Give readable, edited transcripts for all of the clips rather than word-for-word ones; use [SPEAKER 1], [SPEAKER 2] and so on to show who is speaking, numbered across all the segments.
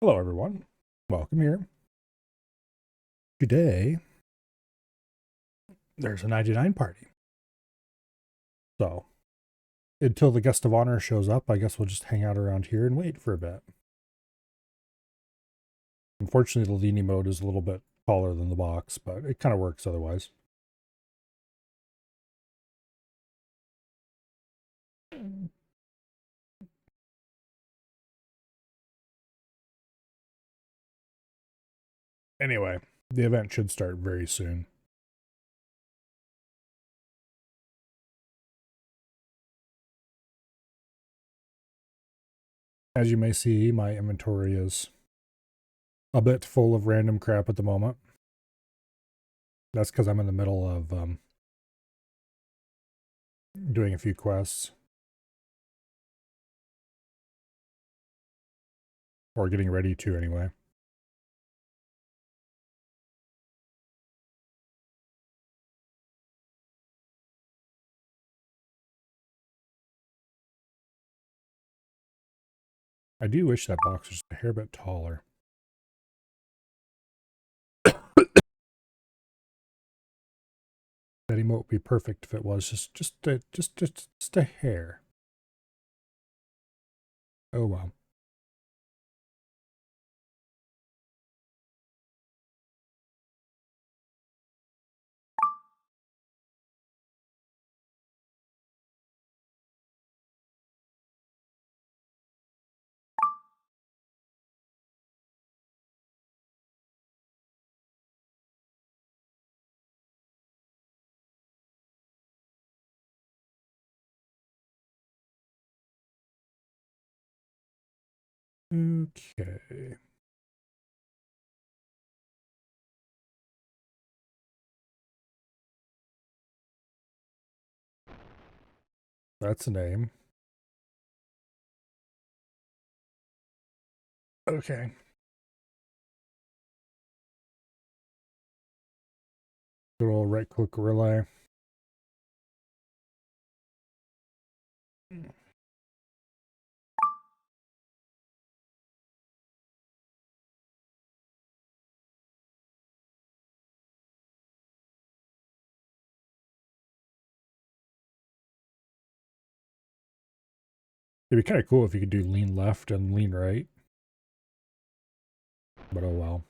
[SPEAKER 1] Hello everyone, welcome here. Today, there's a 99 party. So, until the guest of honor shows up, I guess we'll just hang out around here and wait for a bit. Unfortunately, the lean mode is a little bit taller than the box, but it kind of works otherwise. Anyway, the event should start very soon. As you may see, my inventory is a bit full of random crap at the moment. That's because I'm in the middle of doing a few quests. Or getting ready to, anyway. I do wish that box was a hair bit taller. That emote would be perfect if it was just a hair. Oh well. Okay. That's a name. Okay. Good old right click relay. It'd be kind of cool if you could do lean left and lean right. But oh well.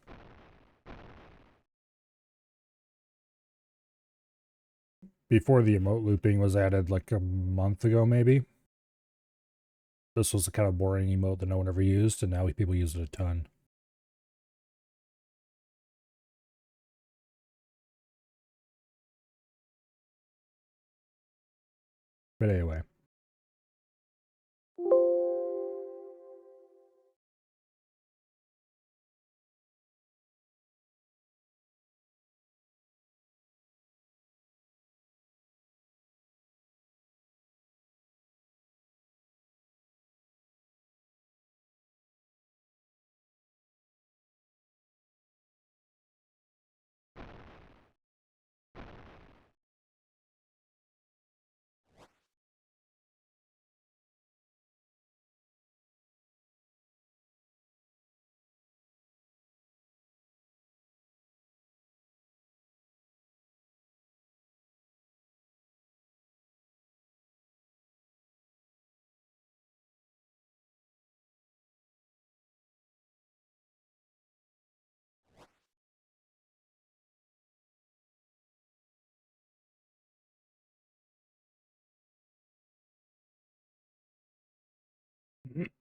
[SPEAKER 1] Before the emote looping was added like a month ago, maybe. This was the kind of boring emote that no one ever used, and now people use it a ton. But anyway.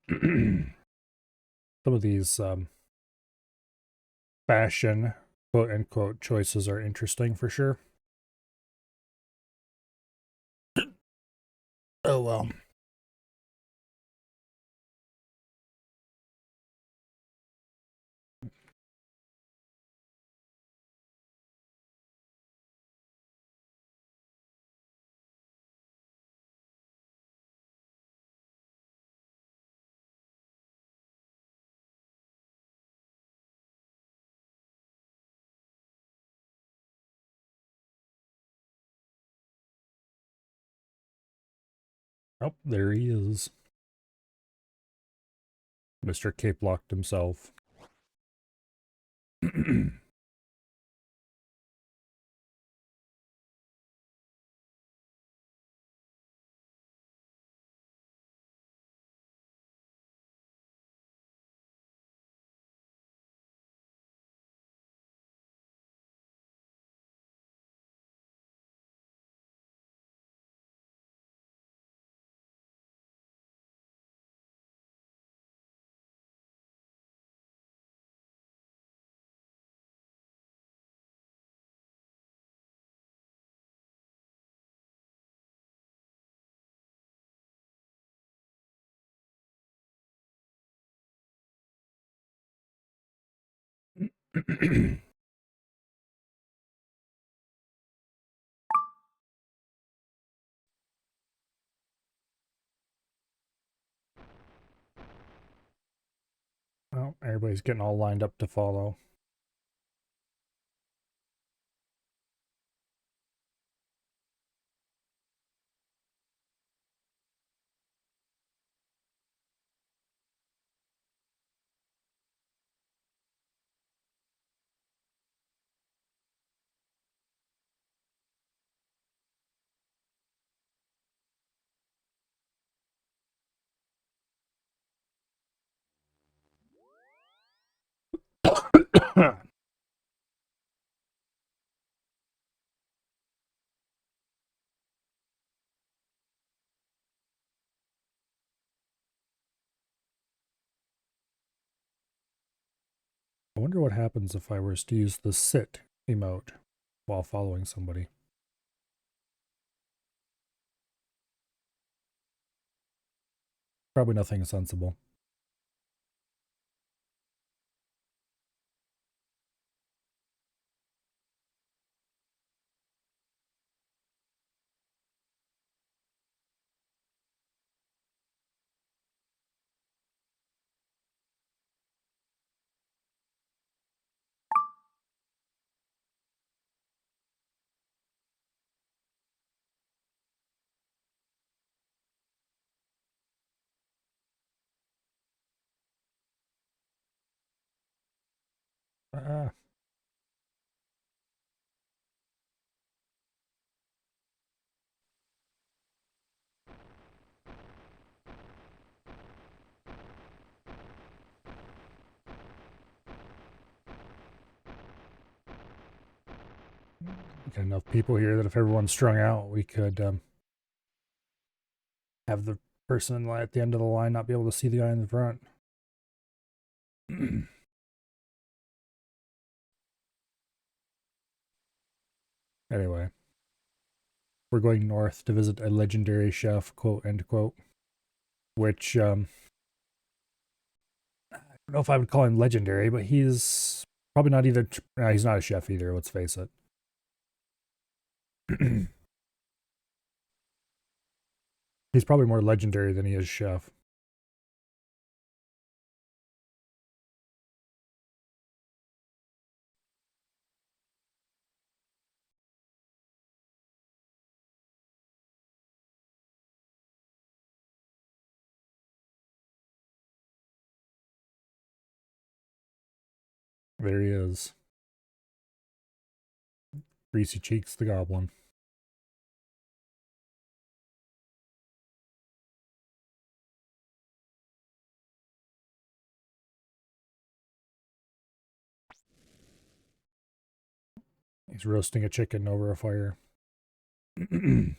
[SPEAKER 1] Some of these fashion quote unquote choices are interesting for sure. Oh well. Oh, there he is. Mr. Cape locked himself. Well, everybody's getting all lined up to follow. I wonder what happens if I was to use the sit emote while following somebody. Probably nothing sensible. Ah, got enough people here that if everyone's strung out, we could have the person at the end of the line not be able to see the guy in the front. Anyway, we're going north to visit a legendary chef, quote, end quote, which, I don't know if I would call him legendary, but he's probably not either. No, he's not a chef either, let's face it. He's probably more legendary than he is chef. There he is. Greasy Cheeks the Goblin. He's roasting a chicken over a fire. A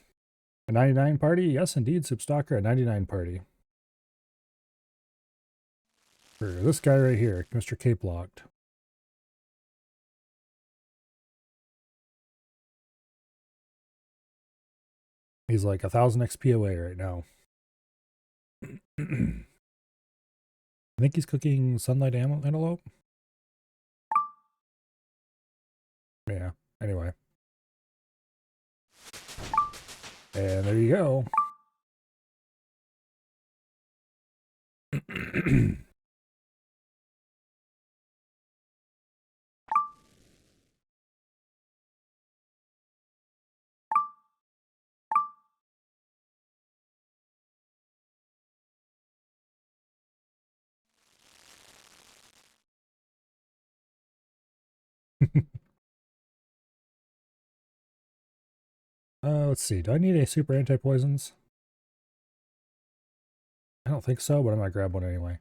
[SPEAKER 1] 99 party? Yes, indeed, Substalker, a 99 party. For this guy right here, Mr. Cape Locked. He's like 1,000 XP away right now. I think he's cooking Sunlight Antelope. Yeah, anyway. And there you go. Let's see. Do I need a super anti-poisons? I don't think so, but I'm gonna grab one anyway.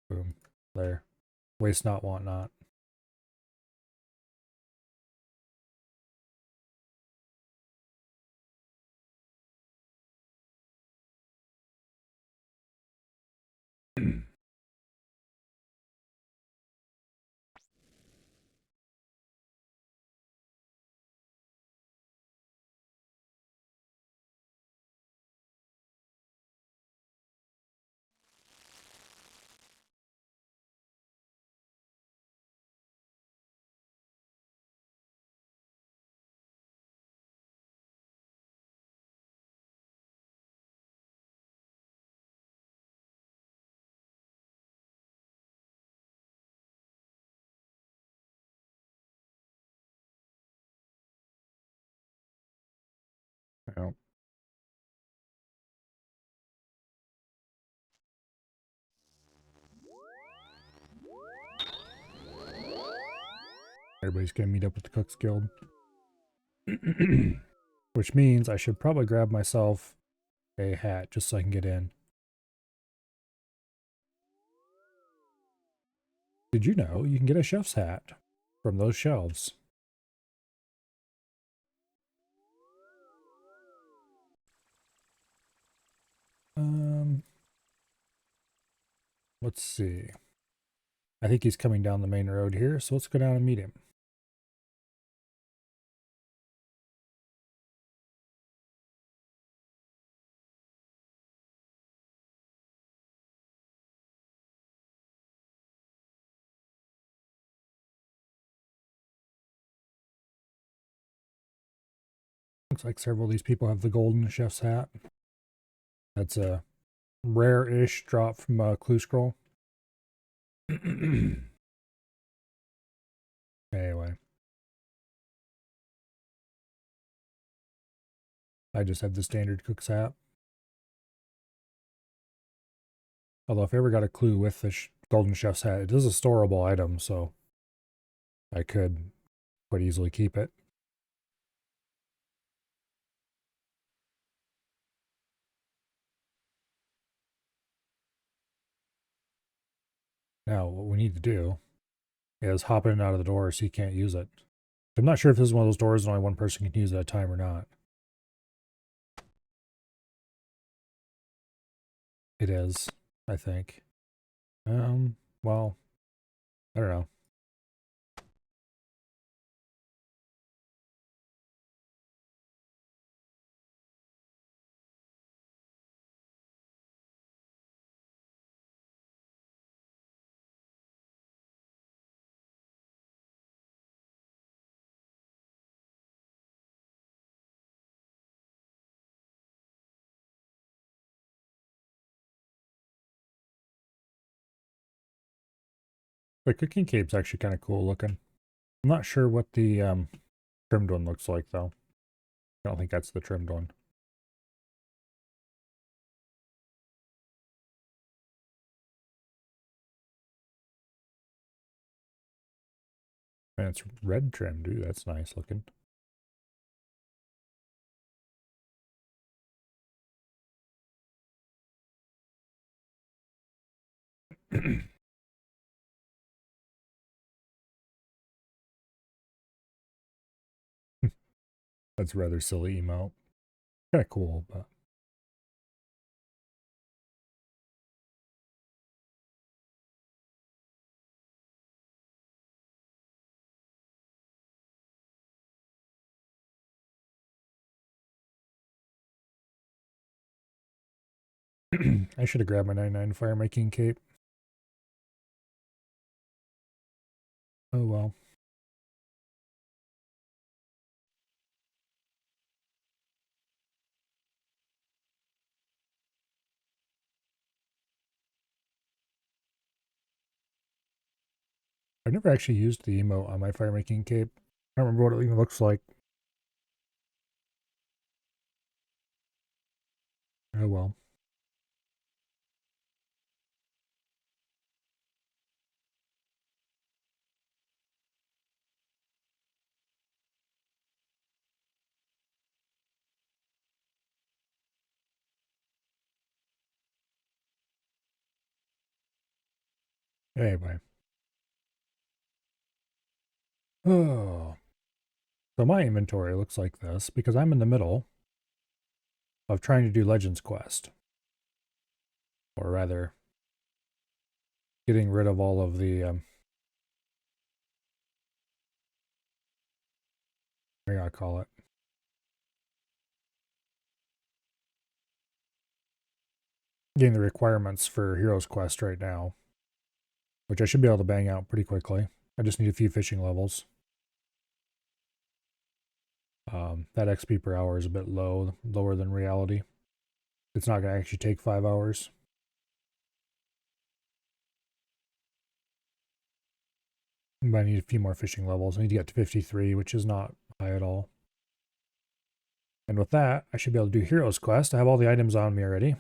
[SPEAKER 1] Boom. There. Waste not, want not. Well, everybody's gonna meet up with the Cook's Guild. Which means I should probably grab myself a hat just so I can get in. Did you know you can get a chef's hat from those shelves? Let's see. I think he's coming down the main road here, so let's go down and meet him. Looks like several of these people have the golden chef's hat. That's a rare-ish drop from a clue scroll. Anyway. I just have the standard cook's hat. Although if I ever got a clue with the golden chef's hat, it is a storable item, so I could quite easily keep it. Now, what we need to do is hop in and out of the door so you can't use it. I'm not sure if this is one of those doors that only one person can use at a time or not. It is, I think. Well, I don't know. The cooking cape's actually kind of cool looking. I'm not sure what the trimmed one looks like though. I don't think that's the trimmed one. And it's red trimmed, dude. That's nice looking. That's rather silly emote. Kind of cool, but I should have grabbed my 99 fire making cape. Oh well. I've never actually used the emote on my fire making cape. I don't remember what it even looks like. Oh well. Anyway. Oh. So my inventory looks like this because I'm in the middle of trying to do Legends Quest. Or rather, getting rid of all of the, what do I call it? Getting the requirements for Heroes Quest right now, which I should be able to bang out pretty quickly. I just need a few fishing levels. That XP per hour is a bit lower than reality. It's not going to actually take 5 hours. But I need a few more fishing levels. I need to get to 53, which is not high at all. And with that, I should be able to do Heroes Quest. I have all the items on me already.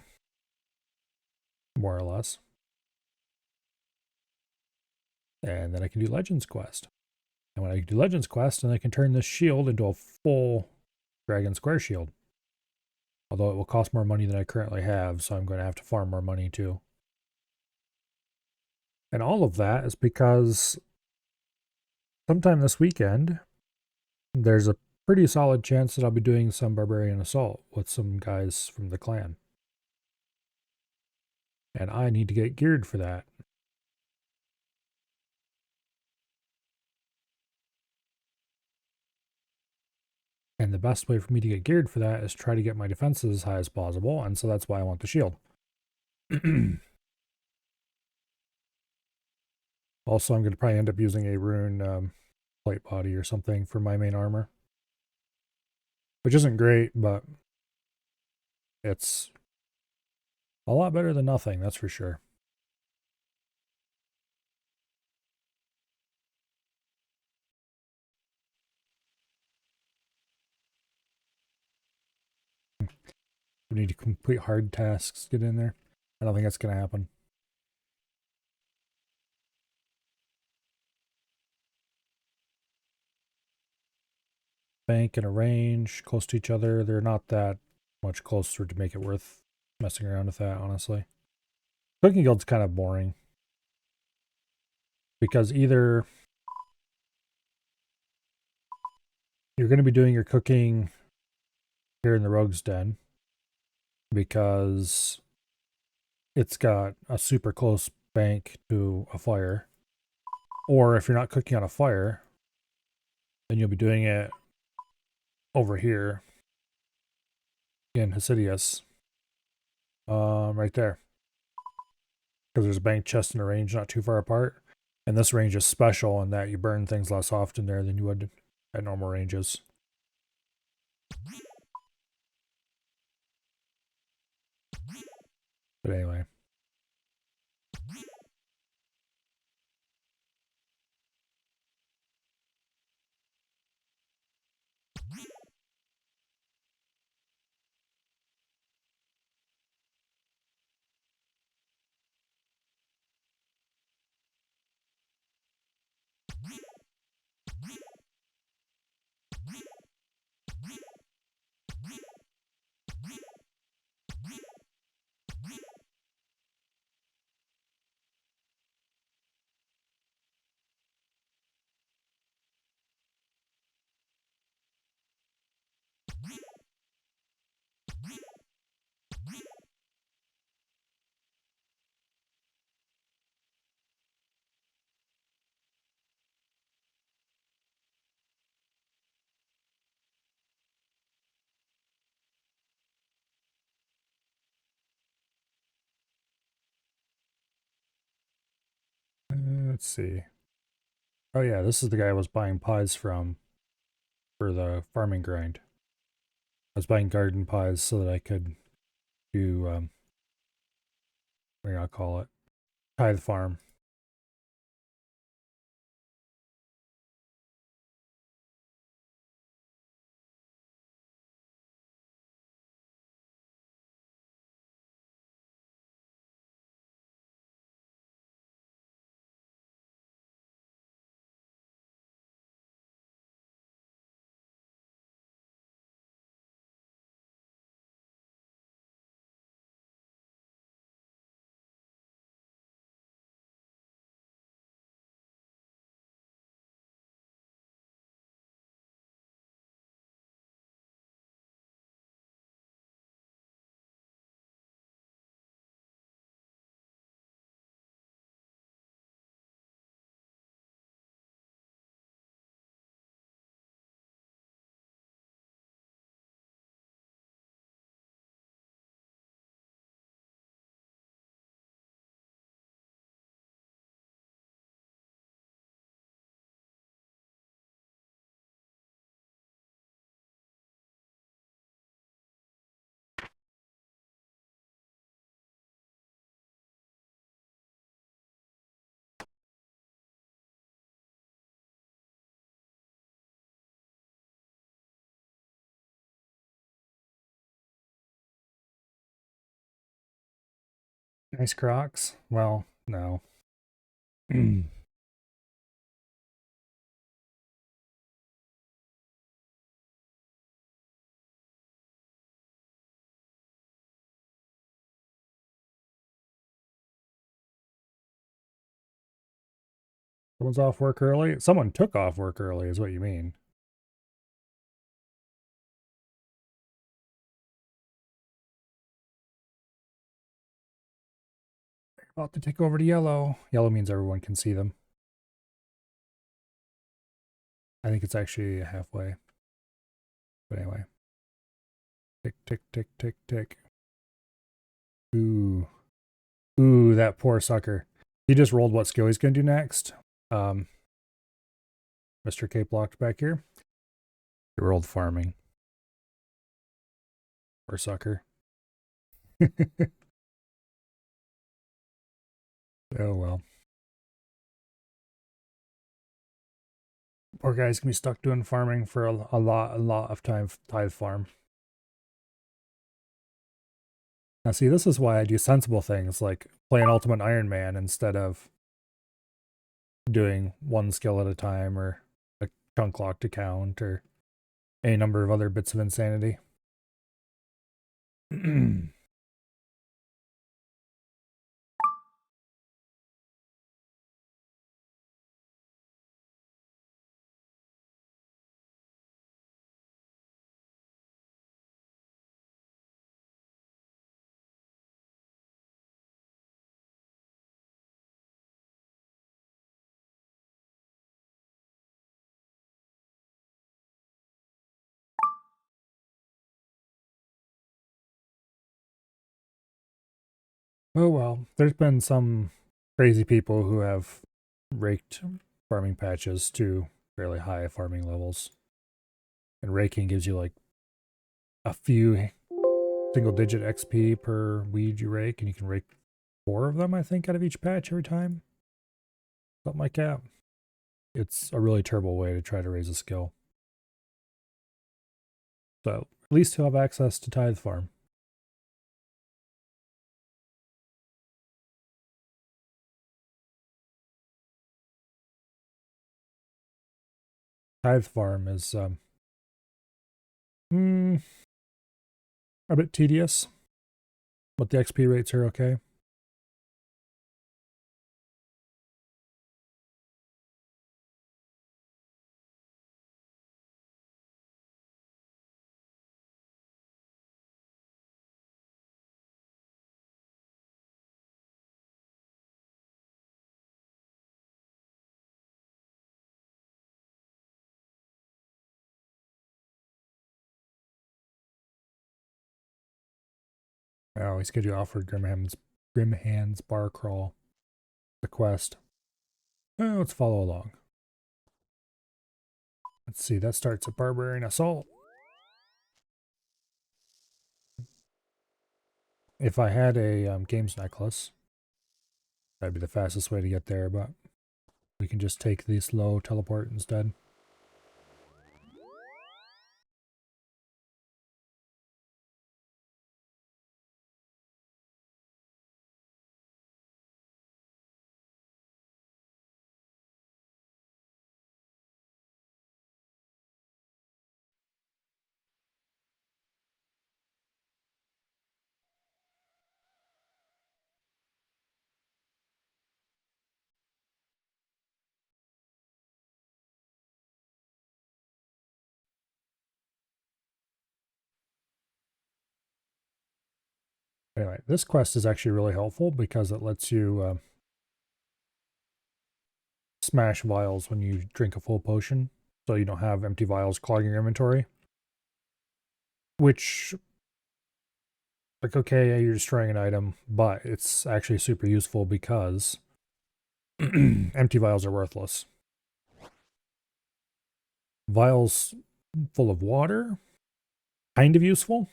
[SPEAKER 1] More or less. And then I can do Legends Quest. And when I do Legends Quest, then I can turn this shield into a full Dragon Square shield. Although it will cost more money than I currently have, so I'm going to have to farm more money too. And all of that is because sometime this weekend, there's a pretty solid chance that I'll be doing some Barbarian Assault with some guys from the clan. And I need to get geared for that. And the best way for me to get geared for that is try to get my defenses as high as possible, and so that's why I want the shield. Also, I'm going to probably end up using a rune plate body or something for my main armor. Which isn't great, but it's a lot better than nothing, that's for sure. We need to complete hard tasks, get in there. I don't think that's going to happen. Bank and a range close to each other. They're not that much closer to make it worth messing around with that, honestly. Cooking Guild's kind of boring. Because either you're going to be doing your cooking here in the Rogue's Den, because it's got a super close bank to a fire. Or if you're not cooking on a fire, then you'll be doing it over here in Hasidius. Right there. Because there's a bank chest and a range not too far apart. And this range is special in that you burn things less often there than you would at normal ranges. But anyway. Let's see. Oh yeah, this is the guy I was buying pies from for the farming grind. I was buying garden pies so that I could do, what do I call it? Tithe farm. Nice Crocs? Well, no. Someone's off work early? Someone took off work early is what you mean. About to take over to yellow. Yellow means everyone can see them. I think it's actually halfway. But anyway. Tick, tick, tick, tick, tick. Ooh. Ooh, that poor sucker. He just rolled what skill he's going to do next. Mr. K blocked back here. He rolled farming. Poor sucker. Oh well. Poor guy's gonna be stuck doing farming for a lot of time. Tithe farm. Now see, this is why I do sensible things like play an Ultimate Iron Man instead of doing one skill at a time or a chunk locked account or any number of other bits of insanity. Oh well, there's been some crazy people who have raked farming patches to fairly high farming levels. And raking gives you like a few single digit XP per weed you rake, and you can rake 4 of them, I think, out of each patch every time. Something like that. It's a really terrible way to try to raise a skill. So at least you'll have access to Tithe Farm. Tithe Farm is a bit tedious, but the XP rates are okay. Oh, he's going to offer Grimhand's Bar Crawl, the quest. Oh, let's follow along. Let's see, that starts a Barbarian Assault. If I had a games necklace, that'd be the fastest way to get there, but we can just take the slow teleport instead. Anyway, this quest is actually really helpful because it lets you smash vials when you drink a full potion, so you don't have empty vials clogging your inventory. Which, like, okay, yeah, you're destroying an item, but it's actually super useful because empty vials are worthless. Vials full of water, kind of useful,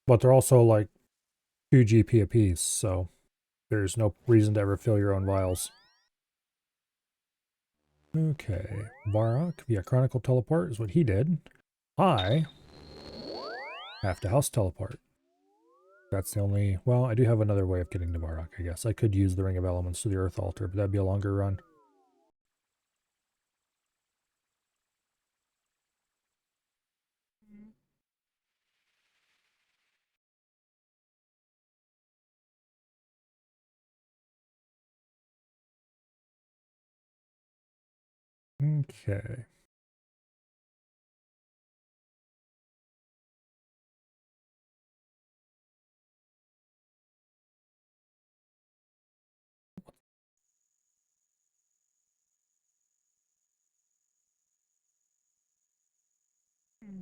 [SPEAKER 1] but they're also like 2 GP apiece, so there's no reason to ever fill your own vials. Okay, Varrock via Chronicle Teleport is what he did. I have to house teleport. That's the only... Well, I do have another way of getting to Varrock, I guess. I could use the Ring of Elements to the Earth Altar, but that'd be a longer run. Okay.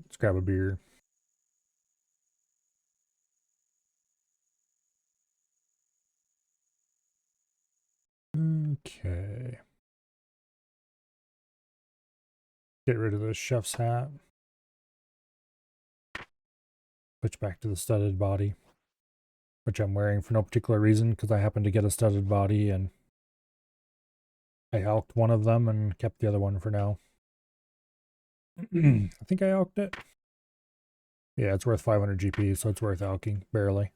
[SPEAKER 1] Let's grab a beer. Okay. Get rid of the chef's hat. Switch back to the studded body, which I'm wearing for no particular reason because I happen to get a studded body and I alked one of them and kept the other one for now. I think I alked it. Yeah, it's worth 500 GP, so it's worth alking, barely.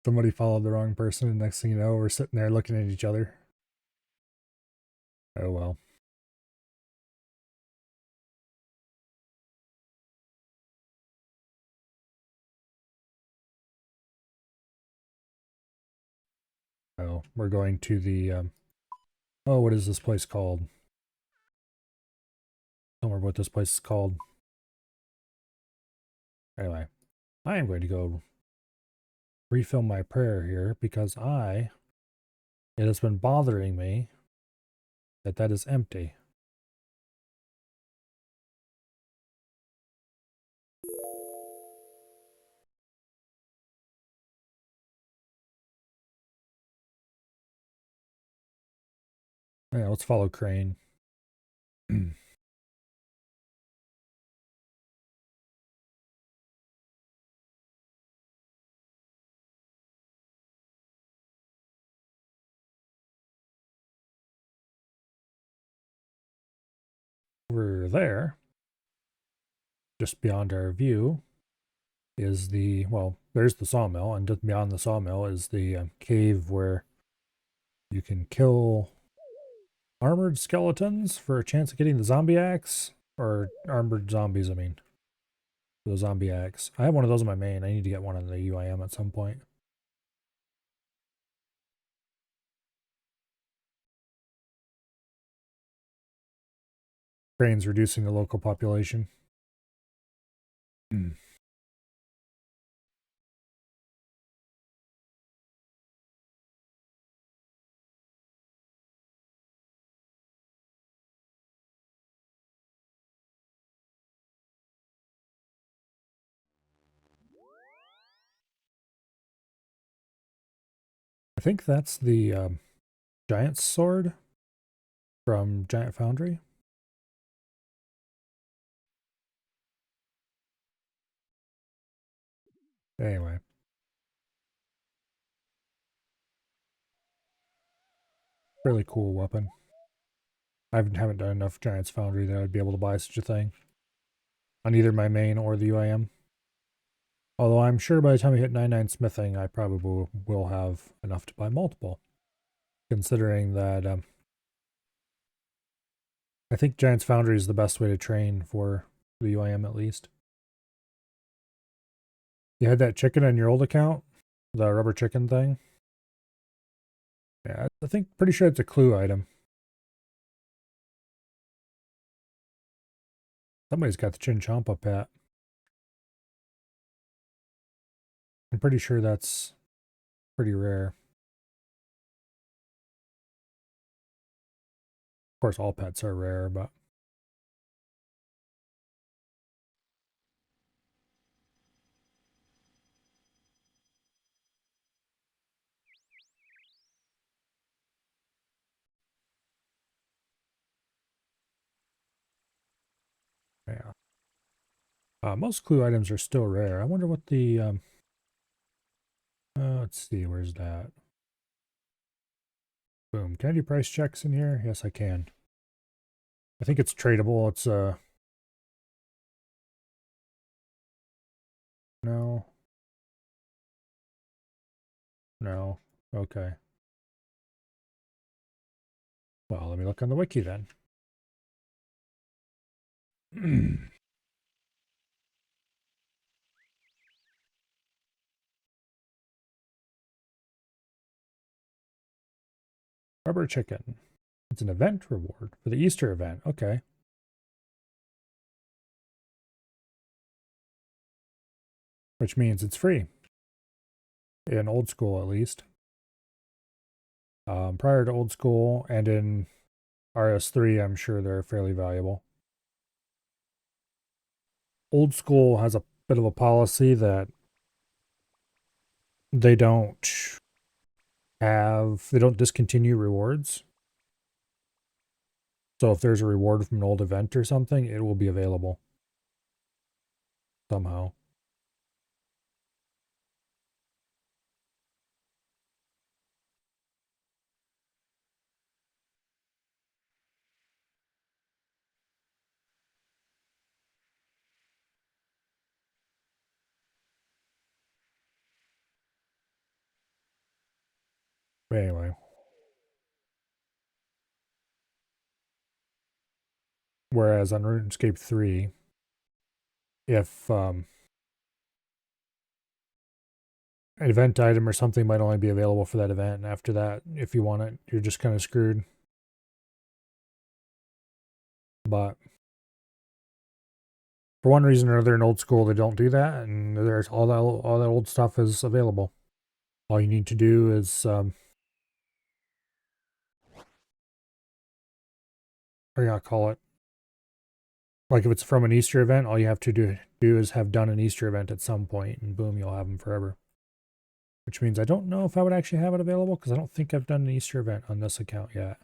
[SPEAKER 1] Somebody followed the wrong person, and next thing you know, we're sitting there looking at each other. Oh well. Oh, we're going to the, oh, what is this place called? Don't remember what this place is called. Anyway, I am going to go refill my prayer here because it has been bothering me that is empty. Yeah, let's follow Crane. Over there, just beyond our view, is the, well, there's the sawmill, and just beyond the sawmill is the cave where you can kill armored skeletons for a chance of getting the zombie axe, or armored zombies, I mean. The zombie axe. I have one of those in my main. I need to get one on the UIM at some point. Crane's reducing the local population. I think that's the giant sword from Giant Foundry. Anyway. Really cool weapon. I haven't done enough Giant's Foundry that I'd be able to buy such a thing. On either my main or the UIM. Although I'm sure by the time I hit 99 smithing, I probably will have enough to buy multiple. Considering that I think Giant's Foundry is the best way to train for the UIM at least. You had that chicken on your old account? The rubber chicken thing? Yeah, I think pretty sure it's a clue item. Somebody's got the Chinchompa pet. I'm pretty sure that's pretty rare. Of course, all pets are rare, but Most clue items are still rare. I wonder what the let's see, where's that? Boom. Can I do price checks in here? Yes, I can. I think it's tradable. It's no. No. Okay. Well, let me look on the wiki then. Rubber chicken. It's an event reward for the Easter event. Okay. Which means it's free. In old school, at least. Prior to old school and in RS3, I'm sure they're fairly valuable. Old school has a bit of a policy that they don't they don't discontinue rewards. So if there's a reward from an old event or something, it will be available somehow. But anyway, whereas on RuneScape 3, if an event item or something might only be available for that event, and after that, if you want it, you're just kind of screwed. But for one reason or another, in old school, they don't do that, and there's all that old stuff is available. All you need to do is what do you call it? Like if it's from an Easter event, all you have to do is have done an Easter event at some point, and boom, you'll have them forever. Which means I don't know if I would actually have it available because I don't think I've done an Easter event on this account yet.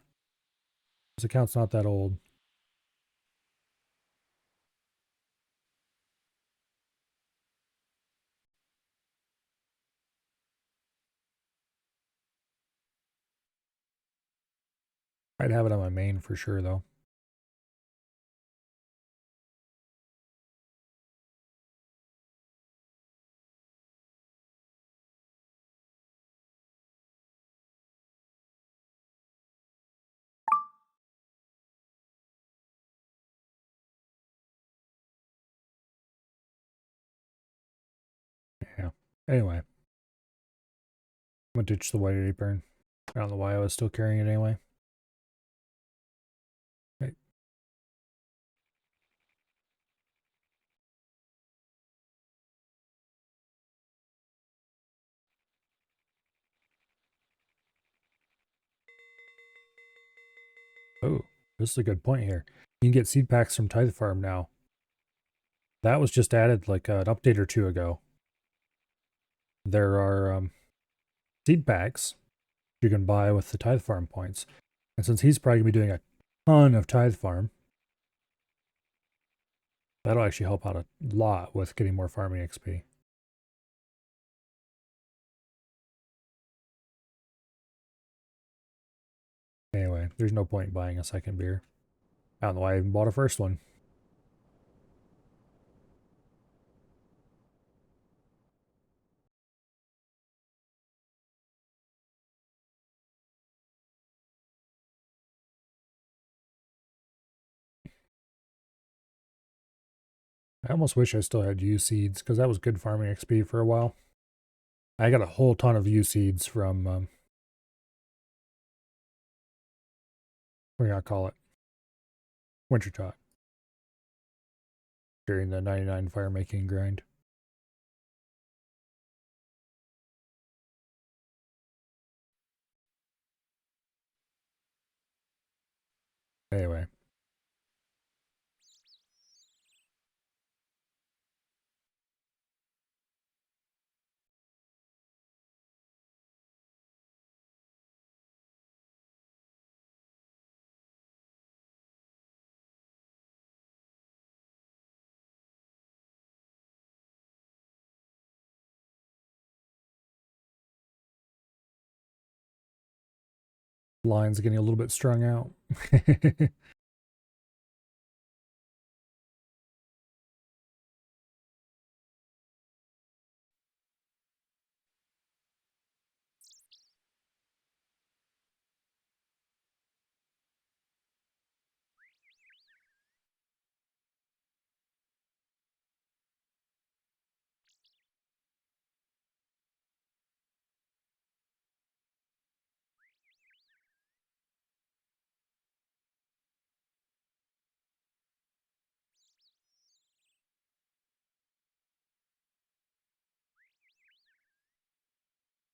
[SPEAKER 1] This account's not that old. I'd have it on my main for sure, though. Yeah. Anyway, I'm gonna ditch the white apron. I don't know why I was still carrying it anyway. Okay. Oh, this is a good point here. You can get seed packs from Tithe Farm now. That was just added like an update or two ago. There are seed packs you can buy with the Tithe Farm points. And since he's probably going to be doing a ton of Tithe Farm, that'll actually help out a lot with getting more farming XP. Anyway, there's no point in buying a second beer. I don't know why I even bought a first one. I almost wish I still had U seeds because that was good farming XP for a while. I got a whole ton of U seeds from, what do you call it? Winter Tot during the 99 fire making grind. Anyway. Line's getting a little bit strung out.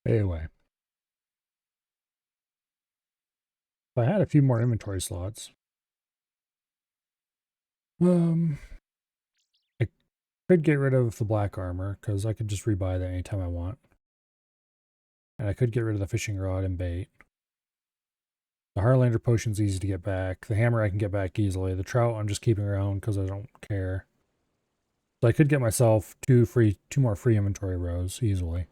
[SPEAKER 1] Anyway, if I had a few more inventory slots, I could get rid of the black armor because I could just rebuy that anytime I want. And I could get rid of the fishing rod and bait. The Harlander potion's easy to get back. The hammer I can get back easily. The trout I'm just keeping around because I don't care. So I could get myself two more free inventory rows easily.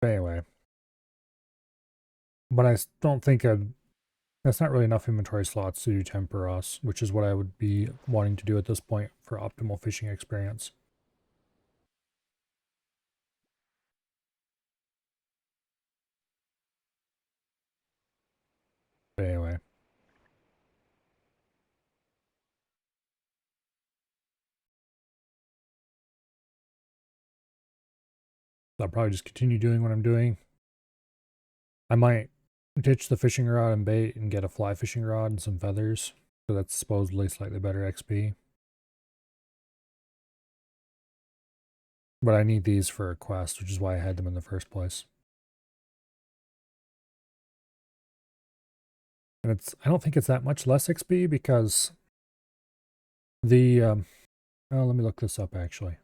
[SPEAKER 1] But anyway, but I don't think that's not really enough inventory slots to do Temperos, which is what I would be wanting to do at this point for optimal fishing experience. But anyway. I'll probably just continue doing what I'm doing. I might ditch the fishing rod and bait and get a fly fishing rod and some feathers. So that's supposedly slightly better XP. But I need these for a quest, which is why I had them in the first place. And I don't think it's that much less XP because the, oh, let me look this up actually.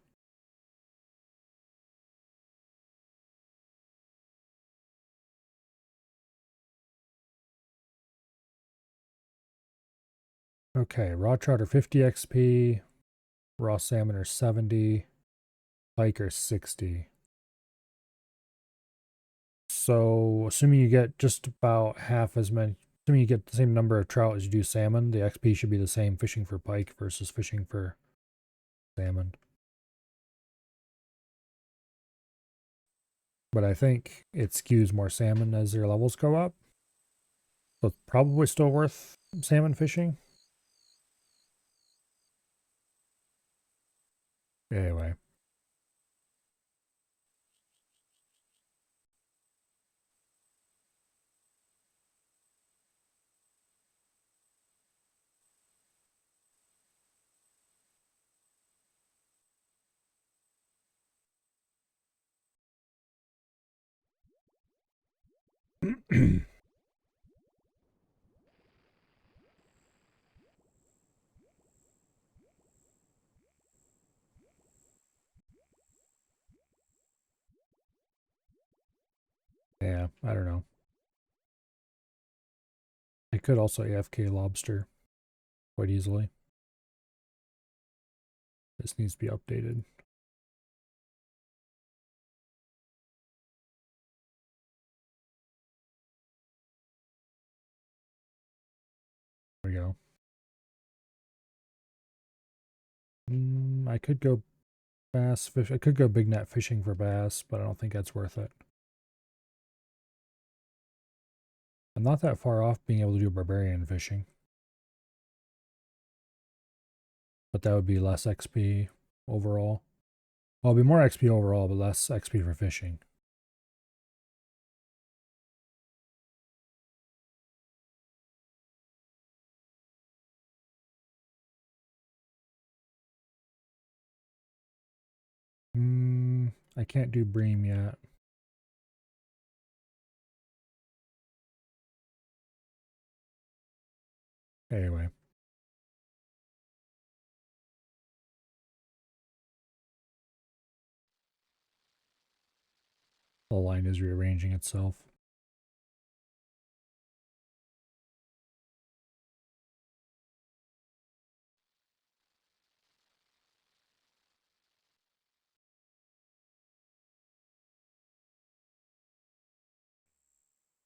[SPEAKER 1] Okay, raw trout are 50 XP, raw salmon are 70, pike are 60. So, assuming you get just about half as many, assuming you get the same number of trout as you do salmon, the XP should be the same fishing for pike versus fishing for salmon. But I think it skews more salmon as your levels go up. So it's probably still worth salmon fishing. Anyway. Yeah, I don't know. I could also AFK lobster quite easily. This needs to be updated. There we go. I could go bass fish. I could go big net fishing for bass, but I don't think that's worth it. I'm not that far off being able to do barbarian fishing. But that would be less XP overall. Well, it'd be more XP overall, but less XP for fishing. I can't do bream yet. Anyway. The line is rearranging itself.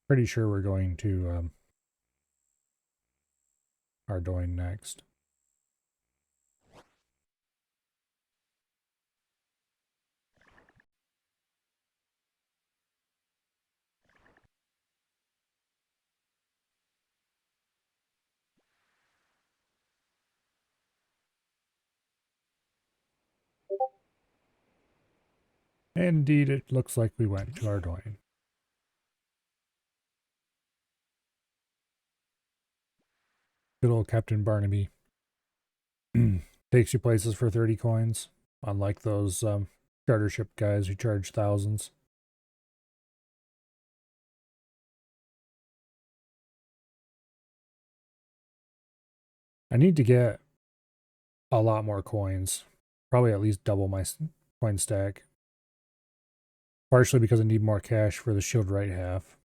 [SPEAKER 1] Pretty sure we're going to Ardoin next. Indeed, it looks like we went to Ardoin. Good old Captain Barnaby. Takes you places for 30 coins, unlike those charter ship guys who charge thousands. I need to get a lot more coins. Probably at least double my coin stack. Partially because I need more cash for the shield right half.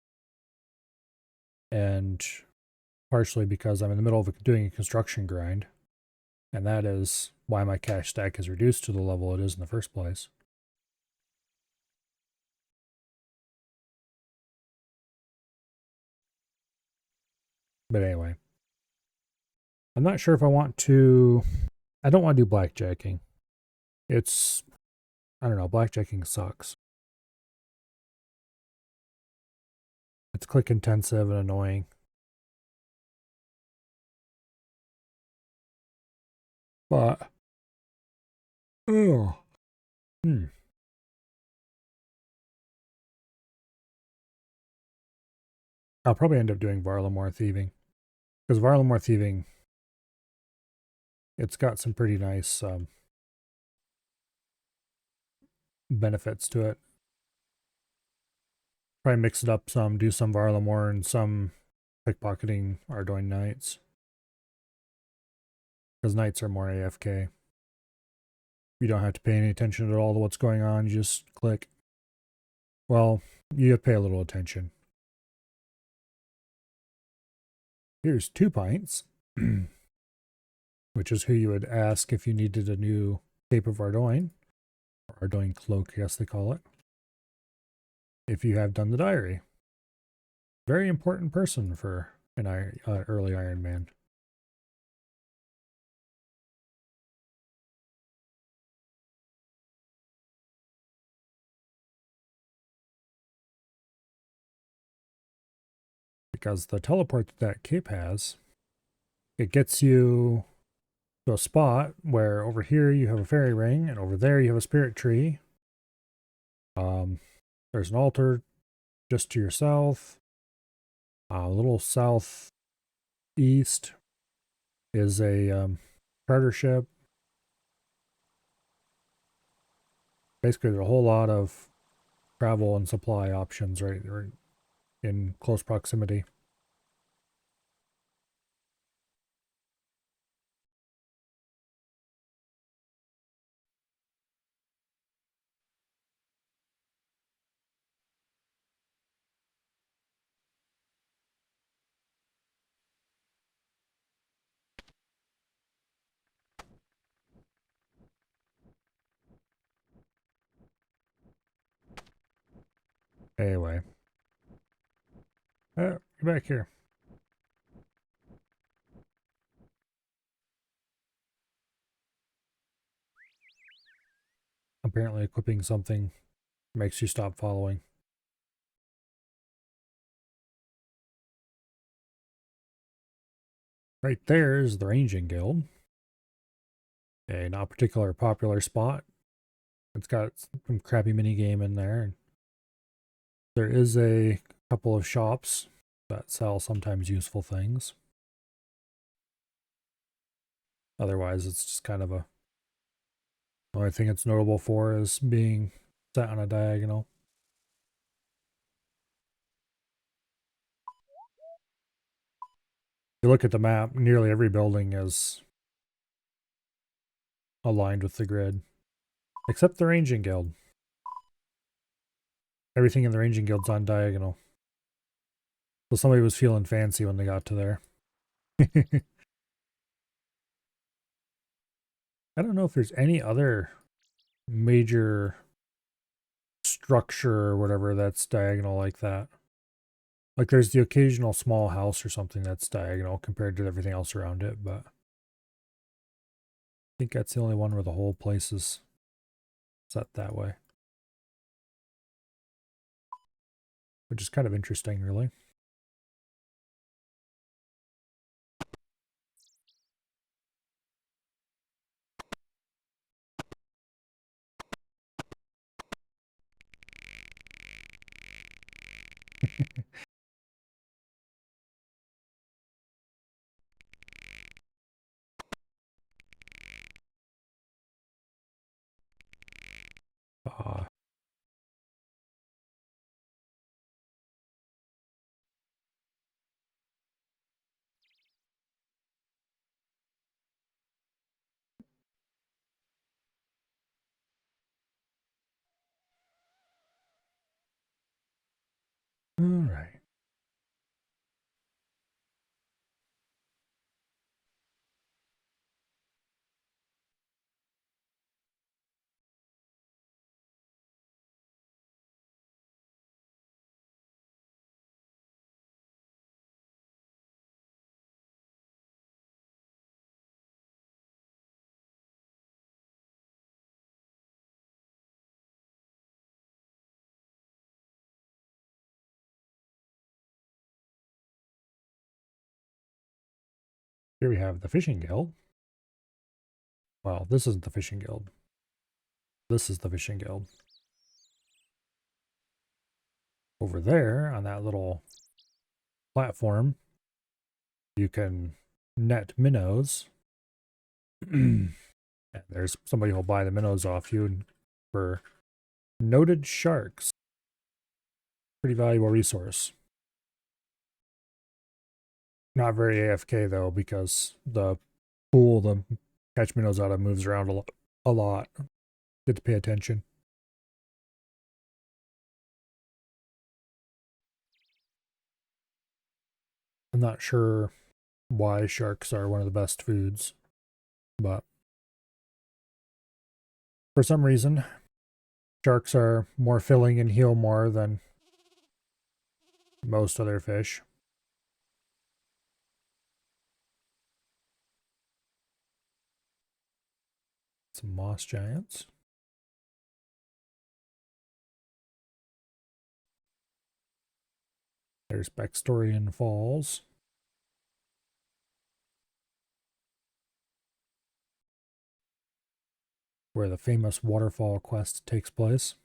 [SPEAKER 1] And partially because I'm in the middle of doing a construction grind. And that is why my cash stack is reduced to the level it is in the first place. But anyway. I'm not sure if I want to... I don't want to do blackjacking. It's... I don't know, blackjacking sucks. It's click intensive and annoying. But... Oh. I'll probably end up doing Varlamore thieving. Because Varlamore thieving... It's got some pretty nice benefits to it. Probably mix it up some, do some Varlamore and some pickpocketing Ardoin Knights. Because Knights are more AFK. You don't have to pay any attention at all to what's going on, you just click. Well, you have to pay a little attention. Here's 2 pints, which is who you would ask if you needed a new Cape of Ardoin, or Ardoin Cloak, I guess they call it, if you have done the diary. Very important person for an early Iron Man. Because the teleport that Cape has, it gets you to a spot where over here you have a fairy ring, and over there you have a spirit tree. There's an altar just to your south. A little southeast is a charter ship. Basically, there's a whole lot of travel and supply options right in close proximity. Anyway. You're back here. Apparently equipping something makes you stop following. Right there is the Ranging Guild. A not particular popular spot. It's got some crappy mini game in there. There is a couple of shops that sell sometimes useful things. Otherwise, it's just kind of the only thing it's notable for is being set on a diagonal. If you look at the map, nearly every building is aligned with the grid. Except the Ranging Guild. Everything in the Ranging Guild's on diagonal. So somebody was feeling fancy when they got to there. I don't know if there's any other major structure or whatever that's diagonal like that. Like there's the occasional small house or something that's diagonal compared to everything else around it, but I think that's the only one where the whole place is set that way. Which is kind of interesting, really. Uh, all right. Here we have the Fishing Guild. Well, this isn't the Fishing Guild. This is the Fishing Guild. Over there on that little platform, you can net minnows. And there's somebody who'll buy the minnows off you for noted sharks. Pretty valuable resource. Not very AFK though, because the pool the catch minnows out of moves around a lot. Good to pay attention. I'm not sure why sharks are one of the best foods, but for some reason, sharks are more filling and heal more than most other fish. Some moss giants. There's Bextorian Falls, where the famous waterfall quest takes place.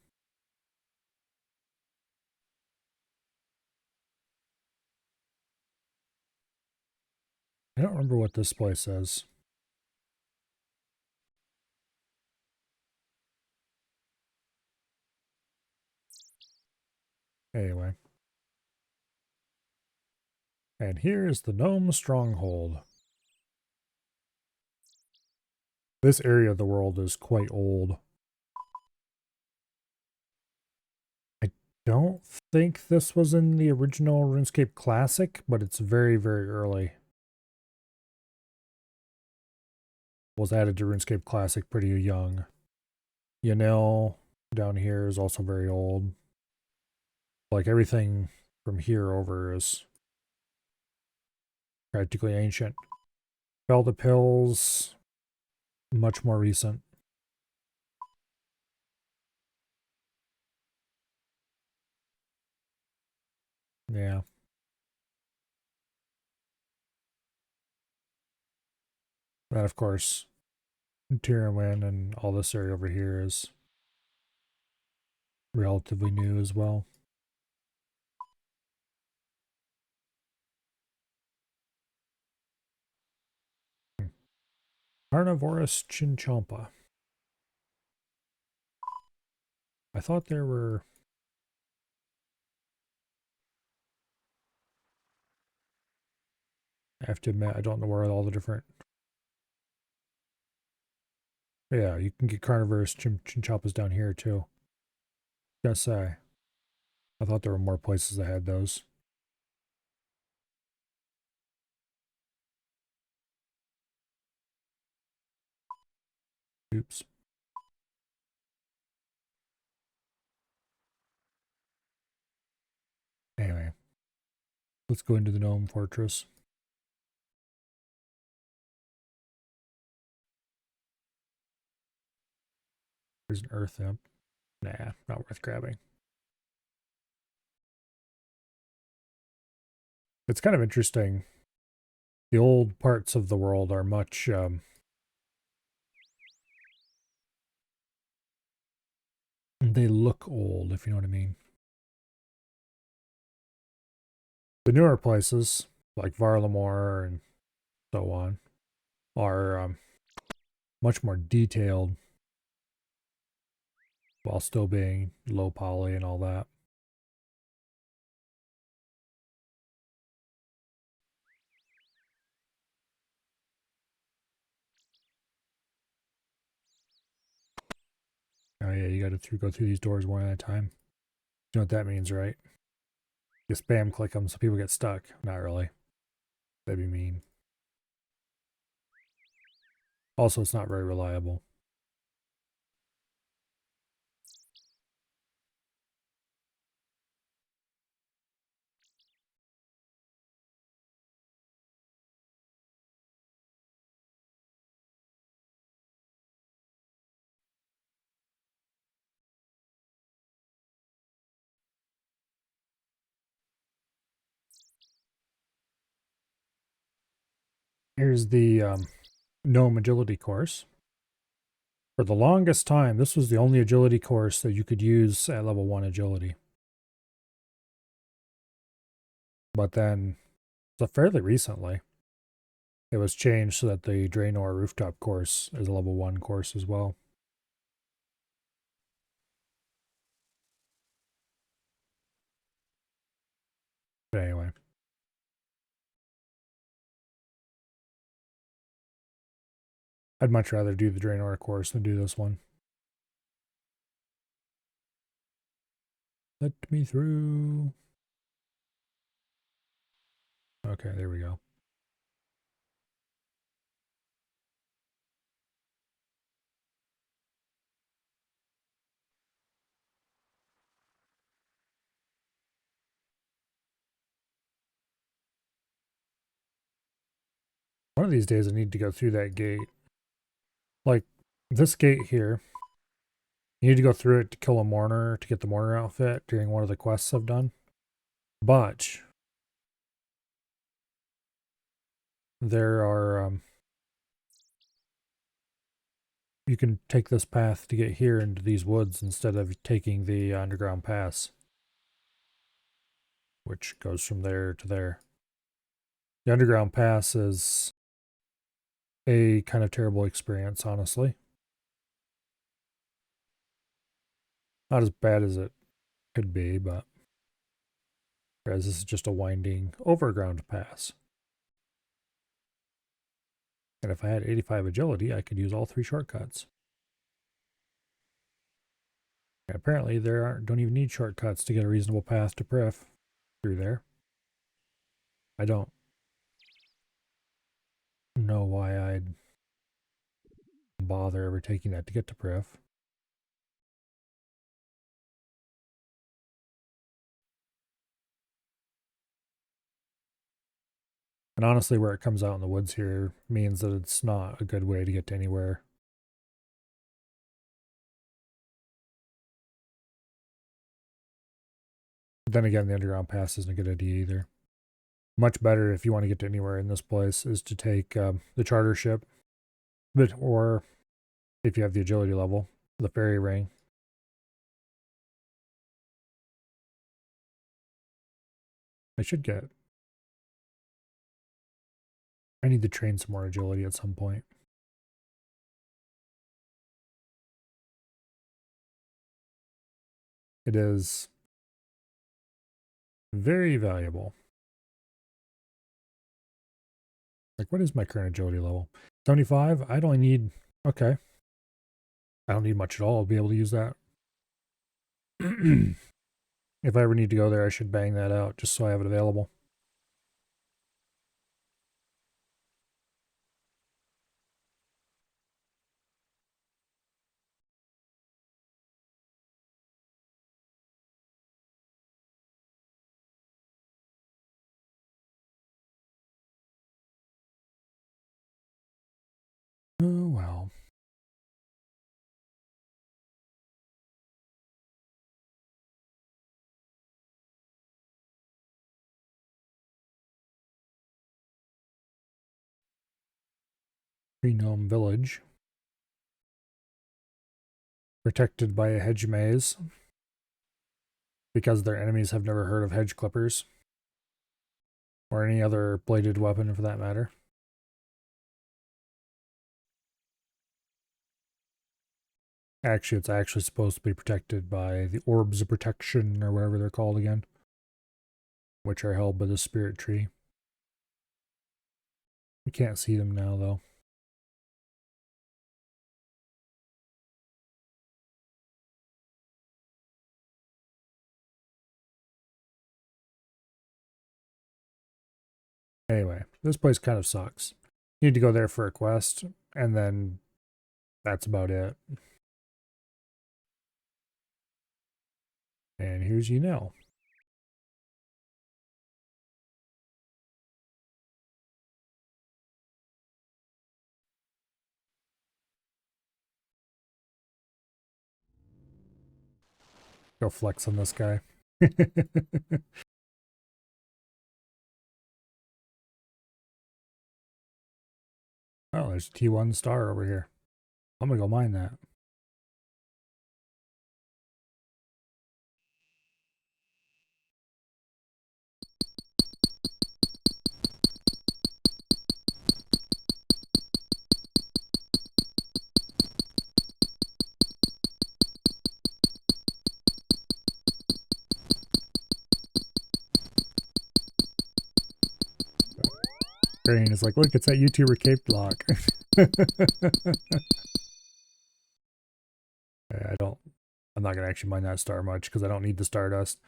[SPEAKER 1] I don't remember what this place is. Anyway. And here is the Gnome Stronghold. This area of the world is quite old. I don't think this was in the original RuneScape Classic, but it's very, very early. Was added to RuneScape Classic pretty young. Yanil down here is also very old. Like everything from here over is practically ancient. Velda Pills, much more recent. Yeah. And of course, Tyrwin and all this area over here is relatively new as well. Carnivorous Chinchompa. I thought there were... I have to admit, I don't know where all the different... Yeah, you can get carnivorous Chinchompas down here too. Gotta say, I thought there were more places that had those. Oops. Anyway. Let's go into the gnome fortress. There's an earth imp. Nah, not worth grabbing. It's kind of interesting. The old parts of the world are much they look old, if you know what I mean. The newer places, like Varlamore and so on, are much more detailed while still being low poly and all that. Oh yeah, you got to go through these doors one at a time. You know what that means, right? You spam click them so people get stuck. Not really. That'd be mean. Also, it's not very reliable. Here's the gnome agility course. For the longest time, this was the only agility course that you could use at level 1 agility. But then, so fairly recently, it was changed so that the Draenor rooftop course is a level 1 course as well. But anyway. I'd much rather do the Draenor course than do this one. Let me through. Okay, there we go. One of these days I need to go through that gate. Like, this gate here, you need to go through it to kill a mourner, to get the mourner outfit during one of the quests I've done. But there are, you can take this path to get here into these woods instead of taking the underground pass, which goes from there to there. The underground pass is a kind of terrible experience, honestly. Not as bad as it could be, but whereas this is just a winding overground pass. And if I had 85 agility, I could use all 3 shortcuts. And apparently don't even need shortcuts to get a reasonable path to Prif through there. I don't know why I'd bother ever taking that to get to Prif. And honestly, where it comes out in the woods here means that it's not a good way to get to anywhere. But then again, the underground pass isn't a good idea either. Much better if you want to get to anywhere in this place is to take the charter ship, or if you have the agility level, the ferry ring. I need to train some more agility at some point. It is very valuable. Like, what is my current agility level? 75? I'd only need, okay. I don't need much at all. I'll be able to use that. If I ever need to go there, I should bang that out just so I have it available. Tree Gnome Village. Protected by a hedge maze. Because their enemies have never heard of hedge clippers. Or any other bladed weapon for that matter. Actually, it's actually supposed to be protected by the Orbs of Protection, or whatever they're called again. Which are held by the Spirit Tree. We can't see them now, though. Anyway, this place kind of sucks. You need to go there for a quest, and then that's about it. And here's you know. Go flex on this guy. Oh, there's a T1 star over here. I'm gonna go mine that. Brain is like, look, it's that YouTuber Cape Lock. I'm not gonna actually mine that star much because I don't need the stardust.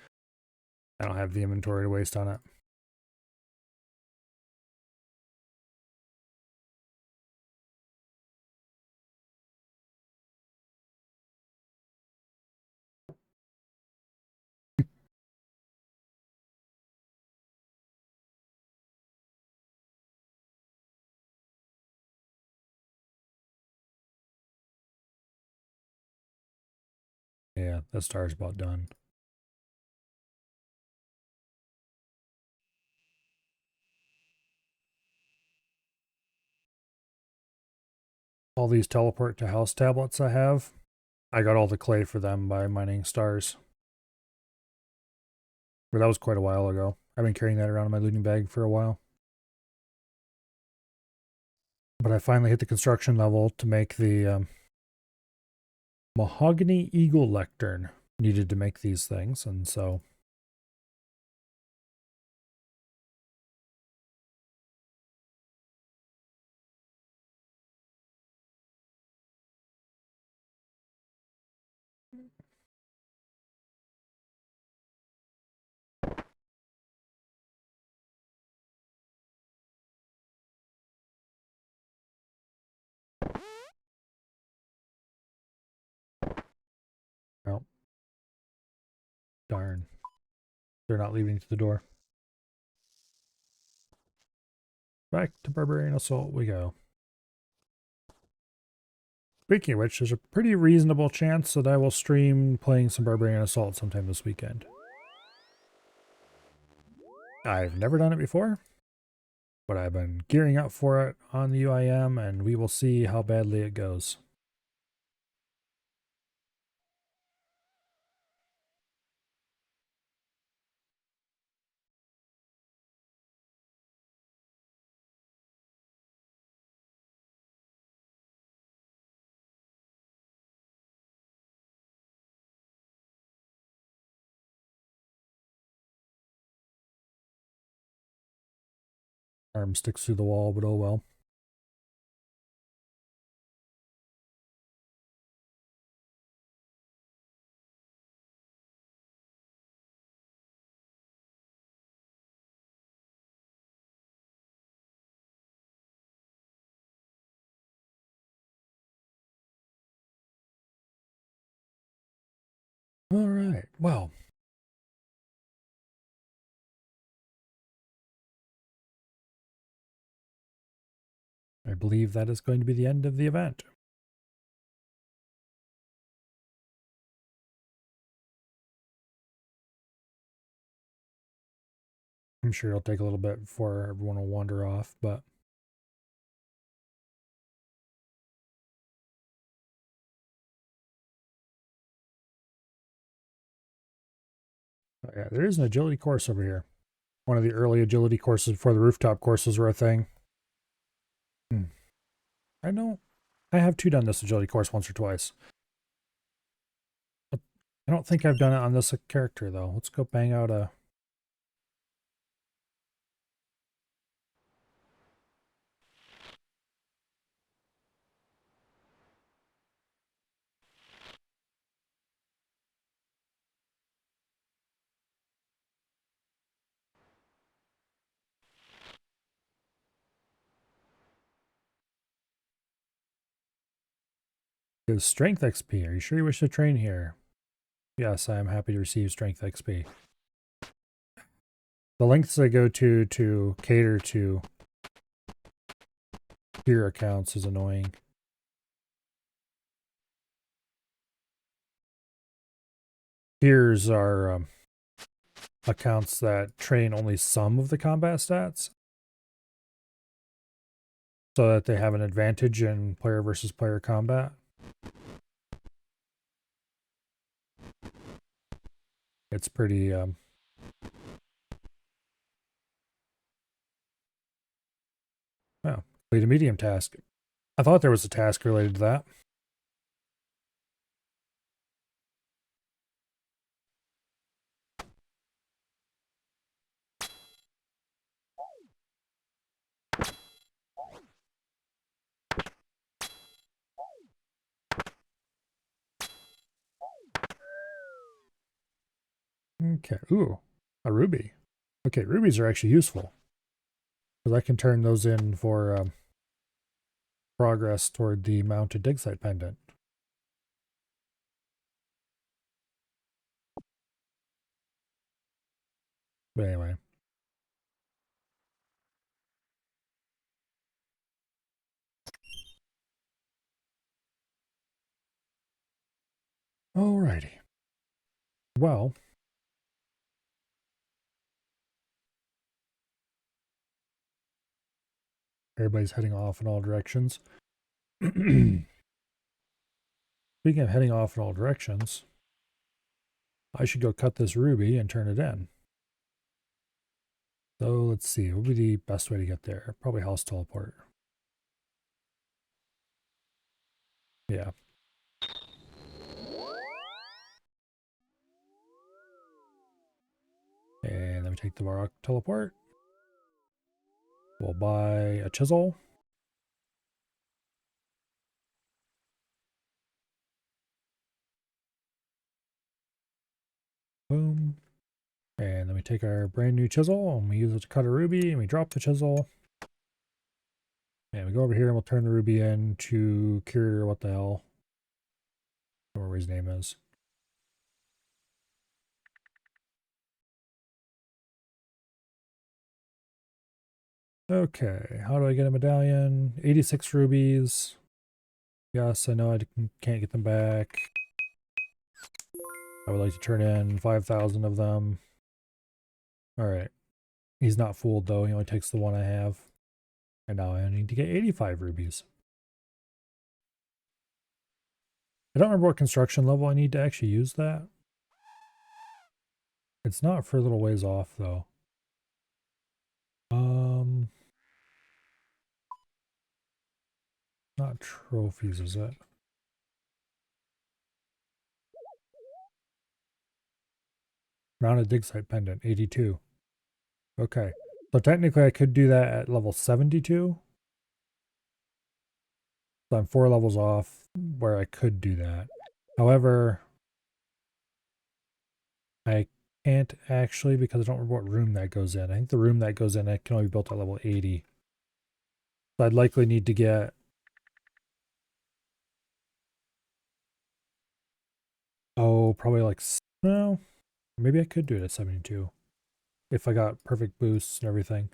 [SPEAKER 1] I don't have the inventory to waste on it. Yeah, that star's about done. All these teleport to house tablets I have, I got all the clay for them by mining stars. But that was quite a while ago. I've been carrying that around in my looting bag for a while. But I finally hit the construction level to make the mahogany eagle lectern needed to make these things, and so oh, darn. They're not leaving to the door. Back to Barbarian Assault we go. Speaking of which, there's a pretty reasonable chance that I will stream playing some Barbarian Assault sometime this weekend. I've never done it before, but I've been gearing up for it on the UIM, and we will see how badly it goes. Arm sticks through the wall, but oh well. All right, well. I believe that is going to be the end of the event. I'm sure it'll take a little bit before everyone will wander off, but Oh, yeah, there is an agility course over here. One of the early agility courses before the rooftop courses were a thing. I know I have done this agility course once or twice. But I don't think I've done it on this character though. Let's go bang out a... Gives strength XP. Are you sure you wish to train here? Yes, I am happy to receive strength XP. The lengths I go to cater to tier accounts is annoying. Tiers are accounts that train only some of the combat stats, so that they have an advantage in player versus player combat. It's pretty well, complete a medium task. I thought there was a task related to that. Okay. Ooh, a ruby. Okay, rubies are actually useful because I can turn those in for progress toward the mounted dig site pendant. But anyway. Alrighty. Well, everybody's heading off in all directions. Speaking of heading off in all directions, I should go cut this ruby and turn it in. So let's see, what would be the best way to get there? Probably house teleport. Yeah. And then we take the Varrock teleport. We'll buy a chisel. Boom. And then we take our brand new chisel and we use it to cut a ruby and we drop the chisel. And we go over here and we'll turn the ruby in to Curator, what the hell? I don't remember what his name is. Okay, how do I get a medallion? 86 rubies. Yes, I know I can't get them back. I would like to turn in 5,000 of them. Alright. He's not fooled though, he only takes the one I have. And now I need to get 85 rubies. I don't remember what construction level I need to actually use that. It's not for a little ways off though. Not trophies, is it? Mounted dig site pendant, 82. Okay. So technically I could do that at level 72. So I'm 4 levels off where I could do that. However, I can't actually because I don't remember what room that goes in. I think the room that goes in, it can only be built at level 80. So I'd likely need to get... Oh, probably like... No, maybe I could do it at 72. If I got perfect boosts and everything.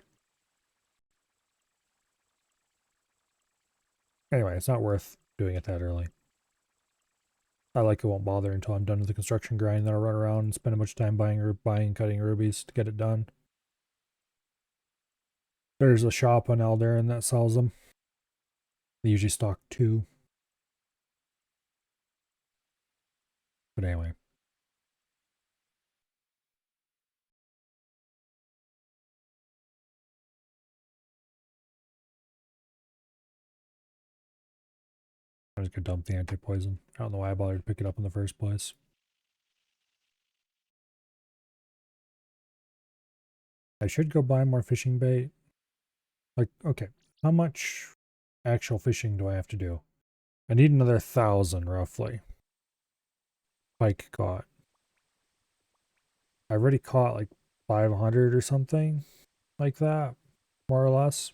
[SPEAKER 1] Anyway, it's not worth doing it that early. I like it won't bother until I'm done with the construction grind. Then I'll run around and spend a bunch of time buying and cutting rubies to get it done. There's a shop on Aldarin that sells them. They usually stock 2. But anyway. I'm just gonna dump the anti-poison. I don't know why I bothered to pick it up in the first place. I should go buy more fishing bait. Like, okay, how much actual fishing do I have to do? I need another 1,000 roughly. Pike caught. I already caught like 500 or something like that, more or less.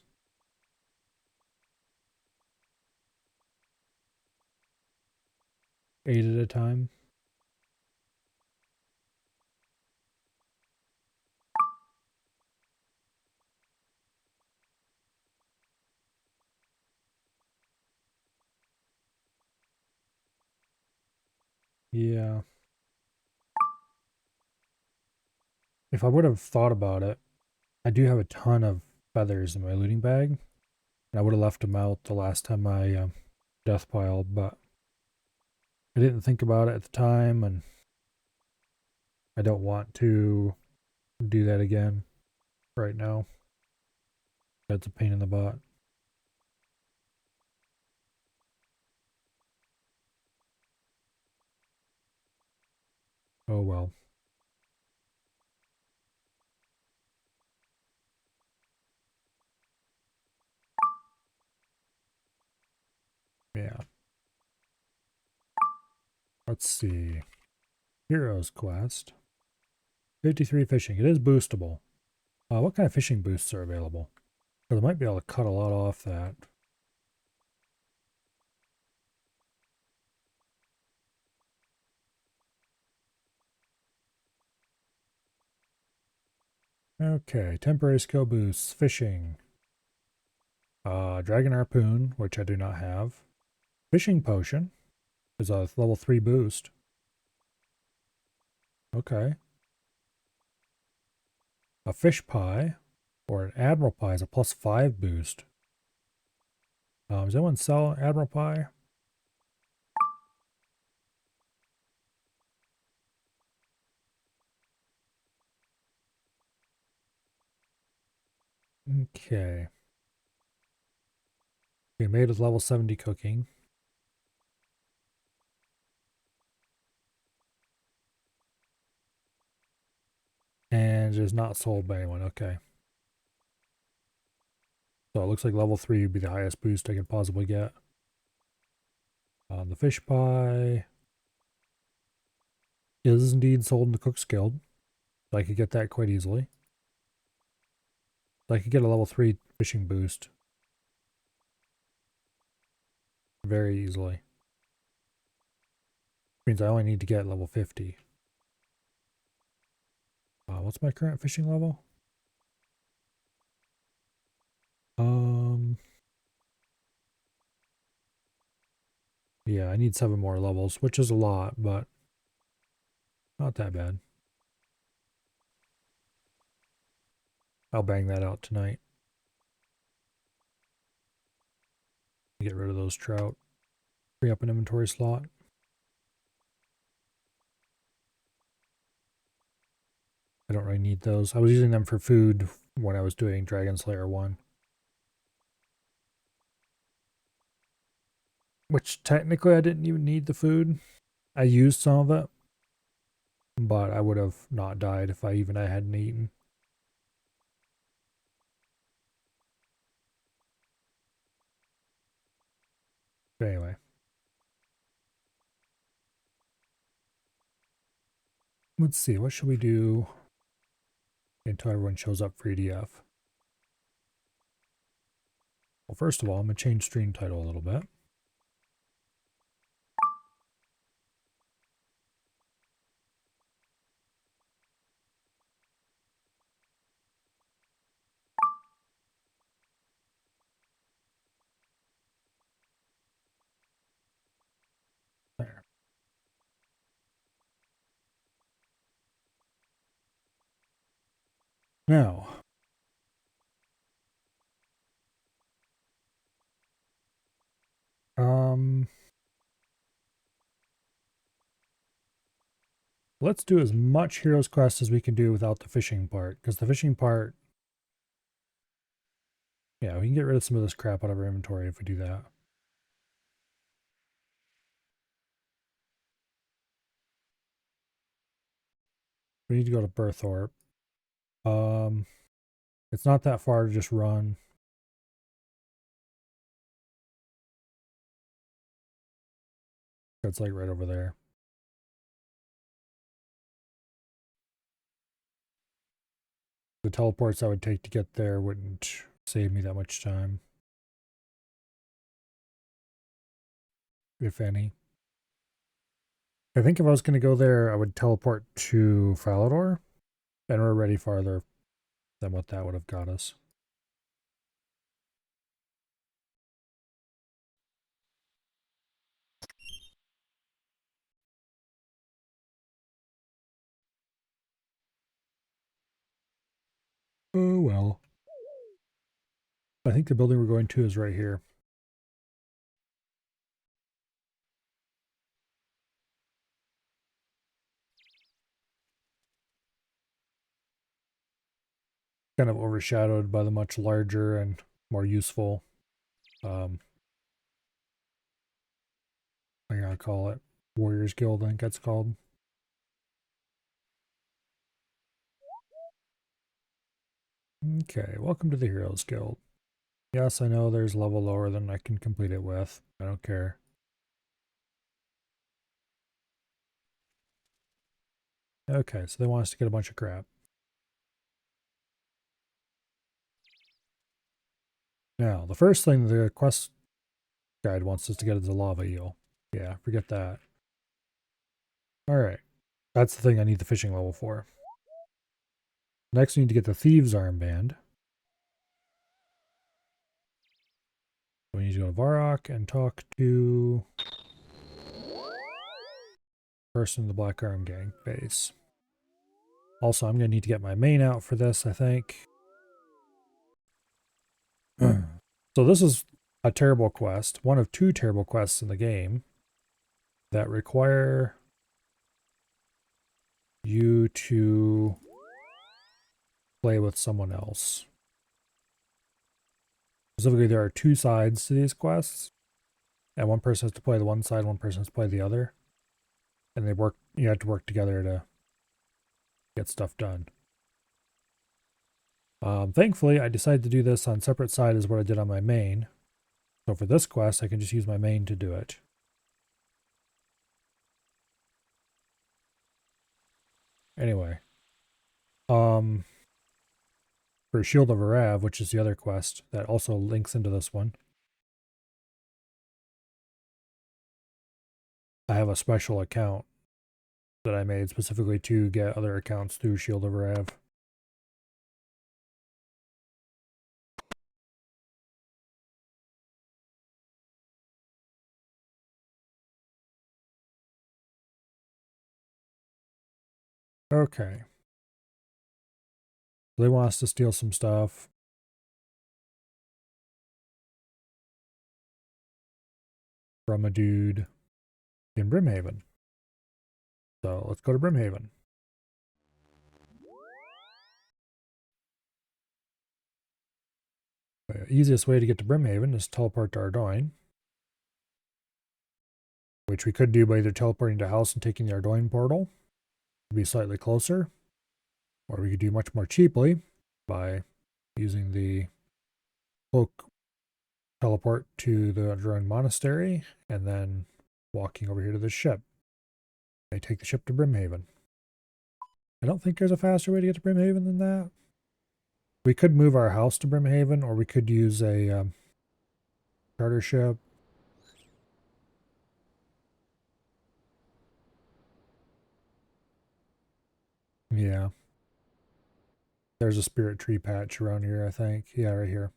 [SPEAKER 1] Eight at a time. Yeah. If I would have thought about it, I do have a ton of feathers in my looting bag. And I would have left them out the last time I death piled, but I didn't think about it at the time, and I don't want to do that again right now. That's a pain in the butt. Oh well. Yeah. Let's see. Heroes quest. 53 fishing. It is boostable. What kind of fishing boosts are available? Because I might be able to cut a lot off that. Okay, temporary skill boosts. Fishing. Dragon harpoon, which I do not have. Fishing potion is a level 3 boost. Okay. A fish pie or an admiral pie is a +5 boost. Does anyone sell admiral pie? Okay. We made with level 70 cooking. And it is not sold by anyone. Okay. So it looks like level 3 would be the highest boost I could possibly get. The fish pie is indeed sold in the Cook's Guild. So I could get that quite easily. So I could get a level 3 fishing boost very easily. Means I only need to get level 50. What's my current fishing level? Yeah, I need 7 more levels, which is a lot, but not that bad. I'll bang that out tonight. Get rid of those trout. Free up an inventory slot. I don't really need those. I was using them for food when I was doing Dragon Slayer 1. Which technically I didn't even need the food. I used some of it, but I would have not died if I hadn't eaten. But anyway. Let's see, what should we do until everyone shows up for EDF? Well, first of all, I'm going to change stream title a little bit. There. Now, let's do as much Heroes Quest as we can do without the fishing part, because the fishing part, yeah, we can get rid of some of this crap out of our inventory if we do that. We need to go to Berthorpe. It's not that far to just run. It's like right over there. The teleports I would take to get there wouldn't save me that much time, if any. I think if I was going to go there, I would teleport to Falador, and we're already farther than what that would have got us. Oh well. I think the building we're going to is right here. Kind of overshadowed by the much larger and more useful, I gotta call it Warriors Guild, I think that's called. Okay, welcome to the Heroes Guild. Yes, I know there's a level lower than I can complete it with. I don't care. Okay, so they want us to get a bunch of crap. Now, the first thing the quest guide wants us to get is a lava eel. Yeah, forget that. Alright, that's the thing I need the fishing level for. Next, we need to get the Thieves Armband. We need to go to Varrock and talk to person in the Black Arm Gang base. Also, I'm going to need to get my main out for this, I think. So this is a terrible quest, one of 2 terrible quests in the game that require you to play with someone else. Specifically, there are 2 sides to these quests, and one person has to play the one side, one person has to play the other, and you have to work together to get stuff done. Thankfully, I decided to do this on separate side as what I did on my main. So for this quest, I can just use my main to do it. Anyway. For Shield of Arav, which is the other quest that also links into this one, I have a special account that I made specifically to get other accounts through Shield of Arav. Okay. They want us to steal some stuff. From a dude in Brimhaven. So let's go to Brimhaven. The easiest way to get to Brimhaven is teleport to Ardoyne, which we could do by either teleporting to house and taking the Ardoyne portal to be slightly closer, or we could do much more cheaply by using the cloak teleport to the Ardoyne Monastery and then walking over here to the ship. They take the ship to Brimhaven. I don't think there's a faster way to get to Brimhaven than that. We could move our house to Brimhaven, or we could use a charter ship. Yeah. There's a spirit tree patch around here, I think. Yeah, right here.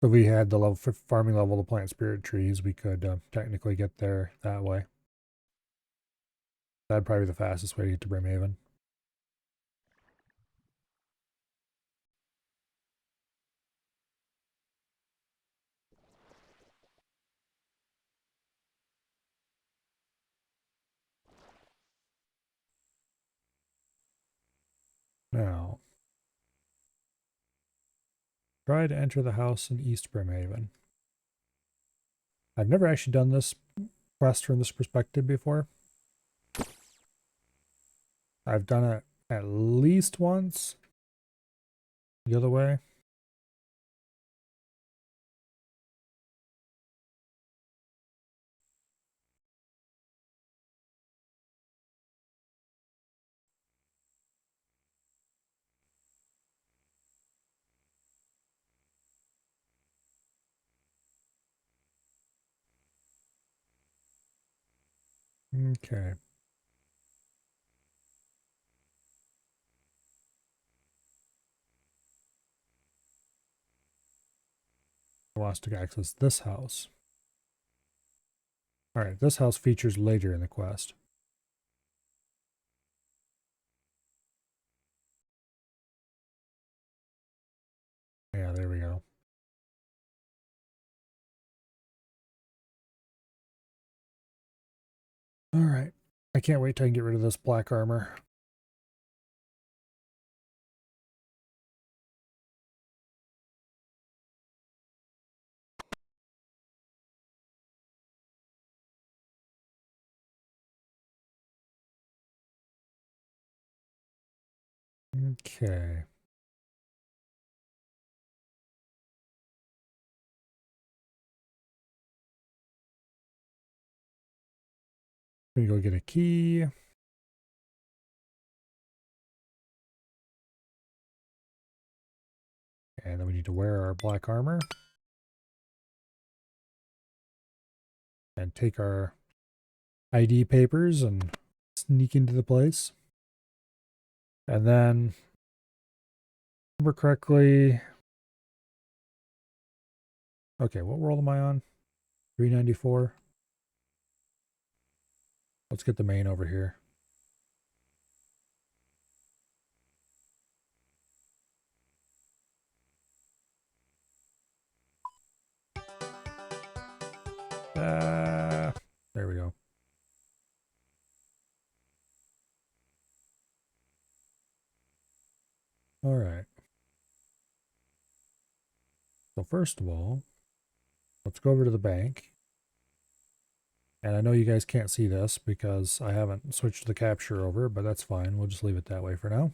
[SPEAKER 1] If we had the level farming level to plant spirit trees, we could technically get there that way. That'd probably be the fastest way to get to Brimhaven. Now, try to enter the house in East Brimhaven. I've never actually done this quest from this perspective before. I've done it at least once the other way. Okay. Wants to access this house. Alright, this house features later in the quest. Yeah, there we go. Alright. I can't wait till I can get rid of this black armor. Okay. We're gonna go get a key. And then we need to wear our black armor. And take our ID papers and sneak into the place. And then, if I remember correctly. Okay, what world am I on? 394. Let's get the main over here. There we go. All right. So first of all, let's go over to the bank. And I know you guys can't see this because I haven't switched the capture over, but that's fine. We'll just leave it that way for now.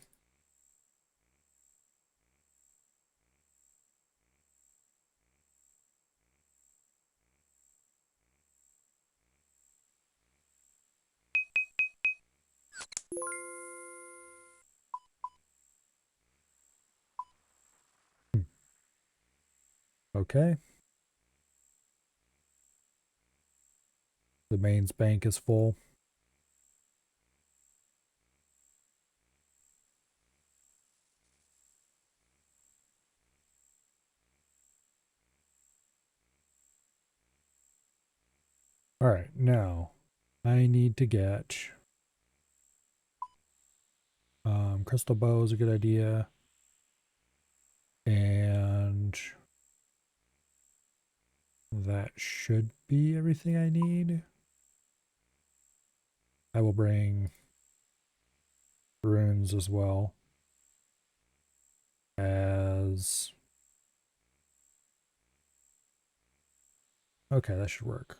[SPEAKER 1] Okay. The mains bank is full. All right, now I need to get crystal bow is a good idea. And that should be everything I need. I will bring runes as well as... Okay, that should work.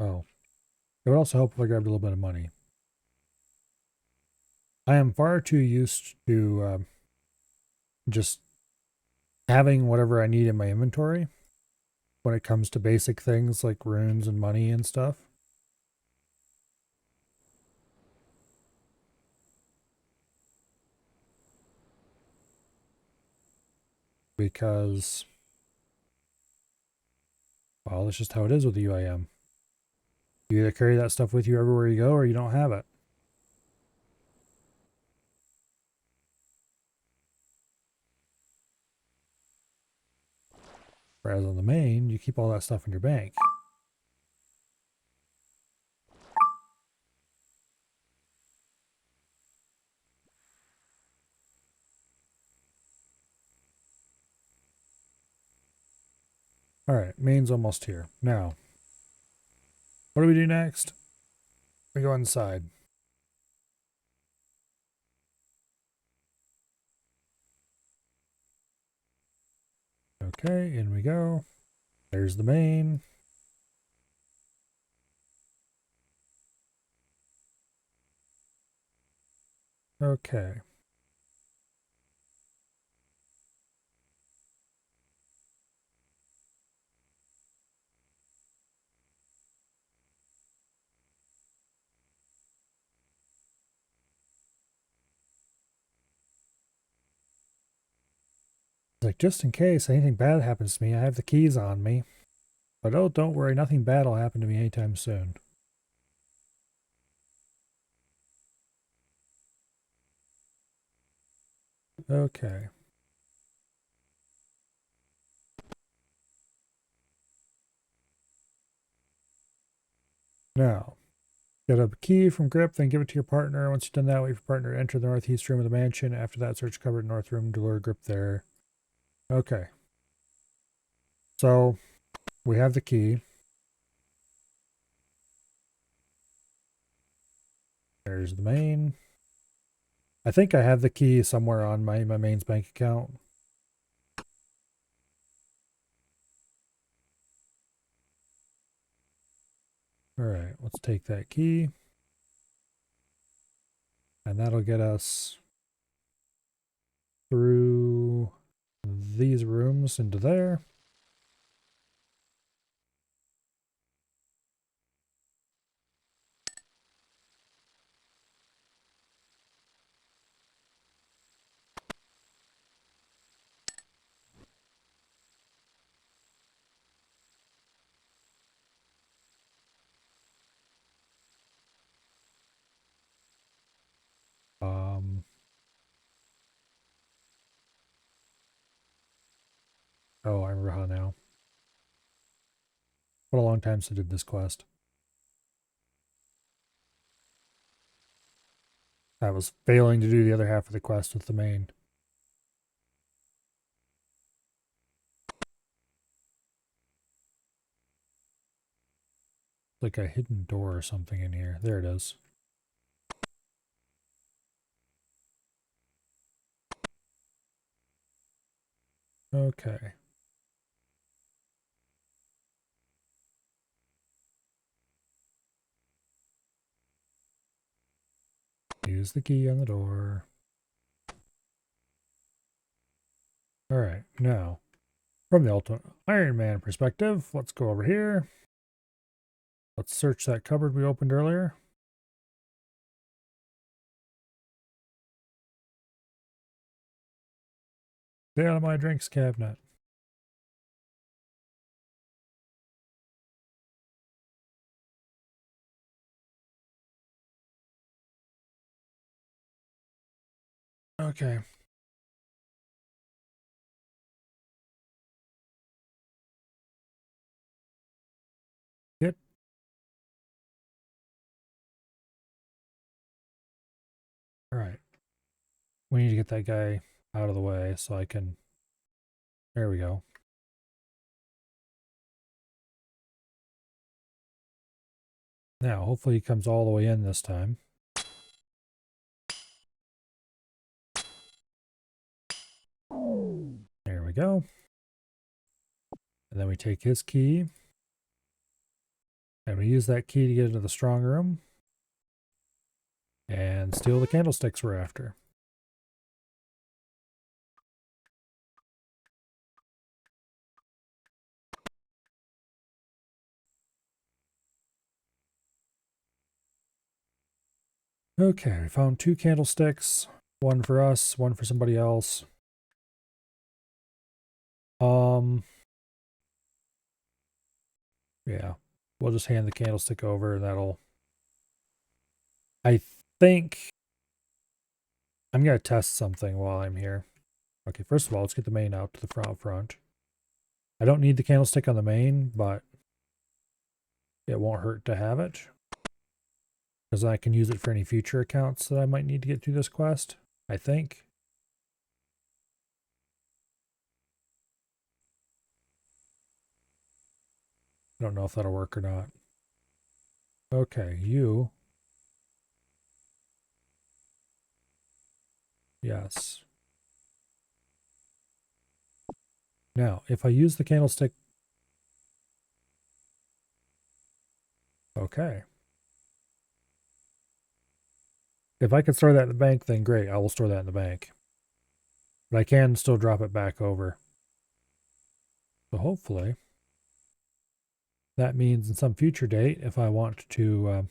[SPEAKER 1] Oh, it would also help if I grabbed a little bit of money. I am far too used to just having whatever I need in my inventory when it comes to basic things like runes and money and stuff. Because, well, that's just how it is with the UIM. You either carry that stuff with you everywhere you go or you don't have it. Whereas on the main, you keep all that stuff in your bank. All right, main's almost here. Now, What do we do next? We go inside. Okay, in we go. There's the main. Okay. Like, just in case anything bad happens to me, I have the keys on me. But oh, don't worry, nothing bad will happen to me anytime soon. Okay. Now, get a key from Grip, then give it to your partner. Once you've done that, wait for your partner to enter the northeast room of the mansion. After that, search cupboard north room to lure Grip there. Okay. So, we have the key. There's the main. I think I have the key somewhere on my main's bank account. All right, let's take that key. And that'll get us through these rooms into there. Um, oh, I remember how now. What a long time since I did this quest. I was failing to do the other half of the quest with the main. Like a hidden door or something in here. There it is. Okay. Use the key on the door. Alright, now, from the Ultimate Iron Man perspective, let's go over here. Let's search that cupboard we opened earlier. Stay out of my drinks cabinet. Okay. Yep. Alright. We need to get that guy out of the way so I can... There we go. Now, hopefully he comes all the way in this time. There we go. And then we take his key. And we use that key to get into the strong room. And steal the candlesticks we're after. Okay, we found 2 candlesticks. One for us, one for somebody else. Yeah. We'll just hand the candlestick over and that'll... I think I'm going to test something while I'm here. Okay, first of all, let's get the main out to the front. I don't need the candlestick on the main, but it won't hurt to have it. Because I can use it for any future accounts that I might need to get through this quest, I think. I don't know if that'll work or not. Okay, you. Yes. Now, if I use the candlestick... Okay. If I can store that in the bank, then great. I will store that in the bank. But I can still drop it back over. So hopefully, that means in some future date, if I want to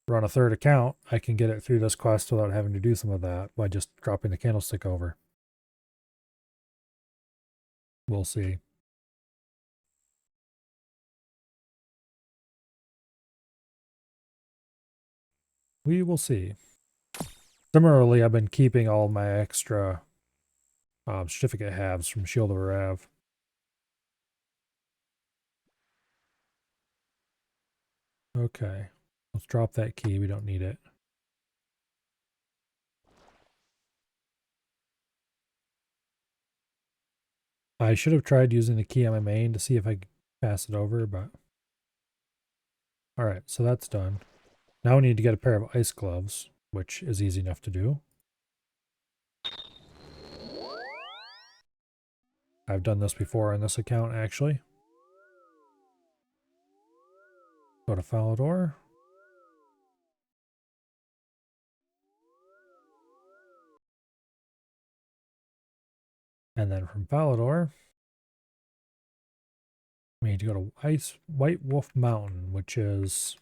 [SPEAKER 1] run a third account, I can get it through this quest without having to do some of that by just dropping the candlestick over. We'll see. We will see. Similarly, I've been keeping all my extra certificate halves from Shield of Arav. Okay. Let's drop that key. We don't need it. I should have tried using the key on my main to see if I could pass it over, but... Alright, so that's done. Now we need to get a pair of ice gloves, which is easy enough to do. I've done this before on this account, actually. Go to Falador. And then from Falador, we need to go to White Wolf Mountain, which is...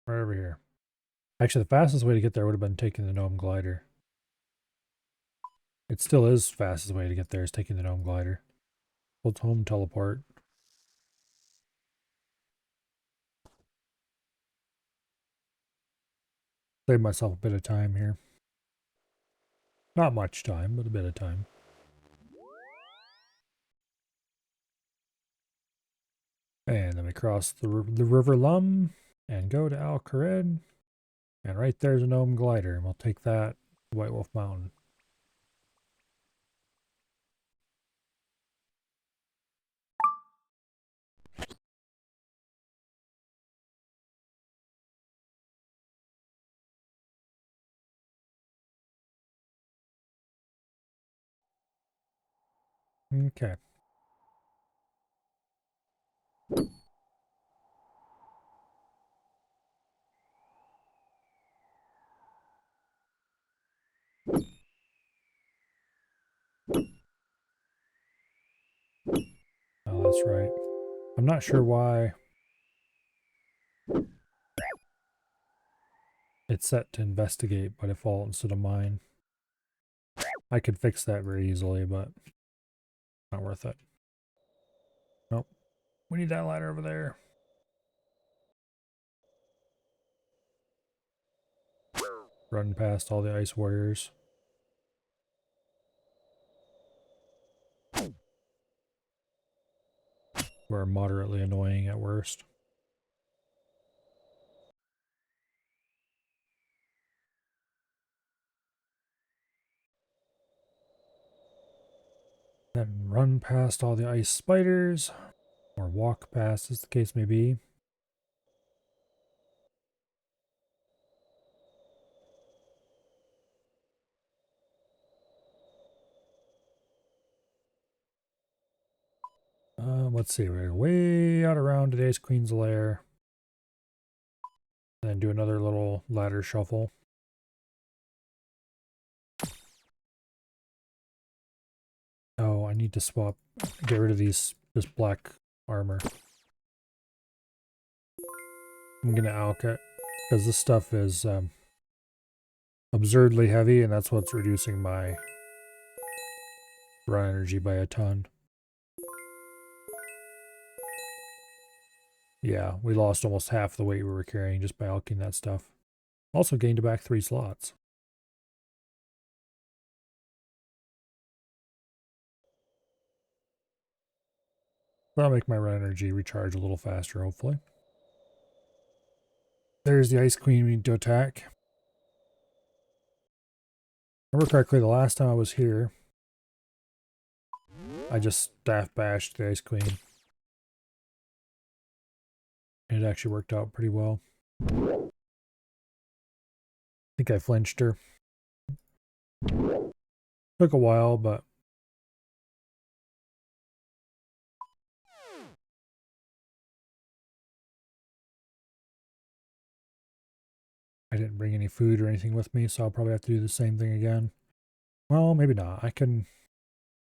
[SPEAKER 1] right over here. Actually, the fastest way to get there would have been taking the Gnome Glider. It still is the fastest way to get there is taking the Gnome Glider. Let's home teleport. Save myself a bit of time here. Not much time, but a bit of time. And then we cross the River Lum and go to Al Kharid. And right there's a Gnome Glider. And we'll take that to White Wolf Mountain. Okay. Oh, that's right. I'm not sure why it's set to investigate by default instead of mine. I could fix that very easily, but not worth it. Nope. We need that ladder over there. Run past all the ice warriors. Who are moderately annoying at worst. Then run past all the ice spiders. Or walk past, as the case may be. Let's see, we're way out around today's Queen's Lair. And then do another little ladder shuffle. Oh, I need to get rid of this black armor. I'm gonna alch it, because this stuff is absurdly heavy, and that's what's reducing my run energy by a ton. Yeah, we lost almost half the weight we were carrying just by alching that stuff. Also gained back 3 slots. That'll make my energy recharge a little faster, hopefully. There's the Ice Queen we need to attack. If I remember correctly, the last time I was here, I just staff bashed the Ice Queen. And it actually worked out pretty well. I think I flinched her. Took a while, but I didn't bring any food or anything with me, so I'll probably have to do the same thing again. Well, maybe not. I can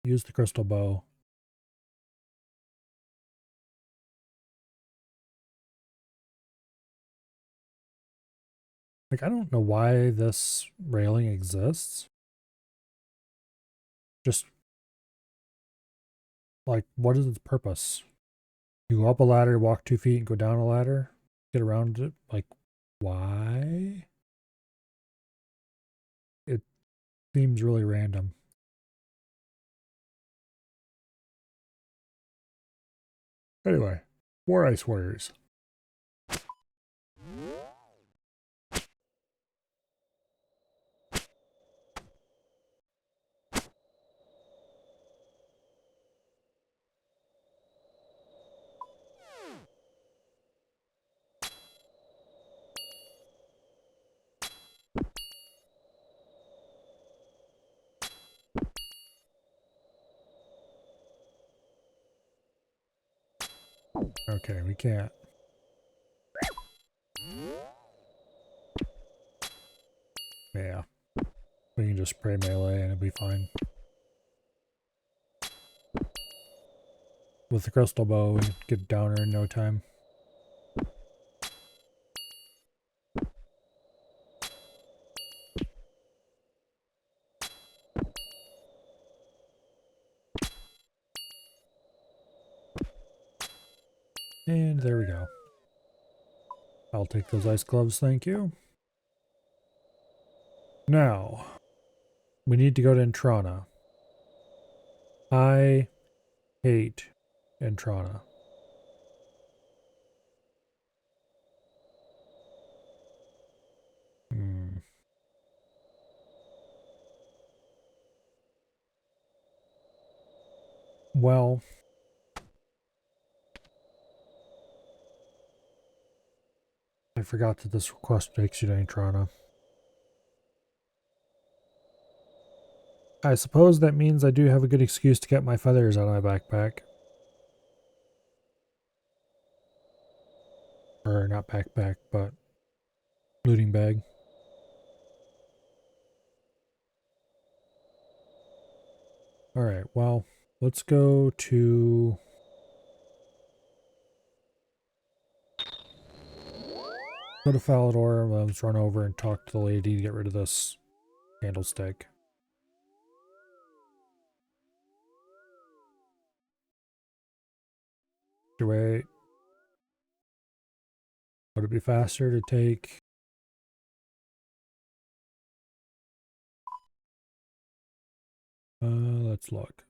[SPEAKER 1] use the crystal bow. Like, I don't know why this railing exists. Just, like, what is its purpose? You go up a ladder, walk 2 feet, and go down a ladder, get around it. Like, why? It seems really random. Anyway, more Ice Warriors. Okay, we can't. Yeah. We can just spray melee and it'll be fine. With the crystal bow, we get down her in no time. And there we go. I'll take those ice gloves, thank you. Now, we need to go to Intrana. I hate Intrana. Well, I forgot that this quest takes you to Intrana. I suppose that means I do have a good excuse to get my feathers out of my backpack. Or not backpack, but looting bag. Alright, well, let's go to... Go to Falador, let's run over and talk to the lady to get rid of this candlestick. Wait. Would it be faster to take... let's look.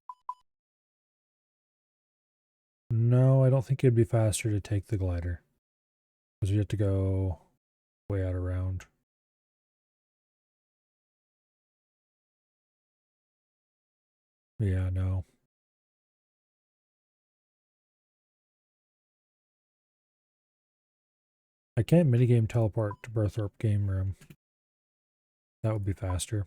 [SPEAKER 1] No, I don't think it'd be faster to take the glider. Because you have to go way out around. Yeah, no. I can't minigame teleport to Berthorpe game room. That would be faster.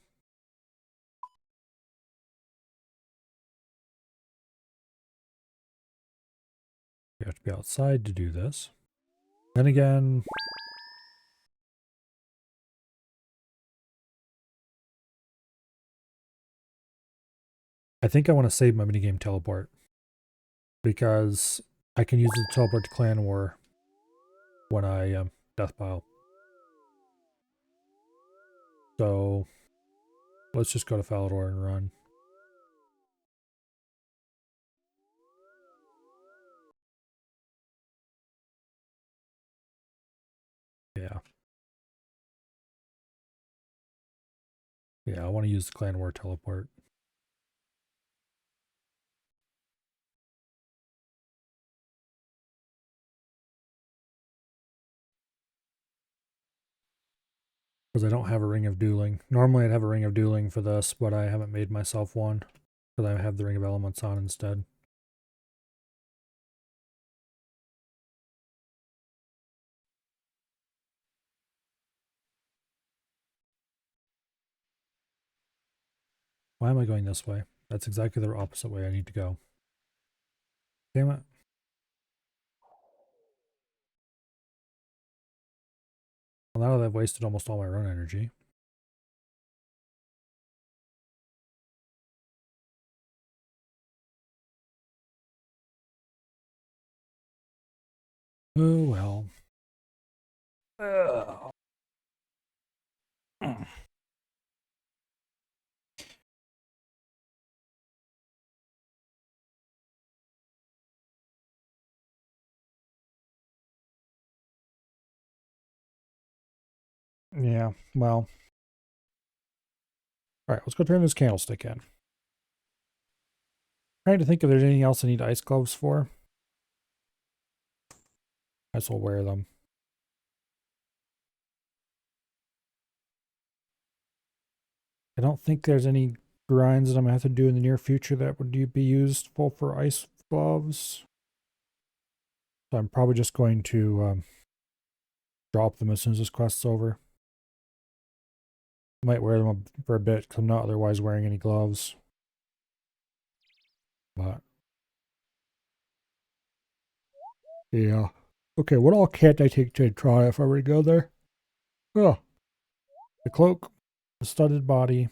[SPEAKER 1] You have to be outside to do this. Then again... I think I want to save my minigame teleport. Because I can use it to teleport to Clan War when I death pile. So let's just go to Falador and run. Yeah. Yeah, I want to use the Clan War teleport. Because I don't have a Ring of Dueling. Normally I'd have a Ring of Dueling for this, but I haven't made myself one. Because I have the Ring of Elements on instead. Why am I going this way? That's exactly the opposite way I need to go. Damn it. Well, now that I've wasted almost all my run energy. Oh well. Ugh. Yeah, well. Alright, let's go turn this candlestick in. Trying to think if there's anything else I need ice gloves for. I guess I'll wear them. I don't think there's any grinds that I'm going to have to do in the near future that would be useful for ice gloves. So I'm probably just going to drop them as soon as this quest's over. I might wear them for a bit because I'm not otherwise wearing any gloves. But yeah. Okay, what all can't I take to try if I were to go there? Oh, the cloak, the studded body,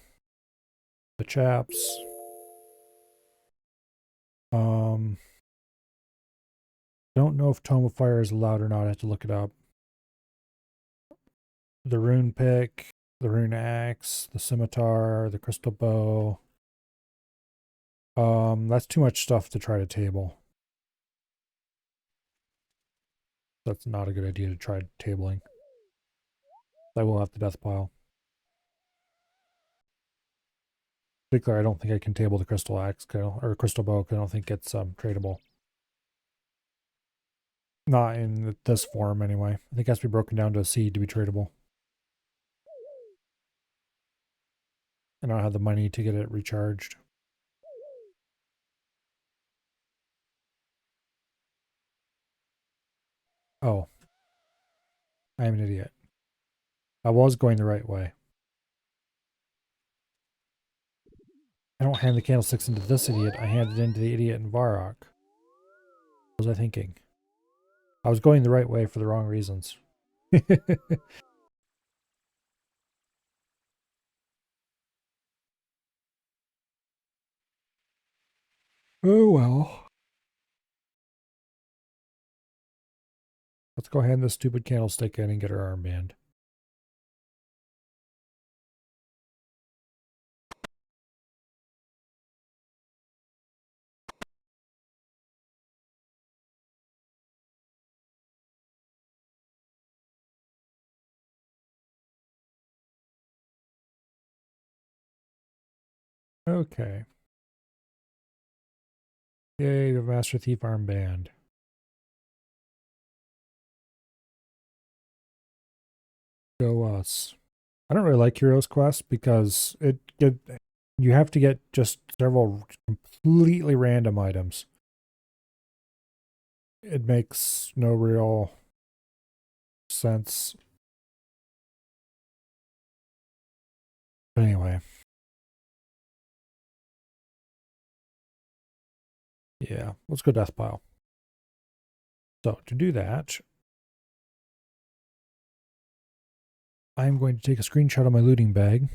[SPEAKER 1] the chaps. Don't know if Tome of Fire is allowed or not. I have to look it up. The rune pick, the rune axe, the scimitar, the crystal bow. That's too much stuff to try to table. That's not a good idea to try tabling. I will have the death pile. Particularly, I don't think I can table the crystal axe or crystal bow because I don't think it's tradable. Not in this form anyway. I think it has to be broken down to a seed to be tradable. And I don't have the money to get it recharged. Oh. I am an idiot. I was going the right way. I don't hand the candlesticks into this idiot. I hand it into the idiot in Varrock. What was I thinking? I was going the right way for the wrong reasons. Oh well. Let's go hand this stupid candlestick in and get her armband. Okay. Yay, the Master Thief armband. Go us. I don't really like Heroes Quest because you have to get just several completely random items. It makes no real sense. But anyway. Yeah, let's go Death Pile. So to do that, I'm going to take a screenshot of my looting bag.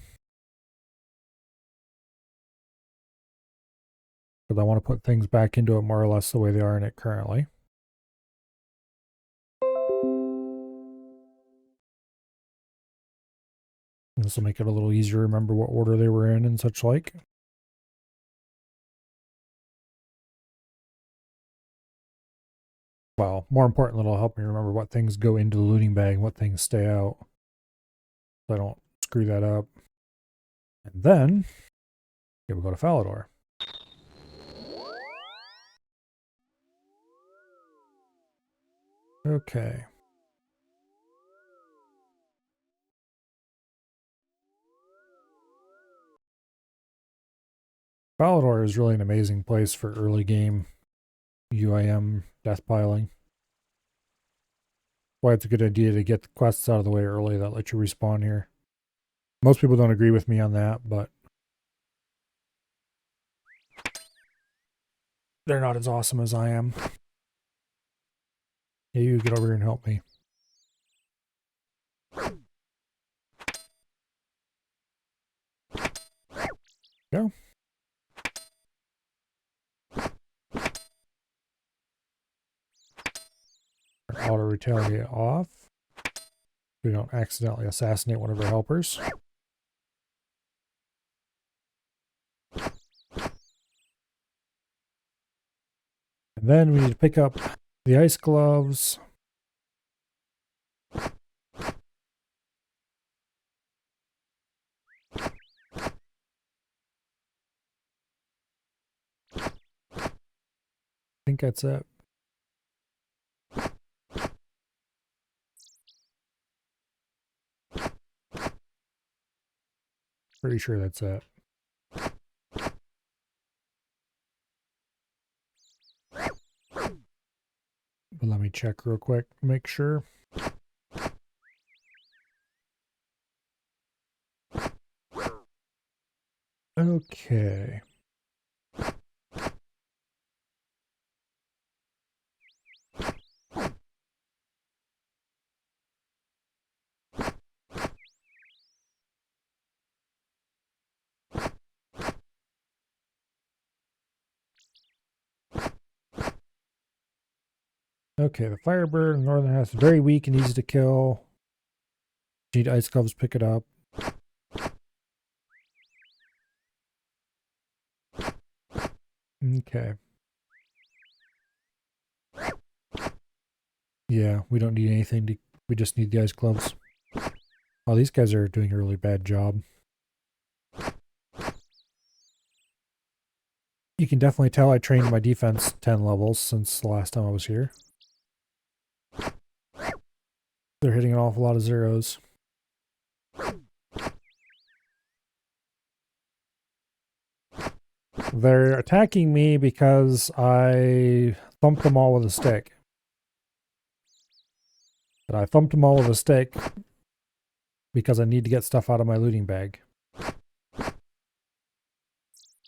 [SPEAKER 1] Because I want to put things back into it more or less the way they are in it currently. This will make it a little easier to remember what order they were in and such like. Well, more importantly, it'll help me remember what things go into the looting bag and what things stay out. So I don't screw that up. And then, here we go to Falador. Okay. Falador is really an amazing place for early game UIM death piling. Why it's a good idea to get the quests out of the way early that let you respawn here. Most people don't agree with me on that, but they're not as awesome as I am. Yeah, you get over here and help me. Go. Auto retaliate off. We don't accidentally assassinate one of our helpers. And then we need to pick up the ice gloves. I think that's it. Pretty sure that's it. But let me check real quick, make sure. Okay. Okay, the Firebird in Northern House is very weak and easy to kill. Need ice gloves, pick it up. Okay. Yeah, we don't need anything to, we just need the ice gloves. Oh, these guys are doing a really bad job. You can definitely tell I trained my defense 10 levels since the last time I was here. They're hitting an awful lot of zeros. They're attacking me because I thumped them all with a stick. But I thumped them all with a stick because I need to get stuff out of my looting bag.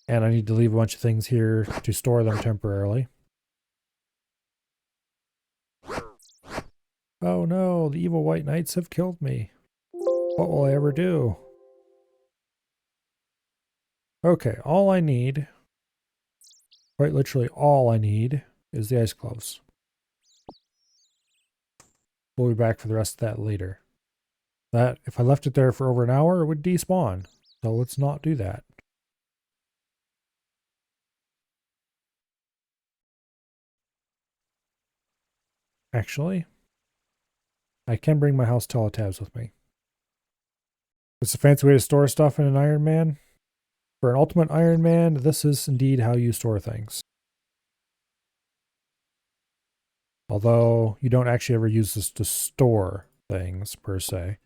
[SPEAKER 1] And I need to leave a bunch of things here to store them temporarily. Oh no, the evil white knights have killed me. What will I ever do? Okay, all I need, quite literally all I need, is the ice gloves. We'll be back for the rest of that later. That, if I left it there for over an hour, it would despawn. So let's not do that. Actually, I can bring my house teletabs with me. It's a fancy way to store stuff in an Iron Man. For an Ultimate Iron Man, this is indeed how you store things. Although you don't actually ever use this to store things, per se.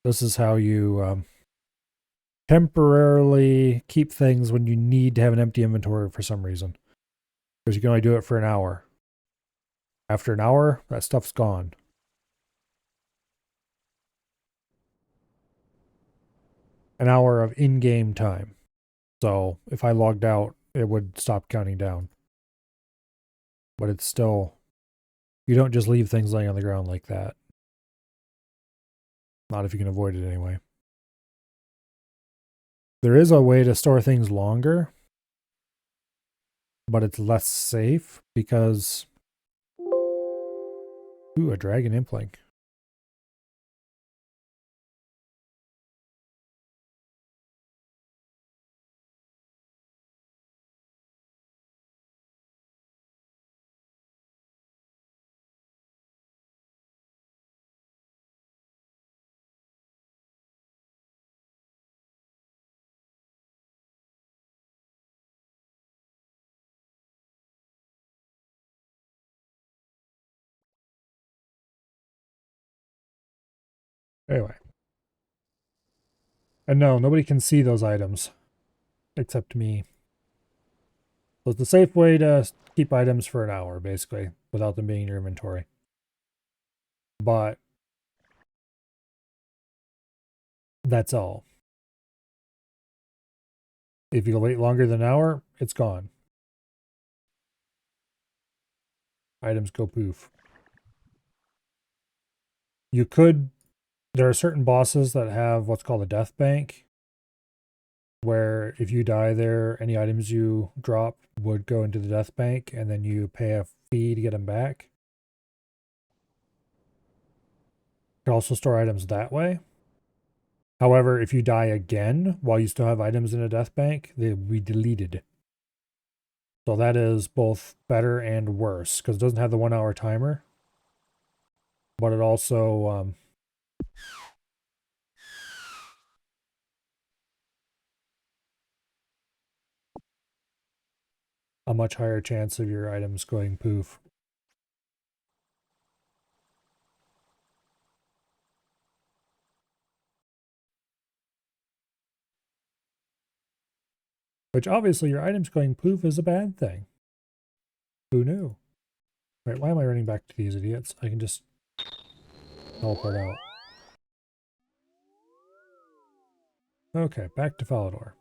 [SPEAKER 1] This is how you temporarily keep things when you need to have an empty inventory for some reason. Because you can only do it for an hour. After an hour, that stuff's gone. An hour of in-game time. So if I logged out, it would stop counting down. But it's still, you don't just leave things laying on the ground like that. Not if you can avoid it anyway. There is a way to store things longer, but it's less safe because, ooh, a dragon implink. Anyway. And no, nobody can see those items. except me. So it's a safe way to keep items for an hour, basically, without them being in your inventory. But that's all. If you wait longer than an hour, it's gone. Items go poof. You could, there are certain bosses that have what's called a death bank, where if you die there, any items you drop would go into the death bank, and then you pay a fee to get them back. You can also store items that way. However, if you die again while you still have items in a death bank, they will be deleted. So that is both better and worse, because it doesn't have the 1 hour timer, but it also a much higher chance of your items going poof. Which obviously your items going poof is a bad thing. Who knew? Wait, why am I running back to these idiots? I can just teleport out. Okay, back to Falador.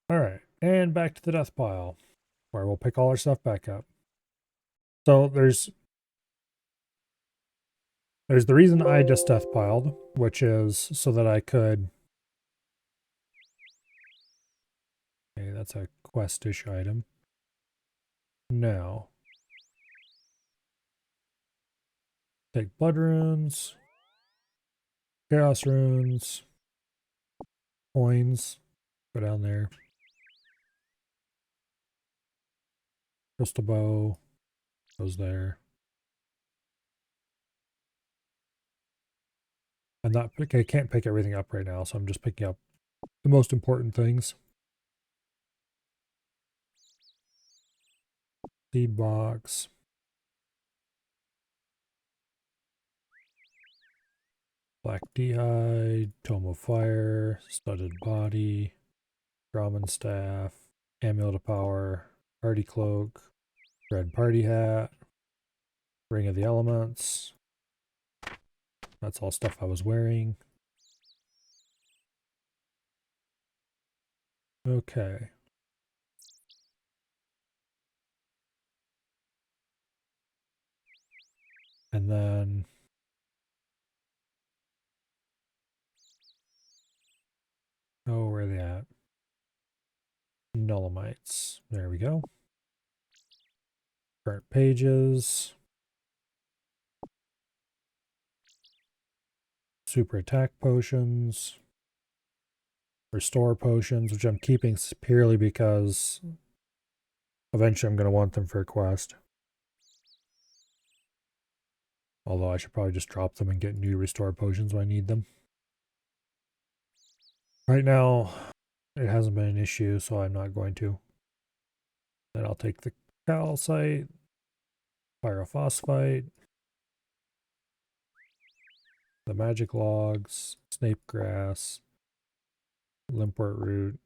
[SPEAKER 1] Alright, and back to the death pile, where we'll pick all our stuff back up. So there's the reason I just death piled, which is so that I could... Okay, that's a quest-ish item. Now, take blood runes, chaos runes, coins, go down there. Crystal bow goes there. I'm not, okay, I can't pick everything up right now, so I'm just picking up the most important things. Seed box. Black D'hide, Tome of Fire, Studded Body, Brahmin Staff, Amulet of Power, Party Cloak, Red Party Hat, Ring of the Elements. That's all stuff I was wearing. Okay. And then... Oh, where are they at? Nulamites. There we go. Current pages. Super attack potions. Restore potions, which I'm keeping purely because eventually I'm going to want them for a quest. Although I should probably just drop them and get new restore potions when I need them. Right now, it hasn't been an issue, so I'm not going to. Then I'll take the calcite, pyrophosphite, the magic logs, snape grass, limpwort root,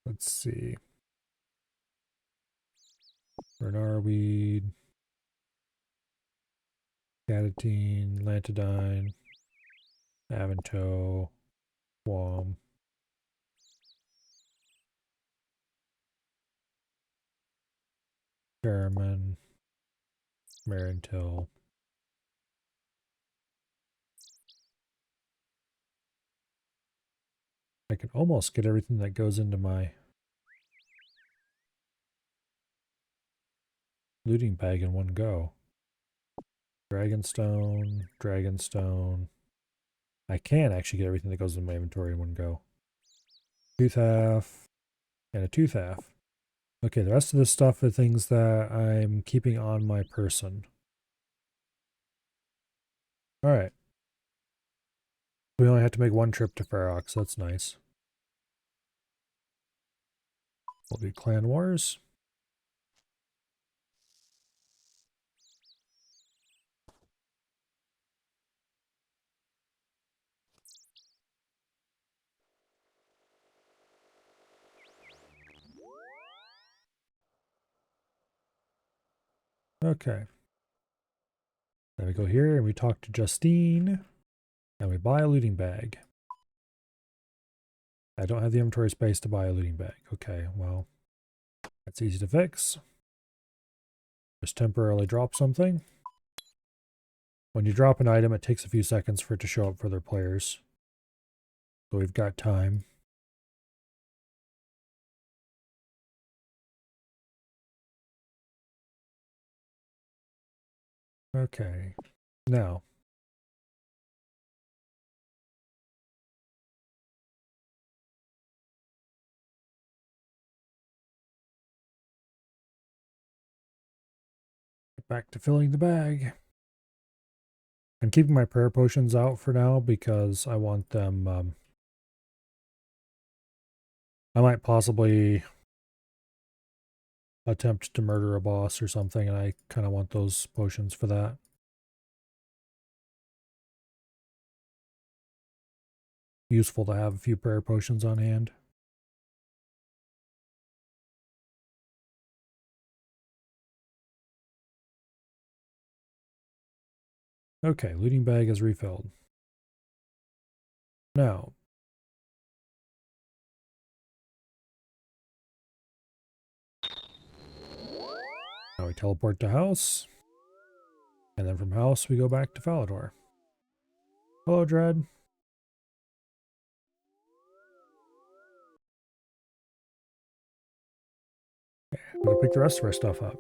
[SPEAKER 1] let's see, Bernardweed, Catadine, Lantidine, Avanto, Wom, Garamon, Marintil. I can almost get everything that goes into my looting bag in one go. Dragonstone, Dragonstone. I can actually get everything that goes in my inventory in one go. Tooth half, and a tooth half. Okay, the rest of this stuff are things that I'm keeping on my person. Alright. We only have to make one trip to Ferox, that's nice. We'll do Clan Wars. Okay. Then we go here and we talk to Justine. And we buy a looting bag. I don't have the inventory space to buy a looting bag. Okay, well, that's easy to fix. Just temporarily drop something. When you drop an item, it takes a few seconds for it to show up for other players. So we've got time. Okay, now. Back to filling the bag. I'm keeping my prayer potions out for now because I want them, I might possibly attempt to murder a boss or something, and I kind of want those potions for that. Useful to have a few prayer potions on hand. Okay, looting bag is refilled. Now, we teleport to house, and then from house we go back to Falador. Hello, Dread. We'll pick the rest of our stuff up.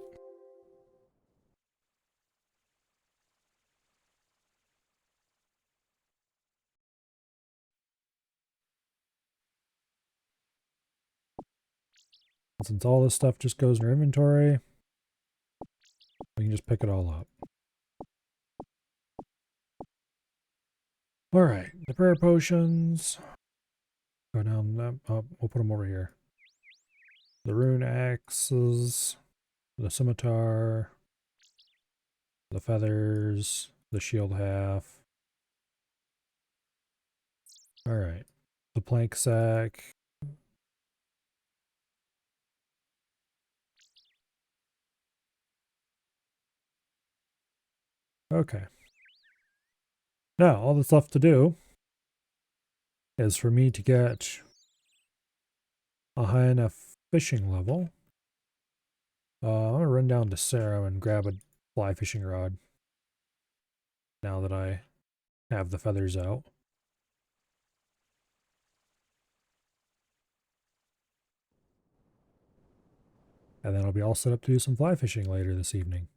[SPEAKER 1] And since all this stuff just goes in our inventory, we can just pick it all up. Alright, the prayer potions. Go down that. Oh, we'll put them over here. The rune axes, the scimitar, the feathers, the shield half. Alright. The plank sack. Okay. Now, all that's left to do is for me to get a high enough fishing level. I'm going to run down to Sarah and grab a fly fishing rod. Now that I have the feathers out. And then I'll be all set up to do some fly fishing later this evening.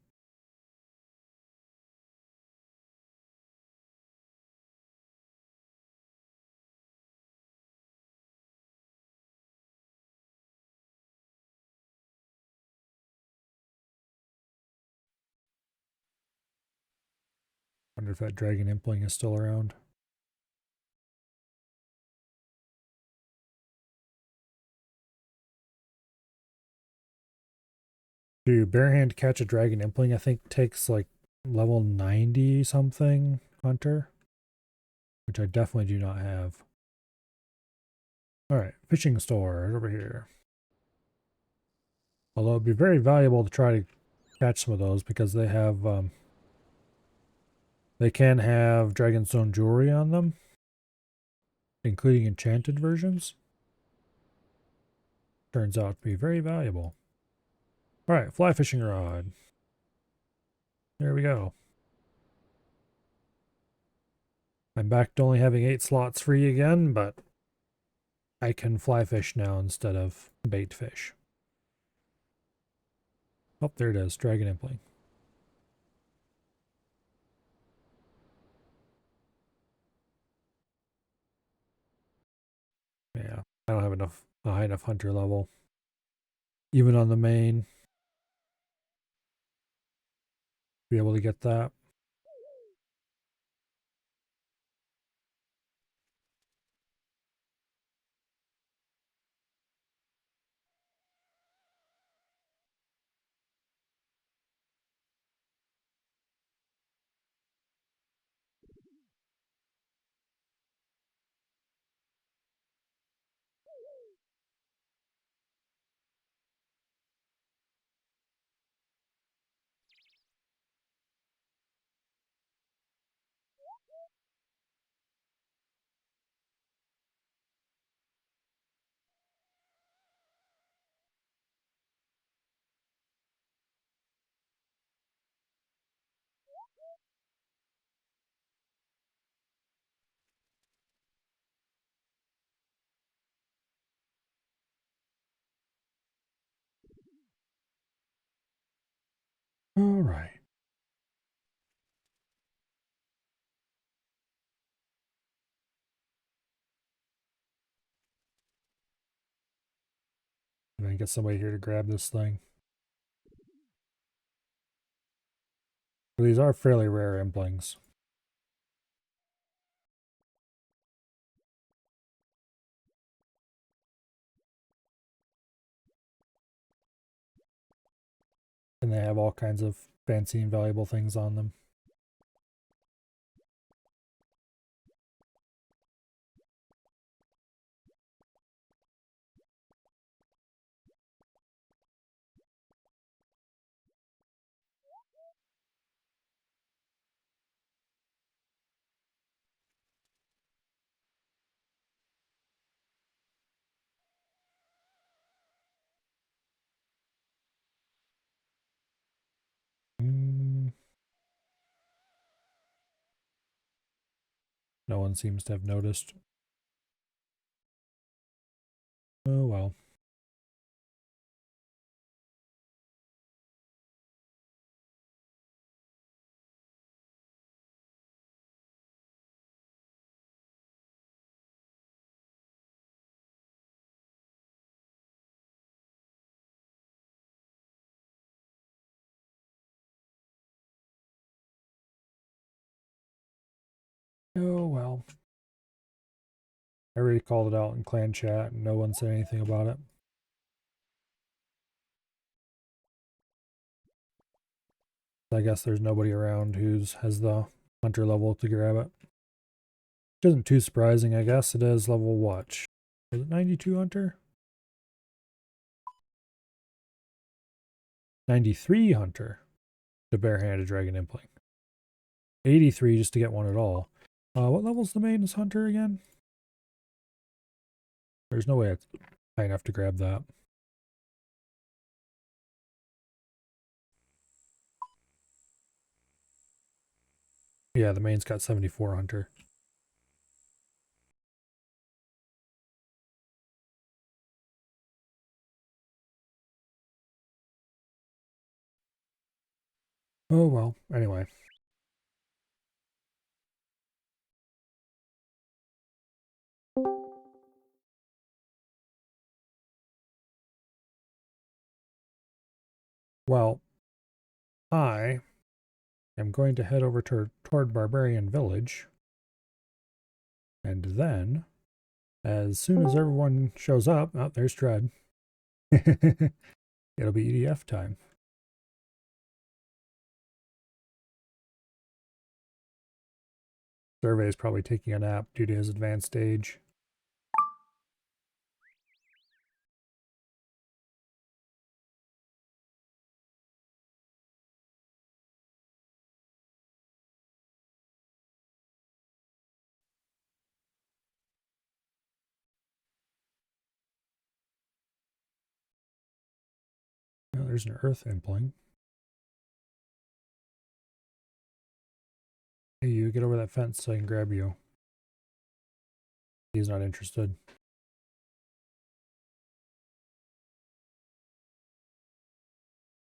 [SPEAKER 1] Wonder if that dragon impling is still around. To barehand catch a dragon impling, I think takes like level 90 something hunter, which I definitely do not have. Alright, fishing store over here. Although it'd be very valuable to try to catch some of those because they have, they can have Dragonstone jewelry on them, including enchanted versions. Turns out to be very valuable. Alright, fly fishing rod. There we go. I'm back to only having 8 slots free again, but I can fly fish now instead of bait fish. Oh, there it is, dragon impling. Yeah, I don't have enough a high enough hunter level even on the main, be able to get that. All right. I'm gonna get somebody here to grab this thing. These are fairly rare implings. And they have all kinds of fancy and valuable things on them. No one seems to have noticed. Oh well. Oh well. I already called it out in clan chat and no one said anything about it. I guess there's nobody around who has the hunter level to grab it. Which isn't too surprising, I guess. It is level what? Is it 92 hunter? 93 hunter to barehanded dragon impling. 83 just to get one at all. What level's the main hunter again? There's no way it's high enough to grab that. Yeah, the main's got 74 hunter. Oh well, anyway. Well, I am going to head over toward Barbarian Village. And then, as soon as everyone shows up, oh, there's Dread. It'll be EDF time. Survey is probably taking a nap due to his advanced age. Oh, there's an Earth impling. Hey, you get over that fence so I can grab you. He's not interested.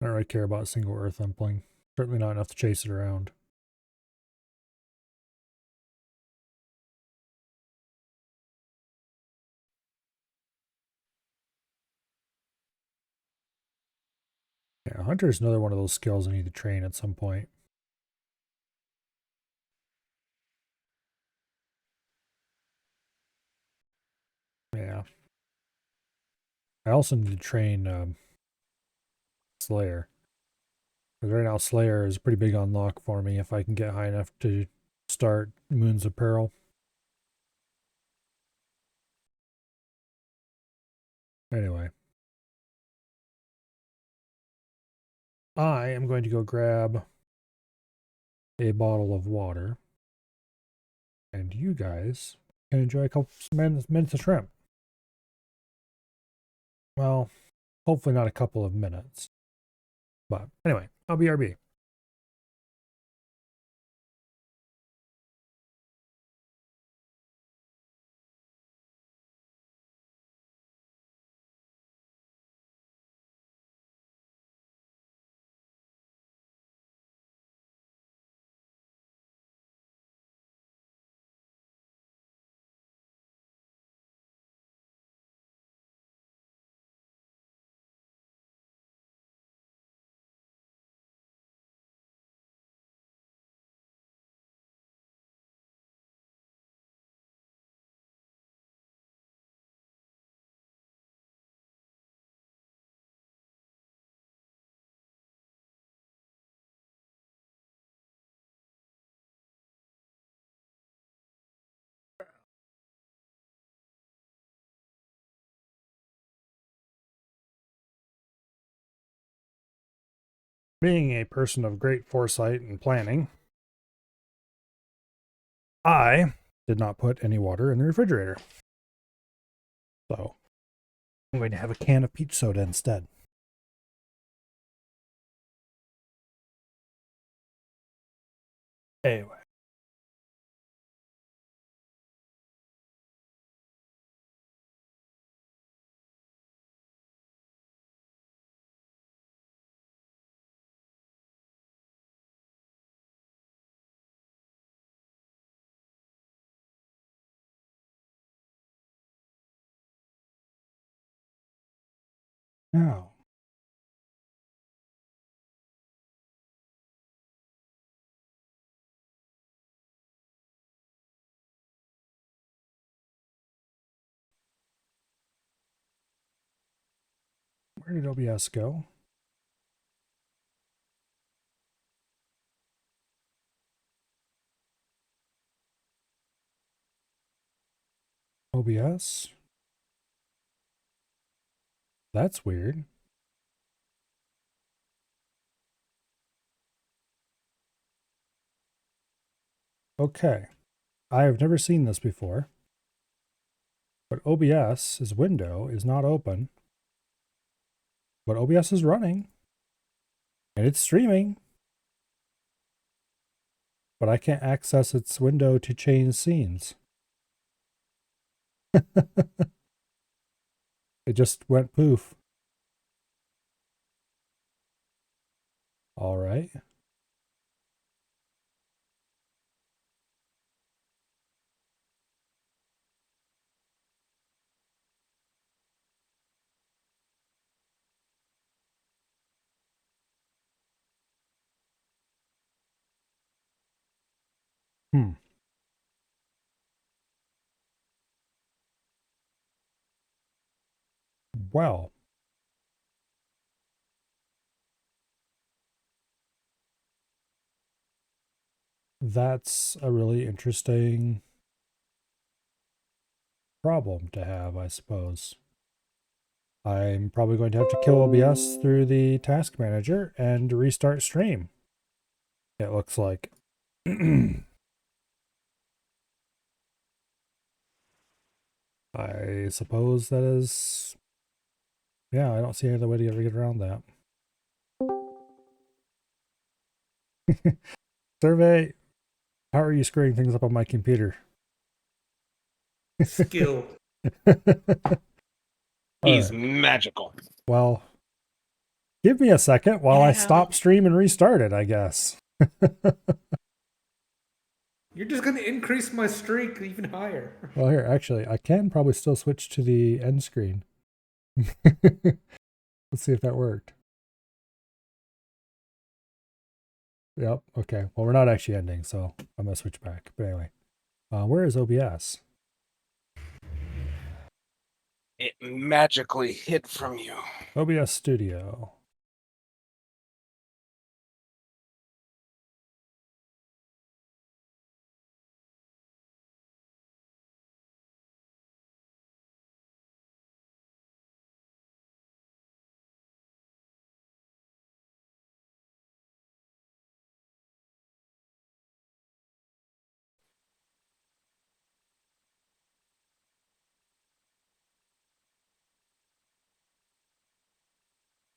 [SPEAKER 1] I don't really care about a single Earth impling. Certainly not enough to chase it around. Yeah, Hunter is another one of those skills I need to train at some point. Yeah. I also need to train Slayer. Because right now Slayer is pretty big unlock for me if I can get high enough to start Moons of Peril. Anyway. I am going to go grab a bottle of water. And you guys can enjoy a couple minutes of shrimp. Well, hopefully not a couple of minutes. But anyway, I'll be RB. Being a person of great foresight and planning, I did not put any water in the refrigerator. So I'm going to have a can of peach soda instead. Anyway. Now, where did OBS go? OBS? That's weird. Okay. I have never seen this before. But OBS's window is not open. But OBS is running. And it's streaming. But I can't access its window to change scenes. It just went poof. All right. Well. That's a really interesting problem to have, I suppose. I'm probably going to have to kill OBS through the task manager and restart stream. It looks like. I suppose that is... Yeah, I don't see any other way to ever get around that. Survey, how are you screwing things up on my computer?
[SPEAKER 2] Skill.
[SPEAKER 3] He's magical.
[SPEAKER 1] Well, give me a second while I stop stream and restart it, I guess.
[SPEAKER 2] You're just going to increase my streak even higher.
[SPEAKER 1] Well, here, actually, I can probably still switch to the end screen. Let's see if that worked. Yep. Okay. Well, we're not actually ending, so I'm gonna switch back. But anyway, where is OBS?
[SPEAKER 3] It magically hid from you.
[SPEAKER 1] OBS Studio.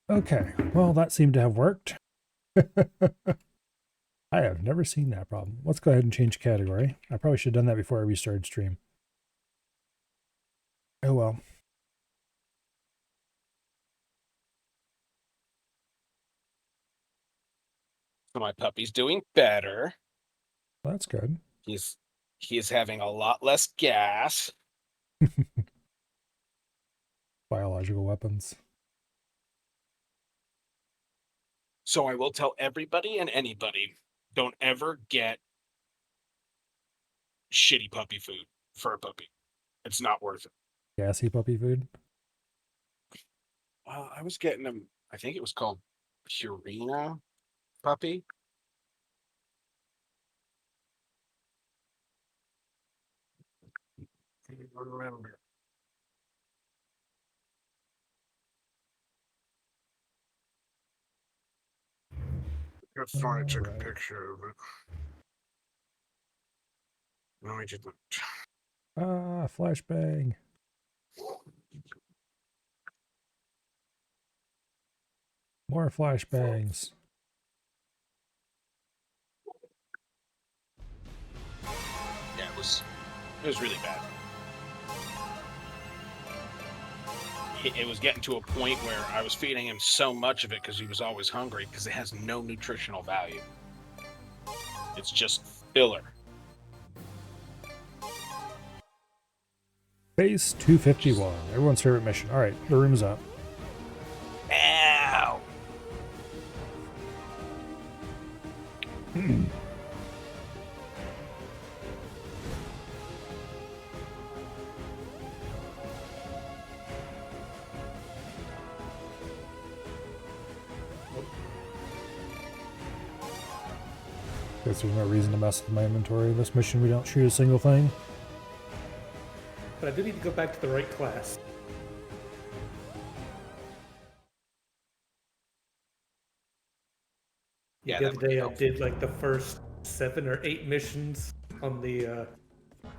[SPEAKER 1] Okay. Well, that seemed to have worked. I have never seen that problem. Let's go ahead and change category. I probably should have done that before I restarted stream. Oh well.
[SPEAKER 3] So my puppy's doing better.
[SPEAKER 1] That's good.
[SPEAKER 3] He is having a lot less gas.
[SPEAKER 1] Biological weapons.
[SPEAKER 3] So I will tell everybody and anybody, don't ever get shitty puppy food for a puppy. It's not worth it.
[SPEAKER 1] Gassy puppy food.
[SPEAKER 3] Well, I was getting them, I think it was called Purina puppy. I don't remember. It's funny, I took a picture of it. No, I didn't.
[SPEAKER 1] Ah, flashbang. More flashbangs.
[SPEAKER 3] Yeah, it was really bad. It was getting to a point where I was feeding him so much of it because he was always hungry, because it has no nutritional value. It's just filler.
[SPEAKER 1] Phase 251. Everyone's favorite mission. All right, the room's up.
[SPEAKER 3] Ow!
[SPEAKER 1] Guess there's no reason to mess with my inventory. This mission, we don't shoot a single thing.
[SPEAKER 2] But I do need to go back to the right class.
[SPEAKER 3] Yeah,
[SPEAKER 2] the
[SPEAKER 3] that
[SPEAKER 2] other
[SPEAKER 3] would
[SPEAKER 2] day I
[SPEAKER 3] help.
[SPEAKER 2] did like the first 7 or 8 missions on the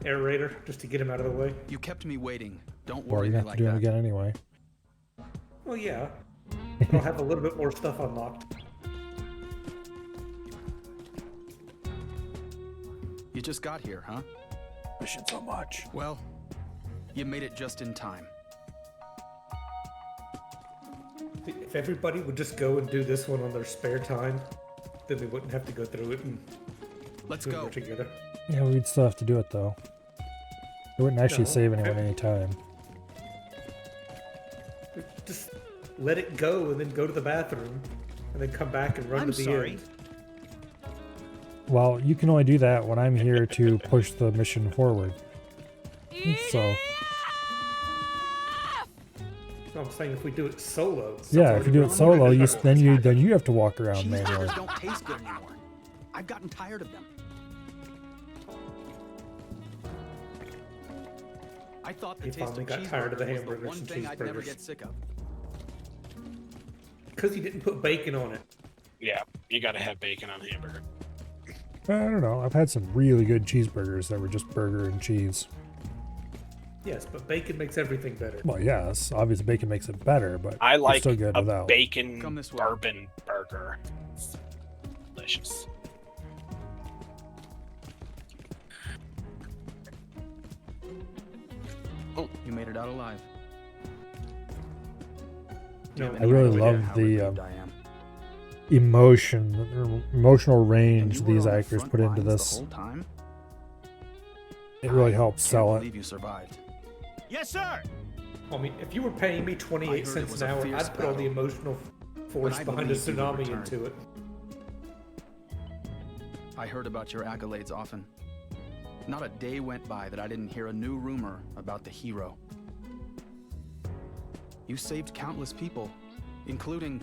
[SPEAKER 2] aerator just to get him out of the way.
[SPEAKER 4] You kept me waiting. Don't
[SPEAKER 1] Or
[SPEAKER 4] worry
[SPEAKER 1] you
[SPEAKER 4] me
[SPEAKER 1] have to
[SPEAKER 4] like
[SPEAKER 1] do them
[SPEAKER 4] that.
[SPEAKER 1] again anyway.
[SPEAKER 2] Oh yeah. I'll have a little bit more stuff unlocked.
[SPEAKER 4] You just got here, huh?
[SPEAKER 1] Mission so much.
[SPEAKER 4] Well, you made it just in time.
[SPEAKER 2] If everybody would just go and do this one on their spare time, then we wouldn't have to go through it and
[SPEAKER 4] Let's
[SPEAKER 2] do
[SPEAKER 4] go.
[SPEAKER 2] more together.
[SPEAKER 1] Yeah, we'd still have to do it though. It wouldn't actually
[SPEAKER 2] No,
[SPEAKER 1] save anyone any time.
[SPEAKER 2] Just let it go and then go to the bathroom and then come back and run
[SPEAKER 4] I'm
[SPEAKER 2] to the
[SPEAKER 4] sorry.
[SPEAKER 2] end.
[SPEAKER 1] Well, you can only do that when I'm here to push the mission forward. So,
[SPEAKER 2] No, I'm saying if we do it solo.
[SPEAKER 1] yeah, if you do it solo, then you have to walk around manually.
[SPEAKER 4] Cheeseburgers don't taste good anymore. I've gotten tired of them. I thought the
[SPEAKER 2] You
[SPEAKER 4] taste
[SPEAKER 2] finally
[SPEAKER 4] of
[SPEAKER 2] got tired of the
[SPEAKER 4] cheeseburgers was
[SPEAKER 2] hamburgers
[SPEAKER 4] the one
[SPEAKER 2] and
[SPEAKER 4] thing I'd never
[SPEAKER 2] cheeseburgers.
[SPEAKER 4] get sick of.
[SPEAKER 2] Because you didn't put bacon on it.
[SPEAKER 3] Yeah, you gotta have bacon on hamburger.
[SPEAKER 1] I don't know. I've had some really good cheeseburgers that were just burger and cheese.
[SPEAKER 2] Yes, but bacon makes everything better.
[SPEAKER 1] Well, yes, obviously bacon makes it better, but
[SPEAKER 3] I
[SPEAKER 1] it's
[SPEAKER 3] like
[SPEAKER 1] still good
[SPEAKER 3] a
[SPEAKER 1] without.
[SPEAKER 3] bacon
[SPEAKER 4] Come this way.
[SPEAKER 3] bourbon burger. It's delicious.
[SPEAKER 4] You made it out alive.
[SPEAKER 2] No,
[SPEAKER 1] I really love the emotional range these actors put into this. It really helps sell it.
[SPEAKER 4] You survived.
[SPEAKER 5] Yes, sir.
[SPEAKER 2] I mean, if you were paying me
[SPEAKER 4] I
[SPEAKER 2] 28
[SPEAKER 4] heard it
[SPEAKER 2] cents
[SPEAKER 4] was
[SPEAKER 2] an
[SPEAKER 4] a
[SPEAKER 2] hour,
[SPEAKER 4] fierce
[SPEAKER 2] I'd put all the
[SPEAKER 4] battle.
[SPEAKER 2] emotional force
[SPEAKER 4] I
[SPEAKER 2] behind a
[SPEAKER 4] believed you would
[SPEAKER 2] tsunami
[SPEAKER 4] return.
[SPEAKER 2] into it.
[SPEAKER 4] I heard about your accolades often. Not a day went by that I didn't hear a new rumor about the hero. You saved countless people, including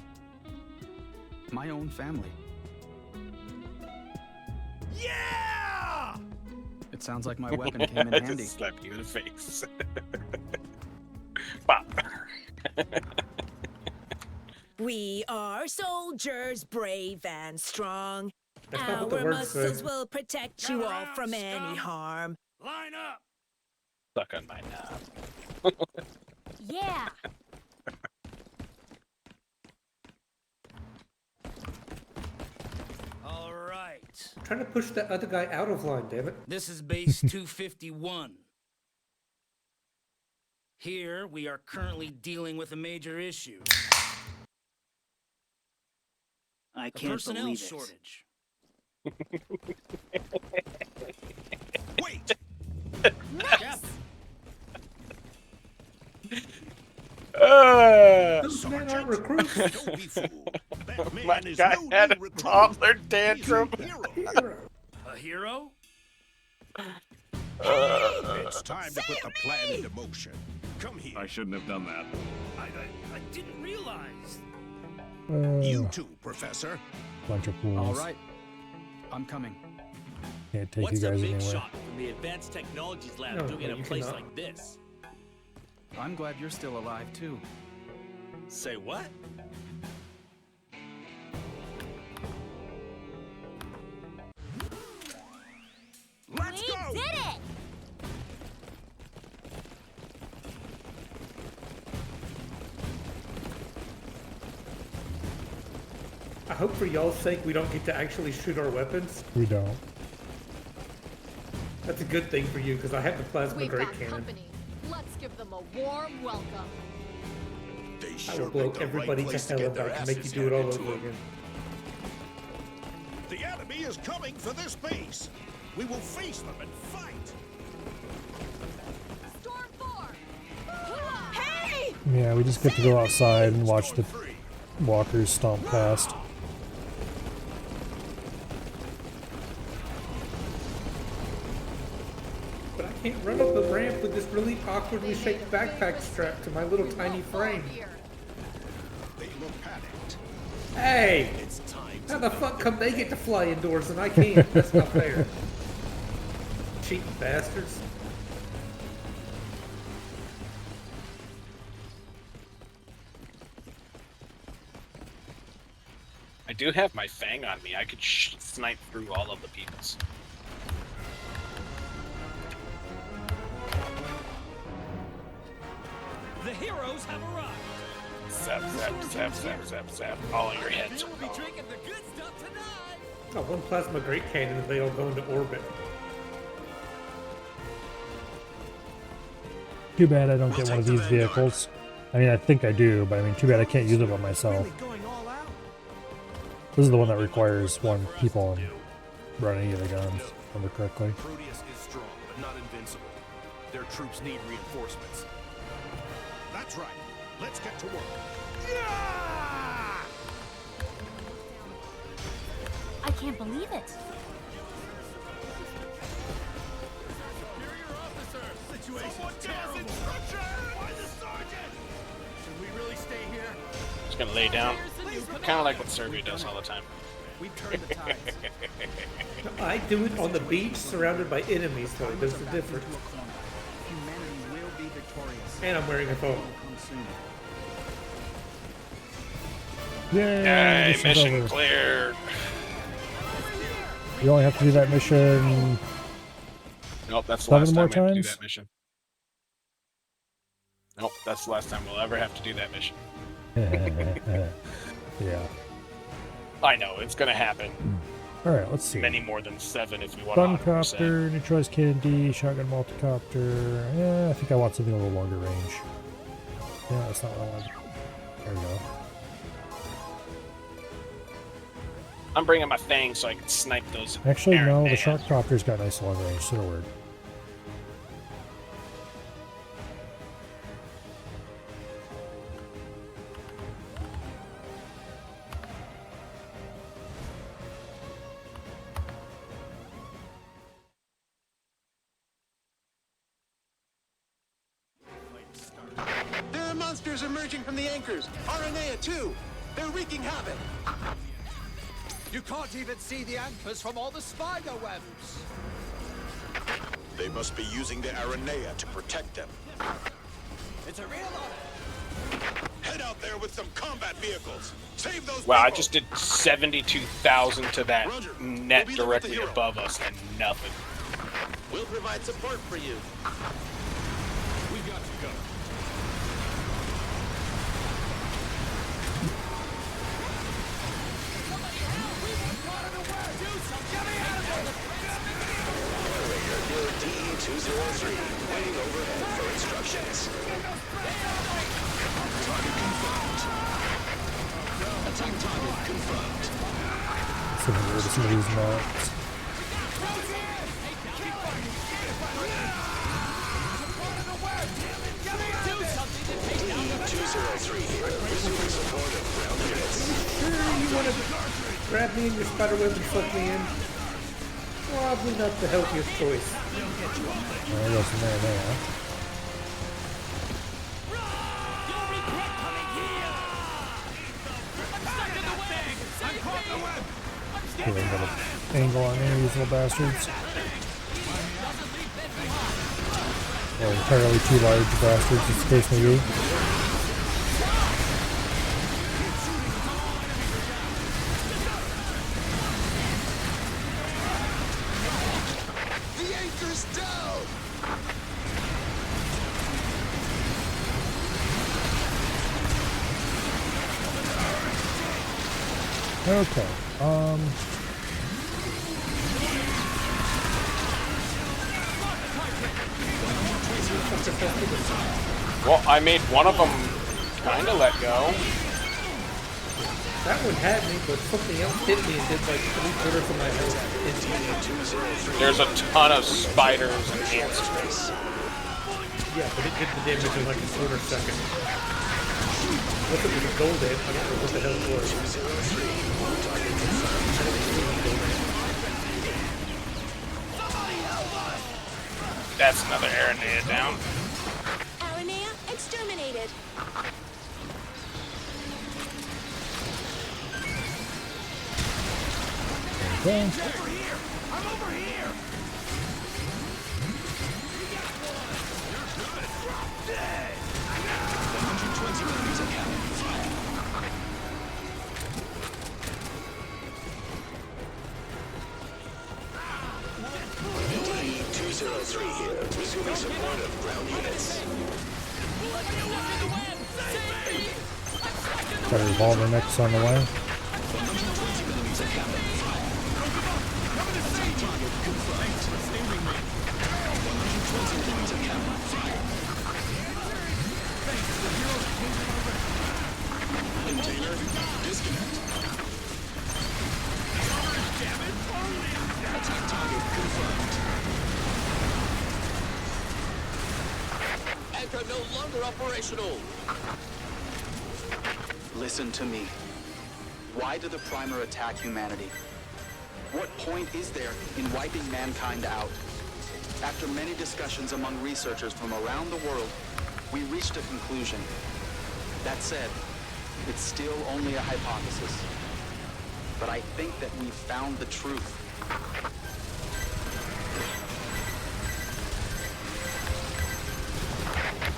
[SPEAKER 4] my own family.
[SPEAKER 5] Yeah!
[SPEAKER 4] It sounds like my weapon came in handy.
[SPEAKER 3] Just slap you in the face. Wow.
[SPEAKER 6] We are soldiers, brave and strong.
[SPEAKER 2] That's not what the
[SPEAKER 6] Our
[SPEAKER 2] word
[SPEAKER 6] muscles
[SPEAKER 2] says.
[SPEAKER 6] will protect you all from any harm.
[SPEAKER 5] Line up!
[SPEAKER 3] Suck on my knob.
[SPEAKER 6] Yeah.
[SPEAKER 5] All right.
[SPEAKER 2] I'm trying to push that other guy out of line, damn it.
[SPEAKER 5] This is base 251. Here, we are currently dealing with a major issue.
[SPEAKER 7] I
[SPEAKER 5] A
[SPEAKER 7] can't
[SPEAKER 5] personnel
[SPEAKER 7] believe it.
[SPEAKER 5] shortage.
[SPEAKER 7] Wait!
[SPEAKER 6] Nice.
[SPEAKER 2] Those men aren't recruits.
[SPEAKER 7] Don't be fooled. That man
[SPEAKER 3] My
[SPEAKER 7] is
[SPEAKER 3] guy
[SPEAKER 7] no
[SPEAKER 3] had
[SPEAKER 7] new
[SPEAKER 3] a
[SPEAKER 7] recruit.
[SPEAKER 3] toddler
[SPEAKER 7] He's a
[SPEAKER 3] tantrum.
[SPEAKER 7] hero.
[SPEAKER 5] A hero?
[SPEAKER 7] It's time to put the plan into motion. Come here.
[SPEAKER 8] I shouldn't have done that.
[SPEAKER 5] I didn't realize.
[SPEAKER 7] You too, Professor.
[SPEAKER 1] Bunch of fools.
[SPEAKER 4] All right, I'm coming.
[SPEAKER 1] Can't take
[SPEAKER 9] What's
[SPEAKER 1] you
[SPEAKER 9] a
[SPEAKER 1] guys
[SPEAKER 9] big
[SPEAKER 1] anywhere.
[SPEAKER 9] shot from the Advanced Technologies Lab
[SPEAKER 2] No,
[SPEAKER 9] doing in a
[SPEAKER 2] you
[SPEAKER 9] place
[SPEAKER 2] cannot.
[SPEAKER 9] like this?
[SPEAKER 4] I'm glad you're still alive, too.
[SPEAKER 9] Say what?
[SPEAKER 7] Let's go.
[SPEAKER 6] We did it.
[SPEAKER 2] I hope for y'all's sake we don't get to actually shoot our weapons.
[SPEAKER 1] We don't.
[SPEAKER 2] That's a good thing for you, because I have the plasma
[SPEAKER 10] We've
[SPEAKER 2] great
[SPEAKER 10] got
[SPEAKER 2] cannon.
[SPEAKER 10] company. Let's give them a warm welcome.
[SPEAKER 7] They
[SPEAKER 2] I
[SPEAKER 7] sure
[SPEAKER 2] will blow
[SPEAKER 7] picked the
[SPEAKER 2] everybody
[SPEAKER 7] right
[SPEAKER 2] to
[SPEAKER 7] place
[SPEAKER 2] hell
[SPEAKER 7] get
[SPEAKER 2] if
[SPEAKER 7] their
[SPEAKER 2] I can make you
[SPEAKER 7] asses
[SPEAKER 2] do it all
[SPEAKER 7] handed to
[SPEAKER 2] over
[SPEAKER 7] them.
[SPEAKER 2] again.
[SPEAKER 7] The enemy is coming for this base. We will face them and fight.
[SPEAKER 10] Storm 4!
[SPEAKER 6] Hey!
[SPEAKER 1] Yeah, we just get to go outside and watch the
[SPEAKER 7] Free.
[SPEAKER 1] walkers stomp past.
[SPEAKER 2] But I can't run up the ramp with this really awkwardly shaped backpack strapped to my little tiny frame.
[SPEAKER 7] They look panicked.
[SPEAKER 2] Hey!
[SPEAKER 7] It's time
[SPEAKER 2] How
[SPEAKER 7] to
[SPEAKER 2] the fuck come they get to fly indoors and I can't? That's not fair. Cheap bastards.
[SPEAKER 3] I do have my fang on me. I could snipe through all of the peoples.
[SPEAKER 5] The heroes have arrived.
[SPEAKER 3] Zap, zap, zap, zap, zap, zap. All in your heads.
[SPEAKER 5] We'll be drinking the good stuff tonight.
[SPEAKER 2] Oh, one plasma great cannon and they all go into orbit.
[SPEAKER 1] Too bad I don't get one of these vehicles. I mean, I think I do, but I mean, too bad I can't use it by myself.
[SPEAKER 7] really going all out.
[SPEAKER 1] This is the one that requires one people and run any of the guns, if I remember correctly.
[SPEAKER 8] Proteus is strong, but not invincible. Their troops need reinforcements.
[SPEAKER 7] That's right. Let's get to work. Yeah!
[SPEAKER 10] I can't believe it.
[SPEAKER 7] Someone give us instructions! Why the sergeant?
[SPEAKER 4] Should we really stay here?
[SPEAKER 3] Just gonna lay down. Kind of like what Serbia does all the time.
[SPEAKER 4] We've turned the tides.
[SPEAKER 2] I do it on the beach surrounded by enemies, though. There's a difference.
[SPEAKER 4] Into a corner. Humanity will be victorious.
[SPEAKER 2] And I'm wearing a phone.
[SPEAKER 4] It will come soon.
[SPEAKER 1] Yay!
[SPEAKER 3] Yay,
[SPEAKER 1] mission's
[SPEAKER 3] mission
[SPEAKER 1] over.
[SPEAKER 3] cleared.
[SPEAKER 1] You only have to do that mission.
[SPEAKER 3] Nope, that's the
[SPEAKER 1] 7
[SPEAKER 3] last
[SPEAKER 1] more
[SPEAKER 3] time we have to do
[SPEAKER 1] times?
[SPEAKER 3] that mission. Nope, that's the last time we'll ever have to do that mission.
[SPEAKER 1] Yeah.
[SPEAKER 3] I know, it's gonna happen.
[SPEAKER 1] Alright, let's see.
[SPEAKER 3] Many more than 7 if we want
[SPEAKER 1] Gun
[SPEAKER 3] 100%.
[SPEAKER 1] copter, neutralized cannon D, shotgun multicopter. Yeah, I think I want something a little longer range. Yeah, that's not what I want. There we go.
[SPEAKER 3] I'm bringing my fang so I can snipe those.
[SPEAKER 1] Actually,
[SPEAKER 3] errant
[SPEAKER 1] no, the
[SPEAKER 3] man.
[SPEAKER 1] shark copter's got nice long range, so it'll work.
[SPEAKER 7] monsters emerging from the anchors. Aranea too. They're wreaking havoc.
[SPEAKER 11] You can't even see the anchors from all the spider webs.
[SPEAKER 8] They must be using the Aranea to protect them.
[SPEAKER 11] It's a real honor.
[SPEAKER 8] Head out there with some combat vehicles. Save those
[SPEAKER 3] Wow, I
[SPEAKER 8] people.
[SPEAKER 3] just did 72,000 to that
[SPEAKER 8] Roger.
[SPEAKER 3] net
[SPEAKER 8] We'll be there with the
[SPEAKER 3] directly
[SPEAKER 8] hero.
[SPEAKER 3] above us and nothing.
[SPEAKER 9] We'll provide support for you.
[SPEAKER 8] We got you covered.
[SPEAKER 7] DE-203, waiting overhead for instructions. Target confirmed. Attack target confirmed.
[SPEAKER 1] So I'm gonna some of these maps.
[SPEAKER 7] DE-203 here, resuming support of ground units.
[SPEAKER 2] Sure you want to grab me in your spider web and suck me in? Probably not the healthiest choice.
[SPEAKER 1] There goes some there. Here, we got an angle on any of these little bastards. Or entirely too large bastards, as the case may be.
[SPEAKER 7] The anchor's down!
[SPEAKER 1] Okay,
[SPEAKER 3] Well, I made one of them kind of let go.
[SPEAKER 2] That one had me, but something else hit me and did like 3/4 of my health.
[SPEAKER 3] There's a ton of spiders and ants.
[SPEAKER 2] Yeah, but it did the damage in like a quarter second. Look at the gold hit. I don't know what the hell it was.
[SPEAKER 3] That's another Aranea down.
[SPEAKER 6] Aranea exterminated.
[SPEAKER 1] okay.
[SPEAKER 7] Over here! I'm over here! Dead! 120 millimeters of cannon. DE-203 here, resuming support of ground units.
[SPEAKER 1] Got a revolver next on the way.
[SPEAKER 7] 120 millimeters of cannon. Attack target confirmed. 120 millimeters of cannon. Container, disconnect. Attack target confirmed.
[SPEAKER 9] Anchor no longer operational.
[SPEAKER 4] Listen to me. Why did the Primer attack humanity? What point is there in wiping mankind out? After many discussions among researchers from around the world, we reached a conclusion. That said, it's still only a hypothesis. But I think that we've found the truth.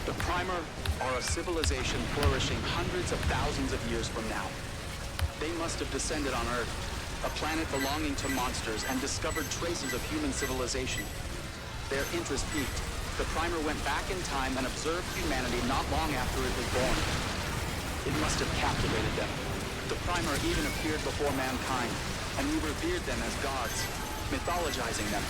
[SPEAKER 4] The Primer are a civilization flourishing hundreds of thousands of years from now. They must have descended on Earth, a planet belonging to monsters, and discovered traces of human civilization. Their interest piqued. The Primer went back in time and observed humanity not long after it was born. It must have captivated them. The Primer even appeared before mankind, and we revered them as gods, mythologizing them.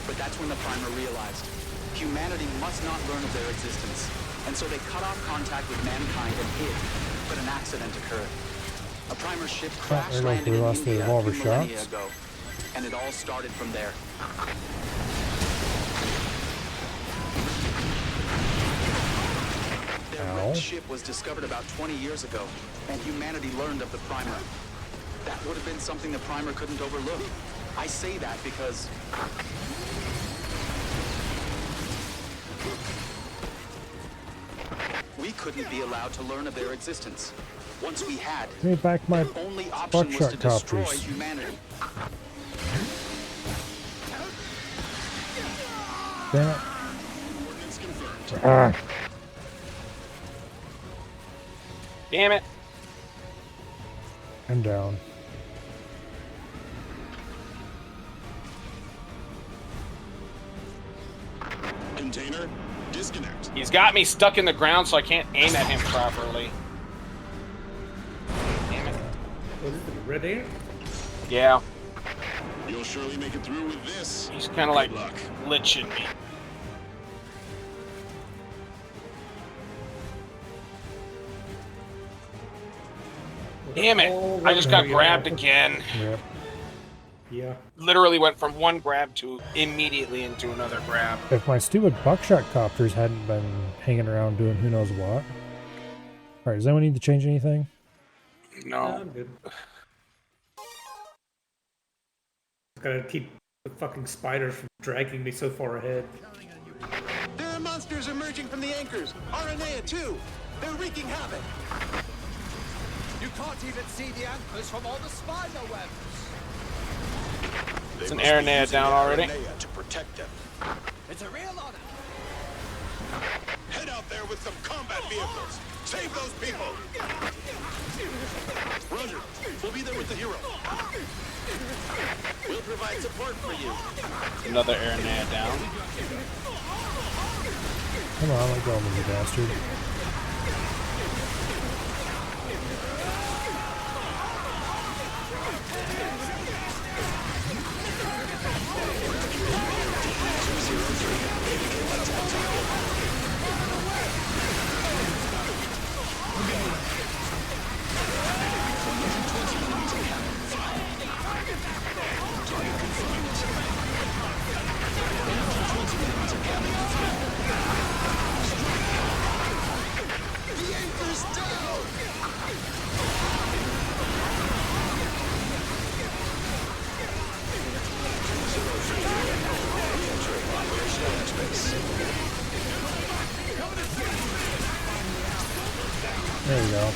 [SPEAKER 4] But that's when the Primer realized humanity must not learn of their existence, and so they cut off contact with mankind and hid. But an accident occurred. A Primer ship crash landed in India a few millennia ago, and it all started from there. Their wrecked ship was discovered about 20 years ago, and humanity learned of the Primer. That would have been something the Primer couldn't overlook. I say that because We couldn't be allowed to learn of their existence. Once we had,
[SPEAKER 1] Give me back my
[SPEAKER 4] the only option was to
[SPEAKER 1] buckshot
[SPEAKER 4] destroy
[SPEAKER 1] copters.
[SPEAKER 4] humanity.
[SPEAKER 1] Damn it. Ah.
[SPEAKER 3] Damn it.
[SPEAKER 1] I'm down.
[SPEAKER 8] Container, disconnect.
[SPEAKER 3] He's got me stuck in the ground, so I can't aim at him properly. Damn it.
[SPEAKER 2] What is it, red ant?
[SPEAKER 3] Yeah.
[SPEAKER 8] You'll surely make it through with this.
[SPEAKER 3] He's kind of like
[SPEAKER 8] Good luck.
[SPEAKER 3] glitching me. Damn it. I just got grabbed again.
[SPEAKER 1] Yep.
[SPEAKER 2] Yeah.
[SPEAKER 3] Literally went from one grab to immediately into another grab.
[SPEAKER 1] If my stupid buckshot copters hadn't been hanging around doing who knows what. Alright, does anyone need to change anything?
[SPEAKER 3] No.
[SPEAKER 2] I'm good. Gotta keep the fucking spiders from dragging me so far ahead.
[SPEAKER 11] There are monsters emerging from the anchors. Aranea too. They're wreaking havoc. You can't even see the anchors from all the spider webs.
[SPEAKER 3] It's an Aranea down already.
[SPEAKER 8] To protect them.
[SPEAKER 11] It's a real honor.
[SPEAKER 8] Head out there with some combat vehicles. Save those people.
[SPEAKER 9] Roger. We'll be there with the hero. We'll provide support for you.
[SPEAKER 3] Another Aranea down.
[SPEAKER 1] Come on, let go of me, you bastard. There you go.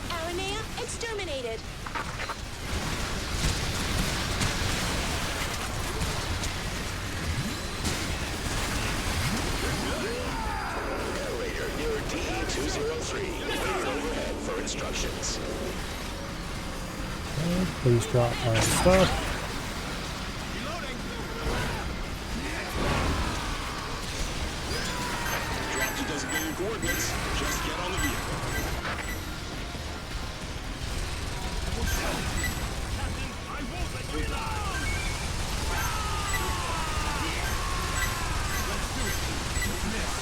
[SPEAKER 6] Aranea exterminated.
[SPEAKER 8] Narrator near DE-203. Waiting overhead for instructions.
[SPEAKER 1] Please drop my stuff.
[SPEAKER 8] Drop to designated coordinates. Just get on the vehicle.
[SPEAKER 7] I won't let you die! Let's do it. Miss.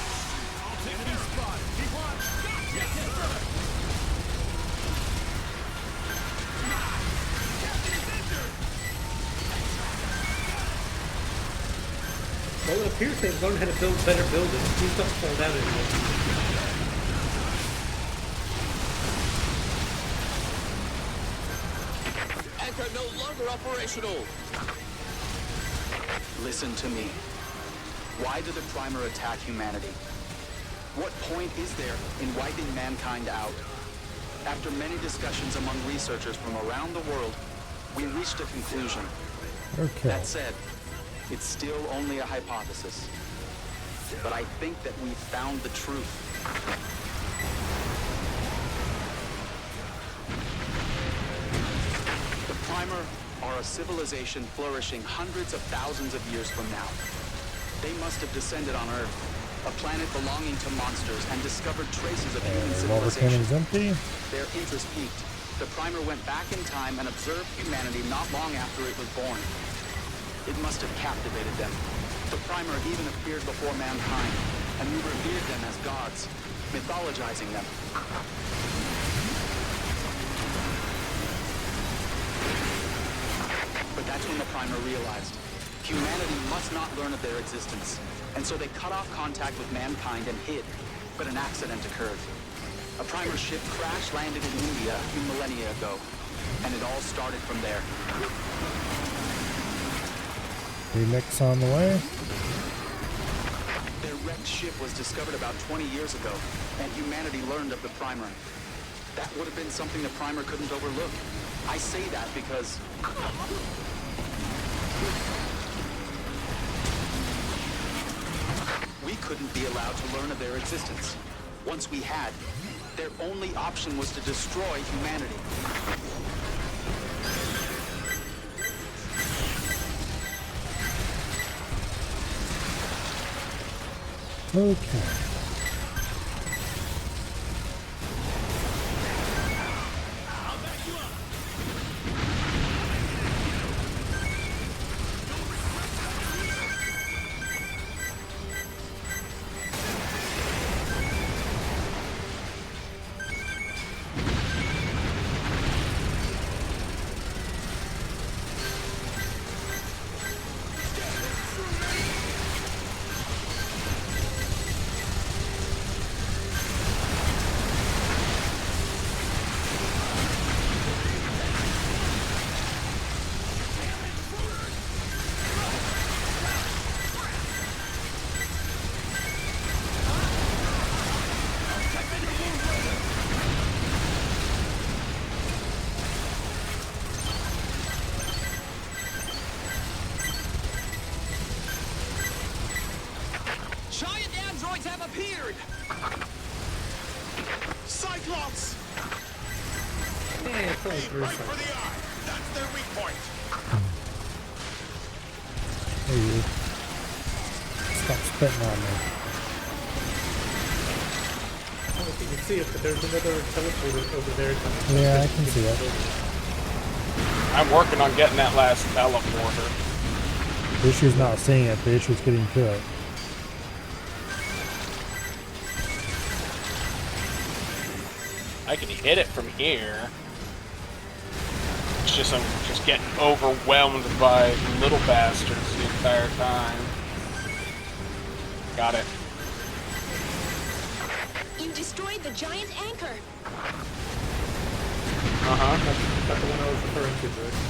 [SPEAKER 7] I'll take this spot. Keep watch. Yes, sir.
[SPEAKER 2] Well, it appears they've learned how to build better buildings. These don't fall down anymore.
[SPEAKER 9] Anchor no longer operational.
[SPEAKER 4] Listen to me. Why did the Primer attack humanity? What point is there in wiping mankind out? After many discussions among researchers from around the world, we reached a conclusion.
[SPEAKER 1] Okay.
[SPEAKER 4] That said, it's still only a hypothesis. But I think that we've found the truth. The Primer are a civilization flourishing hundreds of thousands of years from now. They must have descended on Earth, a planet belonging to monsters, and discovered traces of human
[SPEAKER 1] Revolver
[SPEAKER 4] civilization.
[SPEAKER 1] cannon's empty.
[SPEAKER 4] Their interest peaked. The Primer went back in time and observed humanity not long after it was born. It must have captivated them. The Primer even appeared before mankind, and we revered them as gods, mythologizing them. But that's when the Primer realized humanity must not learn of their existence, and so they cut off contact with mankind and hid. But an accident occurred. A primer ship crash landed in India a few millennia ago, and it all started from there.
[SPEAKER 1] Remix on the way.
[SPEAKER 4] Their wrecked ship was discovered about 20 years ago, and humanity learned of the primer. That would have been something the primer couldn't overlook. I say that because we couldn't be allowed to learn of their existence. Once we had, their only option was to destroy humanity.
[SPEAKER 1] Okay.
[SPEAKER 11] Giant androids have appeared! Cyclops!
[SPEAKER 2] Yeah, it's only through
[SPEAKER 11] Right for the eye! That's their weak point!
[SPEAKER 1] Hey, you. Stop spitting on me.
[SPEAKER 2] I don't know if you can see it, but there's another teleporter over there.
[SPEAKER 1] Yeah, I can see that.
[SPEAKER 3] I'm working on getting that last teleporter.
[SPEAKER 1] The issue's not seeing it, the issue's getting to it.
[SPEAKER 3] I can hit it from here. It's just I'm just getting overwhelmed by little bastards the entire time. Got it.
[SPEAKER 6] You destroyed the giant anchor.
[SPEAKER 2] That's the one I was referring to, Bruce.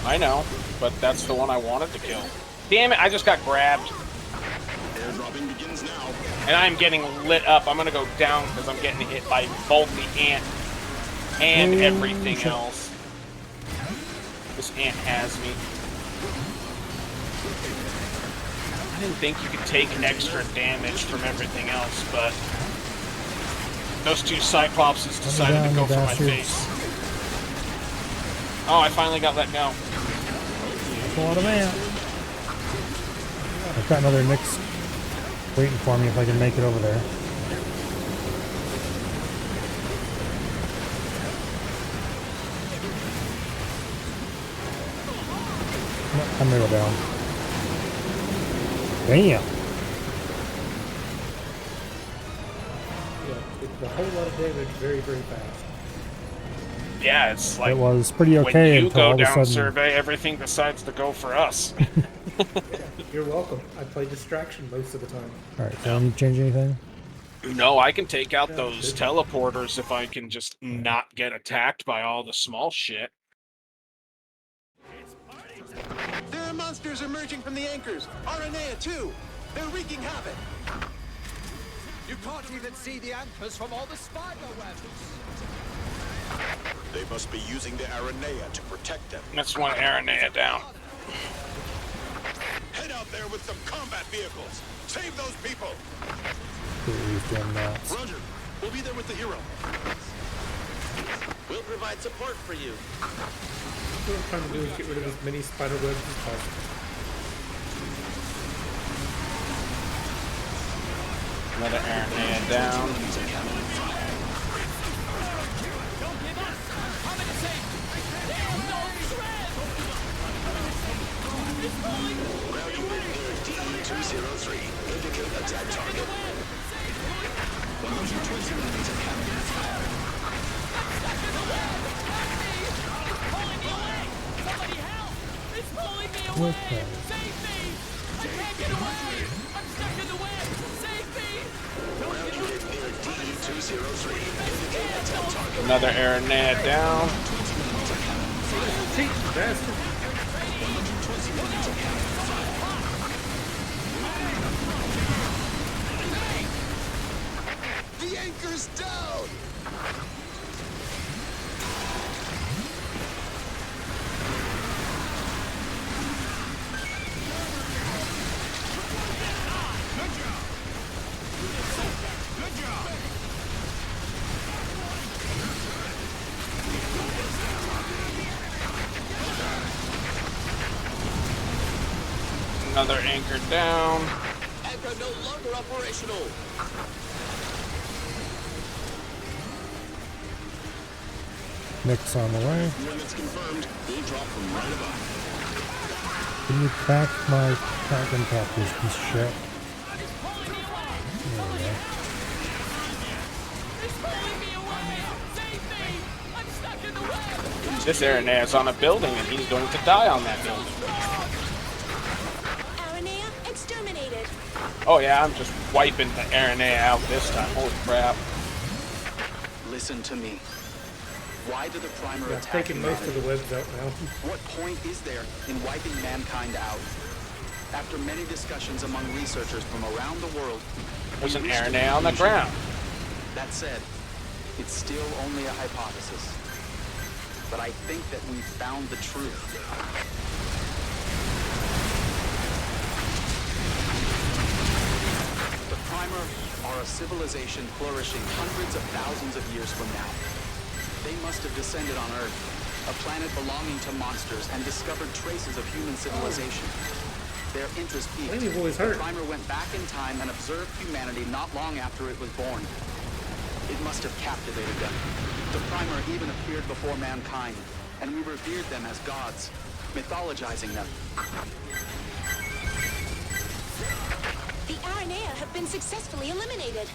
[SPEAKER 3] I know, but that's the one I wanted to kill. Damn it, I just got grabbed.
[SPEAKER 9] Airdropping begins now.
[SPEAKER 3] And I'm getting lit up. I'm gonna go down because I'm getting hit by both the ant and everything else. This ant has me. I didn't think you could take extra damage from everything else, but those two Cyclopses decided to go for my face. Oh, I finally got let go.
[SPEAKER 1] That's a lot of man. I've got another mix waiting for me if I can make it over there. No, I'm gonna go down. Damn.
[SPEAKER 2] Yeah, it's a whole lot of damage very, very fast.
[SPEAKER 3] Yeah, it's like
[SPEAKER 1] It was pretty okay
[SPEAKER 3] when you
[SPEAKER 1] until all
[SPEAKER 3] go
[SPEAKER 1] of a
[SPEAKER 3] down
[SPEAKER 1] sudden.
[SPEAKER 3] survey, everything decides to go for us.
[SPEAKER 2] You're welcome. I play distraction most of the time.
[SPEAKER 1] Alright, so I need to change anything?
[SPEAKER 3] No, I can take out those teleporters if I can just not get attacked by all the small shit.
[SPEAKER 11] There are monsters emerging from the anchors. Aranea too. They're wreaking havoc.
[SPEAKER 7] You can't even see the anchors from all the spider webs.
[SPEAKER 9] They must be using the Aranea to protect them.
[SPEAKER 3] That's one Aranea down.
[SPEAKER 9] Head out there with some combat vehicles. Save those people.
[SPEAKER 11] Roger. We'll be there with the hero. We'll provide support for you.
[SPEAKER 2] What I'm trying to do is get rid of as many spider webs as possible.
[SPEAKER 3] Another Aranea down.
[SPEAKER 9] Grounding with near DE-203. Indicate attack target. 120 millimeters cannon fire.
[SPEAKER 1] Okay.
[SPEAKER 9] Grounding with near DE-203.
[SPEAKER 3] Another Aranea down.
[SPEAKER 2] Cheat, bastard.
[SPEAKER 9] The anchor's down!
[SPEAKER 3] Another anchor down.
[SPEAKER 9] Anchor no longer operational.
[SPEAKER 1] Nick's on the way.
[SPEAKER 9] Units confirmed. We'll drop from right above.
[SPEAKER 1] Can you back my dragon captors, piece of shit? There we go.
[SPEAKER 3] This Aranea is on a building and he's going to die on that building.
[SPEAKER 6] Aranea exterminated.
[SPEAKER 3] Oh yeah, I'm just wiping the Aranea out this time. Holy crap.
[SPEAKER 4] Listen to me. Why did the primer
[SPEAKER 2] Yeah,
[SPEAKER 4] attack
[SPEAKER 2] taking most of the webs out now.
[SPEAKER 4] What point is there in wiping mankind out? After many discussions among researchers from around the world,
[SPEAKER 3] There's an
[SPEAKER 4] we reached a
[SPEAKER 3] Aranea on the
[SPEAKER 4] conclusion.
[SPEAKER 3] ground.
[SPEAKER 4] That said, it's still only a hypothesis. But I think that we've found the truth. The primer are a civilization flourishing hundreds of thousands of years from now. They must have descended on Earth, a planet belonging to monsters, and discovered traces of human civilization. Their interest peaked.
[SPEAKER 2] Your voice
[SPEAKER 4] The
[SPEAKER 2] hurt.
[SPEAKER 4] primer went back in time and observed humanity not long after it was born. It must have captivated them. The primer even appeared before mankind, and we revered them as gods, mythologizing them.
[SPEAKER 6] The Aranea have been successfully eliminated.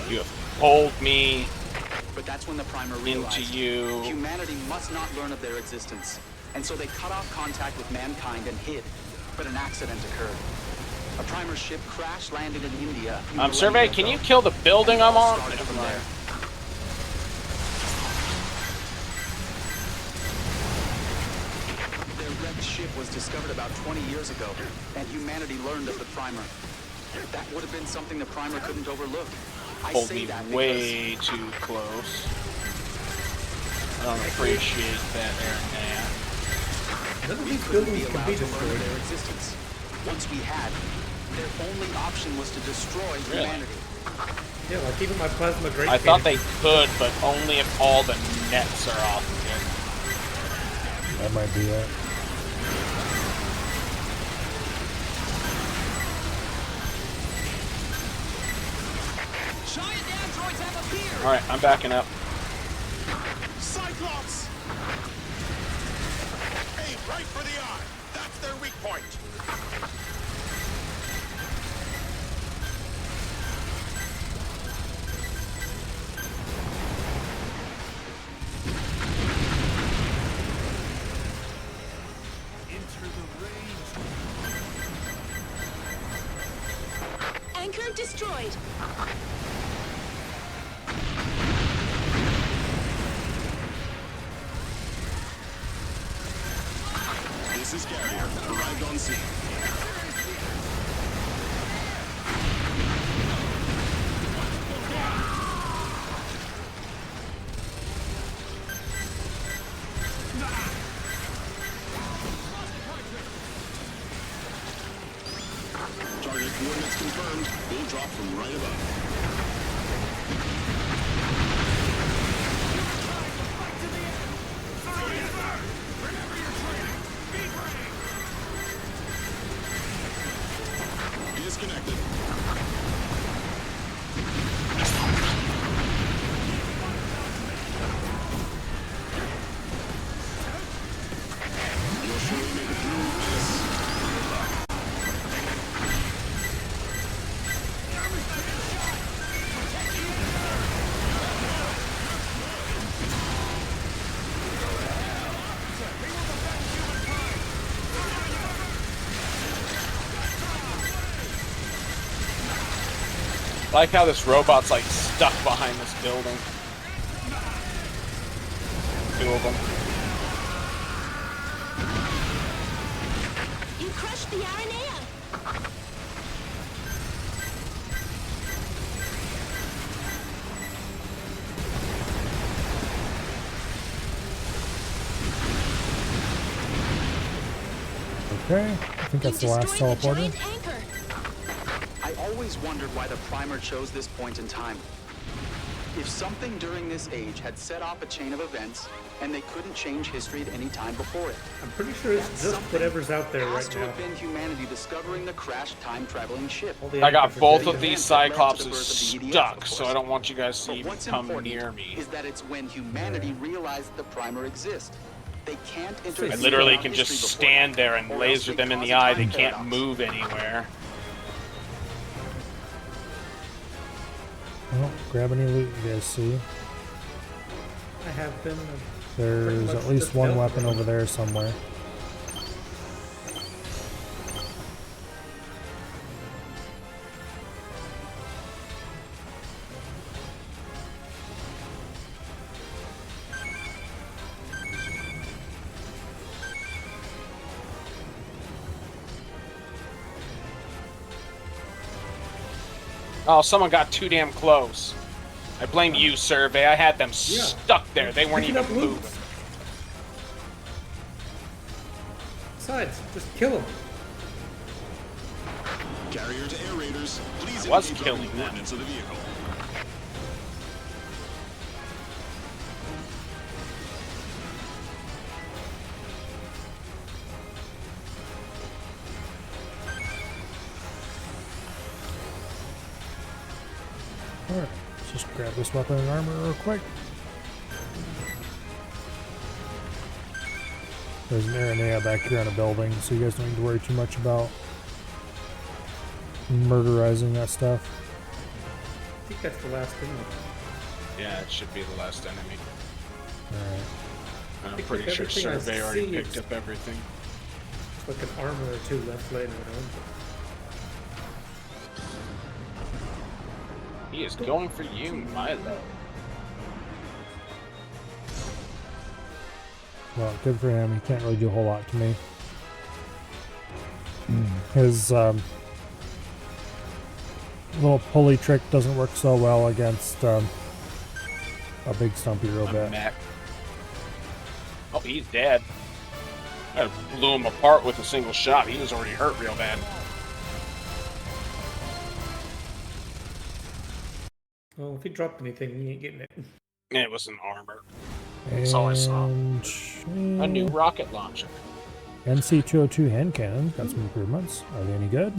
[SPEAKER 3] You have pulled me
[SPEAKER 4] But that's when the primer
[SPEAKER 3] into
[SPEAKER 4] realized
[SPEAKER 3] you.
[SPEAKER 4] humanity must not learn of their existence. And so they cut off contact with mankind and hid. But an accident occurred. A primer ship crash landed in India. a few
[SPEAKER 3] Survey,
[SPEAKER 4] millennia
[SPEAKER 3] can you
[SPEAKER 4] ago.
[SPEAKER 3] kill the building
[SPEAKER 4] And it
[SPEAKER 3] I'm
[SPEAKER 4] all
[SPEAKER 3] on?
[SPEAKER 4] started
[SPEAKER 3] Never
[SPEAKER 4] from
[SPEAKER 3] mind.
[SPEAKER 4] there. Their wrecked ship was discovered about 20 years ago, and humanity learned of the primer. That would have been something the primer couldn't overlook. I
[SPEAKER 3] Pulled
[SPEAKER 4] say
[SPEAKER 3] me
[SPEAKER 4] that
[SPEAKER 3] way too close. I don't appreciate that Aranea.
[SPEAKER 2] None of
[SPEAKER 4] we
[SPEAKER 2] these
[SPEAKER 4] couldn't be
[SPEAKER 2] buildings can
[SPEAKER 4] allowed
[SPEAKER 2] be
[SPEAKER 4] to learn of
[SPEAKER 2] destroyed.
[SPEAKER 4] their existence. Once we had, their only option was to destroy
[SPEAKER 3] Really?
[SPEAKER 4] humanity.
[SPEAKER 2] Yeah, like even my plasma great.
[SPEAKER 3] I thought
[SPEAKER 2] cannon.
[SPEAKER 3] they could, but only if all the nets are off again.
[SPEAKER 1] That might be it.
[SPEAKER 7] Giant androids have appeared!
[SPEAKER 3] Alright, I'm backing up.
[SPEAKER 9] Cyclops! Aim right for the eye. That's their weak point.
[SPEAKER 7] Enter the range.
[SPEAKER 6] Anchor destroyed.
[SPEAKER 9] This is Carrier. Arrived on scene. Target coordinates confirmed. We'll drop from right above. Disconnected. You'll surely make it through this.
[SPEAKER 3] I like how this robot's like stuck behind this building. 2 of them.
[SPEAKER 6] You crushed the Aranea.
[SPEAKER 1] Okay, I think that's the last teleporter.
[SPEAKER 4] I always wondered why the primer chose this point in time. If something during this age had set off a chain of events, and they couldn't change history at any time before it.
[SPEAKER 2] I'm pretty sure it's just whatever's out there
[SPEAKER 4] has
[SPEAKER 2] right
[SPEAKER 4] to
[SPEAKER 2] now.
[SPEAKER 4] have been humanity discovering the crashed time-traveling ship.
[SPEAKER 3] I got both of these Cyclopses stuck, so I don't want you guys to even come near me.
[SPEAKER 4] Is that it's when humanity realized the primer exists. They can't interfere.
[SPEAKER 3] I literally can just stand there and laser them in the eye. They can't move anywhere.
[SPEAKER 1] Well, grab any loot you guys see.
[SPEAKER 2] I have been.
[SPEAKER 1] There's at least one weapon over there somewhere.
[SPEAKER 3] Oh, someone got too damn close. I blame you, Survey. I had them stuck there. They weren't even moving.
[SPEAKER 2] Besides, just kill them.
[SPEAKER 9] Carrier to air raiders, please
[SPEAKER 3] I was
[SPEAKER 9] indicate
[SPEAKER 3] killing
[SPEAKER 9] the
[SPEAKER 3] them.
[SPEAKER 9] coordinates of the vehicle.
[SPEAKER 1] Alright, let's just grab this weapon and armor real quick. There's an Aranea back here on a building, so you guys don't need to worry too much about murderizing that stuff.
[SPEAKER 2] I think that's the last enemy.
[SPEAKER 3] Yeah, it should be the last enemy.
[SPEAKER 1] Alright.
[SPEAKER 3] I'm pretty sure Survey already picked up everything.
[SPEAKER 2] It's like an armor or two left laying around.
[SPEAKER 3] He is going for you, Milo.
[SPEAKER 1] Well, good for him. He can't really do a whole lot to me. His little pulley trick doesn't work so well against a big stumpy robot.
[SPEAKER 3] Oh, he's dead. I blew him apart with a single shot. He was already hurt real bad.
[SPEAKER 2] Well, if he dropped anything, he ain't getting it.
[SPEAKER 3] It was an armor.
[SPEAKER 1] And
[SPEAKER 3] That's all I saw. A new rocket launcher.
[SPEAKER 1] NC-202 hand cannons got some improvements. Are they any good?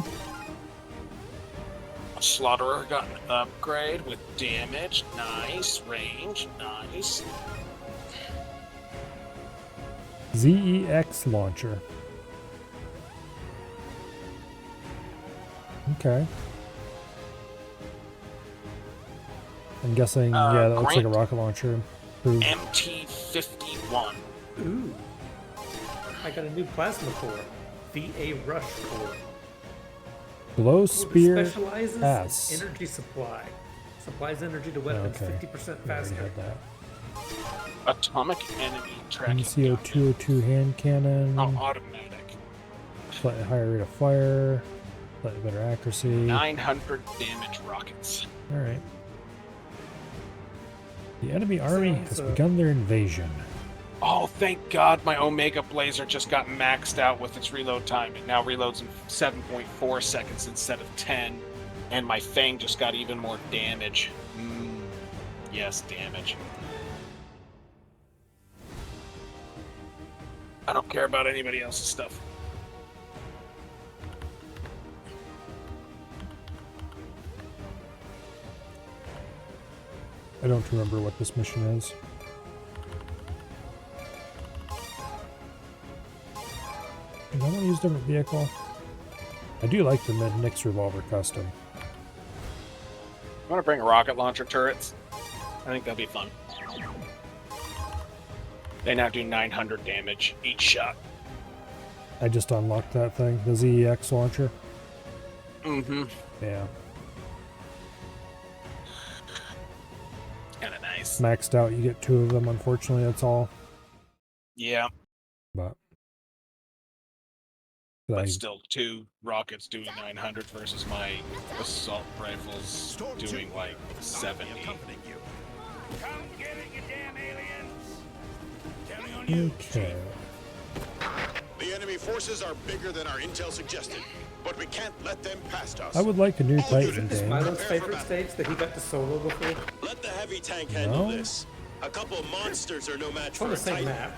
[SPEAKER 3] Slaughterer got an upgrade with damage. Nice. Range. Nice.
[SPEAKER 1] ZEX launcher. Okay. I'm guessing, yeah, that looks like a rocket launcher.
[SPEAKER 3] MT-51.
[SPEAKER 2] Ooh. I got a new plasma core. VA Rush core.
[SPEAKER 1] Glow Spear
[SPEAKER 2] Specializes
[SPEAKER 1] S.
[SPEAKER 2] in energy supply. Supplies energy to weapons 50% faster.
[SPEAKER 3] Atomic enemy tracking.
[SPEAKER 1] NCO-202 hand cannon.
[SPEAKER 3] Oh, automatic.
[SPEAKER 1] Slightly higher rate of fire. Slightly better accuracy.
[SPEAKER 3] 900 damage rockets.
[SPEAKER 1] Alright. The enemy army has begun their invasion.
[SPEAKER 3] Oh, thank God my Omega Blazer just got maxed out with its reload time. It now reloads in 7.4 seconds instead of 10. And my Fang just got even more damage. Yes, damage. I don't care about anybody else's stuff.
[SPEAKER 1] I don't remember what this mission is. I want to use a different vehicle. I do like the Nix revolver custom.
[SPEAKER 3] I want to bring rocket launcher turrets. I think that'll be fun. They now do 900 damage each shot.
[SPEAKER 1] I just unlocked that thing, the ZEX launcher.
[SPEAKER 3] Mm-hmm.
[SPEAKER 1] Yeah.
[SPEAKER 3] Nice.
[SPEAKER 1] maxed out, you get 2 of them. Unfortunately, that's all.
[SPEAKER 3] Yeah,
[SPEAKER 1] But
[SPEAKER 3] but still 2 rockets doing 900 versus my assault rifles doing like 70.
[SPEAKER 7] Come get it, you damn aliens! Counting on you.
[SPEAKER 1] okay.
[SPEAKER 9] The enemy forces are bigger than our intel suggested, but we can't let them past us.
[SPEAKER 1] I would like a new Titan
[SPEAKER 2] Is
[SPEAKER 1] game.
[SPEAKER 2] Milo's favorite stage that he got to solo before?
[SPEAKER 9] Let the heavy tank handle
[SPEAKER 1] No?
[SPEAKER 9] this. A couple of monsters are no match
[SPEAKER 2] It's
[SPEAKER 9] for
[SPEAKER 2] on
[SPEAKER 9] a
[SPEAKER 2] the same
[SPEAKER 9] Titan.
[SPEAKER 2] map.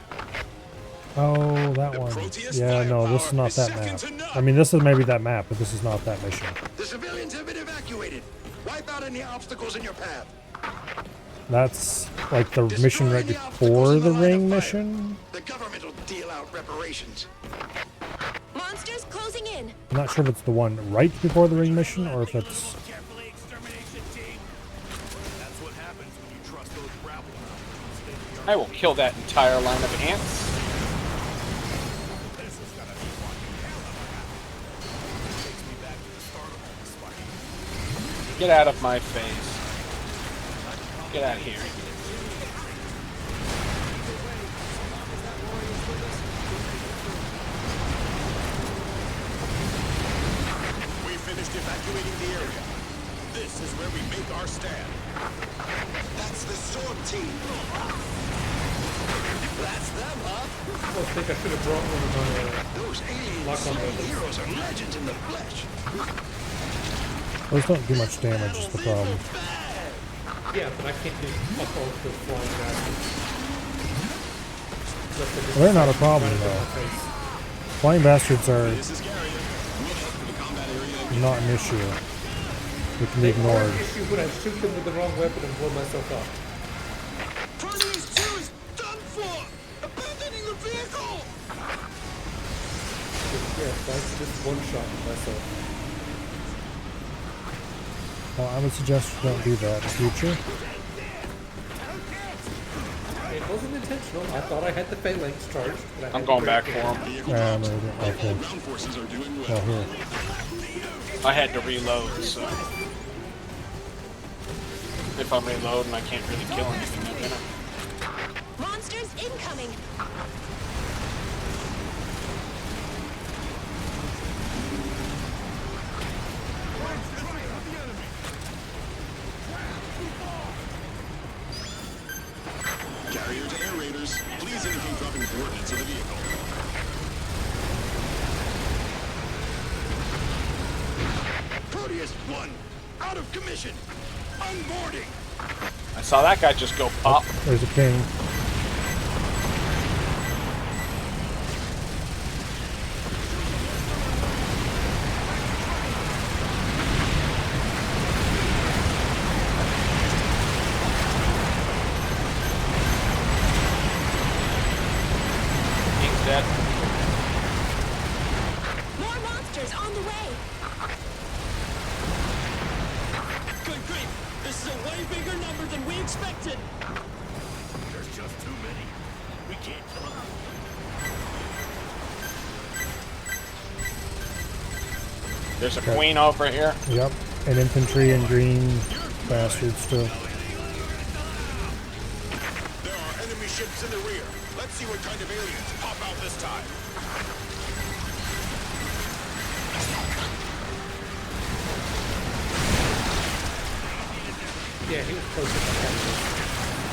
[SPEAKER 1] Oh, that one. Yeah, no, this is not that map. I mean, this is maybe that map, but this is not that mission.
[SPEAKER 11] The civilians have been evacuated. Wipe out any obstacles in your path.
[SPEAKER 1] That's like the mission right before the ring mission.
[SPEAKER 11] The government will deal out reparations.
[SPEAKER 6] Monsters closing in.
[SPEAKER 1] I'm not sure if it's the one right before the ring mission or if it's...
[SPEAKER 7] Carefully, extermination team. That's what happens when you trust those rabble.
[SPEAKER 3] I will kill that entire line of ants.
[SPEAKER 7] This is gonna be one hell of a battle. Takes me back to the start of all this fighting.
[SPEAKER 3] Get out of my face. Get out of here.
[SPEAKER 9] We finished evacuating the area. This is where we make our stand.
[SPEAKER 11] That's the storm team. That's them, huh?
[SPEAKER 2] I almost think I should have brought one of my
[SPEAKER 11] Those alien
[SPEAKER 2] lock on
[SPEAKER 11] slain
[SPEAKER 2] those.
[SPEAKER 11] heroes are legends in the flesh.
[SPEAKER 1] Those don't do much damage, is the problem.
[SPEAKER 2] Yeah, but I can't do fuck all with those flying bastards.
[SPEAKER 1] Well, they're not a problem, though. Flying bastards are
[SPEAKER 9] This is Gary. We'll head for the combat area.
[SPEAKER 1] not an issue. They can be ignored.
[SPEAKER 2] issue when I shoot them with the wrong weapon and blow myself up.
[SPEAKER 11] Proteus 2 is done for! Abandoning the vehicle!
[SPEAKER 2] Yeah, that's just one shot myself.
[SPEAKER 1] Well, I would suggest you don't do that in the future.
[SPEAKER 2] It wasn't intentional. I thought I had the phalanx charged. But I had
[SPEAKER 3] I'm
[SPEAKER 2] to
[SPEAKER 3] going
[SPEAKER 2] break
[SPEAKER 3] back
[SPEAKER 2] it.
[SPEAKER 3] for him.
[SPEAKER 1] Yeah, no, okay.
[SPEAKER 9] Ground forces are doing well.
[SPEAKER 1] Well, here.
[SPEAKER 3] I had to reload, so if I'm reloading, I can't really kill anything. I'm gonna.
[SPEAKER 6] Monsters incoming.
[SPEAKER 9] Carrier to air raiders. Please indicate dropping coordinates of the vehicle.
[SPEAKER 11] Proteus 1, out of commission. Unboarding.
[SPEAKER 3] I saw that guy just go pop.
[SPEAKER 1] There's a king.
[SPEAKER 3] King's dead.
[SPEAKER 6] More monsters on the way.
[SPEAKER 11] Good grief. This is a way bigger number than we expected.
[SPEAKER 7] There's just too many. We can't kill them.
[SPEAKER 3] There's a queen over here.
[SPEAKER 1] Yep. And infantry and green bastards too.
[SPEAKER 9] There are enemy ships in the rear. Let's see what kind of aliens pop out this time.
[SPEAKER 2] Yeah, he was close to the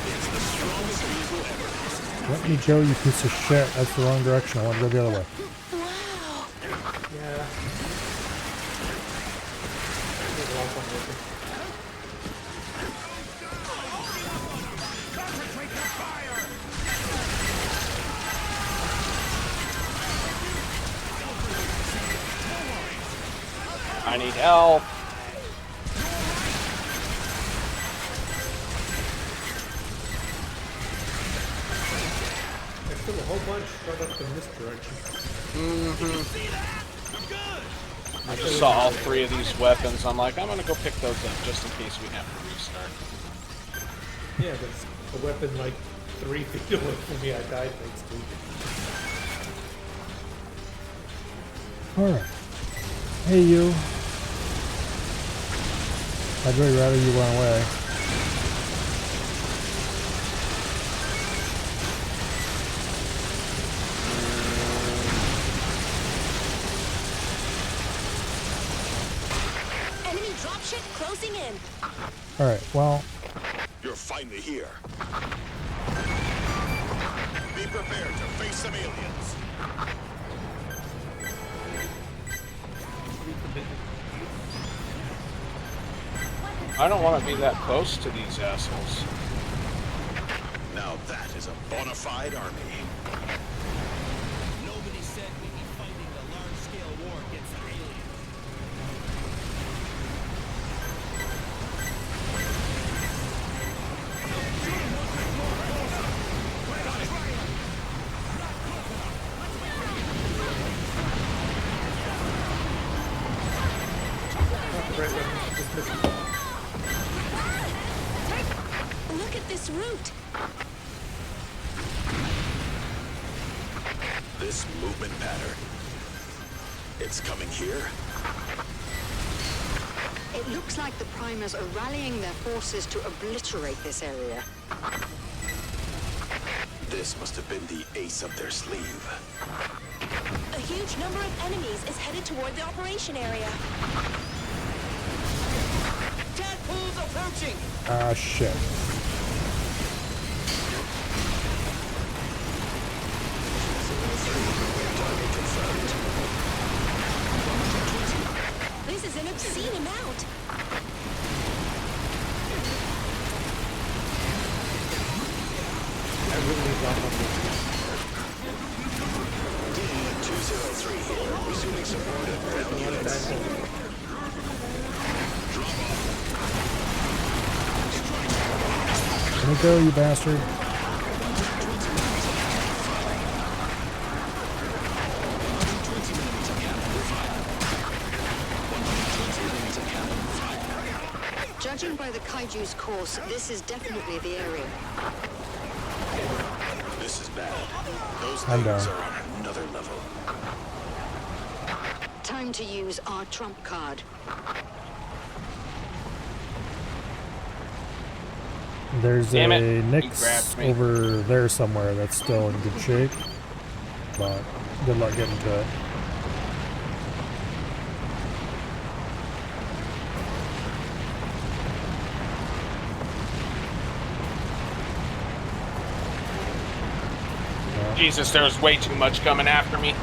[SPEAKER 9] It's the strongest vehicle ever.
[SPEAKER 1] Let me go, you piece of shit. That's the wrong direction. I want to go the other way.
[SPEAKER 6] Wow.
[SPEAKER 2] Yeah. There's a lot of fun with it.
[SPEAKER 7] Concentrate your fire!
[SPEAKER 3] I need help.
[SPEAKER 2] There's still a whole bunch spread up in this direction.
[SPEAKER 3] I just saw all 3 of these weapons. I'm like, I'm gonna go pick those up just in case we have to restart.
[SPEAKER 2] Yeah, there's a weapon like 3 feet away from me. I died thanks to.
[SPEAKER 1] Alright. Hey, you. I'd really rather you run away.
[SPEAKER 6] Dropship closing in.
[SPEAKER 1] Alright, well,
[SPEAKER 9] You're finally here. Be prepared to face some aliens.
[SPEAKER 3] I don't want to be that close to these assholes.
[SPEAKER 9] Now that is a bona fide army.
[SPEAKER 7] Nobody said we'd be fighting a large-scale war against the aliens.
[SPEAKER 6] Look at this route.
[SPEAKER 9] This movement pattern. It's coming here.
[SPEAKER 12] It looks like the primers are rallying their forces to obliterate this area.
[SPEAKER 9] This must have been the ace up their sleeve.
[SPEAKER 6] A huge number of enemies is headed toward the operation area.
[SPEAKER 11] Tadpoles approaching!
[SPEAKER 1] ah, shit.
[SPEAKER 6] This is an obscene amount.
[SPEAKER 2] I really need that one.
[SPEAKER 9] D-203 here, resuming support of ground units.
[SPEAKER 1] Let me go, you bastard.
[SPEAKER 12] Judging by the kaiju's course, this is definitely the area.
[SPEAKER 9] This is bad. Those
[SPEAKER 1] I'm
[SPEAKER 9] things
[SPEAKER 1] down.
[SPEAKER 9] are on another level.
[SPEAKER 12] Time to use our trump card.
[SPEAKER 1] There's
[SPEAKER 3] Damn
[SPEAKER 1] a
[SPEAKER 3] it. He
[SPEAKER 1] Nyx
[SPEAKER 3] grabbed me.
[SPEAKER 1] over there somewhere that's still in good shape. But good luck getting to it.
[SPEAKER 3] Jesus, there was way too much coming after me.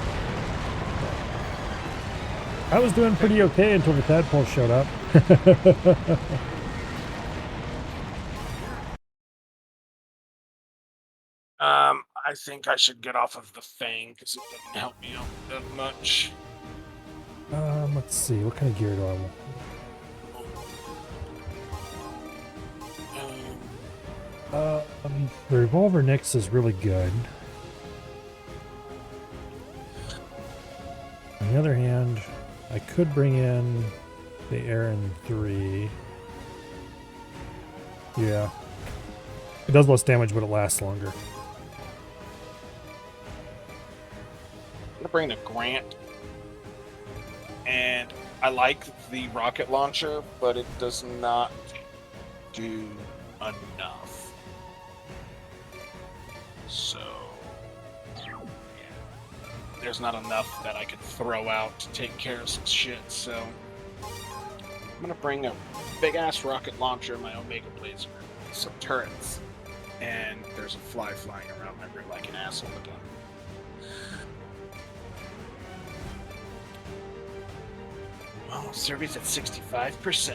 [SPEAKER 1] I was doing pretty okay until the tadpole showed up.
[SPEAKER 3] I think I should get off of the Fang because it didn't help me out that much.
[SPEAKER 1] Let's see, what kind of gear do I want? The Revolver Nyx is really good. On the other hand, I could bring in the Aaron 3. Yeah. It does less damage, but it lasts longer.
[SPEAKER 3] I'm gonna bring the Grant, and I like the rocket launcher, but it does not do enough. So yeah, there's not enough that I could throw out to take care of some shit. So I'm gonna bring a big ass rocket launcher, my Omega Blazer, some turrets, and there's a fly flying around my rear like an asshole again. Well, Serbia's at 65%.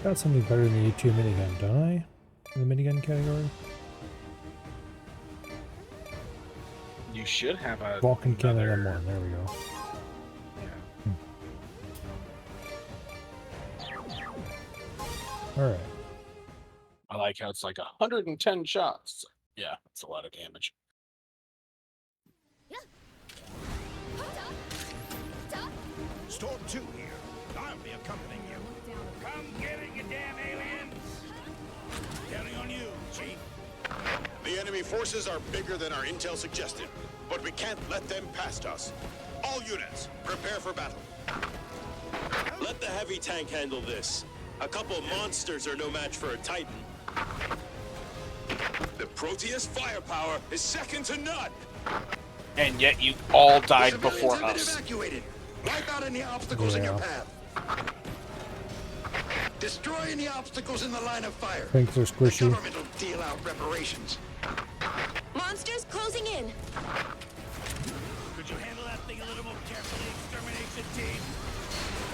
[SPEAKER 1] Got something better than the U2 minigun, don't I? In the minigun category?
[SPEAKER 3] You should have a
[SPEAKER 1] Vulcan cannon
[SPEAKER 3] another-
[SPEAKER 1] M1, there we go. Alright.
[SPEAKER 3] I like how it's like 110 shots. Yeah, that's a lot of damage.
[SPEAKER 7] Storm 2 here. I'll be accompanying you. Come get it, you damn aliens! Counting on you, Chief.
[SPEAKER 9] The enemy forces are bigger than our intel suggested, but we can't let them past us. All units, prepare for battle.
[SPEAKER 13] Let the heavy tank handle this. A couple monsters are no match for a Titan.
[SPEAKER 9] The Proteus firepower is second to none.
[SPEAKER 3] And yet you all died before us.
[SPEAKER 11] Evacuated. Wipe out any obstacles in your
[SPEAKER 1] Yeah.
[SPEAKER 11] path. Destroy any obstacles in the line of fire.
[SPEAKER 1] Things are
[SPEAKER 11] The
[SPEAKER 1] squishy.
[SPEAKER 11] government will deal out reparations.
[SPEAKER 6] Monsters closing in.
[SPEAKER 7] Could you handle that thing a little more carefully, extermination team?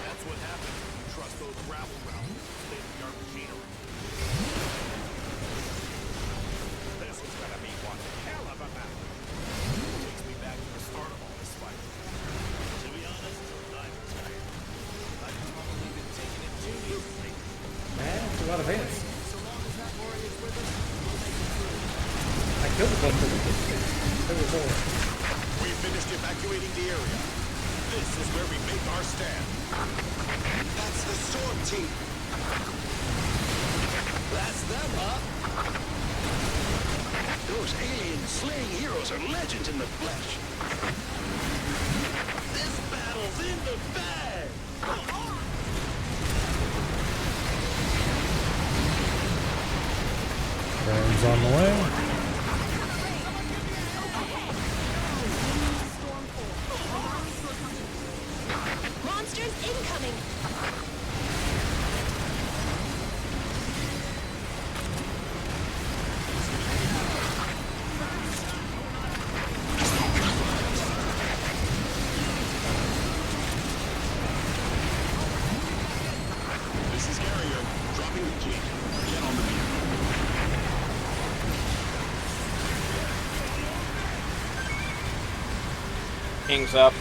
[SPEAKER 8] That's what happens when you trust those gravel routes with state-of-the-art machinery.
[SPEAKER 7] This is gonna be one hell of a battle.
[SPEAKER 8] Takes me back to the start of all this fight.
[SPEAKER 7] To be honest, I'm tired. I've probably been taking it too easily.
[SPEAKER 2] Man, it's a lot of ants. I killed a bunch of them. There were more.
[SPEAKER 9] We've finished evacuating the area. This is where we make our stand.
[SPEAKER 11] That's the sword team. That's them, huh? Those alien slaying heroes are legends in the flesh. This battle's in the bag.
[SPEAKER 1] Baron's on the way.
[SPEAKER 6] Monsters incoming.
[SPEAKER 9] This is Carrier, dropping the key. Get on the vehicle.
[SPEAKER 3] King's up.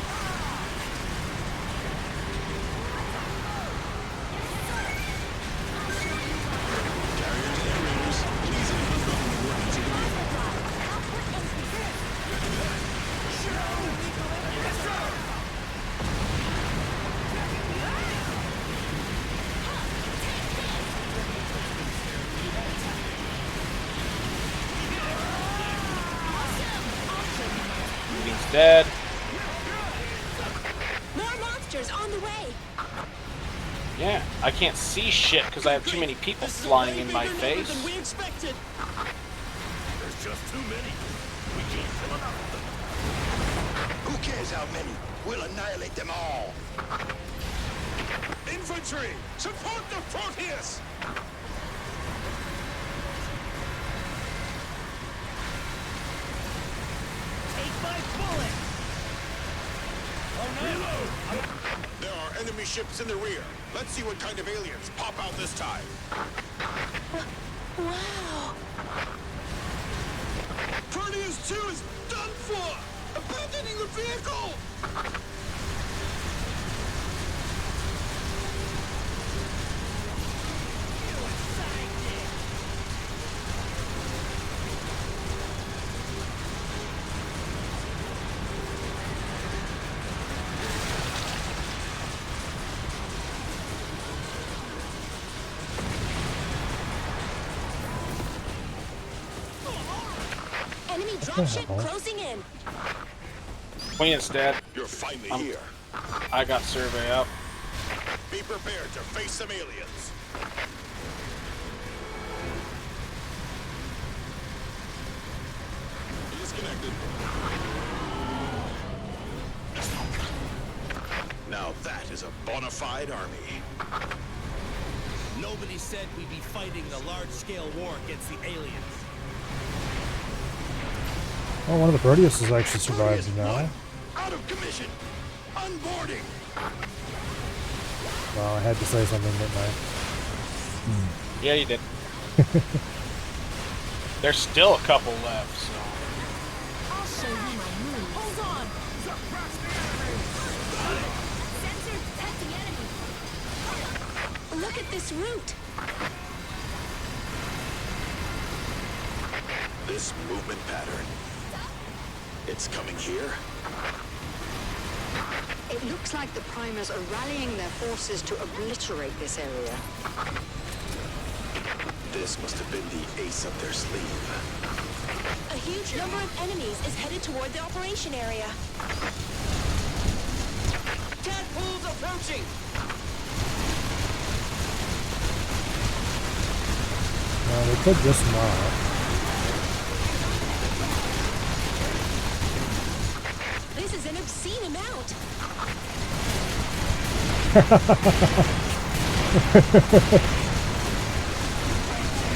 [SPEAKER 3] He's dead.
[SPEAKER 6] More monsters on the way.
[SPEAKER 3] Yeah, I can't see shit because I have too many people flying in my face.
[SPEAKER 11] Than we expected.
[SPEAKER 8] There's just too many. We can't kill enough of them.
[SPEAKER 11] Who cares how many? We'll annihilate them all.
[SPEAKER 9] Infantry, support the Proteus!
[SPEAKER 7] Take my bullet!
[SPEAKER 9] There are enemy ships in the rear. Let's see what kind of aliens pop out this time.
[SPEAKER 6] Wow.
[SPEAKER 11] Proteus 2 is done for! Abandoning the vehicle!
[SPEAKER 6] Enemy dropship closing in.
[SPEAKER 3] Queen's dead.
[SPEAKER 9] You're finally here.
[SPEAKER 3] I got survey up.
[SPEAKER 9] Be prepared to face some aliens. Disconnected. Now that is a bona fide army.
[SPEAKER 7] Nobody said we'd be fighting the large-scale war against the aliens.
[SPEAKER 1] Oh, one of the Proteuses actually survived now.
[SPEAKER 11] Out of commission! Unboarding!
[SPEAKER 1] Well, I had to say something, didn't I?
[SPEAKER 3] Yeah, you did. There's still a couple left, so.
[SPEAKER 10] I'll show you my moves. Hold on. Sensor detecting enemy.
[SPEAKER 6] Look at this route.
[SPEAKER 9] This movement pattern. It's coming here.
[SPEAKER 12] It looks like the primers are rallying their forces to obliterate this area.
[SPEAKER 9] This must have been the ace up their sleeve.
[SPEAKER 6] A huge number of enemies is headed toward the operation area.
[SPEAKER 11] Tadpoles approaching!
[SPEAKER 1] No, they could just not.
[SPEAKER 6] out.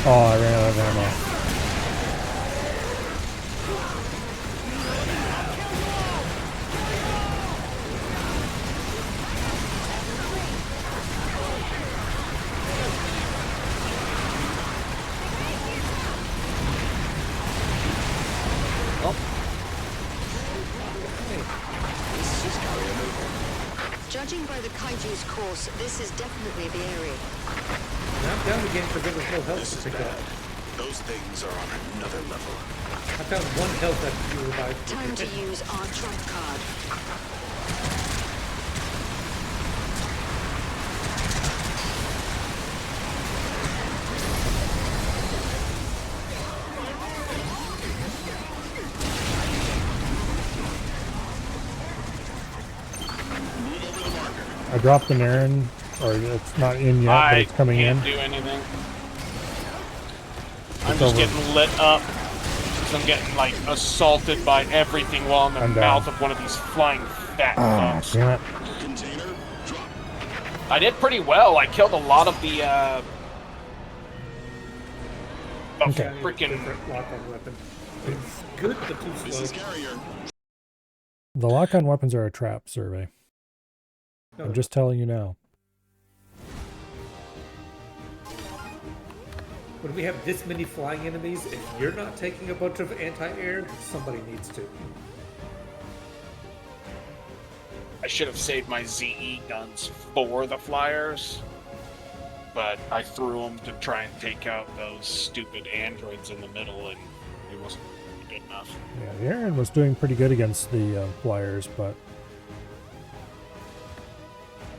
[SPEAKER 1] Oh, I ran out of ammo.
[SPEAKER 12] Judging by the kaiju's course, this is definitely the area.
[SPEAKER 2] Now I'm down again because there was no health to pick up.
[SPEAKER 9] Those things are on another level.
[SPEAKER 2] I found 1 health after you revived.
[SPEAKER 12] Time to use our trump card.
[SPEAKER 1] I dropped an errand, or it's not in yet, but it's coming in.
[SPEAKER 3] I can't do anything. I'm just getting lit up because I'm getting like assaulted by everything while in the mouth of one of these flying fat fucks.
[SPEAKER 1] Damn it.
[SPEAKER 3] I did pretty well. I killed a lot of the freaking
[SPEAKER 2] lock-on weapon. It's good, but too slow.
[SPEAKER 1] The lock-on weapons are a trap, Survey. I'm just telling you now.
[SPEAKER 2] When we have this many flying enemies, if you're not taking a bunch of anti-air, somebody needs to.
[SPEAKER 3] I should have saved my ZE guns for the flyers, but I threw them to try and take out those stupid androids in the middle, and it wasn't good enough.
[SPEAKER 1] Yeah, the Aaron was doing pretty good against the flyers, but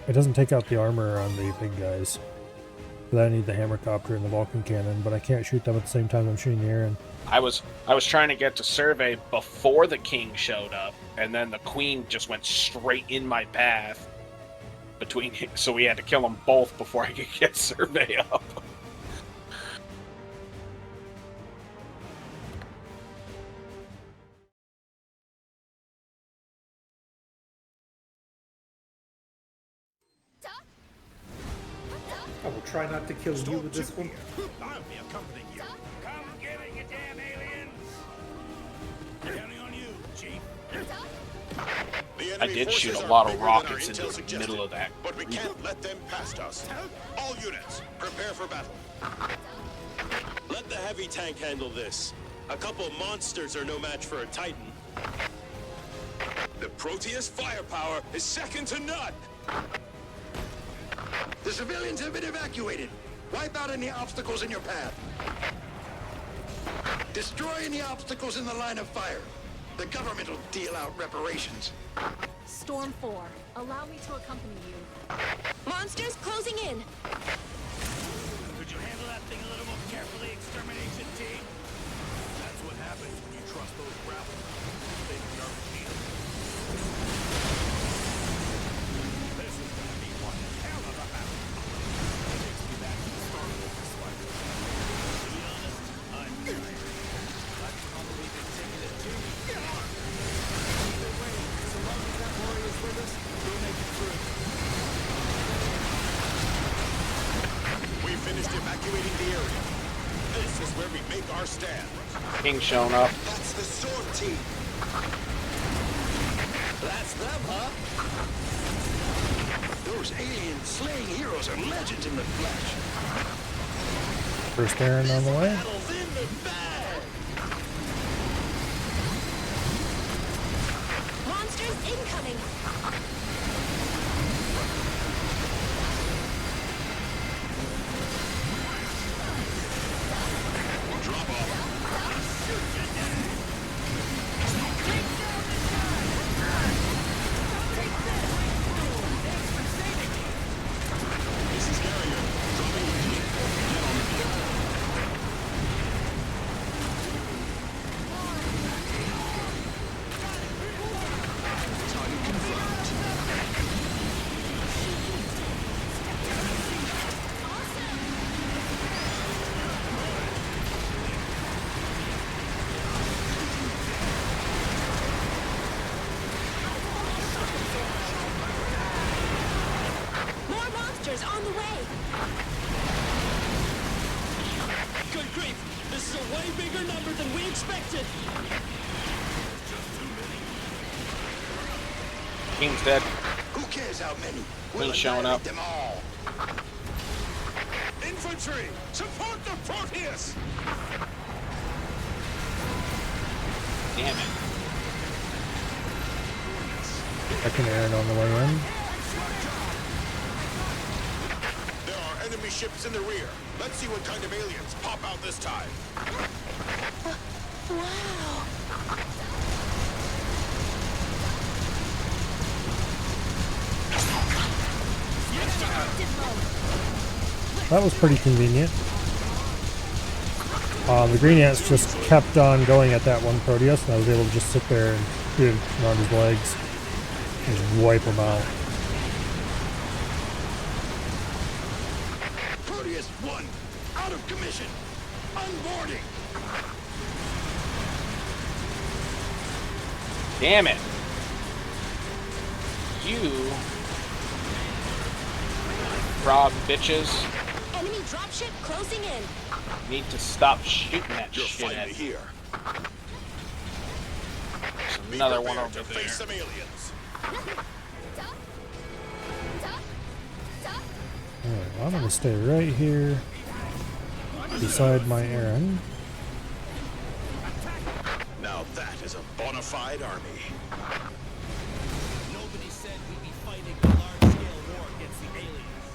[SPEAKER 1] it doesn't take out the armor on the big guys. But I need the hammercopter and the Vulcan cannon, but I can't shoot them at the same time I'm shooting the Aaron.
[SPEAKER 3] I was trying to get to survey before the king showed up, and then the queen just went straight in my path. So we had to kill them both before I could get survey up.
[SPEAKER 2] I will try not to kill you with this one.
[SPEAKER 7] I'll be accompanying you. Come get it, you damn aliens! Counting on you, Chief.
[SPEAKER 3] I did shoot a lot of rockets into the middle of that.
[SPEAKER 9] But we can't let them past us. All units, prepare for battle.
[SPEAKER 13] Let the heavy tank handle this. A couple monsters are no match for a Titan. The Proteus firepower is second to none.
[SPEAKER 11] The civilians have been evacuated. Wipe out any obstacles in your path. Destroy any obstacles in the line of fire. The government will deal out reparations.
[SPEAKER 10] Storm 4, allow me to accompany you.
[SPEAKER 6] Monsters closing in.
[SPEAKER 7] Could you handle that thing a little more carefully, extermination team?
[SPEAKER 8] That's what happens when you trust those grapples. They don't need them. This is gonna be one hell of a battle. It takes me back to the start of this fight. To be honest, I'm tired. I've probably been taking it too far. Either way, so long as that warrior's with us, we'll make it through.
[SPEAKER 9] We finished evacuating the area. This is where we make our stand.
[SPEAKER 3] King showing up.
[SPEAKER 11] That's the sword team. That's them, huh? Those alien slaying heroes are legends in the flesh.
[SPEAKER 1] First Aaron on the way.
[SPEAKER 11] Battle's in the bag.
[SPEAKER 6] Monsters incoming.
[SPEAKER 4] Way bigger number than we expected.
[SPEAKER 3] King's dead.
[SPEAKER 9] Who cares how many?
[SPEAKER 3] Queen's showing up.
[SPEAKER 9] Them all. Infantry, support the Proteus!
[SPEAKER 3] Damn it.
[SPEAKER 1] Second Aaron on the way in.
[SPEAKER 9] There are enemy ships in the rear. Let's see what kind of aliens pop out this time.
[SPEAKER 6] Wow.
[SPEAKER 1] That was pretty convenient. The green ants just kept on going at that one Proteus, and I was able to just sit there and shoot him around his legs and just wipe him out.
[SPEAKER 9] Proteus 1, out of commission. Unboarding.
[SPEAKER 3] Damn it. You frog bitches
[SPEAKER 6] Enemy dropship closing in.
[SPEAKER 3] need to stop shooting that
[SPEAKER 9] You're
[SPEAKER 3] shit
[SPEAKER 9] finally
[SPEAKER 3] at me.
[SPEAKER 9] here.
[SPEAKER 3] There's
[SPEAKER 9] Be
[SPEAKER 3] another one
[SPEAKER 9] prepared
[SPEAKER 3] over
[SPEAKER 9] to
[SPEAKER 3] there.
[SPEAKER 9] face some aliens.
[SPEAKER 1] Alright, well, I'm going to stay right here beside my Aaron.
[SPEAKER 9] Now that is a bona fide army.
[SPEAKER 8] Nobody said we'd be fighting a large-scale war against the aliens.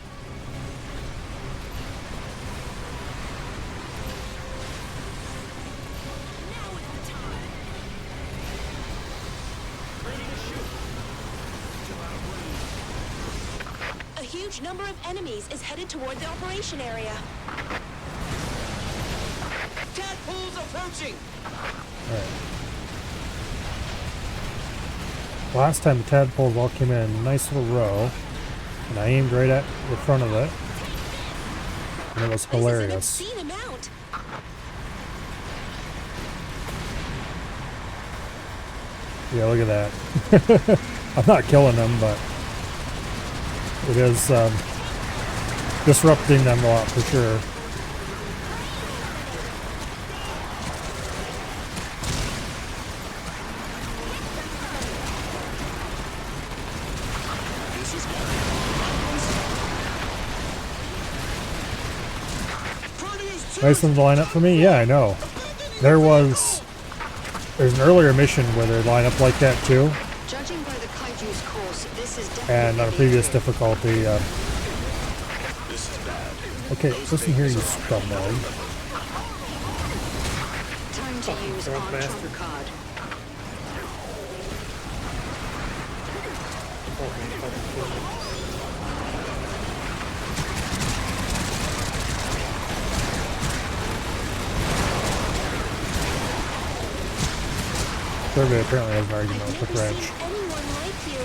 [SPEAKER 6] A huge number of enemies is headed toward the operation area.
[SPEAKER 11] Tadpoles approaching!
[SPEAKER 1] Alright. Last time the tadpoles all came in a nice little row, and I aimed right at the front of it, and it was hilarious.
[SPEAKER 6] This is an obscene amount.
[SPEAKER 1] Yeah, look at that. I'm not killing them, but it is disrupting them a lot for sure. Nice one to line up for me? Yeah, I know. There's an earlier mission where they line up like that too.
[SPEAKER 12] Judging by the kaiju's course, this is
[SPEAKER 1] And on a previous difficulty,
[SPEAKER 9] This is bad.
[SPEAKER 1] okay, listen here, you scumbag.
[SPEAKER 12] time to use our
[SPEAKER 2] drunk bastard.
[SPEAKER 12] trump card.
[SPEAKER 1] Survey apparently has an argument with the French.
[SPEAKER 6] Anyone like you?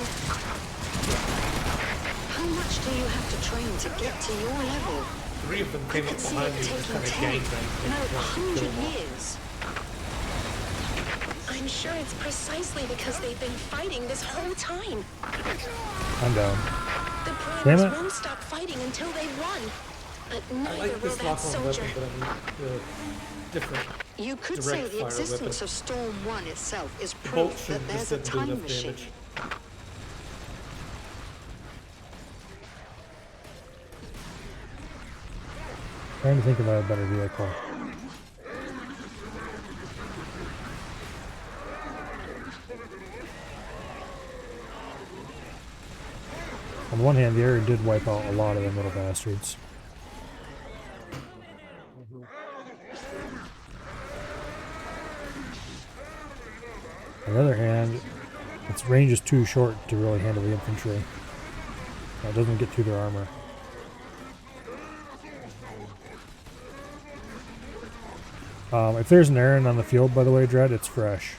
[SPEAKER 12] How much do you have to train to get to your level?
[SPEAKER 2] 3 of them came up
[SPEAKER 12] See
[SPEAKER 2] behind
[SPEAKER 12] it
[SPEAKER 2] me and just
[SPEAKER 12] taking
[SPEAKER 2] kind of
[SPEAKER 12] 10,
[SPEAKER 2] gangbanged.
[SPEAKER 12] no,
[SPEAKER 2] Trying to kill
[SPEAKER 12] 100
[SPEAKER 2] them all.
[SPEAKER 12] years.
[SPEAKER 6] I'm sure it's precisely because they've been fighting this whole time.
[SPEAKER 1] I'm down.
[SPEAKER 6] The
[SPEAKER 1] Damn
[SPEAKER 6] Primus
[SPEAKER 1] it.
[SPEAKER 6] won't stop fighting until they've won. But
[SPEAKER 2] I
[SPEAKER 6] neither
[SPEAKER 2] like
[SPEAKER 6] will
[SPEAKER 2] this
[SPEAKER 6] that
[SPEAKER 2] lock-on
[SPEAKER 6] soldier.
[SPEAKER 2] weapon, but I mean the different.
[SPEAKER 12] You could
[SPEAKER 2] Direct
[SPEAKER 12] say the
[SPEAKER 2] fire
[SPEAKER 12] existence
[SPEAKER 2] weapon.
[SPEAKER 12] of Storm 1 itself is
[SPEAKER 2] The bolt
[SPEAKER 12] proof
[SPEAKER 2] should
[SPEAKER 12] that there's
[SPEAKER 2] just
[SPEAKER 12] a
[SPEAKER 2] didn't do
[SPEAKER 12] time
[SPEAKER 2] enough
[SPEAKER 12] machine.
[SPEAKER 2] damage.
[SPEAKER 1] Trying to think of a better vehicle. On one hand, the area did wipe out a lot of them little bastards. On the other hand, its range is too short to really handle the infantry. It doesn't get through their armor. If there's an Aaron on the field, by the way, Dread, it's fresh.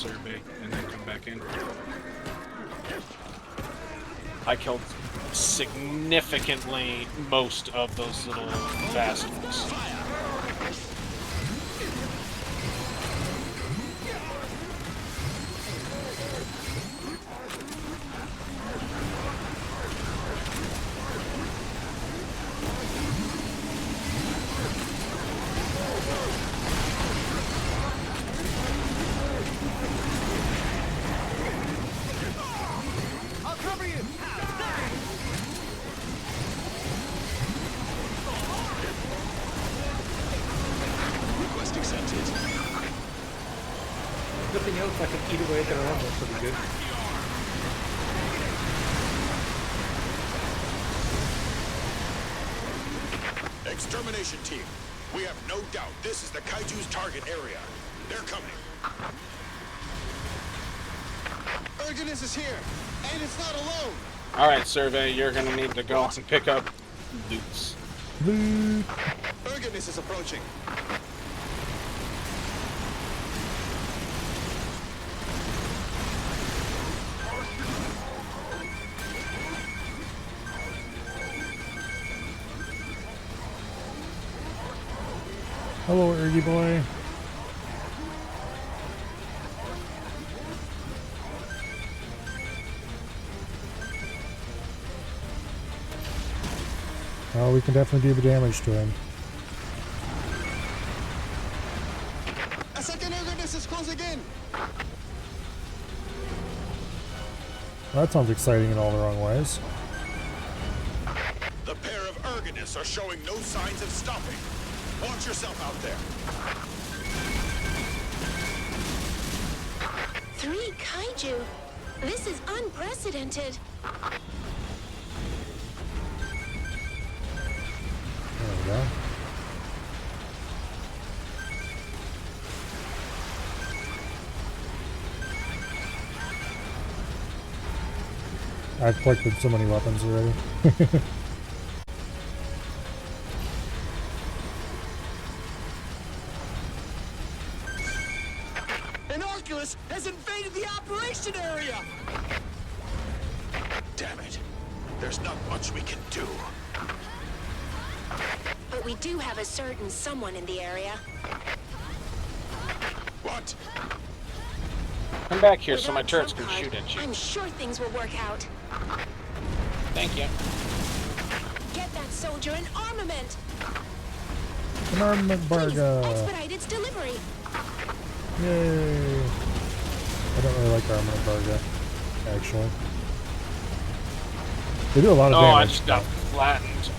[SPEAKER 3] survey and then come back in. I killed significantly most of those little bastards.
[SPEAKER 11] I'll cover you!
[SPEAKER 13] Request accepted.
[SPEAKER 2] Nothing else, I can eat away at their armor pretty good.
[SPEAKER 9] Extermination team, we have no doubt this is the Kaiju's target area. They're coming.
[SPEAKER 11] Urganus is here, and it's not alone!
[SPEAKER 3] Alright, survey, you're gonna need to go and pick up loots.
[SPEAKER 11] Urganus is approaching.
[SPEAKER 1] Hello, Ergy boy. Oh, we can definitely do the damage to him.
[SPEAKER 11] A second Urganus is closing in!
[SPEAKER 1] Well, that sounds exciting in all the wrong ways.
[SPEAKER 9] The pair of Urganus are showing no signs of stopping. Watch yourself out there.
[SPEAKER 6] 3 kaiju. This is unprecedented.
[SPEAKER 1] There we go. I've collected so many weapons already.
[SPEAKER 11] An Oculus has invaded the operation area!
[SPEAKER 9] Damn it. There's not much we can do.
[SPEAKER 6] But we do have a certain someone in the area.
[SPEAKER 9] What?
[SPEAKER 3] Come back here so my
[SPEAKER 6] Without
[SPEAKER 3] turrets
[SPEAKER 6] trump
[SPEAKER 3] can
[SPEAKER 6] card,
[SPEAKER 3] shoot at you.
[SPEAKER 6] I'm sure things will work out.
[SPEAKER 3] Thank you.
[SPEAKER 6] Get that soldier an armament.
[SPEAKER 1] An armament
[SPEAKER 6] Please,
[SPEAKER 1] barga.
[SPEAKER 6] expedite its delivery.
[SPEAKER 1] Yay. I don't really like armament barga, actually. They do a lot of
[SPEAKER 3] Oh,
[SPEAKER 1] damage.
[SPEAKER 3] I just got flattened.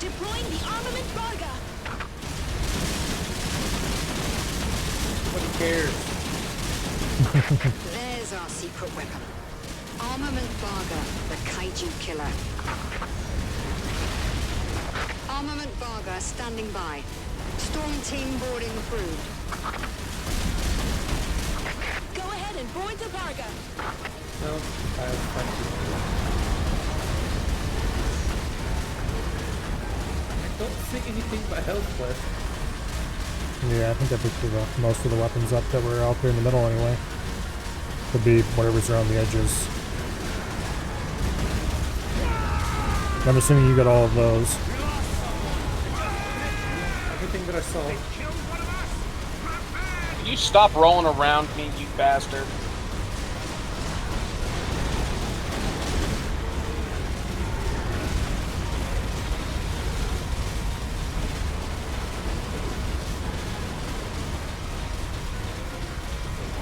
[SPEAKER 6] Deploying the armament barga.
[SPEAKER 2] Nobody cares.
[SPEAKER 12] There's our secret weapon. Armament Barga, the kaiju killer. Armament Barga standing by. Storm team boarding approved.
[SPEAKER 6] Go ahead and board the barga.
[SPEAKER 2] No, I don't see anything but health left.
[SPEAKER 1] Yeah, I think I picked most of the weapons up that were out there in the middle anyway. Could be whatever's around the edges. I'm assuming you got all of those.
[SPEAKER 2] Everything that I saw.
[SPEAKER 3] Can you stop rolling around me, you bastard?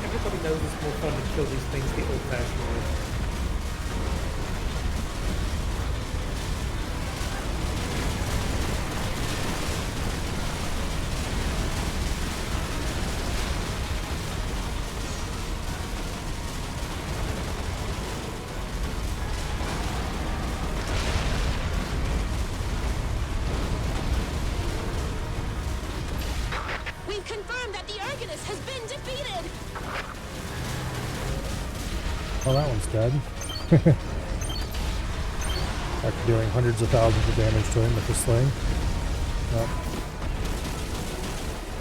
[SPEAKER 2] Everybody knows it's more fun to kill these things the old-fashioned way.
[SPEAKER 6] Confirm that the Arcanist has been defeated!
[SPEAKER 1] Oh, that one's dead. After doing hundreds of thousands of damage to him with this thing. Nope.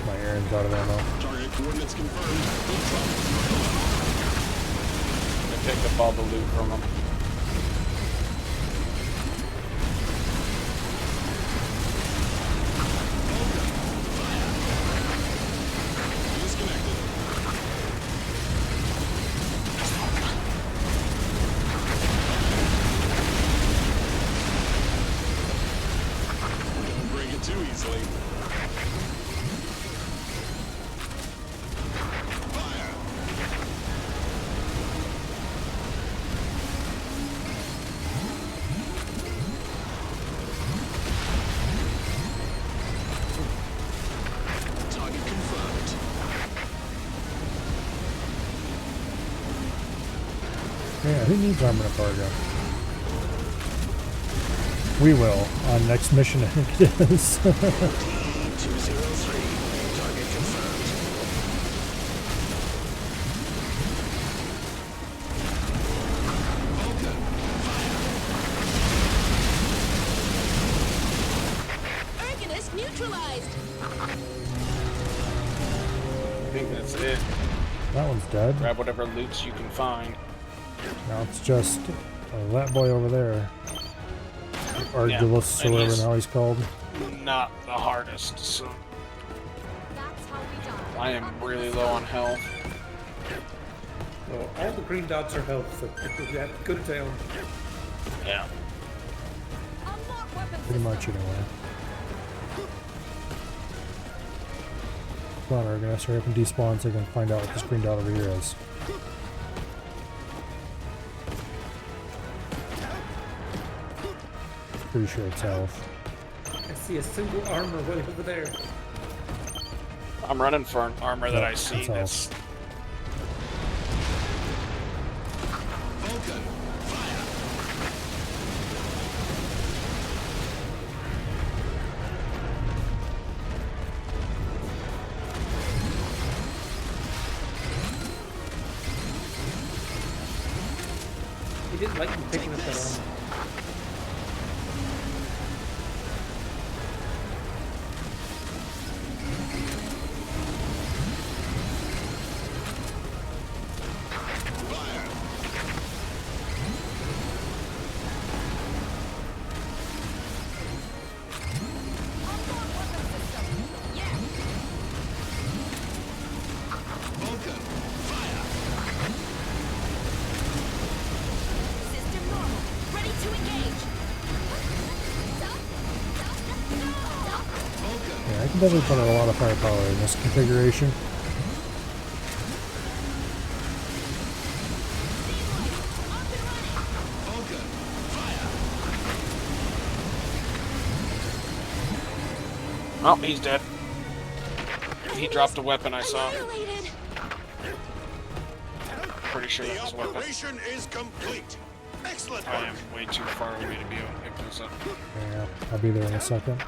[SPEAKER 1] My Aaron's out of ammo.
[SPEAKER 13] Target coordinates confirmed.
[SPEAKER 3] I picked up all the loot from him.
[SPEAKER 13] Don't break it too easily. Fire! Target confirmed.
[SPEAKER 1] Yeah, who needs armor and cargo? We will on next mission, I think it is.
[SPEAKER 7] 203. Target confirmed.
[SPEAKER 6] Arcanist neutralized!
[SPEAKER 3] I think that's it.
[SPEAKER 1] That one's dead.
[SPEAKER 3] Grab whatever loots you can find.
[SPEAKER 1] Now it's just that boy over there. Argulus,
[SPEAKER 3] and
[SPEAKER 1] or whatever
[SPEAKER 3] he's
[SPEAKER 1] now he's called.
[SPEAKER 3] Not the hardest, so
[SPEAKER 10] That's how we die.
[SPEAKER 3] I am really low on health.
[SPEAKER 2] Well, all the green dots are health, so yeah, good to tell.
[SPEAKER 3] Yeah.
[SPEAKER 10] Unlock weapon
[SPEAKER 1] Pretty much anyway. Come on, Argonauts, hurry up and despawn so I can find out what this green dot over here is. Pretty sure it's health.
[SPEAKER 2] I see a single armor way over there.
[SPEAKER 3] I'm running for an armor that
[SPEAKER 1] Yeah,
[SPEAKER 3] I see
[SPEAKER 1] that's
[SPEAKER 3] that's
[SPEAKER 13] Vulcan, fire!
[SPEAKER 2] He didn't like me picking up that armor.
[SPEAKER 13] Vulcan, fire!
[SPEAKER 6] System normal. Ready to engage.
[SPEAKER 1] Yeah, I can definitely put a lot of firepower in this configuration.
[SPEAKER 13] Vulcan, fire!
[SPEAKER 3] Oh, he's dead. He dropped a weapon I saw.
[SPEAKER 6] Annihilated.
[SPEAKER 3] Pretty sure
[SPEAKER 9] The
[SPEAKER 3] that was a weapon.
[SPEAKER 9] operation is complete. Excellent
[SPEAKER 3] I
[SPEAKER 9] work.
[SPEAKER 3] am way too far away to be able to pick this up.
[SPEAKER 1] Yeah, I'll be there in a second.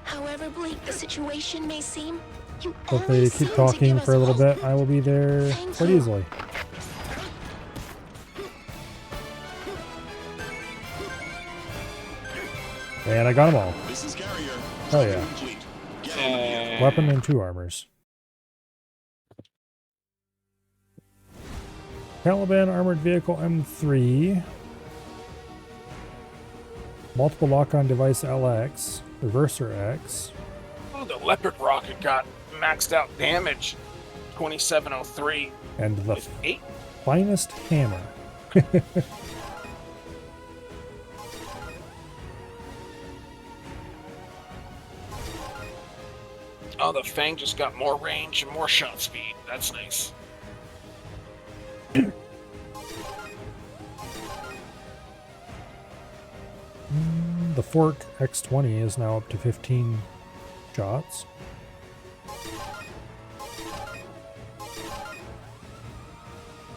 [SPEAKER 6] However bleak the situation may seem, you
[SPEAKER 1] If they
[SPEAKER 6] always
[SPEAKER 1] keep
[SPEAKER 6] seem to
[SPEAKER 1] talking
[SPEAKER 6] give
[SPEAKER 1] for a
[SPEAKER 6] us
[SPEAKER 1] little
[SPEAKER 6] hope.
[SPEAKER 1] bit, I will be there
[SPEAKER 6] Thank
[SPEAKER 1] quite
[SPEAKER 6] you.
[SPEAKER 1] easily. And I got them all.
[SPEAKER 13] This is Carrier.
[SPEAKER 1] Oh yeah.
[SPEAKER 13] Complete. Get on the
[SPEAKER 3] And
[SPEAKER 1] Weapon and 2 armors. Caliban Armored Vehicle M3. Multiple lock-on device LX. Reverser X.
[SPEAKER 3] oh, the leopard rocket got maxed out damage. 2703
[SPEAKER 1] And the
[SPEAKER 3] with 8.
[SPEAKER 1] finest hammer.
[SPEAKER 3] Oh, the Fang just got more range and more shot speed. That's nice.
[SPEAKER 1] The Fork X20 is now up to 15 shots.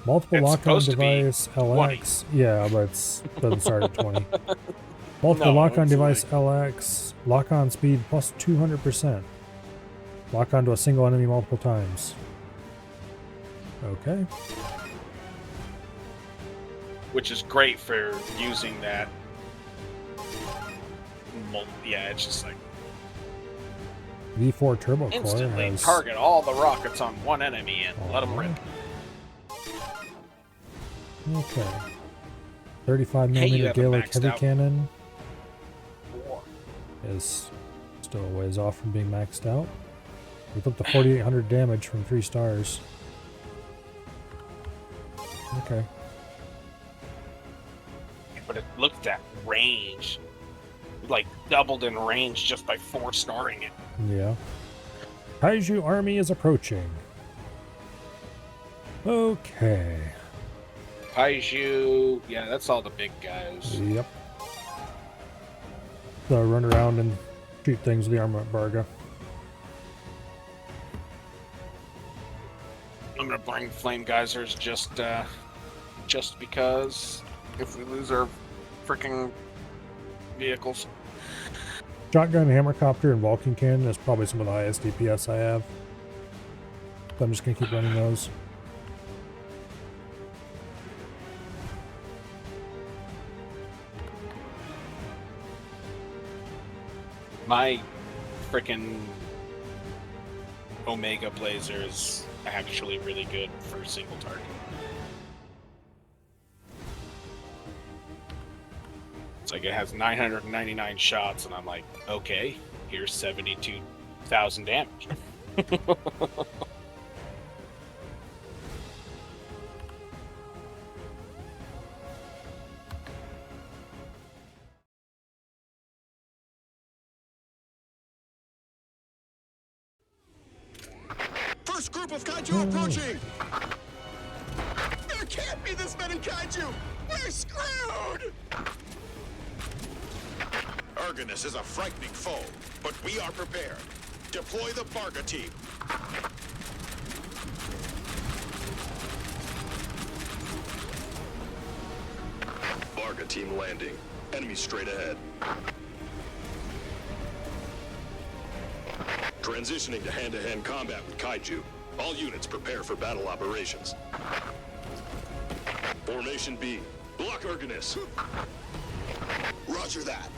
[SPEAKER 1] Multiple
[SPEAKER 3] It's
[SPEAKER 1] lock-on
[SPEAKER 3] supposed to be
[SPEAKER 1] device LX. Yeah, but it doesn't start at 20. Multiple
[SPEAKER 3] No,
[SPEAKER 1] lock-on
[SPEAKER 3] it's
[SPEAKER 1] device LX. Lock-on speed plus 200%. Lock onto a single enemy multiple times. Okay.
[SPEAKER 3] Which is great for using that. Yeah, it's just like
[SPEAKER 1] V4 Turbo Core
[SPEAKER 3] instantly
[SPEAKER 1] has...
[SPEAKER 3] target all the rockets on one enemy and let them rip.
[SPEAKER 1] Okay. 35mm
[SPEAKER 3] Hey, you have a
[SPEAKER 1] Gaelic
[SPEAKER 3] maxed
[SPEAKER 1] heavy
[SPEAKER 3] out
[SPEAKER 1] cannon
[SPEAKER 3] war.
[SPEAKER 1] is still a ways off from being maxed out. With up to 4,800 damage from 3 stars. Okay.
[SPEAKER 3] But it looked at range. Like doubled in range just by 4-starring it.
[SPEAKER 1] Yeah. Kaiju army is approaching. Okay.
[SPEAKER 3] Kaiju, yeah, that's all the big guys.
[SPEAKER 1] Yep. So run around and shoot things with the armament barga.
[SPEAKER 3] I'm gonna bring flame geysers just because if we lose our freaking vehicles.
[SPEAKER 1] Shotgun, hammercopter, and Vulcan cannon is probably some of the highest DPS I have. So I'm just gonna keep running those.
[SPEAKER 3] My freaking Omega Blazer is actually really good for single target. It's like it has 999 shots, and I'm like, okay, here's 72,000 damage.
[SPEAKER 9] First group of kaiju approaching! There can't be this many kaiju! We're screwed! Argonus is a frightening foe, but we are prepared. Deploy the Barga team.
[SPEAKER 13] Barga team landing. Enemy straight ahead. Transitioning to hand-to-hand combat with kaiju. All units prepare for battle operations. Formation B. Block Argonus.
[SPEAKER 9] Roger that.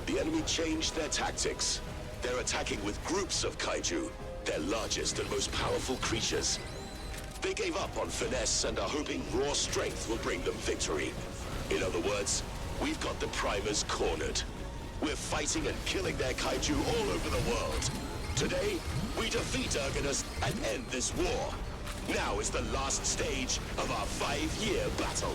[SPEAKER 9] The enemy changed their tactics. They're attacking with groups of kaiju, their largest and most powerful creatures. They gave up on finesse and are hoping raw strength will bring them victory. In other words, we've got the primers cornered. We're fighting and killing their kaiju all over the world. Today, we defeat Argonus and end this war. Now is the last stage of our 5-year battle.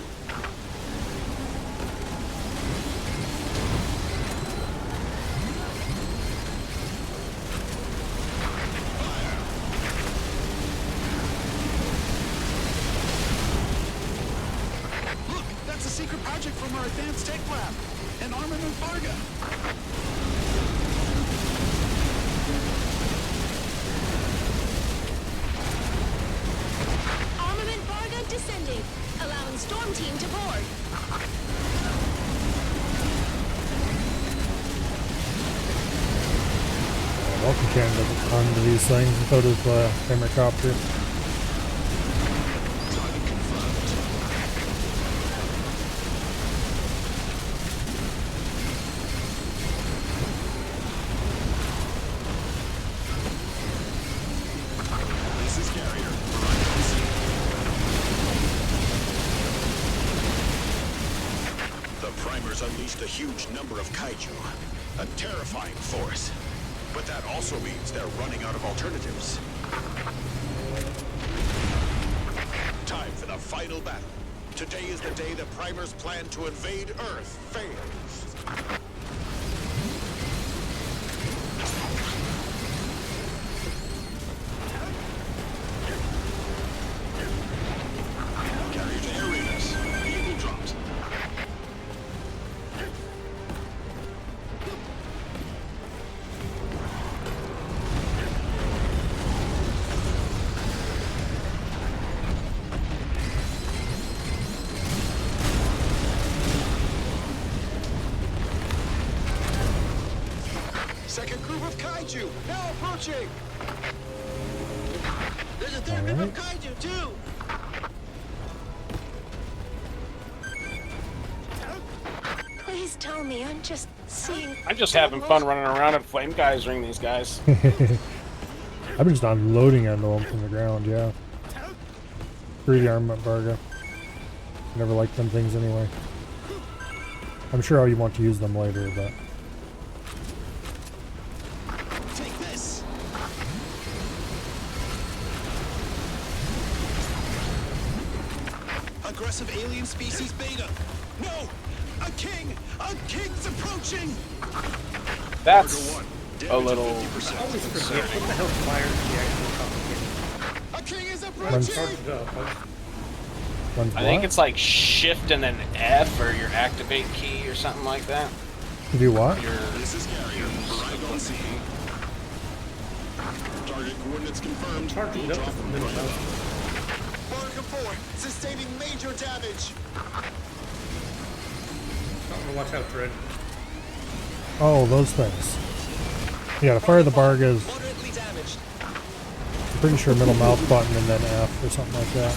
[SPEAKER 4] Look, that's a secret project from our advanced tech lab. An armament Barga.
[SPEAKER 6] Armament Barga descending, allowing Storm Team to board.
[SPEAKER 1] Vulcan cannon does a ton to these things, and so does the hammercopter.
[SPEAKER 9] This is Carrier. The primers unleashed a huge number of kaiju. A terrifying force. But that also means they're running out of alternatives. Time for the final battle. Today is the day the primers' plan to invade Earth fails. Carrier to air readers. Vehicle dropped.
[SPEAKER 11] kaiju, now approaching! There's a third
[SPEAKER 1] All
[SPEAKER 11] group
[SPEAKER 1] right.
[SPEAKER 11] of kaiju, too!
[SPEAKER 6] Please tell me I'm just seeing...
[SPEAKER 3] I'm just having fun running around and flame geysering these guys.
[SPEAKER 1] I'm just unloading onto them from the ground, yeah. Free the armament barga. Never liked them things anyway. I'm sure you want to use them later, but...
[SPEAKER 11] Take this! Aggressive alien species beta! No! A king! A king's approaching!
[SPEAKER 3] That's a little
[SPEAKER 2] I always forget what the hell fire the actual complicated.
[SPEAKER 11] A king is
[SPEAKER 1] Runs,
[SPEAKER 2] Charged up.
[SPEAKER 1] runs
[SPEAKER 3] I think
[SPEAKER 1] what?
[SPEAKER 3] it's like shift and then F or your activate key or something like that.
[SPEAKER 1] To do what?
[SPEAKER 3] Your
[SPEAKER 13] This is Carrier. Arrive on scene. Target coordinates confirmed.
[SPEAKER 2] Charging up just a minute now.
[SPEAKER 11] Barca 4, sustaining major damage!
[SPEAKER 2] I'm gonna watch out, Dread.
[SPEAKER 1] Oh, those things. Yeah, to fire the bargas,
[SPEAKER 11] Moderately damaged.
[SPEAKER 1] I'm pretty sure middle mouse button and then F or something like that.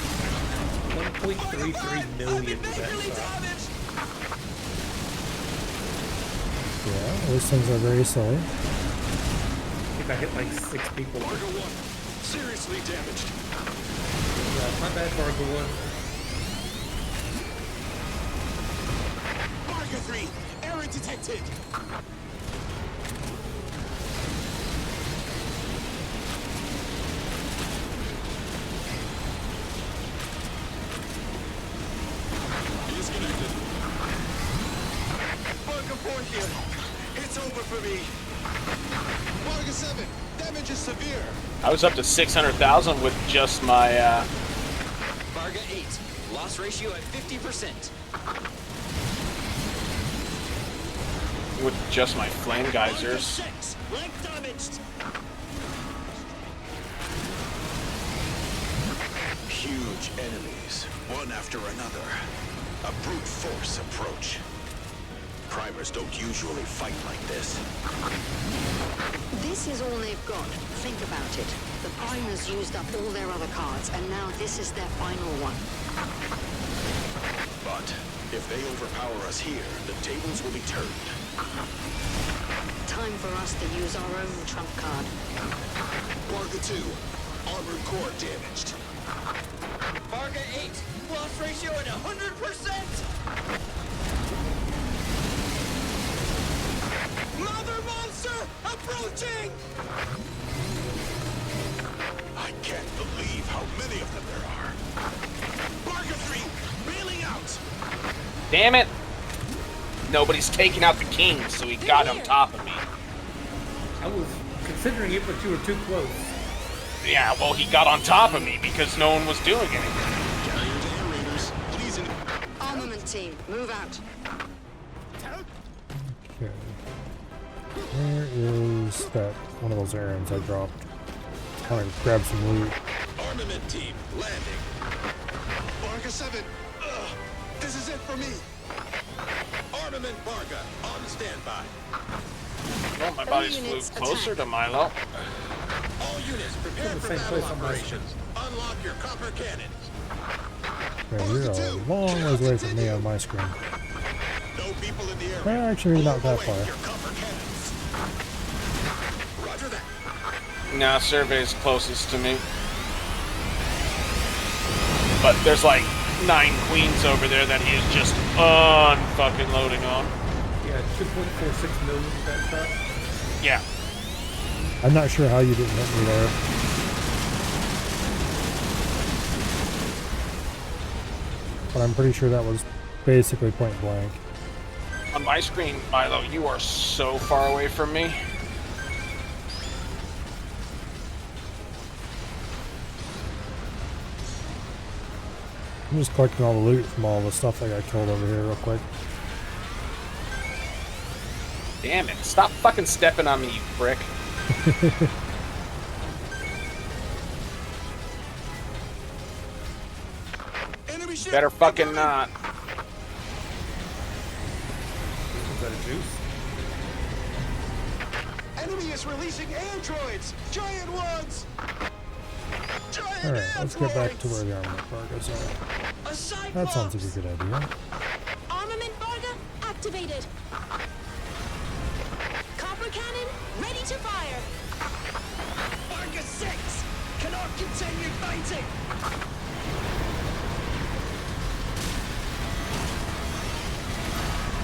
[SPEAKER 2] 1.33 million was that shot.
[SPEAKER 1] Yeah, those things are very silly.
[SPEAKER 2] I think I hit like 6 people.
[SPEAKER 13] Barga 1, seriously damaged.
[SPEAKER 2] Yeah, my bad, Barga 1.
[SPEAKER 11] Barca 3, error detected!
[SPEAKER 13] Disconnected.
[SPEAKER 11] Barca 4 here. It's over for me. Barca 7, damage is severe.
[SPEAKER 3] I was up to 600,000 with just my
[SPEAKER 11] Barga 8, loss ratio at 50%.
[SPEAKER 3] with just my flame geysers.
[SPEAKER 11] 6, leg damaged.
[SPEAKER 9] Huge enemies, one after another. A brute force approach. Primers don't usually fight like this.
[SPEAKER 12] This is all they've got. Think about it. The primers used up all their other cards, and now this is their final one.
[SPEAKER 9] But if they overpower us here, the tables will be turned.
[SPEAKER 12] Time for us to use our own trump card.
[SPEAKER 9] Barga 2, armored core damaged.
[SPEAKER 11] Barga 8, loss ratio at 100%. Mother monster approaching!
[SPEAKER 9] I can't believe how many of them there are. Barga 3, bailing out!
[SPEAKER 3] Damn it! Nobody's taking out the king, so he got on top of me.
[SPEAKER 2] I was considering it, but you were too close.
[SPEAKER 3] Yeah, well, he got on top of me because no one was doing anything.
[SPEAKER 13] Carrier to air raiders. Please.
[SPEAKER 12] Armament team, move out.
[SPEAKER 1] Okay. Where is that one of those errands I dropped? I want to grab some loot.
[SPEAKER 9] Armament team, landing.
[SPEAKER 11] Barga 7, this is it for me.
[SPEAKER 9] Armament Barga, on standby.
[SPEAKER 3] Well, my body's flew
[SPEAKER 12] units
[SPEAKER 3] closer
[SPEAKER 12] attack.
[SPEAKER 3] to Milo.
[SPEAKER 9] All units, prepare
[SPEAKER 2] the
[SPEAKER 9] for
[SPEAKER 2] same
[SPEAKER 9] battle
[SPEAKER 2] place on my
[SPEAKER 9] operations. Unlock your copper cannons.
[SPEAKER 1] Yeah, you're a long ways away from me on my screen.
[SPEAKER 9] No people in the area.
[SPEAKER 1] Well, actually, not that far.
[SPEAKER 9] Your copper cannons. Roger that.
[SPEAKER 3] Nah, survey's closest to me. But there's like 9 queens over there that he is just unfucking loading on.
[SPEAKER 2] Yeah, 2.46 million was that shot.
[SPEAKER 3] Yeah.
[SPEAKER 1] I'm not sure how you didn't hit me there. But I'm pretty sure that was basically point blank.
[SPEAKER 3] On my screen, Milo, you are so far away from me.
[SPEAKER 1] I'm just collecting all the loot from all the stuff that got killed over here real quick.
[SPEAKER 3] Damn it. Stop fucking stepping on me, you prick.
[SPEAKER 11] Enemy ship.
[SPEAKER 3] Better fucking not.
[SPEAKER 2] Is that a juice?
[SPEAKER 11] enemy is releasing androids! Giant ones! Giant
[SPEAKER 1] Alright, let's get back to where
[SPEAKER 11] androids!
[SPEAKER 1] the armament Vargas are.
[SPEAKER 11] A Cyclops!
[SPEAKER 1] That sounds like a good idea.
[SPEAKER 6] Armament Varga activated. Copper cannon ready to fire.
[SPEAKER 11] Varga 6 cannot continue fighting!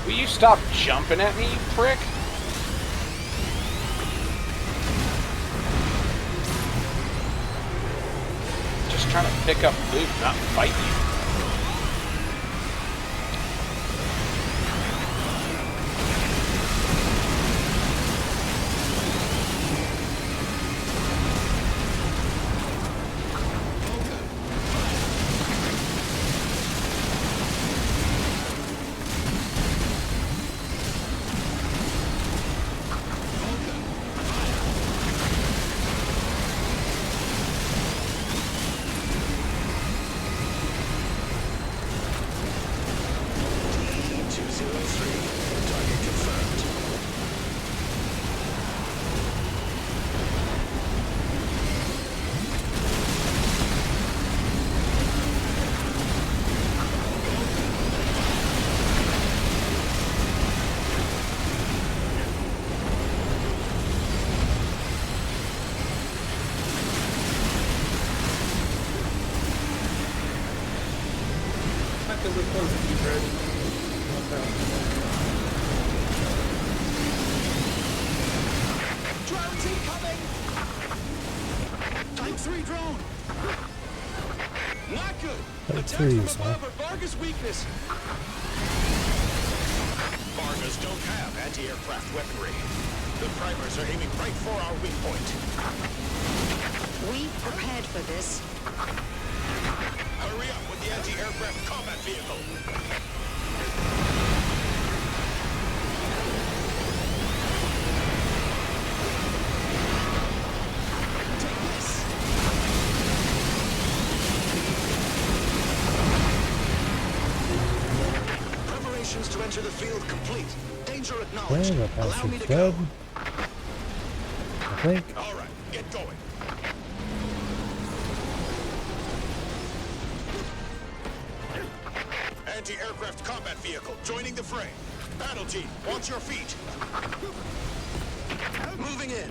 [SPEAKER 3] Will you stop jumping at me, you prick? Just trying to pick up loot, not fight you.
[SPEAKER 11] Drones incoming! Type 3 drone! Not good!
[SPEAKER 1] Type
[SPEAKER 11] Attacks
[SPEAKER 1] 3s,
[SPEAKER 11] from
[SPEAKER 1] huh?
[SPEAKER 11] above are Varga's weakness!
[SPEAKER 7] Vargas don't have anti-aircraft weaponry. The primers are aiming right for our weak point.
[SPEAKER 12] We prepared for this.
[SPEAKER 7] Hurry up with the anti-aircraft combat vehicle.
[SPEAKER 11] Take this! Preparations to enter the field complete. Danger
[SPEAKER 1] Okay,
[SPEAKER 11] acknowledged.
[SPEAKER 1] the
[SPEAKER 11] Allow me
[SPEAKER 1] bastard's
[SPEAKER 11] to
[SPEAKER 1] dead.
[SPEAKER 11] go.
[SPEAKER 1] I think.
[SPEAKER 7] All right, get going. Anti-aircraft combat vehicle joining the fray. Battle team, watch your feet.
[SPEAKER 11] Moving in.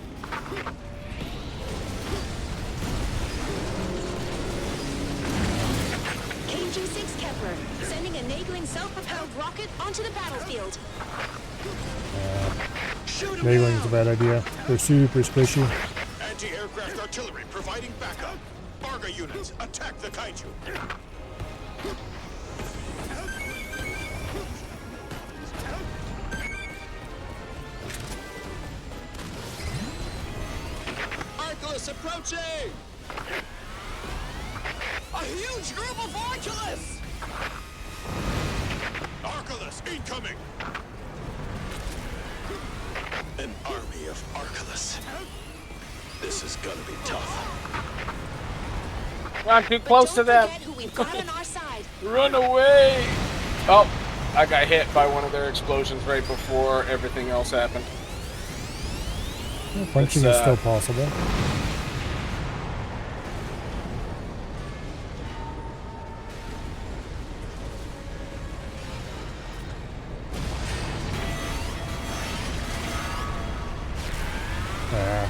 [SPEAKER 6] KG-6 Kepler sending a nagling self-propelled rocket onto the battlefield.
[SPEAKER 11] Shoot him
[SPEAKER 1] Nagling's a
[SPEAKER 11] down!
[SPEAKER 1] bad idea. They're super squishy.
[SPEAKER 7] Anti-aircraft artillery providing backup. Varga units, attack the kaiju.
[SPEAKER 11] Arculus approaching! A huge group of Arculus!
[SPEAKER 7] Arculus incoming!
[SPEAKER 9] An army of Arculus. This is gonna be tough.
[SPEAKER 3] I'm too close to them.
[SPEAKER 6] Forget who we've got on our side.
[SPEAKER 3] Run away! Oh, I got hit by one of their explosions right before everything else happened.
[SPEAKER 1] Well, punching is still possible. Ah.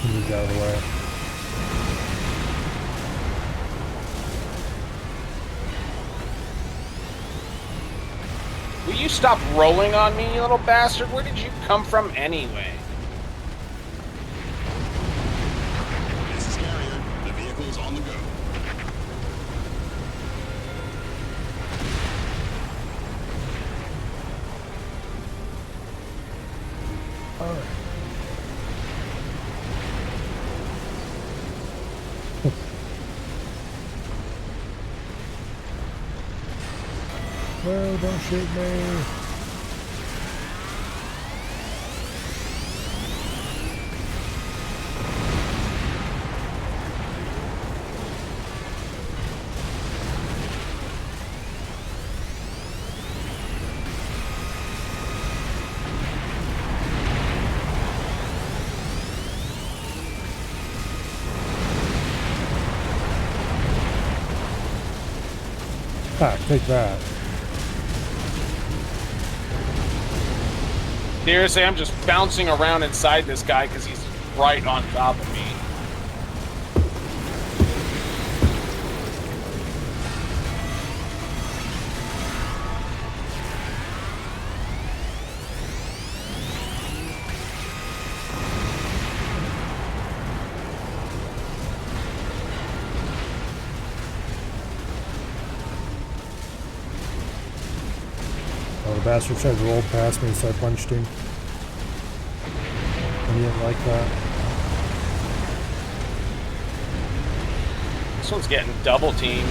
[SPEAKER 1] Move out of the way.
[SPEAKER 3] Will you stop rolling on me, you little bastard? Where did you come from anyway?
[SPEAKER 7] This is Carrier. The vehicle is on the go.
[SPEAKER 1] Alright. No, don't shoot me. Ha! Take that.
[SPEAKER 3] Seriously, I'm just bouncing around inside this guy because he's right on top of me.
[SPEAKER 1] Oh, the bastard tried to roll past me, so I punched him. He didn't like that.
[SPEAKER 3] This one's getting double teamed.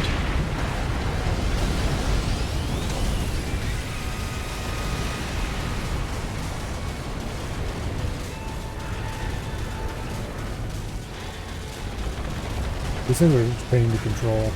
[SPEAKER 1] These things are just a pain to control.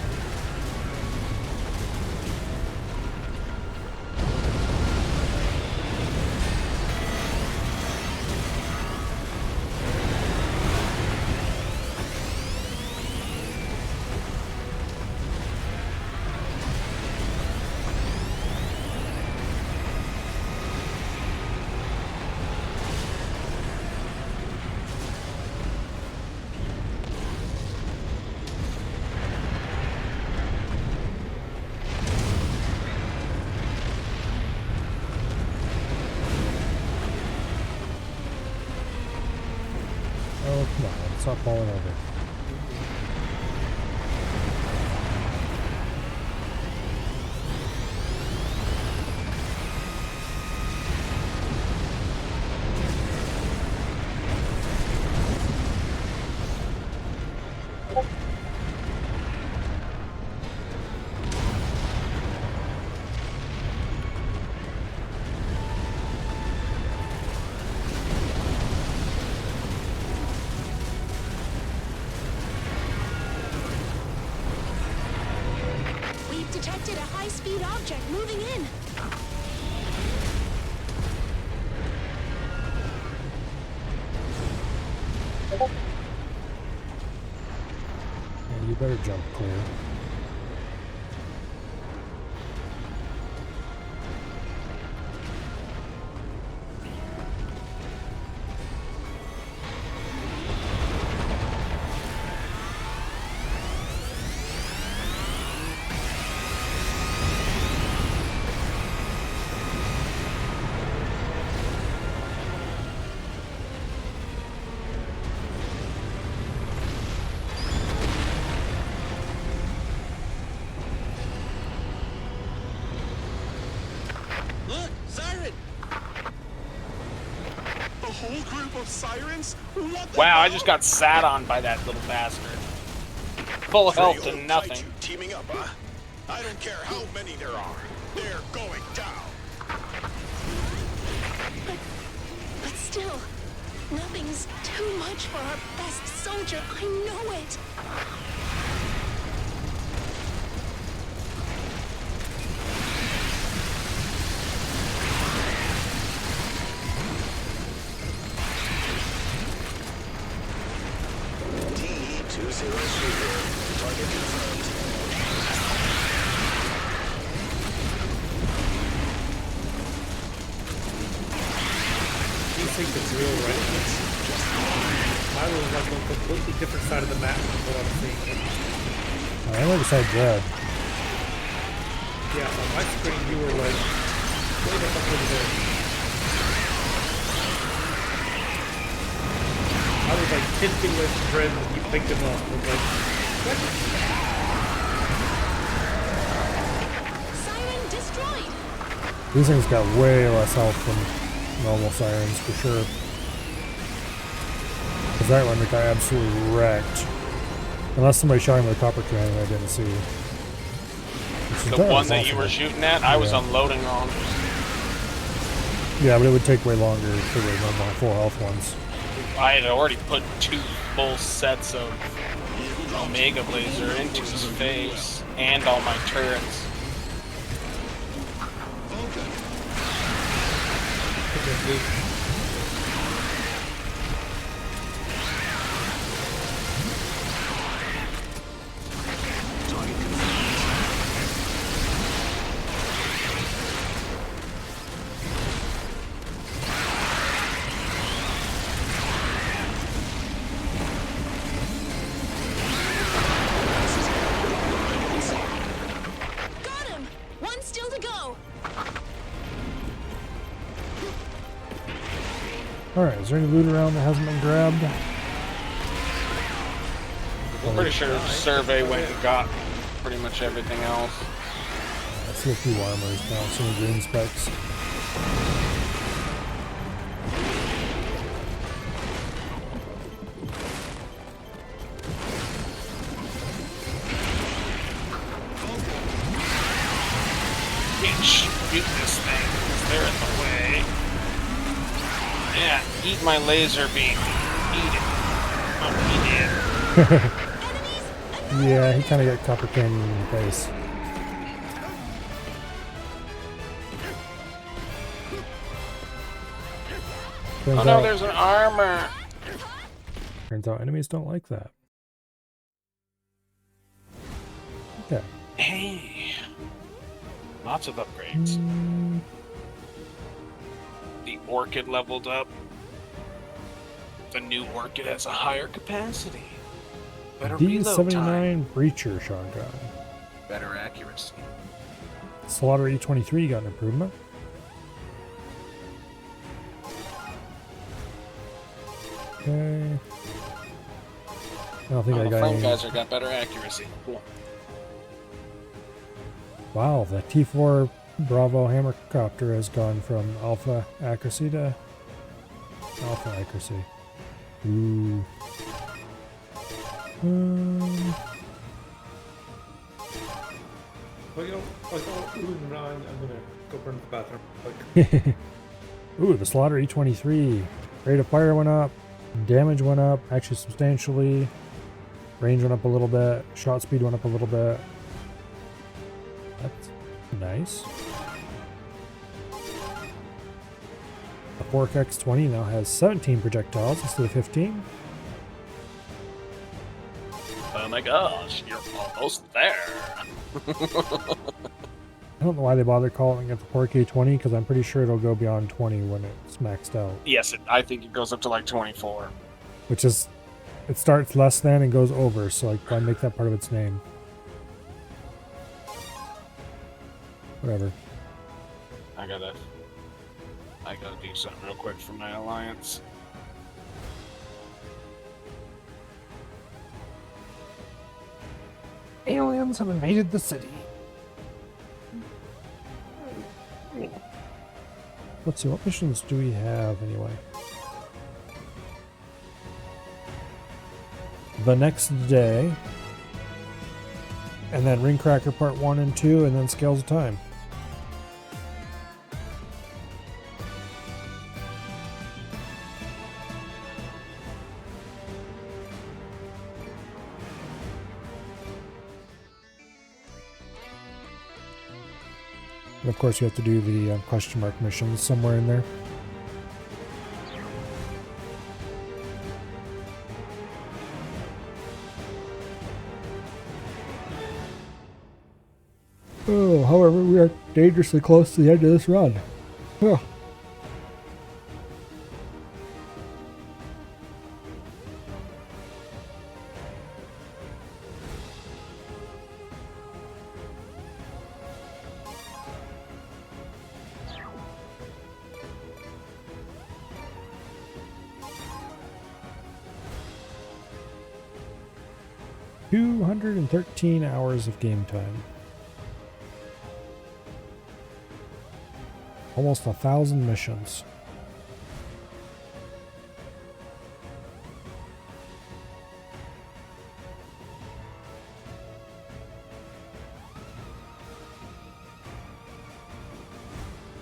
[SPEAKER 1] Oh, come on, stop falling over.
[SPEAKER 6] We've detected a high-speed object moving in.
[SPEAKER 1] Yeah, you better jump clear.
[SPEAKER 13] Look, siren! A whole group of sirens? What the
[SPEAKER 3] Wow,
[SPEAKER 13] hell?
[SPEAKER 3] I just got sat on by that little bastard. Full health
[SPEAKER 13] Three
[SPEAKER 3] and
[SPEAKER 13] old
[SPEAKER 3] nothing.
[SPEAKER 13] kaiju teaming up, huh? I don't care how many there are. They're going down.
[SPEAKER 6] But still, nothing's too much for our best soldier. I know it.
[SPEAKER 9] DE-203 here. Target confirmed.
[SPEAKER 2] These things are real, right? Mine was like on a completely different side of the map from what I'm seeing.
[SPEAKER 1] I went beside Brad.
[SPEAKER 2] Yeah, on my screen you were like way the fuck over there. I was like 10 feet away from Dred and you picked him up. I was like, what?
[SPEAKER 6] Siren destroyed.
[SPEAKER 1] These things got way less health than normal sirens, for sure. Because that one got absolutely wrecked. Unless somebody shot him with a copper cannon I didn't see.
[SPEAKER 3] The one that you were shooting at, I was unloading on.
[SPEAKER 1] Yeah, but it would take way longer for the normal full health ones.
[SPEAKER 3] I had already put 2 full sets of Omega Blazer into his face and all my turrets.
[SPEAKER 1] Alright, is there any loot around that hasn't been grabbed?
[SPEAKER 3] I'm pretty sure the survey went and got pretty much everything else.
[SPEAKER 1] I see a few armors now, some green specs.
[SPEAKER 3] Can't shoot this thing because they're in the way. Yeah, eat my laser beam. Eat it. Oh, he did.
[SPEAKER 1] Yeah, he kind of got Copper Canyon in the face.
[SPEAKER 3] Oh no, there's an armor.
[SPEAKER 1] Turns out enemies don't like that. Okay.
[SPEAKER 3] Hey. Lots of upgrades. The Orchid leveled up. The new Orchid has a higher capacity. Better reload time.
[SPEAKER 1] D79 Breacher shotgun.
[SPEAKER 3] Better accuracy.
[SPEAKER 1] Slaughter E23 got an improvement. Okay. I don't think I
[SPEAKER 3] the
[SPEAKER 1] got
[SPEAKER 3] Flame
[SPEAKER 1] any.
[SPEAKER 3] Geyser got better accuracy. Cool.
[SPEAKER 1] Wow, the T4 Bravo Hammercopter has gone from alpha accuracy to alpha accuracy. Ooh.
[SPEAKER 2] Well, you know, I'm gonna go burn the bathroom.
[SPEAKER 1] Ooh, the Slaughter E23. Rate of fire went up. Damage went up, actually substantially. Range went up a little bit. Shot speed went up a little bit. That's nice. The 4X20 now has 17 projectiles instead of 15.
[SPEAKER 3] Oh my gosh, you're almost there.
[SPEAKER 1] I don't know why they bother calling it the 4K20 because I'm pretty sure it'll go beyond 20 when it's maxed out.
[SPEAKER 3] Yes, I think it goes up to like 24.
[SPEAKER 1] Which is, it starts less than and goes over, so like why make that part of its name? Whatever.
[SPEAKER 3] I gotta do something real quick for my alliance.
[SPEAKER 1] Aliens have invaded the city. Let's see, what missions do we have anyway? The next day, and then Ring Cracker Part 1 and 2, and then Scales of Time. And of course you have to do the question mark missions somewhere in there. Oh, however, we are dangerously close to the end of this run. Huh. $213 hours of game time. Almost 1,000 missions.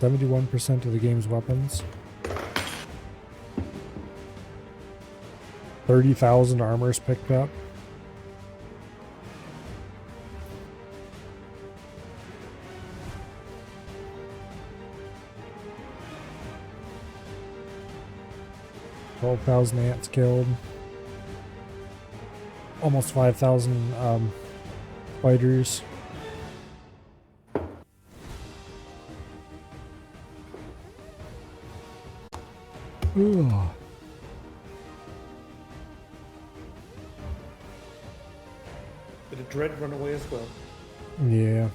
[SPEAKER 1] %of the game's weapons. 30,000 armors picked up. $12,000 ants killed. Almost 5,000 fighters. Ugh.
[SPEAKER 2] Did a dread run away as well?
[SPEAKER 1] Yeah.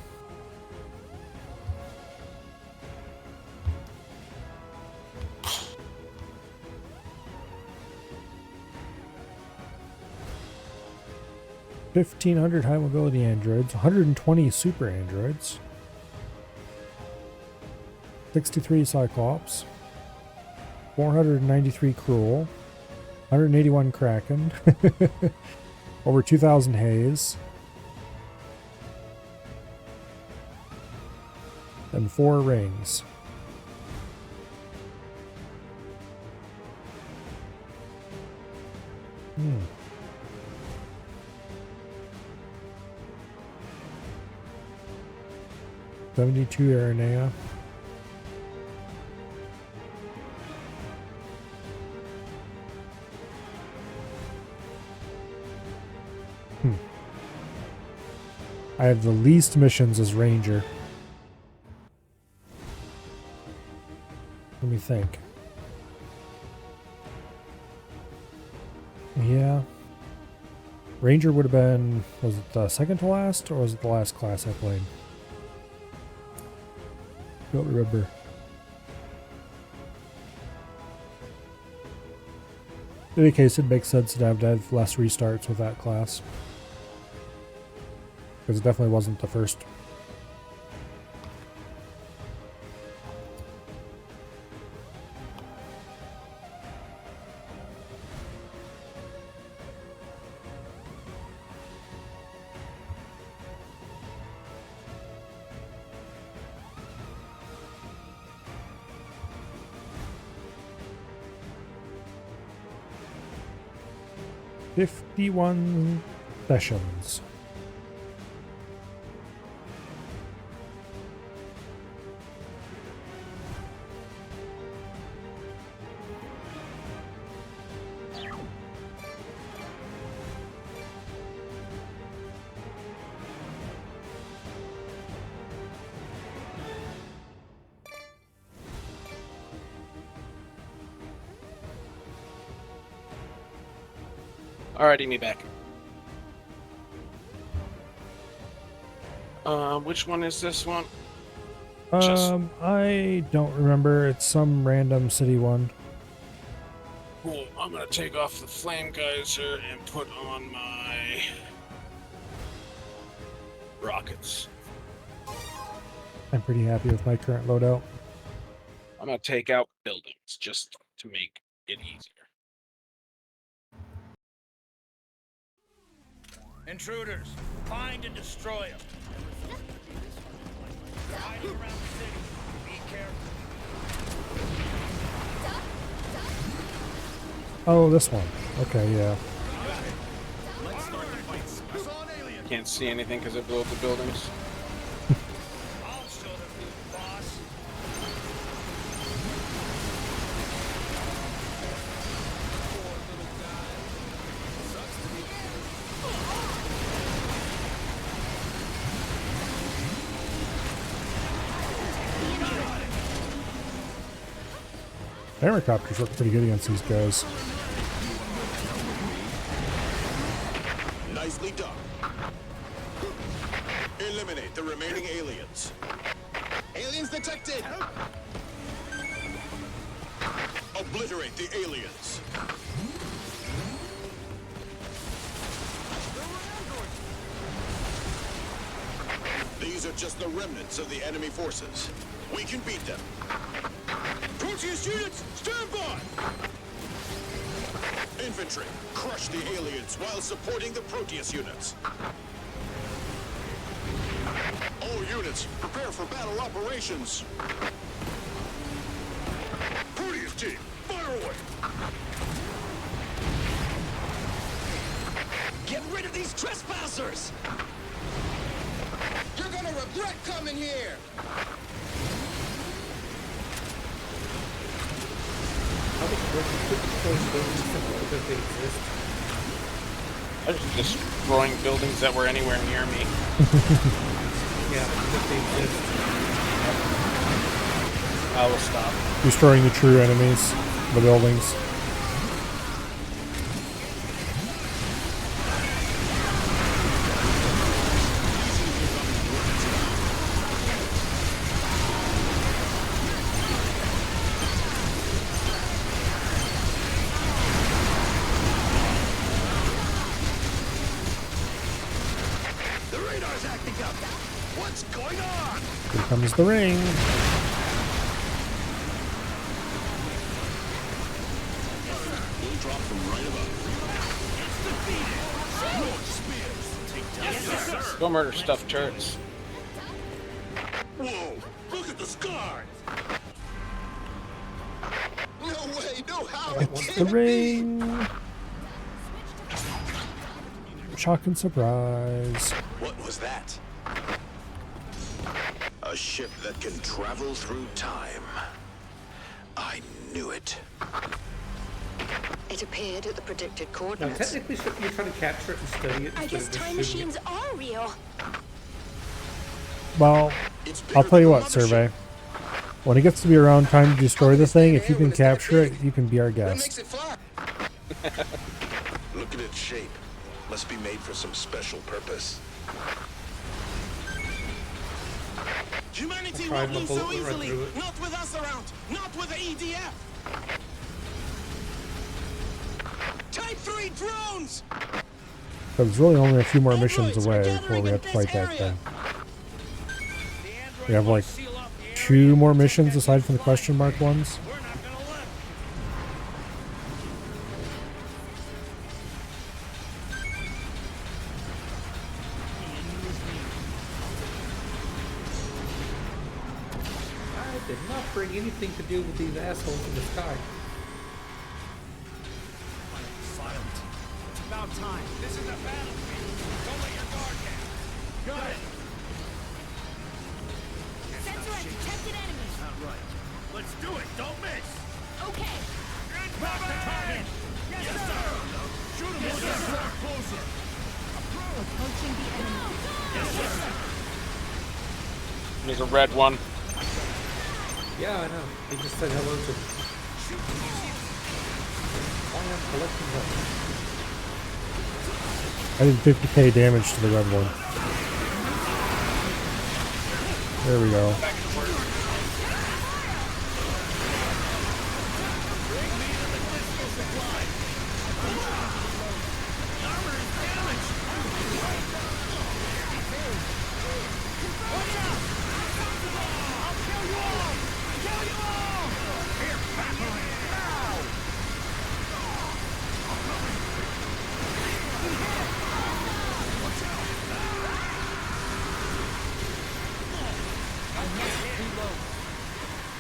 [SPEAKER 1] 1,500 high mobility androids, 120 super androids, 63 cyclops, 493 cruel, 181 kraken, over 2,000 haze, and 4 rings. Hmm. $72 Aranea. I have the least missions as Ranger. Let me think. Yeah. Ranger would have been, was it the second to last, or was it the last class I played? Don't remember. In any case, it makes sense to have less restarts with that class. Because it definitely wasn't the first. $51 sessions.
[SPEAKER 3] Alrighty, me back. Which one is this one?
[SPEAKER 1] I don't remember. It's some random city one.
[SPEAKER 3] Cool. I'm gonna take off the flame geyser and put on my rockets.
[SPEAKER 1] I'm pretty happy with my current loadout.
[SPEAKER 3] I'm gonna take out buildings just to make it easier.
[SPEAKER 5] Intruders, find and destroy them. They're hiding around the city. Be careful.
[SPEAKER 1] Oh, this one. Okay, yeah.
[SPEAKER 3] Can't see anything because it blew up the buildings.
[SPEAKER 5] I'll show them who's boss.
[SPEAKER 1] Helicopters look pretty good against these guys.
[SPEAKER 9] Nicely done. Eliminate the remaining aliens. Aliens detected! Obliterate the aliens. These are just the remnants of the enemy forces. We can beat them. Proteus units, stand by! Infantry, crush the aliens while supporting the Proteus units. All units, prepare for battle operations. Proteus team, fire away! Get rid of these trespassers! You're gonna regret coming here!
[SPEAKER 3] I was destroying buildings that were anywhere near me.
[SPEAKER 2] Yeah, but they exist.
[SPEAKER 3] I will stop.
[SPEAKER 1] Destroying the true enemies, the buildings.
[SPEAKER 7] something up. What's going on?
[SPEAKER 1] Here comes the ring.
[SPEAKER 9] We'll drop from right above.
[SPEAKER 7] Yes, sir.
[SPEAKER 3] Go murder stuffed turrets.
[SPEAKER 9] Whoa! Look at the sky! No way! No how! It
[SPEAKER 1] It's the
[SPEAKER 9] can't be!
[SPEAKER 1] ring. Shock and surprise.
[SPEAKER 9] What was that? A ship that can travel through time. I knew it.
[SPEAKER 12] It appeared at the predicted
[SPEAKER 2] Now,
[SPEAKER 12] coordinates.
[SPEAKER 2] technically, you're trying to capture it and study it.
[SPEAKER 6] I
[SPEAKER 2] instead
[SPEAKER 6] guess
[SPEAKER 2] of just
[SPEAKER 6] time
[SPEAKER 2] shooting
[SPEAKER 6] machines are real.
[SPEAKER 1] Well, I'll tell you what, Survey. When it gets to be around time to destroy the thing, if you can capture it, you can be our guest.
[SPEAKER 9] Look at its shape. Must be made for some special purpose.
[SPEAKER 13] Humanity
[SPEAKER 2] Tried
[SPEAKER 13] won't
[SPEAKER 2] my
[SPEAKER 13] lose
[SPEAKER 2] bullet
[SPEAKER 13] so
[SPEAKER 2] right
[SPEAKER 13] easily.
[SPEAKER 2] through it.
[SPEAKER 13] Not with us around. Not with the EDF. Type 3 drones!
[SPEAKER 1] But it's really only a few more missions away before we have to fight that thing. We have like 2 more missions aside from the question mark ones.
[SPEAKER 2] I did not bring anything to do with these assholes in the sky.
[SPEAKER 7] Silent. It's about time. This is a battlefield. Don't let your guard down. Got it.
[SPEAKER 10] Sensor at detected enemies.
[SPEAKER 7] Not right. Let's do it. Don't miss.
[SPEAKER 10] Okay.
[SPEAKER 7] Back to target. Yes, sir. Shoot him. Yes, sir. Closer.
[SPEAKER 10] Approaching the enemy.
[SPEAKER 7] Yes, sir.
[SPEAKER 3] There's a red one.
[SPEAKER 2] Yeah, I know. He just said hello to me. I am collecting them.
[SPEAKER 1] I did 50k damage to the red one. There we go.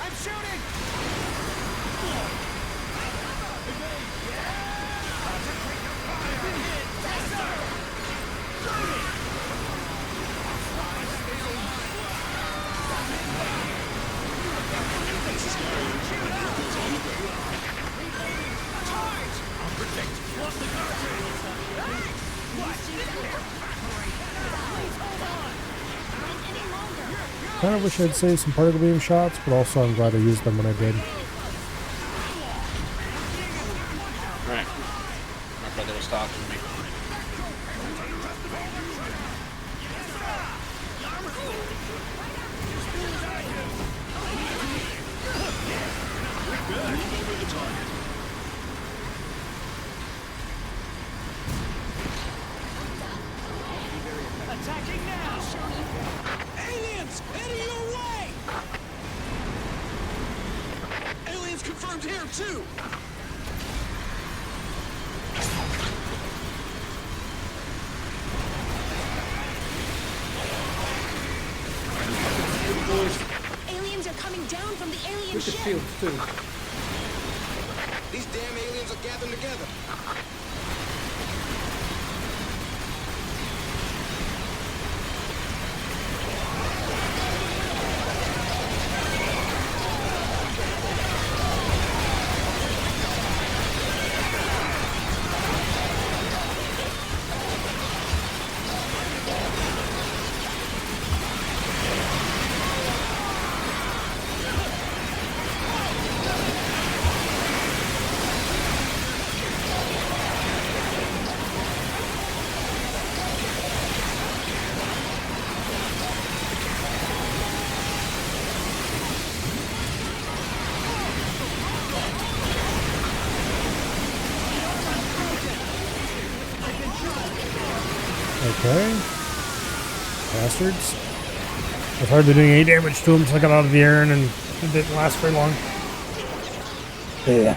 [SPEAKER 7] I'm shooting.
[SPEAKER 1] Kind of wish I'd saved some particle beam shots, but also I'm glad I used them when I did.
[SPEAKER 3] Right. My brother was talking to me.
[SPEAKER 7] Attacking now.
[SPEAKER 13] Aliens! Heading your way! Aliens confirmed here, too!
[SPEAKER 6] Aliens are coming down from the alien
[SPEAKER 2] We could
[SPEAKER 6] ship.
[SPEAKER 2] shield too.
[SPEAKER 11] These damn aliens are gathering together.
[SPEAKER 1] Okay. Bastards. I was hardly doing any damage to him, so I got out of the air and it didn't last very long. Yeah.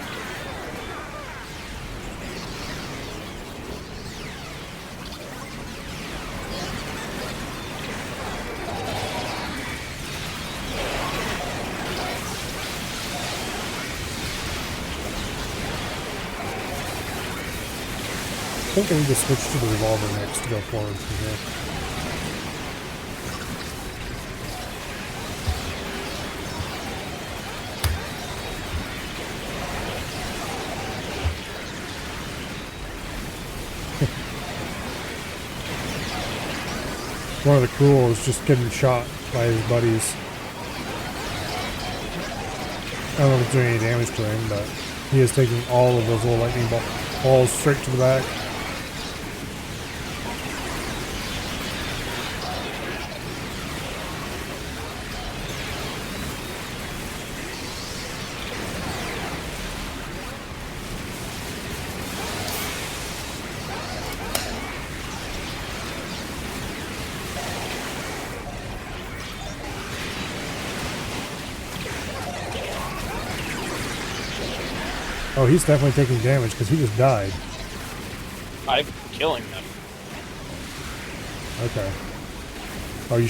[SPEAKER 1] I think I need to switch to the revolver next to go forward from here. One of the cool is just getting shot by his buddies. I don't know if it's doing any damage to him, but he is taking all of those little lightning balls straight to the back. Oh, he's definitely taking damage because he just died.
[SPEAKER 3] I'm killing them.
[SPEAKER 1] Okay. Oh, you're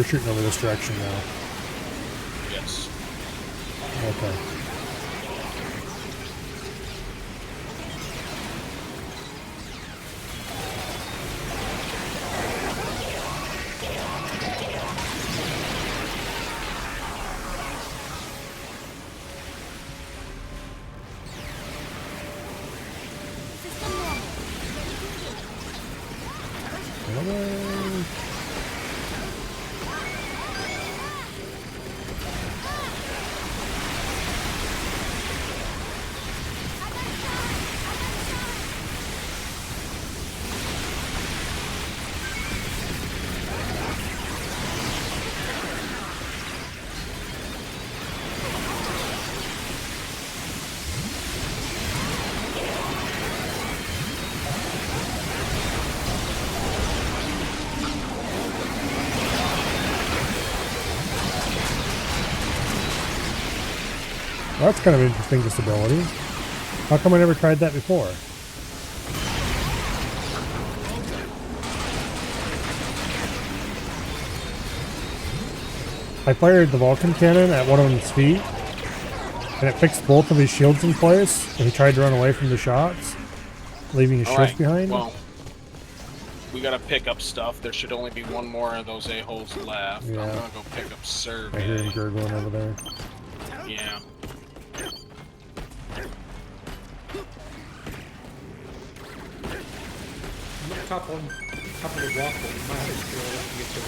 [SPEAKER 1] shooting over this direction now.
[SPEAKER 3] Yes.
[SPEAKER 1] Okay. Well, that's kind of an interesting disability. How come I never tried that before? I fired the Vulcan cannon at one of his feet, and it fixed both of his shields in place, and he tried to run away from the shots, leaving his shields behind.
[SPEAKER 3] Well, we gotta pick up stuff. There should only be one more of those a-holes left.
[SPEAKER 1] Yeah.
[SPEAKER 3] I'm gonna go pick up survey.
[SPEAKER 1] I hear him gurgling over there.
[SPEAKER 3] Yeah.
[SPEAKER 2] Top of the rock, but you might have to get to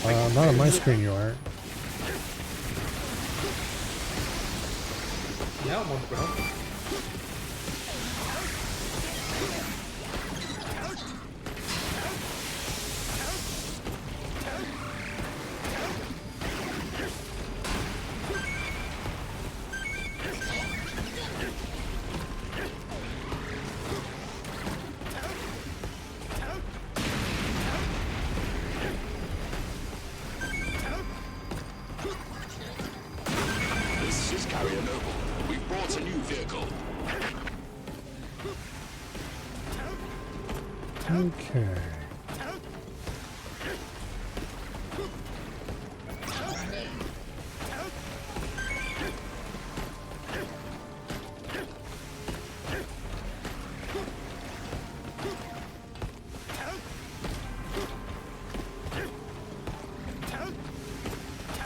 [SPEAKER 2] it.
[SPEAKER 1] Not on my screen, you aren't.
[SPEAKER 2] Yeah, I'm on the ground.
[SPEAKER 1] Okay.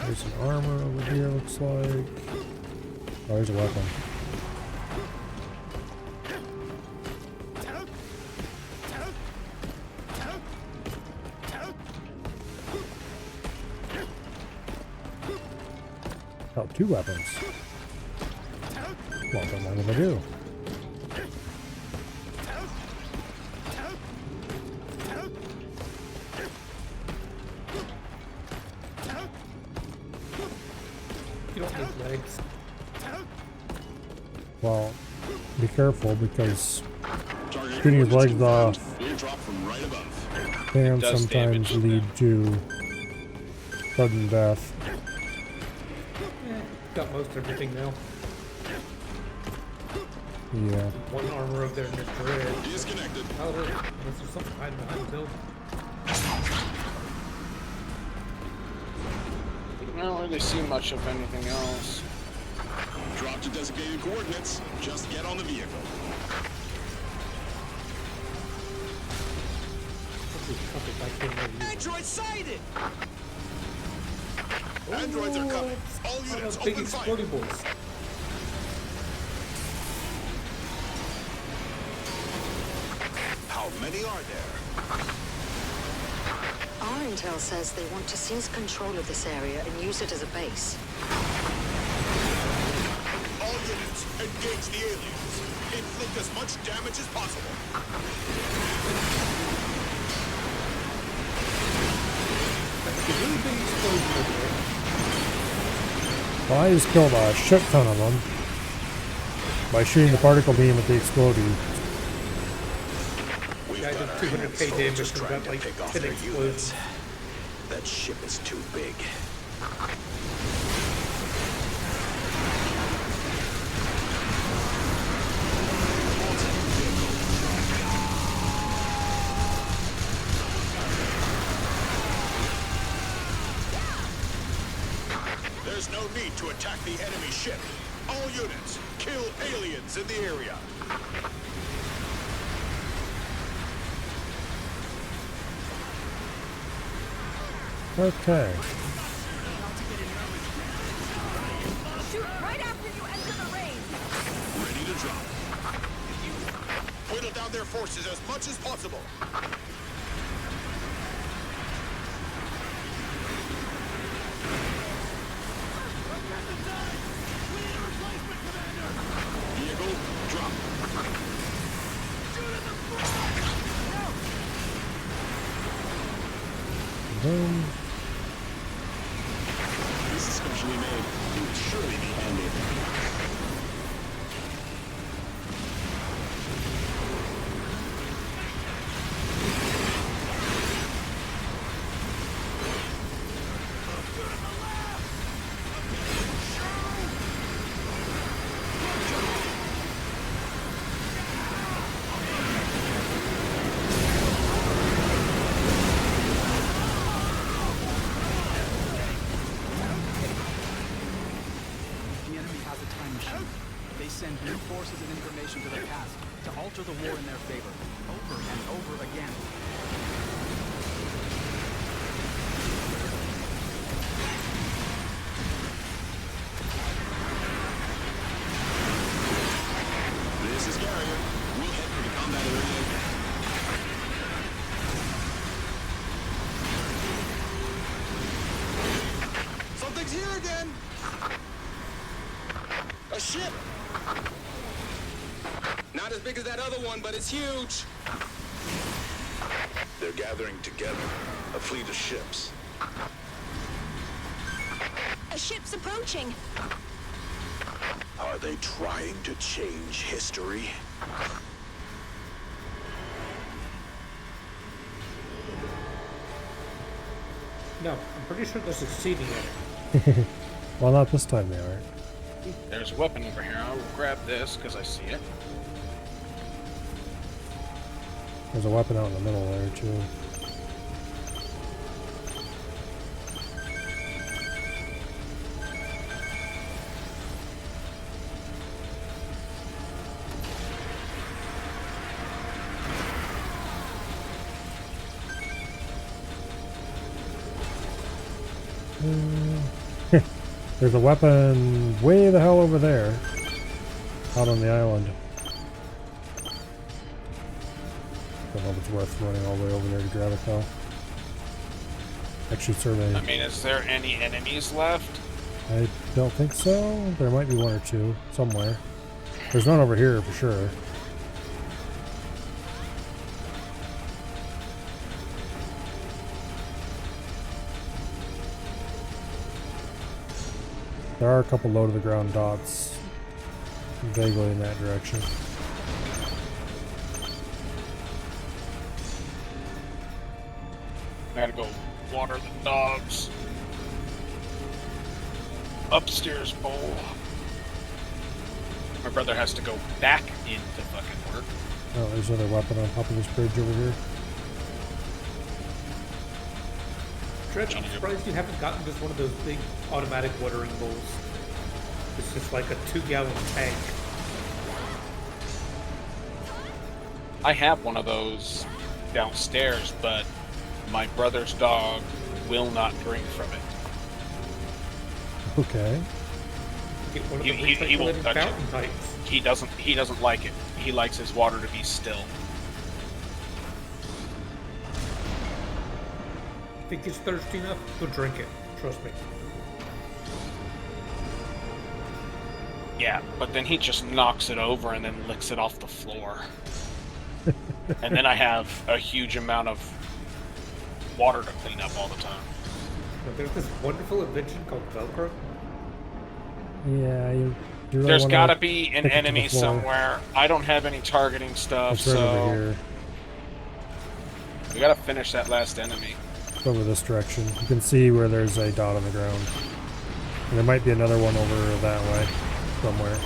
[SPEAKER 1] There's some armor over here, looks like. Oh, there's a weapon. Oh, 2 weapons. Well, then what do I do?
[SPEAKER 2] You don't need legs.
[SPEAKER 1] Well, be careful because shooting his legs off.
[SPEAKER 9] We'll drop from right above.
[SPEAKER 1] can
[SPEAKER 3] does
[SPEAKER 1] sometimes
[SPEAKER 3] damage
[SPEAKER 1] lead to sudden death.
[SPEAKER 2] Got most everything now.
[SPEAKER 1] Yeah.
[SPEAKER 2] One armor over there in this bridge.
[SPEAKER 13] Disconnected.
[SPEAKER 2] Oh, unless there's something hiding behind the building.
[SPEAKER 3] I don't really see much of anything else.
[SPEAKER 13] Drop to designated coordinates. Just get on the vehicle.
[SPEAKER 7] Android sighted!
[SPEAKER 13] Androids are coming. All units,
[SPEAKER 2] big
[SPEAKER 13] open fire.
[SPEAKER 2] exploding boys.
[SPEAKER 13] How many are there?
[SPEAKER 12] Our intel says they want to seize control of this area and use it as a base.
[SPEAKER 13] All units, engage the aliens. Inflict as much damage as possible.
[SPEAKER 1] Well, I just killed a shit ton of them by shooting the particle beam at the exploding.
[SPEAKER 2] Guy did 200k damage and got like 10 explosions.
[SPEAKER 9] That ship is too big.
[SPEAKER 13] There's no need to attack the enemy ship. All units, kill aliens in the area.
[SPEAKER 1] Okay.
[SPEAKER 10] Shoot right after you enter the range.
[SPEAKER 13] Ready to drop. Whittle down their forces as much as possible. Vehicle, drop.
[SPEAKER 1] Boom.
[SPEAKER 13] This is specially made. It would surely be handy.
[SPEAKER 4] The enemy has a time machine. They send new forces and information to the past to alter the war in their favor, over and over again.
[SPEAKER 13] This is Carrier. We'll head for the combat area. Something's here again! A ship! Not as big as that other one, but it's huge!
[SPEAKER 9] They're gathering together. A fleet of ships.
[SPEAKER 6] A ship's approaching.
[SPEAKER 9] Are they trying to change history?
[SPEAKER 2] No, I'm pretty sure they're succeeding at it.
[SPEAKER 1] Well, not this time they aren't.
[SPEAKER 3] There's a weapon over here. I will grab this because I see it.
[SPEAKER 1] There's a weapon out in the middle there, too. There's a weapon way the hell over there. Out on the island. Don't know if it's worth running all the way over there to grab it though. Actually survey.
[SPEAKER 3] I mean, is there any enemies left?
[SPEAKER 1] I don't think so. There might be one or two somewhere. There's one over here for sure. There are a couple low to the ground dots vaguely in that direction.
[SPEAKER 3] I gotta go water the dogs. Upstairs bowl. My brother has to go back into fucking work.
[SPEAKER 1] Oh, there's another weapon on top of this bridge over here.
[SPEAKER 2] Trev, I'm surprised you haven't gotten just one of those big automatic watering bowls. It's just like a 2-gallon tank.
[SPEAKER 3] I have one of those downstairs, but my brother's dog will not drink from it.
[SPEAKER 1] Okay.
[SPEAKER 2] Get one of the
[SPEAKER 3] He won't
[SPEAKER 2] recycling
[SPEAKER 3] touch
[SPEAKER 2] fountain
[SPEAKER 3] it.
[SPEAKER 2] types.
[SPEAKER 3] He doesn't like it. He likes his water to be still.
[SPEAKER 2] If it gets thirsty enough, he'll drink it. Trust me.
[SPEAKER 3] Yeah, but then he just knocks it over and then licks it off the floor. And then I have a huge amount of water to clean up all the time.
[SPEAKER 2] But there's this wonderful invention called Velcro.
[SPEAKER 1] Yeah, you really
[SPEAKER 3] There's
[SPEAKER 1] wanna
[SPEAKER 3] gotta be an
[SPEAKER 1] stick it to the
[SPEAKER 3] enemy
[SPEAKER 1] floor.
[SPEAKER 3] somewhere. I don't have any targeting stuff,
[SPEAKER 1] It's right over
[SPEAKER 3] so
[SPEAKER 1] here.
[SPEAKER 3] we gotta finish that last enemy.
[SPEAKER 1] It's over this direction. You can see where there's a dot on the ground. And there might be another one over that way somewhere.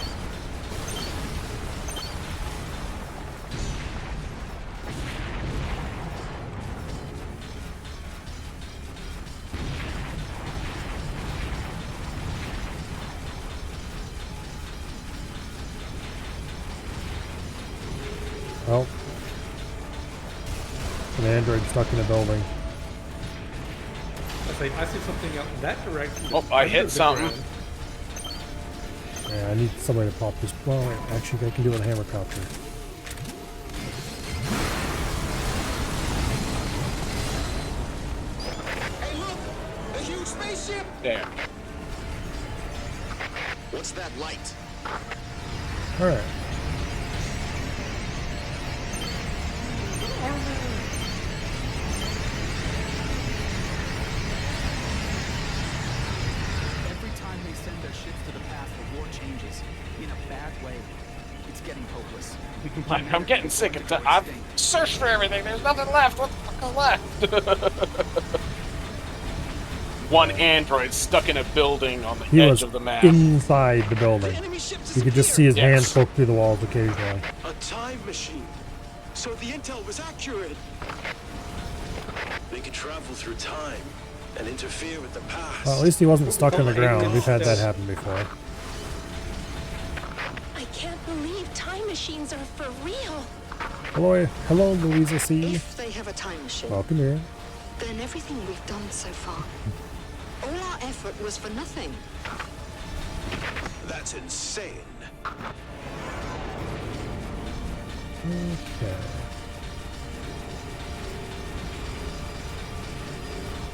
[SPEAKER 1] Oh. An android stuck in a building.
[SPEAKER 2] I see something out in that direction.
[SPEAKER 3] Oh, I hit something.
[SPEAKER 2] Ground.
[SPEAKER 1] Yeah, I need somebody to pop this. Well, wait, actually, I can do it with a hammer copter.
[SPEAKER 11] Hey, look! A huge spaceship!
[SPEAKER 3] There.
[SPEAKER 9] What's that light?
[SPEAKER 1] Alright.
[SPEAKER 4] Every time they send their ships to the past, the war changes. In a bad way. It's getting hopeless.
[SPEAKER 3] I'm getting sick of it. I've searched for everything. There's nothing left. What the fuck is left? One android stuck in a building on the
[SPEAKER 1] He
[SPEAKER 3] edge
[SPEAKER 1] was
[SPEAKER 3] of the map.
[SPEAKER 1] inside the building. You could just see his hands poke through the walls occasionally.
[SPEAKER 13] A time machine. So the intel was accurate.
[SPEAKER 9] They could travel through time and interfere with the past.
[SPEAKER 1] Well, at least he wasn't stuck on the ground. We've had that happen before.
[SPEAKER 6] I can't believe time machines are for real.
[SPEAKER 1] Hello, Louisa C.
[SPEAKER 12] If they have a time machine,
[SPEAKER 1] Welcome here.
[SPEAKER 12] then everything we've done so far, all our effort was for nothing.
[SPEAKER 9] That's insane.
[SPEAKER 1] Okay.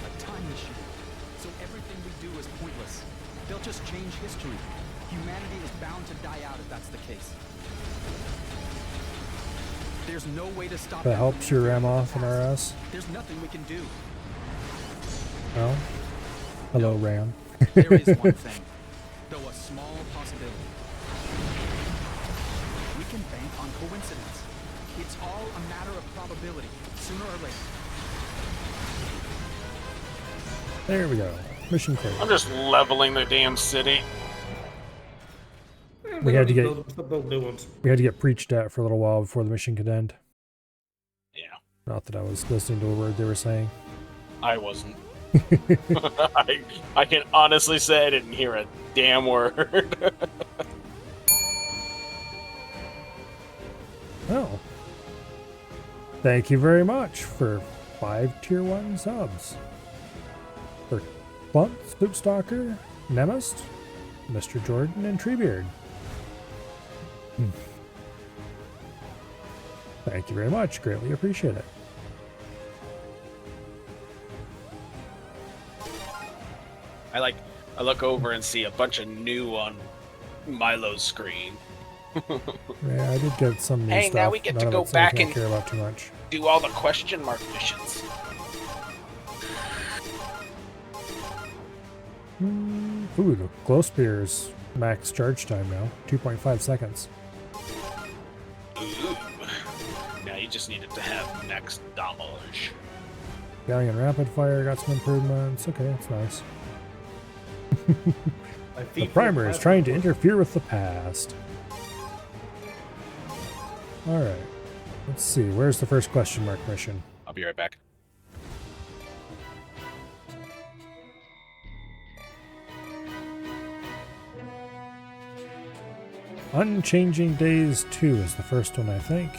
[SPEAKER 4] A time machine. So everything we do is pointless. They'll just change history. Humanity is bound to die out if that's the case. There's no way to stop
[SPEAKER 1] That
[SPEAKER 4] them
[SPEAKER 1] helps
[SPEAKER 4] from
[SPEAKER 1] your ram
[SPEAKER 4] entering
[SPEAKER 1] off
[SPEAKER 4] the
[SPEAKER 1] an
[SPEAKER 4] past.
[SPEAKER 1] RS.
[SPEAKER 4] There's nothing we can do.
[SPEAKER 1] Well, hello, Ram.
[SPEAKER 4] There is one thing, though a small possibility. We can bank on coincidence. It's all a matter of probability, sooner or later.
[SPEAKER 1] There we go. Mission clear.
[SPEAKER 3] I'm just leveling the damn city.
[SPEAKER 1] We had to get
[SPEAKER 2] build new ones.
[SPEAKER 1] we had to get preached at for a little while before the mission could end.
[SPEAKER 3] Yeah.
[SPEAKER 1] Not that I was listening to a word they were saying.
[SPEAKER 3] I wasn't. I can honestly say I didn't hear a damn word.
[SPEAKER 1] Oh. Thank you very much for 5 tier 1 subs. For Blunt, Sloopstalker, Nemist, Mr. Jordan, and Treebeard. Thank you very much. Greatly appreciate it.
[SPEAKER 3] I look over and see a bunch of new on Milo's screen.
[SPEAKER 1] Yeah, I did get some new
[SPEAKER 3] Hey,
[SPEAKER 1] stuff.
[SPEAKER 3] now we get
[SPEAKER 1] None
[SPEAKER 3] to
[SPEAKER 1] of
[SPEAKER 3] go
[SPEAKER 1] it's anything
[SPEAKER 3] back
[SPEAKER 1] I
[SPEAKER 3] and
[SPEAKER 1] care about too much.
[SPEAKER 3] do all the question mark missions.
[SPEAKER 1] Ooh, the glow spear's max charge time now. 2.5 seconds.
[SPEAKER 3] Ooh. Now you just need it to have max damage.
[SPEAKER 1] Galleon Rapid Fire got some improvements. Okay, that's nice. The primer is trying to interfere with the past. Alright. Let's see. Where's the first question mark mission?
[SPEAKER 3] I'll be right back.
[SPEAKER 1] Unchanging Days 2 is the first one, I think.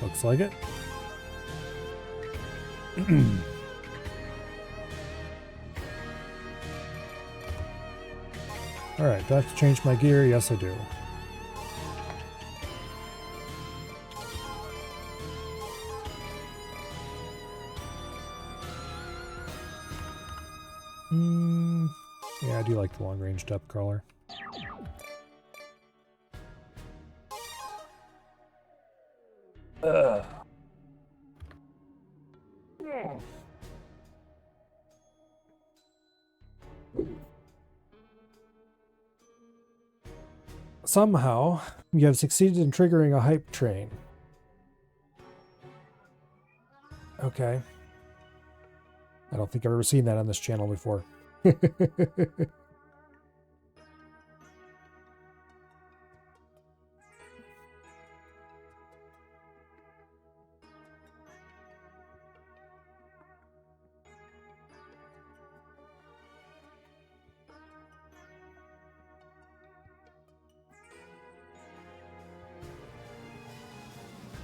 [SPEAKER 1] Looks like it. Alright, do I have to change my gear? Yes, I do. Yeah, I do like the long-range depth crawler. Somehow, you have succeeded in triggering a hype train. Okay. I don't think I've ever seen that on this channel before.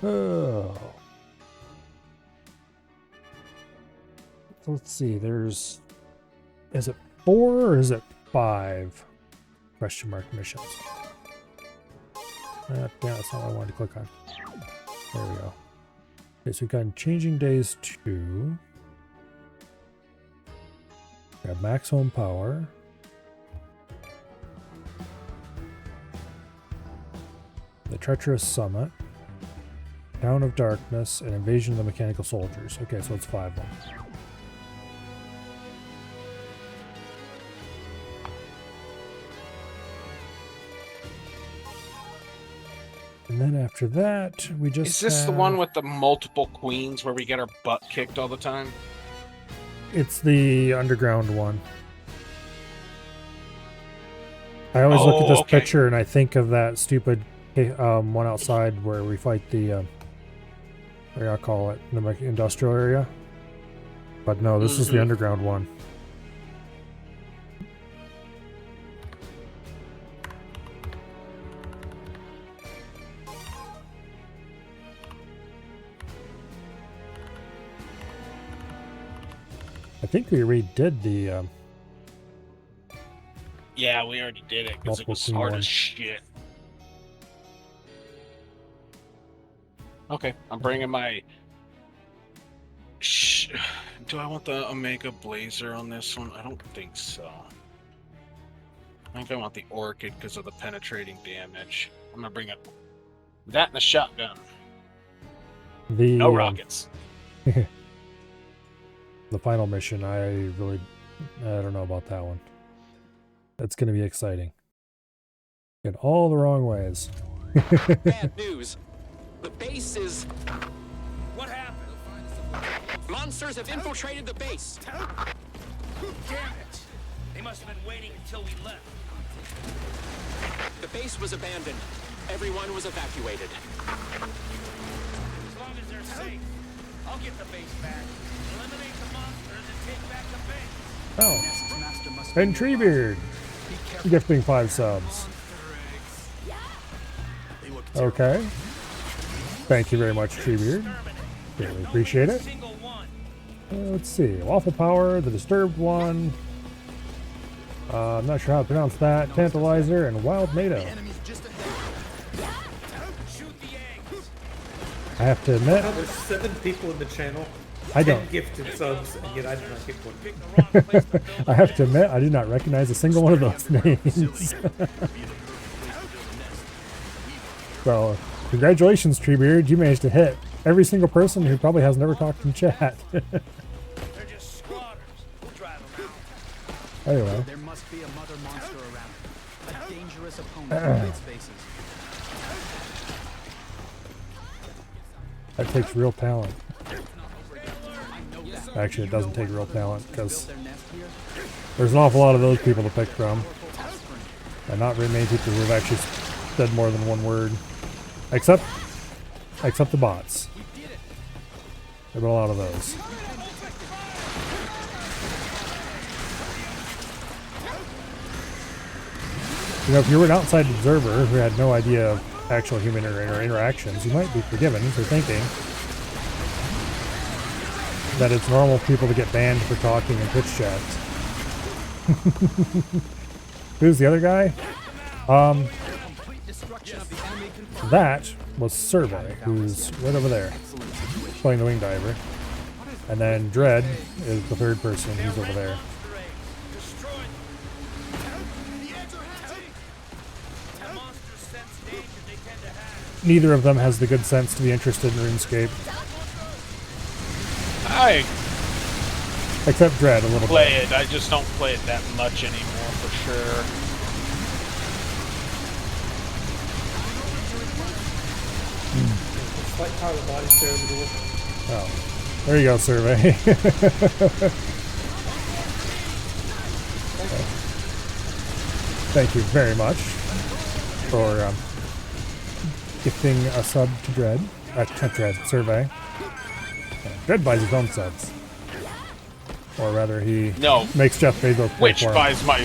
[SPEAKER 1] Oh. Let's see, there's... Is it 4 or is it 5 question mark missions? Yeah, that's not what I wanted to click on. There we go. Okay, so we've got Changing Days 2. We have Maximum Power. The Treacherous Summit. Town of Darkness, and Invasion of the Mechanical Soldiers. Okay, so it's 5 ones. And then after that, we just
[SPEAKER 3] Is this the one with the multiple queens where we get our butt kicked all the time?
[SPEAKER 1] It's the underground one. I always look at this picture and I think of that stupid one outside where we fight the, what do I call it, the industrial area. But no, this is the underground one. I think we already did the
[SPEAKER 3] Yeah, we already did it because it was hard as shit. Okay, I'm bringing my... Do I want the Omega Blazer on this one? I don't think so. I think I want the Orchid because of the penetrating damage. I'm going to bring it... That and a shotgun. No rockets.
[SPEAKER 1] The final mission, I don't know about that one. That's going to be exciting. In all the wrong ways.
[SPEAKER 11] Bad news. The base is...
[SPEAKER 5] What happened?
[SPEAKER 11] Monsters have infiltrated the base.
[SPEAKER 5] Damn it! They must have been waiting until we left.
[SPEAKER 11] The base was abandoned. Everyone was evacuated.
[SPEAKER 5] As long as they're safe, I'll get the base back. Eliminate the monsters and take back the base.
[SPEAKER 1] Oh. And Treebeard. Gifting 5 subs. Okay. Thank you very much, Treebeard. Really appreciate it. Let's see. Waffle Power, the Disturbed one. I'm not sure how to pronounce that. Tantalizer and Wild Nato. I have to admit,
[SPEAKER 2] There's 7 people in the channel.
[SPEAKER 1] I don't.
[SPEAKER 2] 10 gifted subs, and yet I did not get one.
[SPEAKER 1] I have to admit, I do not recognize a single one of those names. So, congratulations, Treebeard. You managed to hit every single person who probably has never talked in chat.
[SPEAKER 5] They're just squatters. We'll drive them out.
[SPEAKER 1] Anyway.
[SPEAKER 4] There must be a mother monster around. A dangerous opponent in its bases.
[SPEAKER 1] That takes real talent. Actually, it doesn't take real talent, because there's an awful lot of those people to pick from. And not very many people who have actually said more than one word. Except the bots. There have been a lot of those. You know, if you were an outside observer who had no idea of actual human interactions, you might be forgiven for thinking that it's normal people to get banned for talking in Twitch chats. Who's the other guy? That was Survey, who's right over there, playing the Wing Diver. And then Dread is the third person who's over there. Neither of them has the good sense to be interested in RuneScape. Except Dread a little
[SPEAKER 3] play
[SPEAKER 1] bit.
[SPEAKER 3] it. I just don't play it that much anymore, for sure.
[SPEAKER 2] Slight power of the body there in the middle.
[SPEAKER 1] Oh, there you go, Survey. Thank you very much for gifting a sub to Dread. Not Dread, Survey. Dread buys his own subs. Or rather, he makes Jeff Bezos pay
[SPEAKER 3] Which
[SPEAKER 1] for him.
[SPEAKER 3] buys my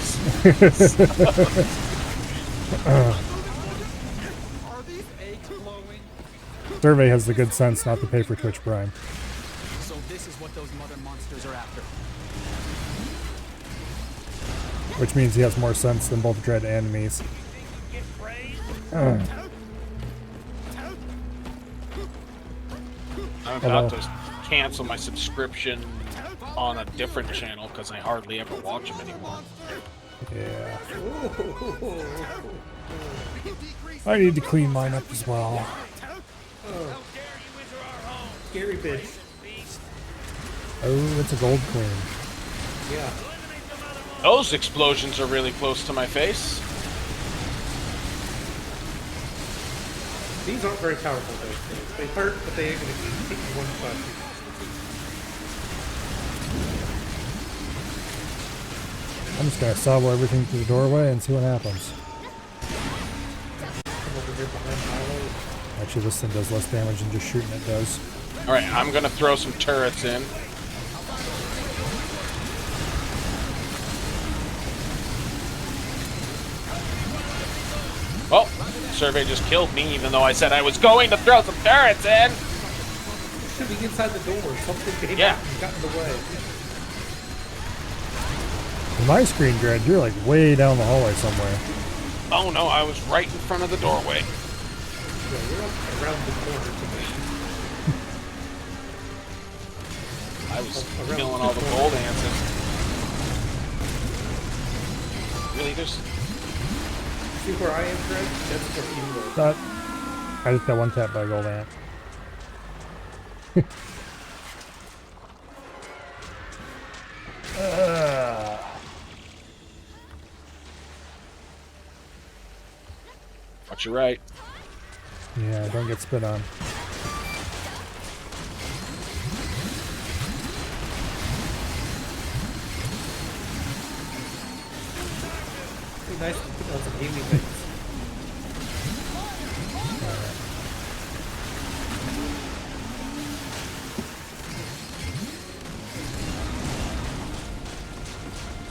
[SPEAKER 1] Survey has the good sense not to pay for Twitch Prime.
[SPEAKER 4] So this is what those mother monsters are after.
[SPEAKER 1] Which means he has more sense than both Dread and Mies.
[SPEAKER 3] I'm about to cancel my subscription on a different channel because I hardly ever watch them anymore.
[SPEAKER 1] Yeah. I need to clean mine up as well.
[SPEAKER 2] Oh. Scary bitch.
[SPEAKER 1] Oh, it's a gold queen.
[SPEAKER 2] Yeah.
[SPEAKER 3] Those explosions are really close to my face.
[SPEAKER 2] These aren't very powerful, though. They hurt, but they ain't gonna keep you one spot.
[SPEAKER 1] I'm just gonna salvo everything through the doorway and see what happens.
[SPEAKER 2] Come over here behind Milo.
[SPEAKER 1] Actually, this thing does less damage than just shooting it does.
[SPEAKER 3] Alright, I'm gonna throw some turrets in. Oh, Survey just killed me even though I said I was going to throw some turrets in!
[SPEAKER 2] You should be inside the door. Something came out and got in the way.
[SPEAKER 1] In my screen, Dread, you're like way down the hallway somewhere.
[SPEAKER 3] Oh no, I was right in front of the doorway.
[SPEAKER 2] Yeah, you're up around the corner somewhere.
[SPEAKER 3] I was killing all the gold anses. Really, there's...
[SPEAKER 2] See where I am, Greg? That's where you were.
[SPEAKER 1] I just got one tap by a gold ant.
[SPEAKER 3] Watch your right.
[SPEAKER 1] Yeah, don't get spit on.
[SPEAKER 2] Be nice to put on some gaming things.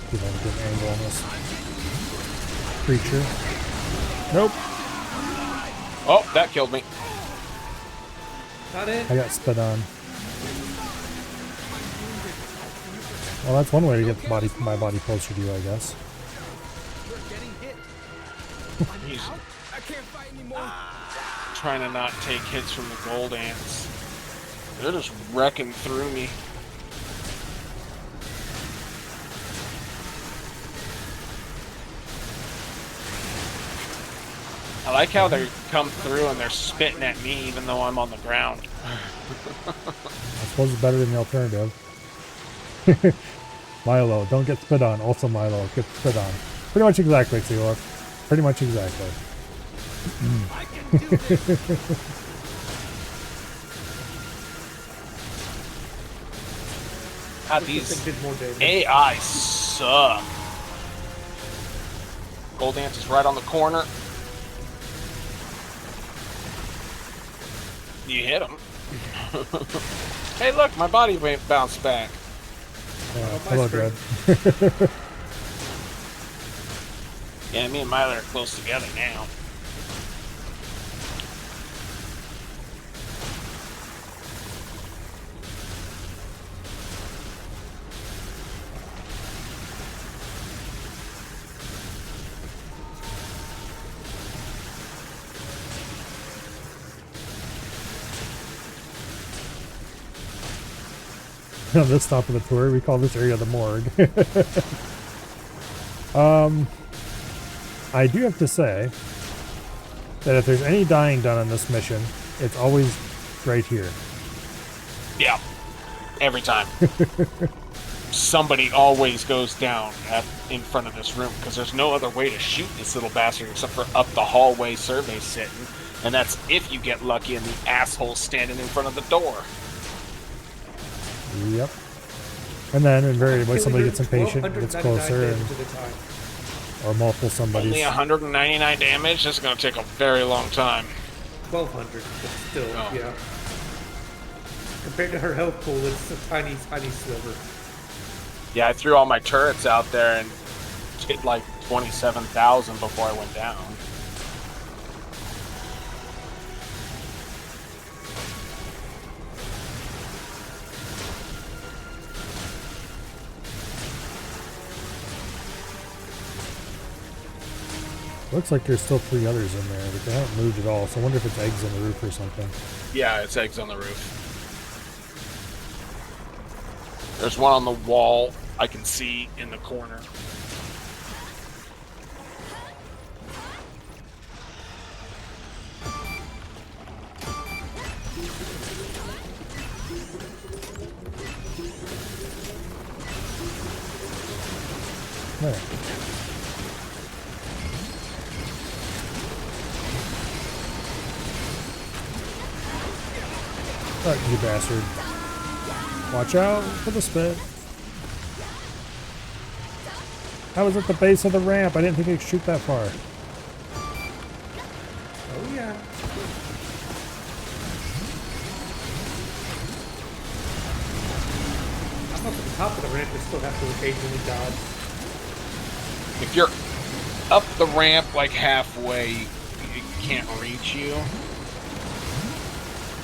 [SPEAKER 1] See if I can get an angle on this creature. Nope.
[SPEAKER 3] Oh, that killed me.
[SPEAKER 2] Not it.
[SPEAKER 1] I got spit on. Well, that's one way to get my body closer to you, I guess.
[SPEAKER 3] He's trying to not take hits from the gold ants. They're just wrecking through me. I like how they come through and they're spitting at me even though I'm on the ground.
[SPEAKER 1] I suppose it's better than the alternative. Milo, don't get spit on. Also Milo, get spit on. Pretty much exactly, Sealor. Pretty much exactly.
[SPEAKER 3] God,
[SPEAKER 2] This
[SPEAKER 3] these
[SPEAKER 2] thing did more damage.
[SPEAKER 3] AI suck. Gold Dance is right on the corner. You hit him. Hey, look, my body bounced back.
[SPEAKER 1] Hello, Dread.
[SPEAKER 3] Yeah, me and Myler are close together now.
[SPEAKER 1] On this stop of the tour, we call this area the morgue. I do have to say that if there's any dying done on this mission, it's always right here.
[SPEAKER 3] Yeah, every time. Somebody always goes down in front of this room because there's no other way to shoot this little bastard except for up the hallway survey sitting, and that's if you get lucky and the asshole's standing in front of the door.
[SPEAKER 1] Yep. And then invariably somebody gets impatient, gets closer, and, or multiple somebodies.
[SPEAKER 3] Only 199 damage? This is going to take a very long time.
[SPEAKER 2] 1200, but still, yeah. Compared to her health pool, it's a tiny, tiny sliver.
[SPEAKER 3] Yeah, I threw all my turrets out there and hit like 27,000 before I went down.
[SPEAKER 1] Looks like there's still 3 others in there, but they haven't moved at all, so I wonder if it's eggs on the roof or something.
[SPEAKER 3] Yeah, it's eggs on the roof. There's one on the wall I can see in the corner.
[SPEAKER 1] There. Oh, you bastard. Watch out for the spit. I was at the base of the ramp. I didn't think it could shoot that far.
[SPEAKER 2] Oh, yeah. I'm up at the top of the ramp, I still have to occasionally dodge.
[SPEAKER 3] If you're up the ramp like halfway, it can't reach you.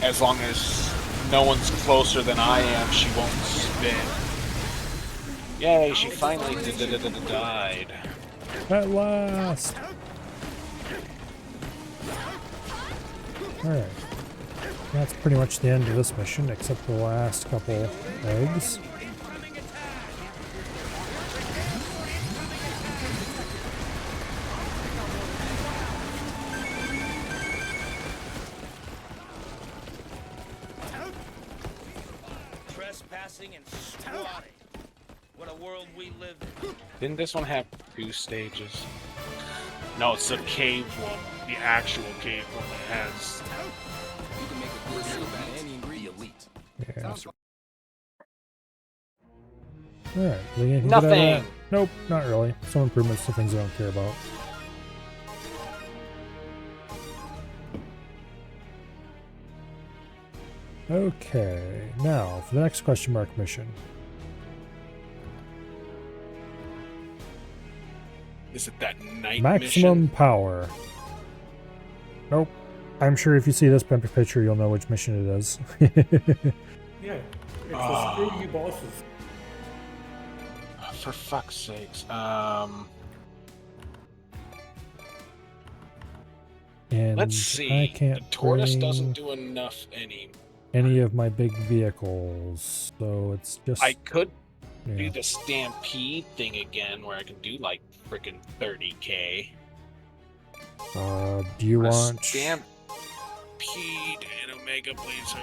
[SPEAKER 3] As long as no one's closer than I am, she won't spin. Yay, she finally died.
[SPEAKER 1] At last! Alright. That's pretty much the end of this mission, except the last couple eggs.
[SPEAKER 5] Trespassing and squatting. What a world we live in.
[SPEAKER 3] Didn't this one have 2 stages? No, it's the cave one. The actual cave one that has...
[SPEAKER 8] You can make a good soup at any ingredient elite.
[SPEAKER 1] Yeah. Alright, anything
[SPEAKER 3] Nothing!
[SPEAKER 1] good out of that? Nope, not really. Some improvements to things I don't care about. Okay, now for the next question mark mission.
[SPEAKER 3] Is it that night
[SPEAKER 1] Maximum
[SPEAKER 3] mission?
[SPEAKER 1] power. Nope. I'm sure if you see this picture, you'll know which mission it is.
[SPEAKER 2] Yeah, it's a screw you bosses.
[SPEAKER 3] For fuck's sakes.
[SPEAKER 1] And
[SPEAKER 3] Let's see.
[SPEAKER 1] I can't
[SPEAKER 3] The tortoise
[SPEAKER 1] bring
[SPEAKER 3] doesn't do enough
[SPEAKER 1] any of my big vehicles, so it's just...
[SPEAKER 3] I could
[SPEAKER 1] yeah.
[SPEAKER 3] do the stampede thing again, where I can do like freaking 30k.
[SPEAKER 1] Do you want...
[SPEAKER 3] Stampede and Omega Blazer.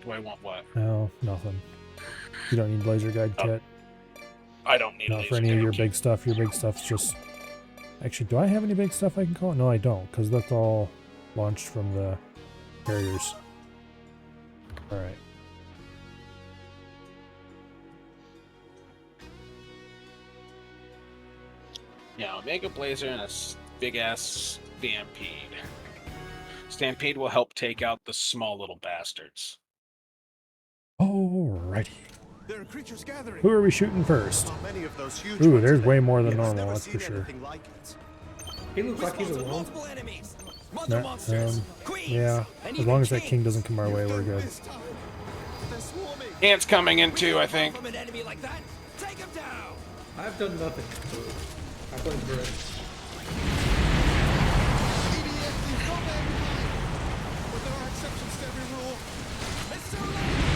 [SPEAKER 3] Do I want what?
[SPEAKER 1] No, nothing. You don't need laser guide kit.
[SPEAKER 3] I don't need
[SPEAKER 1] Not for any of your big stuff. Your big stuff's just... Actually, do I have any big stuff I can call? No, I don't, because that's all launched from the carriers. All right.
[SPEAKER 3] Yeah, Omega Blazer and a big ass Stampede. Stampede will help take out the small little bastards.
[SPEAKER 1] Alrighty.
[SPEAKER 7] There are creatures gathering.
[SPEAKER 1] Who are we shooting first?
[SPEAKER 11] Not many of those huge
[SPEAKER 1] Ooh,
[SPEAKER 11] ones
[SPEAKER 1] there's
[SPEAKER 11] today.
[SPEAKER 1] way more than
[SPEAKER 11] Yes,
[SPEAKER 1] normal,
[SPEAKER 11] never
[SPEAKER 1] that's for
[SPEAKER 11] seen
[SPEAKER 1] sure.
[SPEAKER 11] anything like it.
[SPEAKER 2] He looks like he's alone.
[SPEAKER 5] Multiple enemies. Mother
[SPEAKER 1] That,
[SPEAKER 5] monsters. Queens.
[SPEAKER 1] yeah,
[SPEAKER 5] And
[SPEAKER 1] as
[SPEAKER 5] even
[SPEAKER 1] long as that
[SPEAKER 5] kings.
[SPEAKER 1] king doesn't come our way, we're good.
[SPEAKER 11] This time, they're swarming.
[SPEAKER 3] Ants coming in too, I think.
[SPEAKER 5] From an enemy like that, take him down.
[SPEAKER 2] I've done nothing. I blame Brett.
[SPEAKER 11] EDF, you've got them behind. But there are exceptions to every rule.
[SPEAKER 5] It's too late.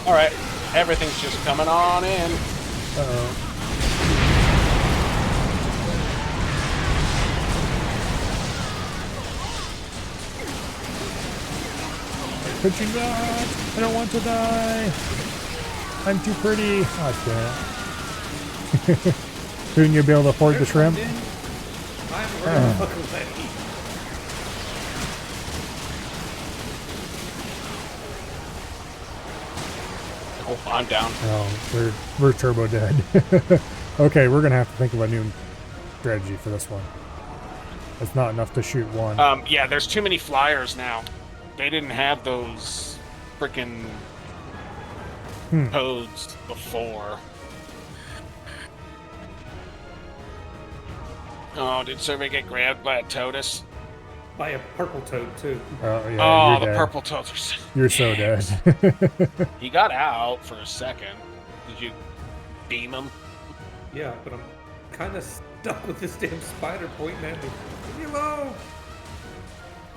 [SPEAKER 3] All right, everything's just coming on in.
[SPEAKER 1] Uh-oh. Could you not? I don't want to die. I'm too pretty. Oh, damn it. Soon you'll be able to afford the shrimp.
[SPEAKER 2] I'm running the fuck away.
[SPEAKER 3] Oh, I'm down.
[SPEAKER 1] Oh, we're turbo dead. Okay, we're gonna have to think of a new strategy for this one. It's not enough to shoot one.
[SPEAKER 3] Yeah, there's too many flyers now. They didn't have those freaking codes before. Oh, did Survey get grabbed by a Totus?
[SPEAKER 2] By a purple toad, too.
[SPEAKER 1] Oh, yeah,
[SPEAKER 3] Oh,
[SPEAKER 1] you're
[SPEAKER 3] the
[SPEAKER 1] dead.
[SPEAKER 3] purple toads are so
[SPEAKER 1] You're so dead.
[SPEAKER 3] He got out for a second. Did you beam him?
[SPEAKER 2] Yeah, but I'm kind of stuck with this damn spider pointing at me. Leave me alone!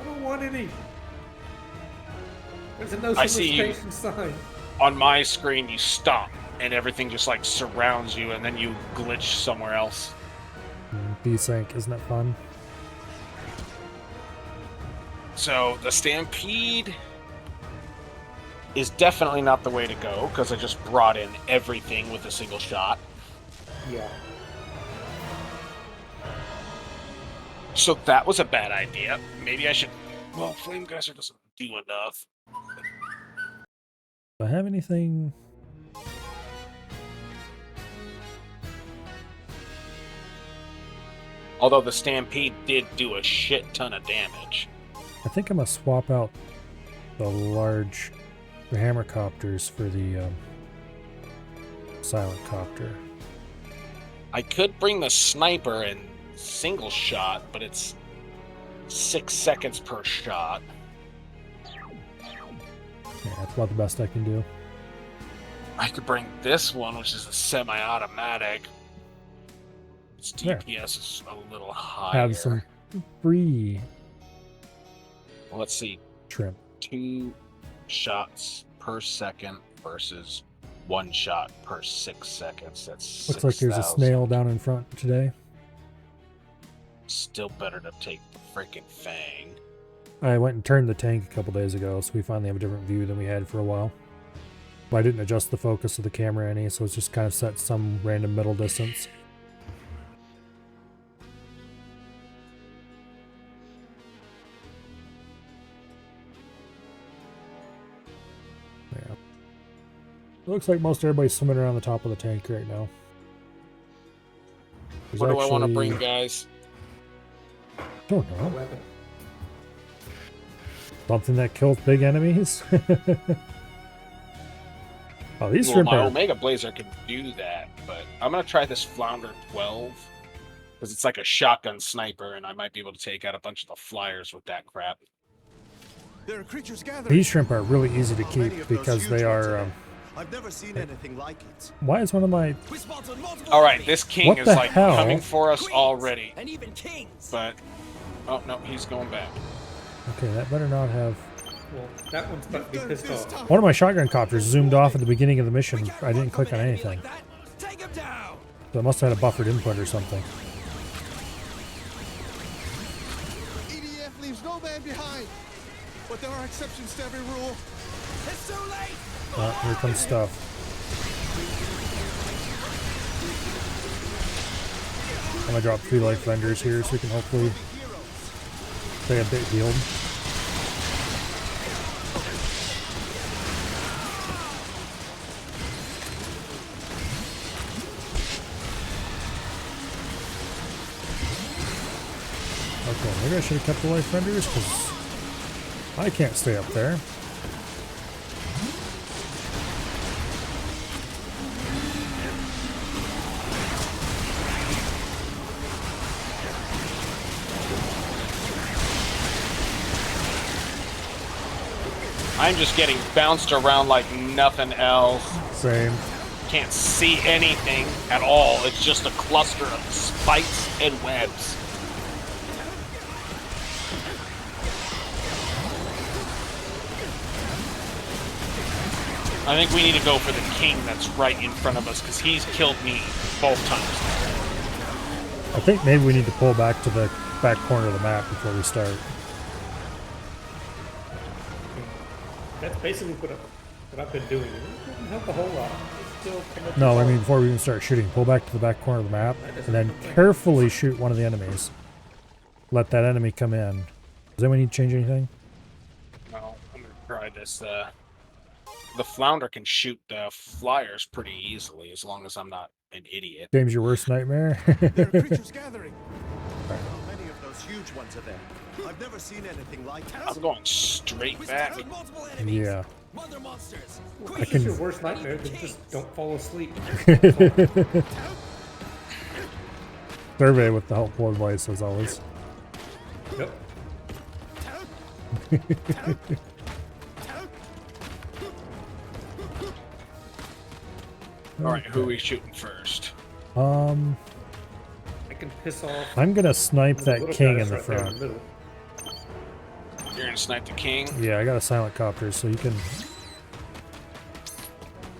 [SPEAKER 2] I don't want any. There's a no
[SPEAKER 3] I see you.
[SPEAKER 2] solicitation sign.
[SPEAKER 3] On my screen, you stop, and everything just like surrounds you, and then you glitch somewhere else.
[SPEAKER 1] Desync, isn't it fun?
[SPEAKER 3] So the Stampede is definitely not the way to go, because I just brought in everything with a single shot.
[SPEAKER 2] Yeah.
[SPEAKER 3] So that was a bad idea. Maybe I should... Well, Flame Geyser doesn't do enough.
[SPEAKER 1] Do I have anything?
[SPEAKER 3] Although the Stampede did do a shit ton of damage.
[SPEAKER 1] I think I'm gonna swap out the large hammer copters for the silent copter.
[SPEAKER 3] I could bring the sniper in single shot, but it's 6 seconds per shot.
[SPEAKER 1] Yeah, that's about the best I can do.
[SPEAKER 3] I could bring this one, which is a semi-automatic. Its DPS is a little higher.
[SPEAKER 1] Have some free
[SPEAKER 3] Well, let's see.
[SPEAKER 1] shrimp.
[SPEAKER 3] 2 shots per second versus 1 shot per 6 seconds. That's
[SPEAKER 1] Looks like there's a
[SPEAKER 3] 6,000.
[SPEAKER 1] snail down in front today.
[SPEAKER 3] Still better to take the freaking Fang.
[SPEAKER 1] I went and turned the tank a couple days ago, so we finally have a different view than we had for a while. But I didn't adjust the focus of the camera any, so it's just kind of set some random middle distance. Yeah. It looks like most everybody's swimming around the top of the tank right now. There's
[SPEAKER 3] What do I want to
[SPEAKER 1] actually-
[SPEAKER 3] bring, guys?
[SPEAKER 1] Don't know. Something that kills big enemies? Oh, these
[SPEAKER 3] Well,
[SPEAKER 1] shrimp
[SPEAKER 3] my
[SPEAKER 1] are...
[SPEAKER 3] Omega Blazer can do that, but I'm going to try this Flounder 12. Because it's like a shotgun sniper, and I might be able to take out a bunch of the flyers with that crap.
[SPEAKER 7] There are creatures gathering.
[SPEAKER 1] These shrimp are really easy to
[SPEAKER 11] Not many
[SPEAKER 1] keep
[SPEAKER 11] of those
[SPEAKER 1] because
[SPEAKER 11] huge
[SPEAKER 1] they
[SPEAKER 11] ones
[SPEAKER 1] are...
[SPEAKER 11] today. I've never seen anything like it.
[SPEAKER 1] Why is one of my...
[SPEAKER 3] Alright, this king
[SPEAKER 1] What
[SPEAKER 3] is
[SPEAKER 1] the
[SPEAKER 3] like
[SPEAKER 1] hell?
[SPEAKER 3] coming for us already.
[SPEAKER 5] And even kings.
[SPEAKER 3] But, oh no, he's going back.
[SPEAKER 1] Okay, that better not have...
[SPEAKER 2] Well, that one's about to be pissed off.
[SPEAKER 1] One of my shotgun copters zoomed off at the beginning of the mission. I didn't click on anything.
[SPEAKER 5] Take him down.
[SPEAKER 1] So it must have had a buffered input or something.
[SPEAKER 11] EDF, leaves no man behind. But there are exceptions to every rule.
[SPEAKER 5] It's too late!
[SPEAKER 1] Oh, here comes stuff. I'm gonna drop 3 life vendors here so we can hopefully stay a bit healed. Okay, maybe I should have kept the life vendors because I can't stay up there.
[SPEAKER 3] I'm just getting bounced around like nothing else.
[SPEAKER 1] Same.
[SPEAKER 3] Can't see anything at all. It's just a cluster of spikes and webs. I think we need to go for the king that's right in front of us because he's killed me both times.
[SPEAKER 1] I think maybe we need to pull back to the back corner of the map before we start.
[SPEAKER 2] That's basically what I've been doing. It doesn't help a whole lot. It's still
[SPEAKER 1] No, I mean before we even start shooting, pull back to the back corner of the map and then carefully shoot one of the enemies. Let that enemy come in. Does anyone need to change anything?
[SPEAKER 3] No, I'm gonna try this. The flounder can shoot the flyers pretty easily as long as I'm not an idiot.
[SPEAKER 1] Game's your worst nightmare?
[SPEAKER 11] There are creatures gathering. How many of those huge ones are there? I've never seen anything like it.
[SPEAKER 3] I'm going straight back.
[SPEAKER 1] Yeah.
[SPEAKER 2] I can. Your worst nightmare. Then just don't fall asleep.
[SPEAKER 1] Survey with the helpful advice as always.
[SPEAKER 2] Yep.
[SPEAKER 3] All right, who are we shooting first?
[SPEAKER 2] I can piss off.
[SPEAKER 1] I'm gonna snipe that king in the front.
[SPEAKER 3] You're gonna snipe the king?
[SPEAKER 1] Yeah, I got a silent copter, so you can.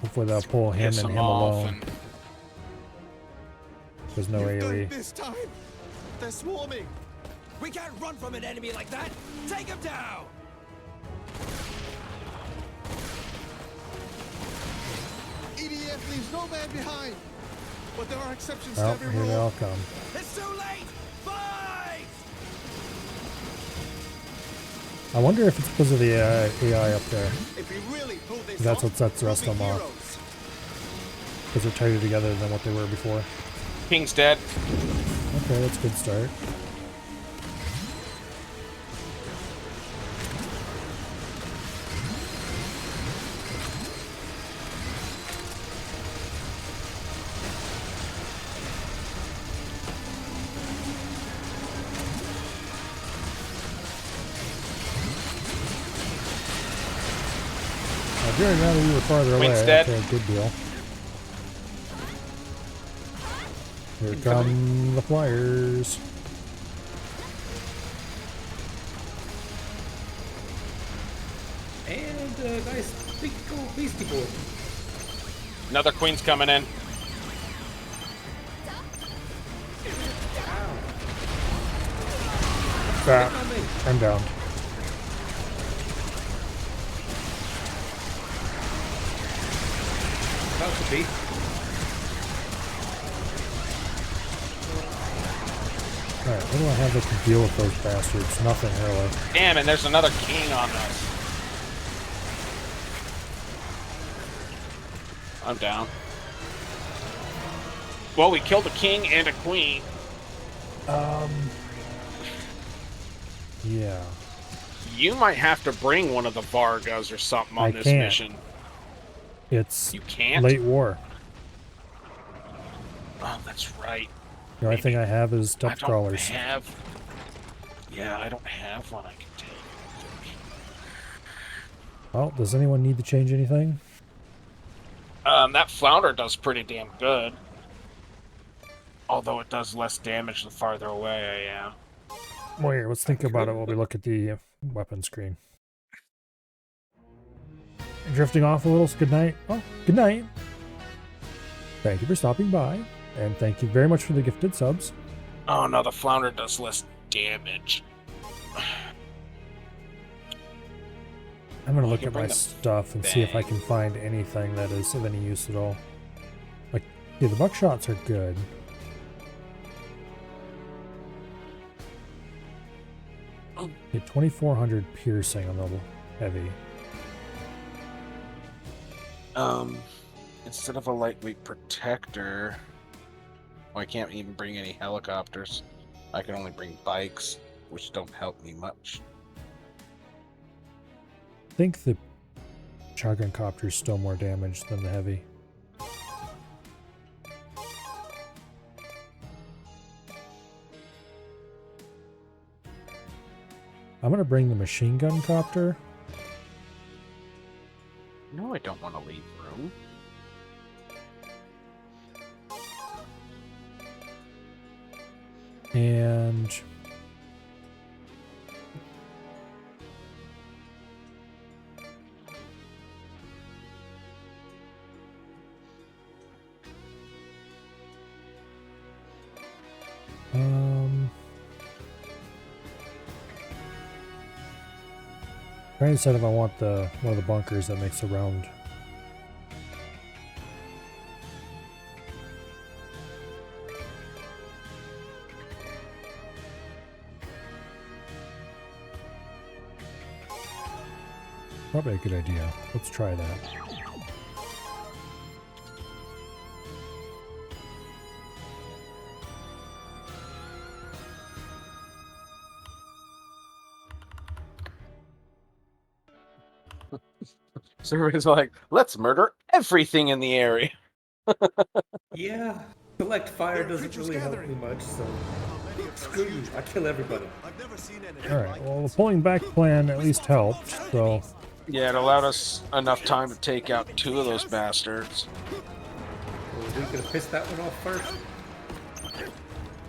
[SPEAKER 1] Hopefully that'll pull him and him alone. There's no AoE.
[SPEAKER 11] This time, they're swarming.
[SPEAKER 5] We can't run from an enemy like that. Take him down.
[SPEAKER 11] EDF leaves no man behind. But there are exceptions to
[SPEAKER 1] Oh,
[SPEAKER 11] every
[SPEAKER 1] here
[SPEAKER 11] rule.
[SPEAKER 1] they all come.
[SPEAKER 5] It's too late. Fight!
[SPEAKER 1] I wonder if it's because of the AI up there.
[SPEAKER 11] If we really pull this
[SPEAKER 1] That's
[SPEAKER 11] off,
[SPEAKER 1] what sets the rest of them
[SPEAKER 11] we'll be
[SPEAKER 1] off. Because they're tighter together than what they were before.
[SPEAKER 3] King's dead.
[SPEAKER 1] Okay, that's a good start. Now, now that we were farther away, okay, good deal. Here come the flyers.
[SPEAKER 2] And a nice big old beastie boy.
[SPEAKER 3] Another queen's coming in.
[SPEAKER 1] I'm down.
[SPEAKER 2] About to be.
[SPEAKER 1] Alright, what do I have to deal with those bastards? Nothing really.
[SPEAKER 3] Damn, and there's another king on us. I'm down. Well, we killed a king and a queen.
[SPEAKER 1] Yeah.
[SPEAKER 3] You might have to bring one of the Vargas or something on this mission.
[SPEAKER 1] It's
[SPEAKER 3] you can't?
[SPEAKER 1] late war.
[SPEAKER 3] Oh, that's right.
[SPEAKER 1] The only thing I have is depth crawlers.
[SPEAKER 3] Yeah, I don't have one I can take.
[SPEAKER 1] Well, does anyone need to change anything?
[SPEAKER 3] That flounder does pretty damn good. Although it does less damage the farther away I am.
[SPEAKER 1] Well, here, let's think about it while we look at the weapon screen. Drifting off a little, so good night. Well, good night. Thank you for stopping by, and thank you very much for the gifted subs.
[SPEAKER 3] Oh no, the flounder does less damage.
[SPEAKER 1] I'm gonna look
[SPEAKER 3] can
[SPEAKER 1] at my
[SPEAKER 3] bring the
[SPEAKER 1] stuff and see if I can find anything that is of any use at all. Like, yeah, the buckshots are good. Get 2,400 piercing on the heavy.
[SPEAKER 3] Instead of a lightweight protector, well, I can't even bring any helicopters. I can only bring bikes, which don't help me much.
[SPEAKER 1] I think the shotgun copter is still more damage than the heavy. I'm gonna bring the machine gun copter.
[SPEAKER 3] No, I don't want to leave room.
[SPEAKER 1] And trying to decide if I want one of the bunkers that makes a round. Probably a good idea. Let's try that.
[SPEAKER 3] So everybody's like, let's murder everything in the area.
[SPEAKER 2] Yeah, select fire doesn't really help me much, so screw you. I kill everybody.
[SPEAKER 1] Alright, well, the pulling back plan at least helped, so...
[SPEAKER 3] Yeah, it allowed us enough time to take out 2 of those bastards.
[SPEAKER 2] Well, we gonna piss that one off first?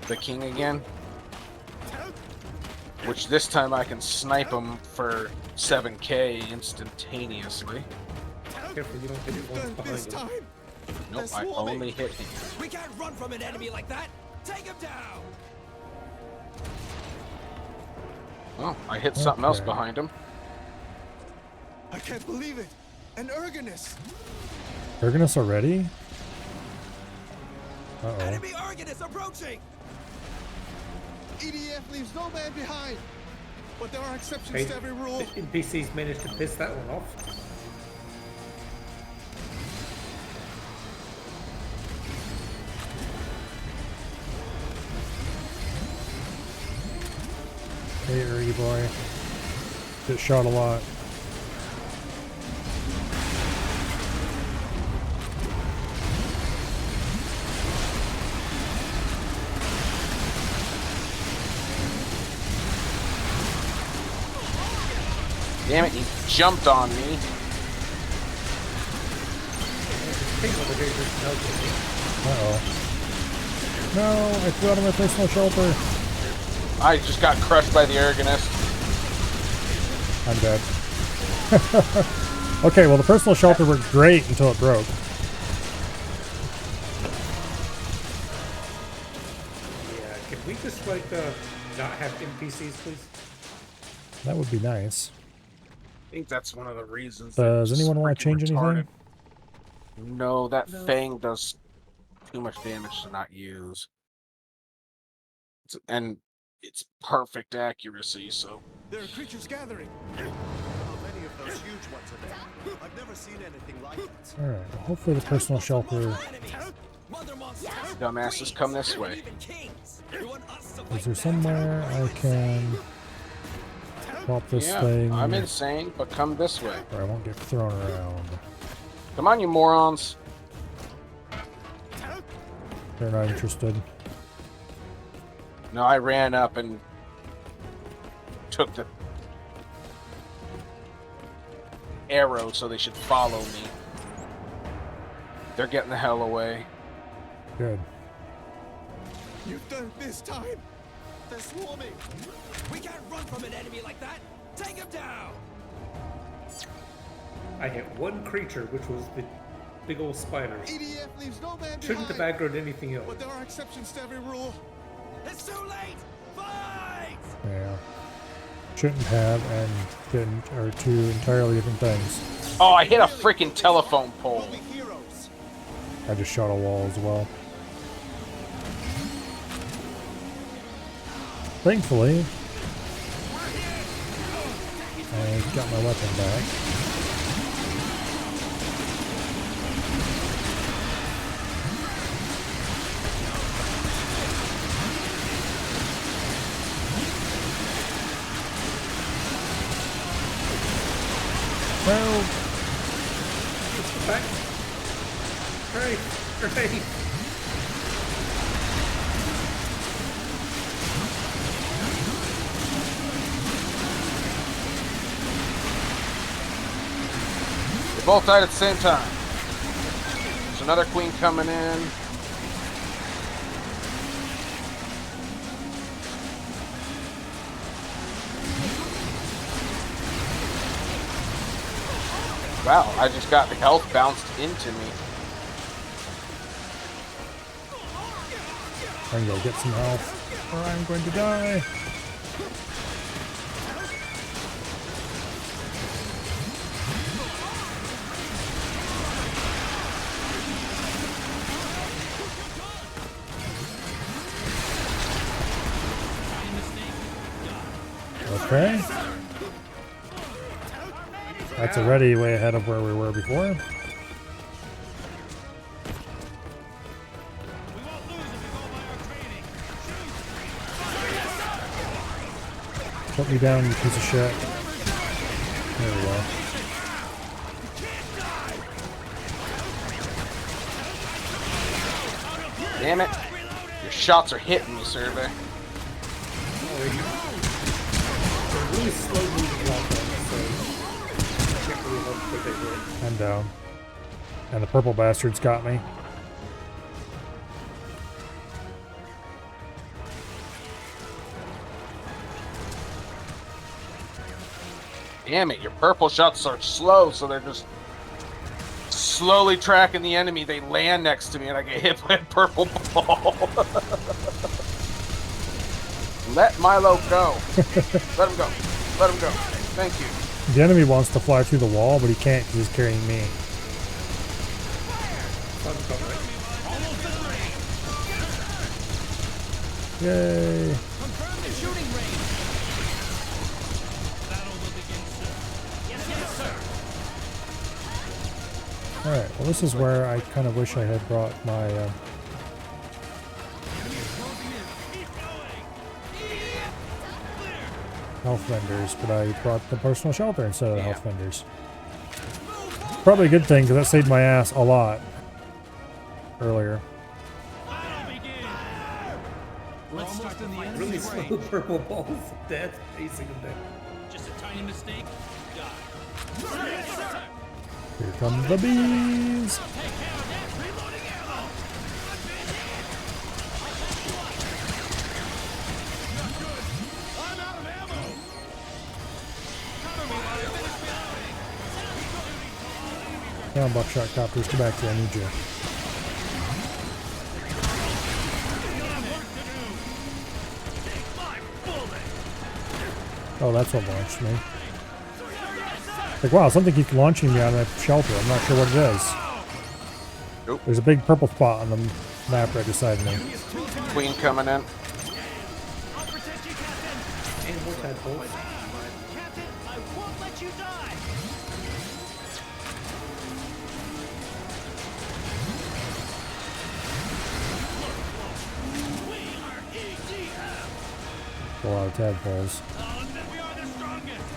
[SPEAKER 3] The king again. Which this time I can snipe him for 7k instantaneously.
[SPEAKER 2] Careful, you don't hit it once behind him.
[SPEAKER 3] Nope, I only hit him.
[SPEAKER 5] We can't run from an enemy like that. Take him down.
[SPEAKER 3] Oh, I hit something else behind him.
[SPEAKER 11] I can't believe it. An Ergonus.
[SPEAKER 1] Ergonus already? Uh-oh.
[SPEAKER 5] Enemy Argonus approaching.
[SPEAKER 11] EDF leaves no man behind. But there are exceptions
[SPEAKER 2] Hey,
[SPEAKER 11] to every rule.
[SPEAKER 2] the NPCs managed to piss that one off.
[SPEAKER 1] Hey, Ergy boy. Get shot a lot.
[SPEAKER 3] Damn it, he jumped on me.
[SPEAKER 1] Uh-oh. No, I threw out of my personal shelter.
[SPEAKER 3] I just got crushed by the Ergonist.
[SPEAKER 1] I'm dead. Okay, well, the personal shelter worked great until it broke.
[SPEAKER 2] Yeah, can we just, like, not have NPCs, please?
[SPEAKER 1] That would be nice.
[SPEAKER 3] I think that's one of the reasons.
[SPEAKER 1] Does anyone want to change anything?
[SPEAKER 3] No, that Fang does too much damage to not use. And it's perfect accuracy, so...
[SPEAKER 11] There are creatures gathering. How many of those huge ones are there? I've never seen anything like it.
[SPEAKER 1] Alright, well, hopefully the personal shelter...
[SPEAKER 3] Dumbasses, come this way.
[SPEAKER 1] Is there somewhere I can... pop this thing?
[SPEAKER 3] I'm insane, but come this way.
[SPEAKER 1] Or I won't get thrown around.
[SPEAKER 3] Come on, you morons.
[SPEAKER 1] They're not interested.
[SPEAKER 3] No, I ran up and took the arrow, so they should follow me. They're getting the hell away.
[SPEAKER 1] Good.
[SPEAKER 11] You've done it this time. They're swarming.
[SPEAKER 5] We can't run from an enemy like that. Take him down.
[SPEAKER 2] I hit one creature, which was the big old spiders.
[SPEAKER 11] EDF leaves no man
[SPEAKER 2] Shouldn't have
[SPEAKER 11] behind.
[SPEAKER 2] aggroed anything else.
[SPEAKER 11] But there are exceptions to every rule.
[SPEAKER 5] It's too late. Fight!
[SPEAKER 1] Yeah. shouldn't have and didn't are two entirely different things.
[SPEAKER 3] Oh, I hit a freaking telephone pole.
[SPEAKER 1] I just shot a wall as well. Thankfully, I got my weapon back. Well,
[SPEAKER 2] back. Hurry, hurry.
[SPEAKER 3] They both died at the same time. There's another queen coming in. Wow, I just got the health bounced into me.
[SPEAKER 1] I'm gonna get some health, or I'm going to die. Okay. That's already way ahead of where we were before. Put me down, you piece of shit. There we go.
[SPEAKER 3] Damn it. Your shots are hitting me, Survey.
[SPEAKER 2] They're really slow moving weapons, so I can't really help what they hit.
[SPEAKER 1] I'm down. And the purple bastards got me.
[SPEAKER 3] Damn it, your purple shots are slow, so they're just slowly tracking the enemy. They land next to me and I get hit by a purple ball. Let Milo go. Let him go. Let him go. Thank you.
[SPEAKER 1] The enemy wants to fly through the wall, but he can't because he's carrying me. Yay.
[SPEAKER 5] Confirm the shooting range. Battle will begin soon. Yes, sir.
[SPEAKER 1] Alright, well this is where I kind of wish I had brought my health vendors, but I brought the personal shelter instead of the health vendors. Probably a good thing, because that saved my ass a lot earlier.
[SPEAKER 5] Let's start in the
[SPEAKER 2] Really
[SPEAKER 5] enemy's
[SPEAKER 2] slow
[SPEAKER 5] range.
[SPEAKER 2] purple balls. That's pacing them down.
[SPEAKER 5] Just a tiny mistake. Die.
[SPEAKER 8] Yes, sir.
[SPEAKER 1] Here come the bees!
[SPEAKER 5] Take care of that. Reloading ammo.
[SPEAKER 8] I'm out of ammo.
[SPEAKER 5] Cover me while I finish reloading.
[SPEAKER 1] Come on, buckshot copters, get back here, I need you. Oh, that's what launched me. Like, wow, something keeps launching me out of that shelter. I'm not sure what it is.
[SPEAKER 3] Nope.
[SPEAKER 1] There's a big purple spot on the map right beside me.
[SPEAKER 3] Queen coming in.
[SPEAKER 2] And what that bolt?
[SPEAKER 5] Captain, I won't let you die.
[SPEAKER 1] A lot of tadpoles.
[SPEAKER 5] We are the strongest.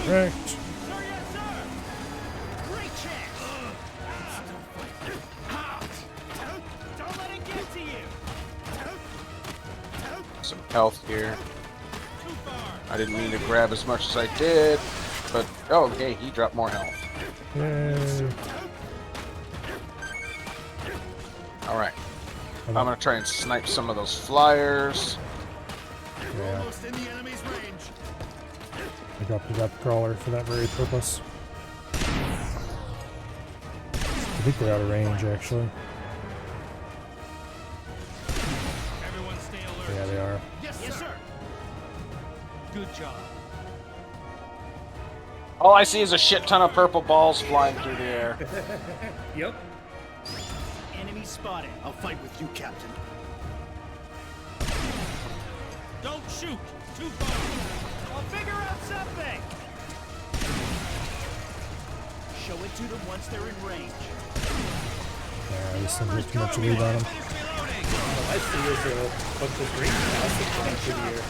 [SPEAKER 1] Correct.
[SPEAKER 5] Sir, yes, sir. Great chance. Don't let it get to you.
[SPEAKER 3] Some health here. I didn't mean to grab as much as I did, but oh, okay, he dropped more health.
[SPEAKER 1] Yay.
[SPEAKER 3] All right, I'm gonna try and snipe some of those flyers.
[SPEAKER 1] Yeah.
[SPEAKER 8] Almost in the enemy's range.
[SPEAKER 1] I got the depth crawler for that very purpose. think they're out of range, actually.
[SPEAKER 5] Everyone stay alert.
[SPEAKER 1] Yeah, they are.
[SPEAKER 5] Yes, sir. Good job.
[SPEAKER 3] All I see is a shit ton of purple balls flying through the air.
[SPEAKER 2] Yep.
[SPEAKER 5] Enemy spotted.
[SPEAKER 11] I'll fight with you, Captain.
[SPEAKER 5] Don't shoot. Too far. I'll figure out something.
[SPEAKER 11] Show it to them once they're in range.
[SPEAKER 1] Yeah, this thing has too much lead on them.
[SPEAKER 2] All I see is a bunch of green houses flying through the air.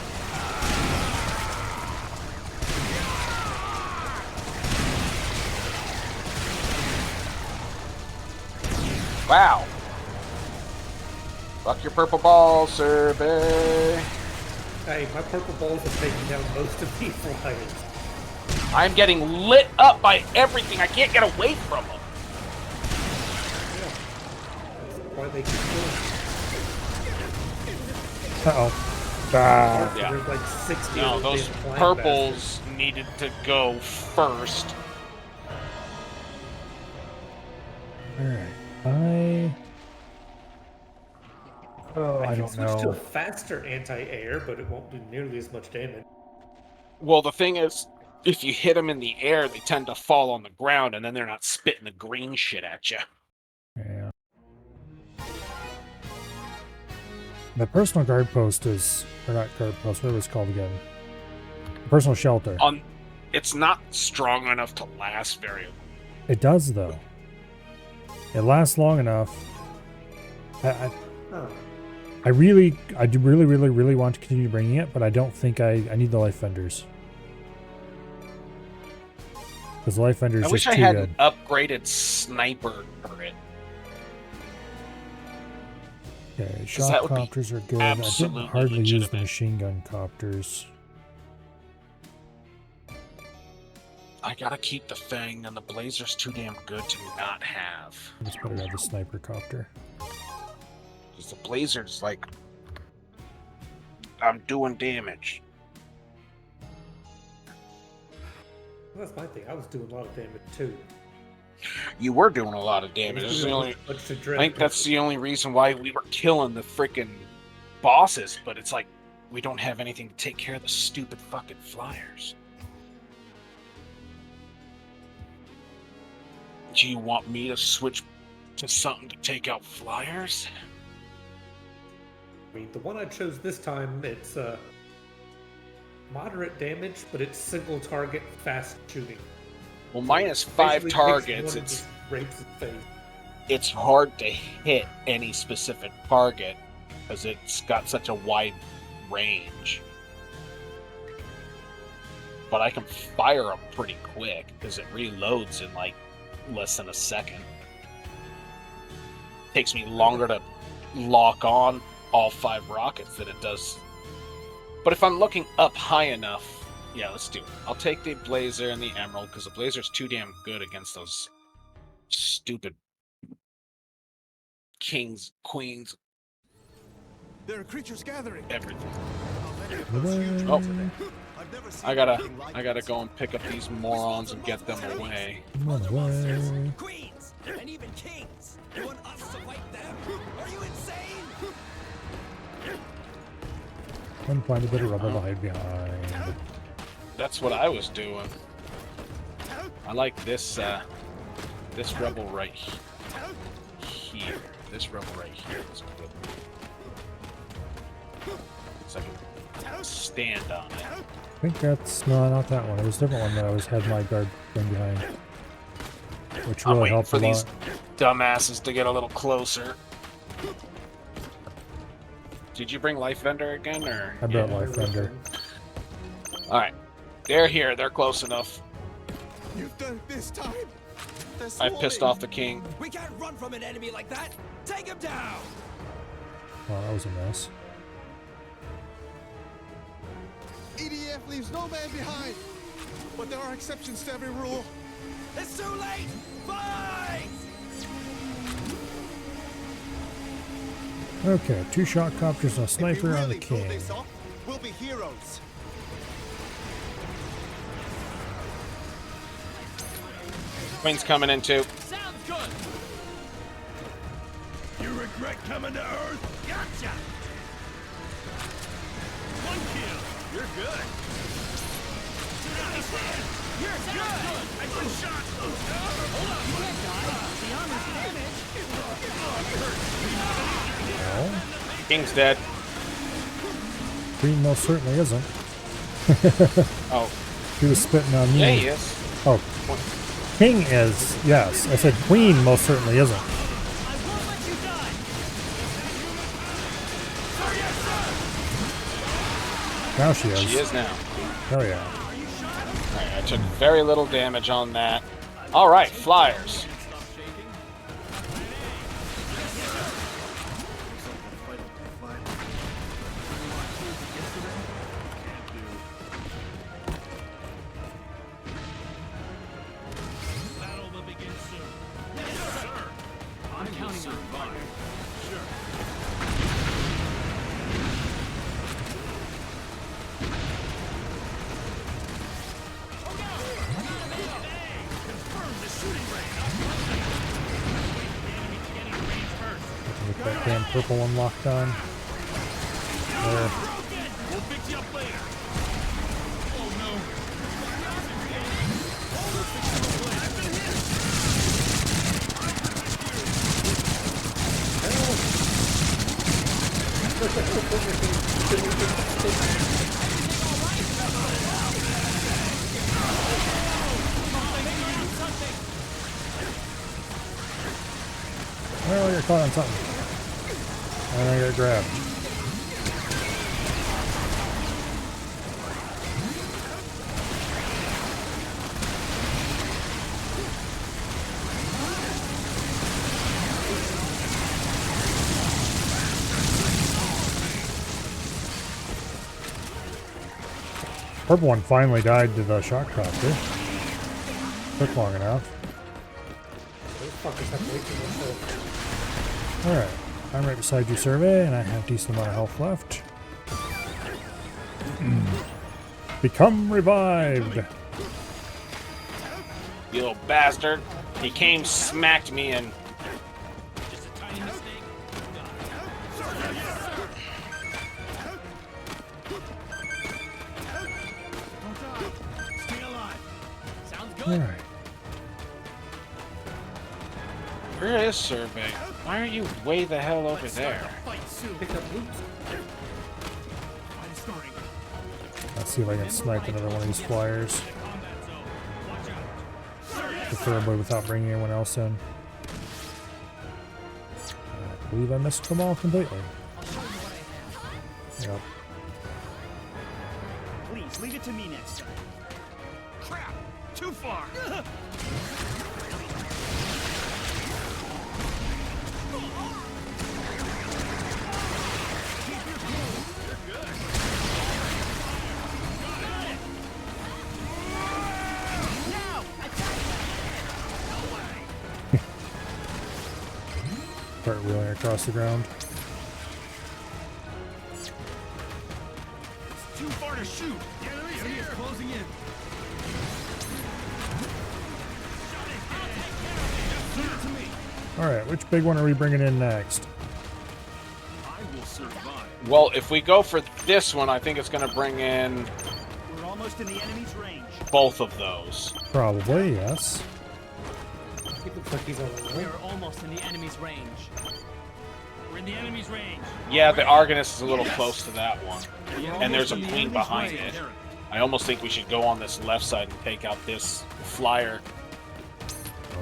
[SPEAKER 3] Wow. Fuck your purple ball, survey.
[SPEAKER 2] Hey, my purple balls have taken down most of these flyers.
[SPEAKER 3] I'm getting lit up by everything. I can't get away from them.
[SPEAKER 2] Yeah. That's why they keep doing
[SPEAKER 1] Uh-oh. Ah.
[SPEAKER 3] Yeah.
[SPEAKER 2] There's like 60
[SPEAKER 3] No,
[SPEAKER 2] of
[SPEAKER 3] those
[SPEAKER 2] damn flying
[SPEAKER 3] purples needed to go first.
[SPEAKER 1] Alright. I don't
[SPEAKER 2] switch to
[SPEAKER 1] know.
[SPEAKER 2] a faster anti-air, but it won't do nearly as much damage.
[SPEAKER 3] Well, the thing is, if you hit them in the air, they tend to fall on the ground, and then they're not spitting the green shit at you.
[SPEAKER 1] Yeah. The personal guard post is, or not guard post, what was it called again? Personal shelter.
[SPEAKER 3] It's not strong enough to last very long.
[SPEAKER 1] It does, though. It lasts long enough. I do really want to continue bringing it, but I don't think I need the life vendors. Because life vendors
[SPEAKER 3] I
[SPEAKER 1] just
[SPEAKER 3] wish I
[SPEAKER 1] too
[SPEAKER 3] had
[SPEAKER 1] good.
[SPEAKER 3] an upgraded sniper turret.
[SPEAKER 1] Okay,
[SPEAKER 3] 'Cause that
[SPEAKER 1] shock
[SPEAKER 3] would be
[SPEAKER 1] copters are good. I
[SPEAKER 3] absolutely
[SPEAKER 1] didn't hardly use the
[SPEAKER 3] legitimate.
[SPEAKER 1] machine gun copters.
[SPEAKER 3] I gotta keep the Fang, and the Blazer's too damn good to not have.
[SPEAKER 1] I just better have the sniper copter.
[SPEAKER 3] Because the Blazer's like, I'm doing damage.
[SPEAKER 2] Well, that's my thing. I was doing a lot of damage too.
[SPEAKER 3] You were doing a lot of damage. This is the only, I think that's the only reason why we were killing the freaking bosses, but it's like, we don't have anything to take care of the stupid fucking flyers. Do you want me to switch to something to take out flyers?
[SPEAKER 2] I mean, the one I chose this time, it's moderate damage, but it's single target, fast shooting.
[SPEAKER 3] Well, minus 5
[SPEAKER 2] Basically
[SPEAKER 3] targets,
[SPEAKER 2] takes one and
[SPEAKER 3] it's
[SPEAKER 2] just rapes his face.
[SPEAKER 3] it's hard to hit any specific target because it's got such a wide range. But I can fire them pretty quick because it reloads in like less than a second. Takes me longer to lock on all 5 rockets than it does. But if I'm looking up high enough, yeah, let's do it. I'll take the Blazer and the Emerald because the Blazer's too damn good against those stupid kings, queens,
[SPEAKER 11] There are creatures gathering.
[SPEAKER 3] everything.
[SPEAKER 11] Oh,
[SPEAKER 3] I gotta go and pick up these morons and get them away.
[SPEAKER 1] Run away.
[SPEAKER 5] Queens and even kings. You want us to fight them? Are you insane?
[SPEAKER 1] And find a bit of rubble to hide behind.
[SPEAKER 3] That's what I was doing. I like this this rebel right here. This rebel right here is good. So I can stand on it.
[SPEAKER 1] I think that's not that one. It was a different one that I had my guard thing behind, which
[SPEAKER 3] I'm
[SPEAKER 1] really
[SPEAKER 3] waiting
[SPEAKER 1] helped
[SPEAKER 3] for
[SPEAKER 1] a
[SPEAKER 3] these
[SPEAKER 1] lot.
[SPEAKER 3] dumbasses to get a little closer. Did you bring Life Vendor again, or?
[SPEAKER 1] I brought life vendor.
[SPEAKER 3] All right, they're here. They're close enough.
[SPEAKER 11] You've done it this time.
[SPEAKER 3] I pissed off the king.
[SPEAKER 5] We can't run from an enemy like that. Take him down.
[SPEAKER 1] Well, that was a mess.
[SPEAKER 11] EDF leaves no man behind. But there are exceptions to every rule.
[SPEAKER 5] It's too late. Fight!
[SPEAKER 1] Okay, 2 shock copters and a sniper on the
[SPEAKER 11] If we really pull
[SPEAKER 1] king.
[SPEAKER 11] this off, we'll be heroes.
[SPEAKER 3] Queen's coming in too.
[SPEAKER 5] Sounds good.
[SPEAKER 7] threat coming to Earth?
[SPEAKER 5] Gotcha! One kill. You're good. Nice. You're good. Nice one shot. Hold on. You can't die. The armor's damaged.
[SPEAKER 1] No.
[SPEAKER 3] King's dead.
[SPEAKER 1] Queen most certainly isn't.
[SPEAKER 3] Oh.
[SPEAKER 1] He was spitting on me.
[SPEAKER 3] Yeah, he is.
[SPEAKER 1] Oh. King is, yes. I said Queen most certainly isn't.
[SPEAKER 5] I won't let you die.
[SPEAKER 1] Now she is.
[SPEAKER 3] She is now.
[SPEAKER 1] Oh yeah.
[SPEAKER 3] Alright, I took very little damage on that. Alright, flyers.
[SPEAKER 5] Battle will begin soon. Yes, sir. I'm counting on you. Sure. Confirm the shooting range. Enemy's getting range first.
[SPEAKER 1] Get that damn purple one locked on. There.
[SPEAKER 5] We'll fix you up later. Oh no.
[SPEAKER 1] Well, you're caught on something. And I got grabbed. Purple one finally died to the shock copter. Took long enough. Alright, I'm right beside you, Survey, and I have a decent amount of health left. Become revived!
[SPEAKER 3] You little bastard. He came, smacked me, and...
[SPEAKER 5] Just a tiny mistake. Stay alive. Sounds good.
[SPEAKER 1] Alright.
[SPEAKER 3] Where is Survey? Why are you way the hell over there?
[SPEAKER 5] Fight soon.
[SPEAKER 2] Pick up loot.
[SPEAKER 5] I'm starting.
[SPEAKER 1] Let's see if I can snipe another one of these flyers.
[SPEAKER 5] Combat zone. Watch out.
[SPEAKER 1] Preferably without bringing anyone else in. I believe I missed them all completely. Yep.
[SPEAKER 5] Please leave it to me next time. Crap! Too far.
[SPEAKER 1] Start wheeling across the ground.
[SPEAKER 5] It's too far to shoot. The enemy is closing in. Leave it to me.
[SPEAKER 1] Alright, which big one are we bringing in next?
[SPEAKER 5] I will survive.
[SPEAKER 3] Well, if we go for this one, I think it's going to bring in
[SPEAKER 5] We're almost in the enemy's range.
[SPEAKER 3] both of those.
[SPEAKER 1] Probably, yes.
[SPEAKER 2] It looks like he's on the
[SPEAKER 5] We
[SPEAKER 2] way.
[SPEAKER 5] are almost in the enemy's range. We're in the enemy's range.
[SPEAKER 3] Yeah, the Argonist is a little close to that one. And there's a queen behind it. I almost think we should go on this left side and take out this flyer.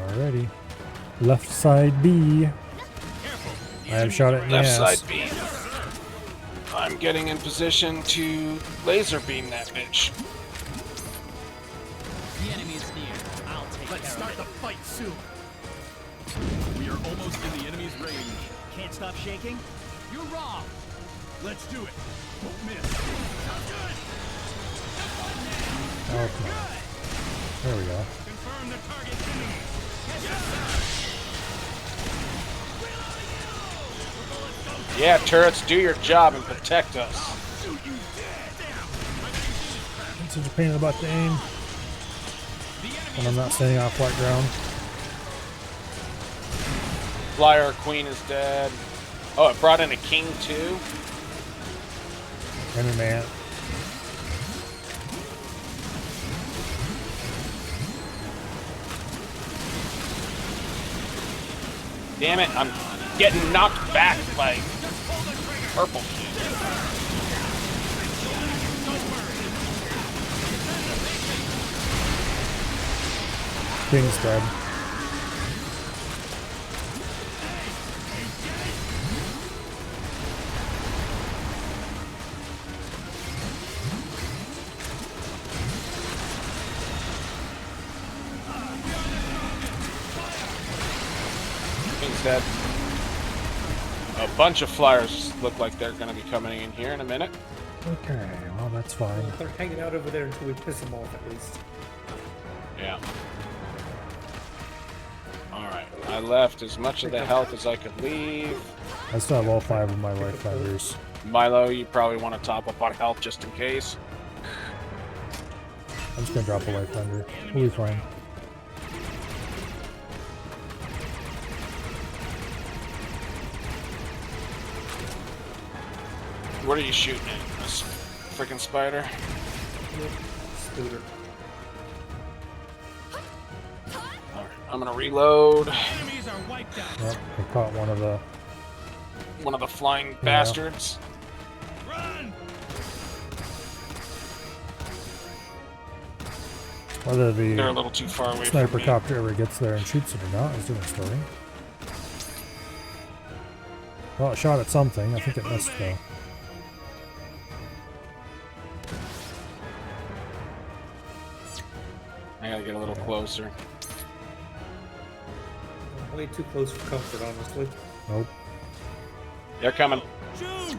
[SPEAKER 1] Alrighty. Left side B. I have shot it in the
[SPEAKER 3] Left
[SPEAKER 1] ass.
[SPEAKER 3] side B. I'm getting in position to laser beam that bitch.
[SPEAKER 5] The enemy is near. I'll take Let's start the fight soon. We are almost in the enemy's range. Can't stop shaking? You're wrong. Let's do it. Won't miss. Sounds good.
[SPEAKER 1] Oh, come on. There we go.
[SPEAKER 5] Confirm the target enemy.
[SPEAKER 3] Yeah, turrets, do your job and protect us.
[SPEAKER 1] It's such a pain in the butt to aim when I'm not standing on flat ground.
[SPEAKER 3] Flyer queen is dead. Oh, it brought in a king too?
[SPEAKER 1] And an ant.
[SPEAKER 3] Damn it, I'm getting knocked back by purple shit.
[SPEAKER 1] King's dead.
[SPEAKER 3] King's dead. A bunch of flyers look like they're going to be coming in here in a minute.
[SPEAKER 1] Okay, well that's fine.
[SPEAKER 2] They're hanging out over there until we piss them off, at least.
[SPEAKER 3] Yeah. Alright, I left as much of the health as I could leave.
[SPEAKER 1] I still have all 5 of my life finders.
[SPEAKER 3] Milo, you probably want to top up on health just in case.
[SPEAKER 1] I'm just gonna drop a life finder. We'll be fine.
[SPEAKER 3] What are you shooting at? A freaking spider?
[SPEAKER 2] Scooter.
[SPEAKER 3] Alright, I'm gonna reload.
[SPEAKER 5] Enemies are wiped out.
[SPEAKER 1] Yep, I caught one of the
[SPEAKER 3] flying bastards.
[SPEAKER 5] Run!
[SPEAKER 1] Whether
[SPEAKER 3] They're a
[SPEAKER 1] the
[SPEAKER 3] little too far away
[SPEAKER 1] sniper
[SPEAKER 3] from me.
[SPEAKER 1] copter ever gets there and shoots it or not is a different story. Well, it shot at something. I think it missed though.
[SPEAKER 3] I gotta get a little closer.
[SPEAKER 2] I'm way too close for comfort, honestly.
[SPEAKER 1] Nope.
[SPEAKER 3] They're coming.
[SPEAKER 5] Shoot!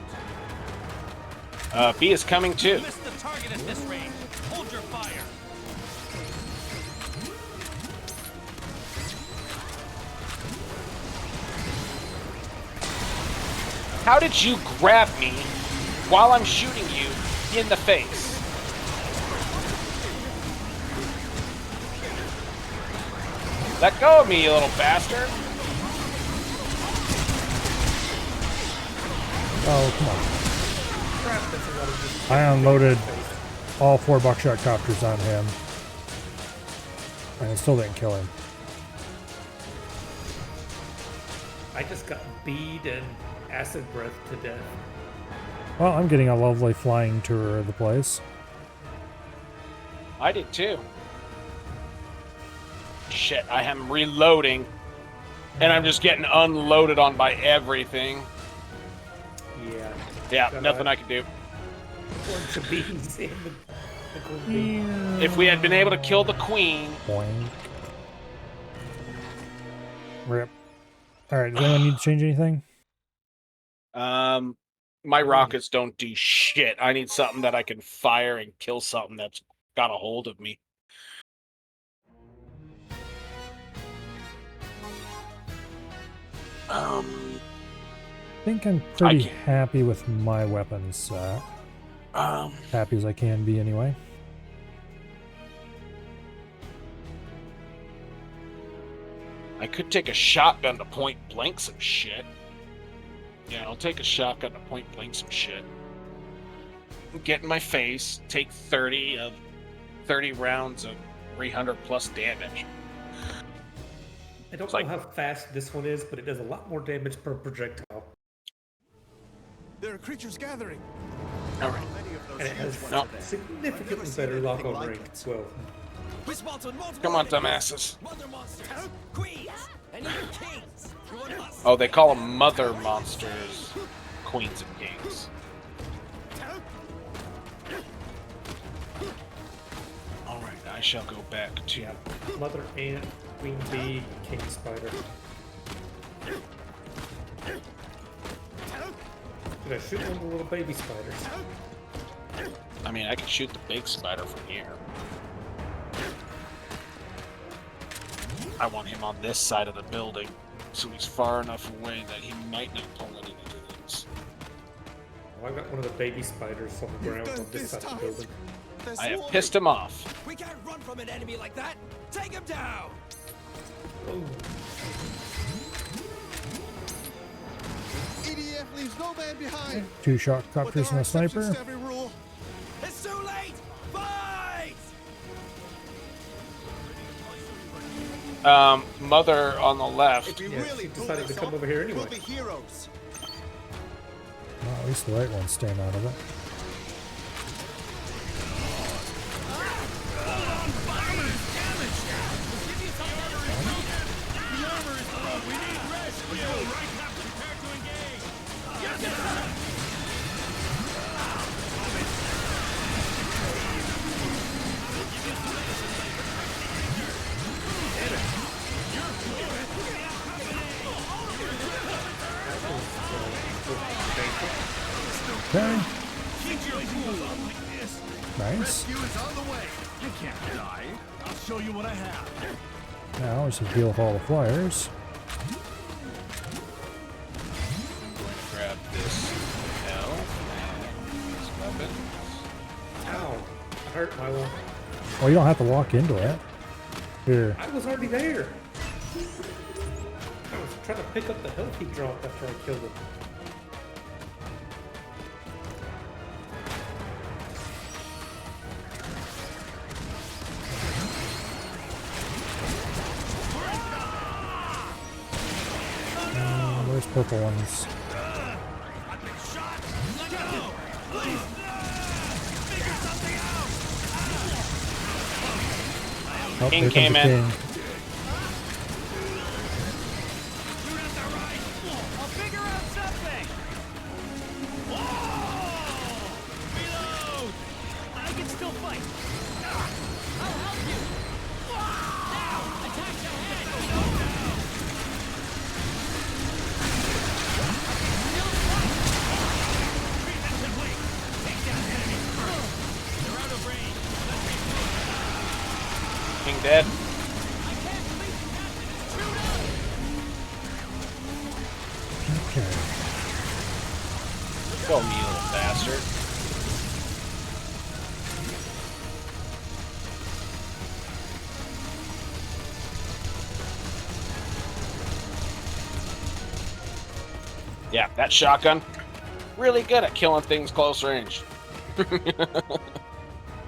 [SPEAKER 3] B is coming too.
[SPEAKER 5] Miss the target at this range. Hold your fire.
[SPEAKER 3] How did you grab me while I'm shooting you in the face? Let go of me, you little bastard!
[SPEAKER 1] Oh, come on. I unloaded all 4 buckshot copters on him. And it still didn't kill him.
[SPEAKER 2] I just got bead and acid breath to death.
[SPEAKER 1] Well, I'm getting a lovely flying tour of the place.
[SPEAKER 3] I did too. Shit, I am reloading. And I'm just getting unloaded on by everything.
[SPEAKER 2] Yeah.
[SPEAKER 3] Yeah, nothing I can do.
[SPEAKER 2] Bunch of beans in the
[SPEAKER 3] If we had been able to kill the queen.
[SPEAKER 1] Boing. Rip. Alright, does anyone need to change anything?
[SPEAKER 3] My rockets don't do shit. I need something that I can fire and kill something that's got a hold of me.
[SPEAKER 1] I think I'm pretty happy with my weapons set. Happy as I can be anyway.
[SPEAKER 3] I could take a shotgun to point blank some shit. Yeah, I'll take a shotgun to point blank some shit. Get in my face, take 30 rounds of 300 plus damage.
[SPEAKER 2] I don't know how fast this one is, but it does a lot more damage per projectile.
[SPEAKER 7] There are creatures gathering.
[SPEAKER 3] All right.
[SPEAKER 2] And it has significantly better lock-on range as well.
[SPEAKER 3] Come on, dumbasses. Oh, they call them mother monsters, queens and kings. All right, I shall go back to
[SPEAKER 2] Mother ant, queen bee, king spider. Did I shoot one of the little baby spiders?
[SPEAKER 3] I mean, I can shoot the big spider from here. I want him on this side of the building, so he's far enough away that he might not pull any into this.
[SPEAKER 2] Well, I got one of the baby spiders on the ground on this side of the building.
[SPEAKER 3] I have pissed him off.
[SPEAKER 8] We can't run from an enemy like that. Take him down.
[SPEAKER 2] Oh.
[SPEAKER 7] Idiot!
[SPEAKER 11] RAF leaves no man behind.
[SPEAKER 1] 2 shock copters and a sniper.
[SPEAKER 11] Every rule.
[SPEAKER 5] It's too late! Fight!
[SPEAKER 3] Mother on the left.
[SPEAKER 11] If we
[SPEAKER 2] Yeah,
[SPEAKER 11] really
[SPEAKER 2] she
[SPEAKER 11] pull
[SPEAKER 2] decided to
[SPEAKER 11] this
[SPEAKER 2] come
[SPEAKER 11] off,
[SPEAKER 2] over here anyway.
[SPEAKER 11] we'll be heroes.
[SPEAKER 1] Well, at least the right one's staying out of it. Okay. Nice.
[SPEAKER 5] I can't die. I'll show you what I have.
[SPEAKER 1] Now we should deal with all the flyers.
[SPEAKER 3] Grab this health and these weapons.
[SPEAKER 2] Ow. I hurt Milo.
[SPEAKER 1] Well, you don't have to walk into it. Here.
[SPEAKER 2] I was already there. I was trying to pick up the health he dropped after I killed him.
[SPEAKER 1] Where's purple ones? Oh,
[SPEAKER 3] King
[SPEAKER 1] here
[SPEAKER 3] came
[SPEAKER 1] comes the
[SPEAKER 3] in.
[SPEAKER 1] king.
[SPEAKER 5] I'll figure out something! Reload! I can still fight! I'll help you! Now! Attack the head! Preemptively! Take down enemies first! They're out of range!
[SPEAKER 3] King dead.
[SPEAKER 1] Okay.
[SPEAKER 3] Go me, little bastard. Yeah, that shotgun, really good at killing things close range.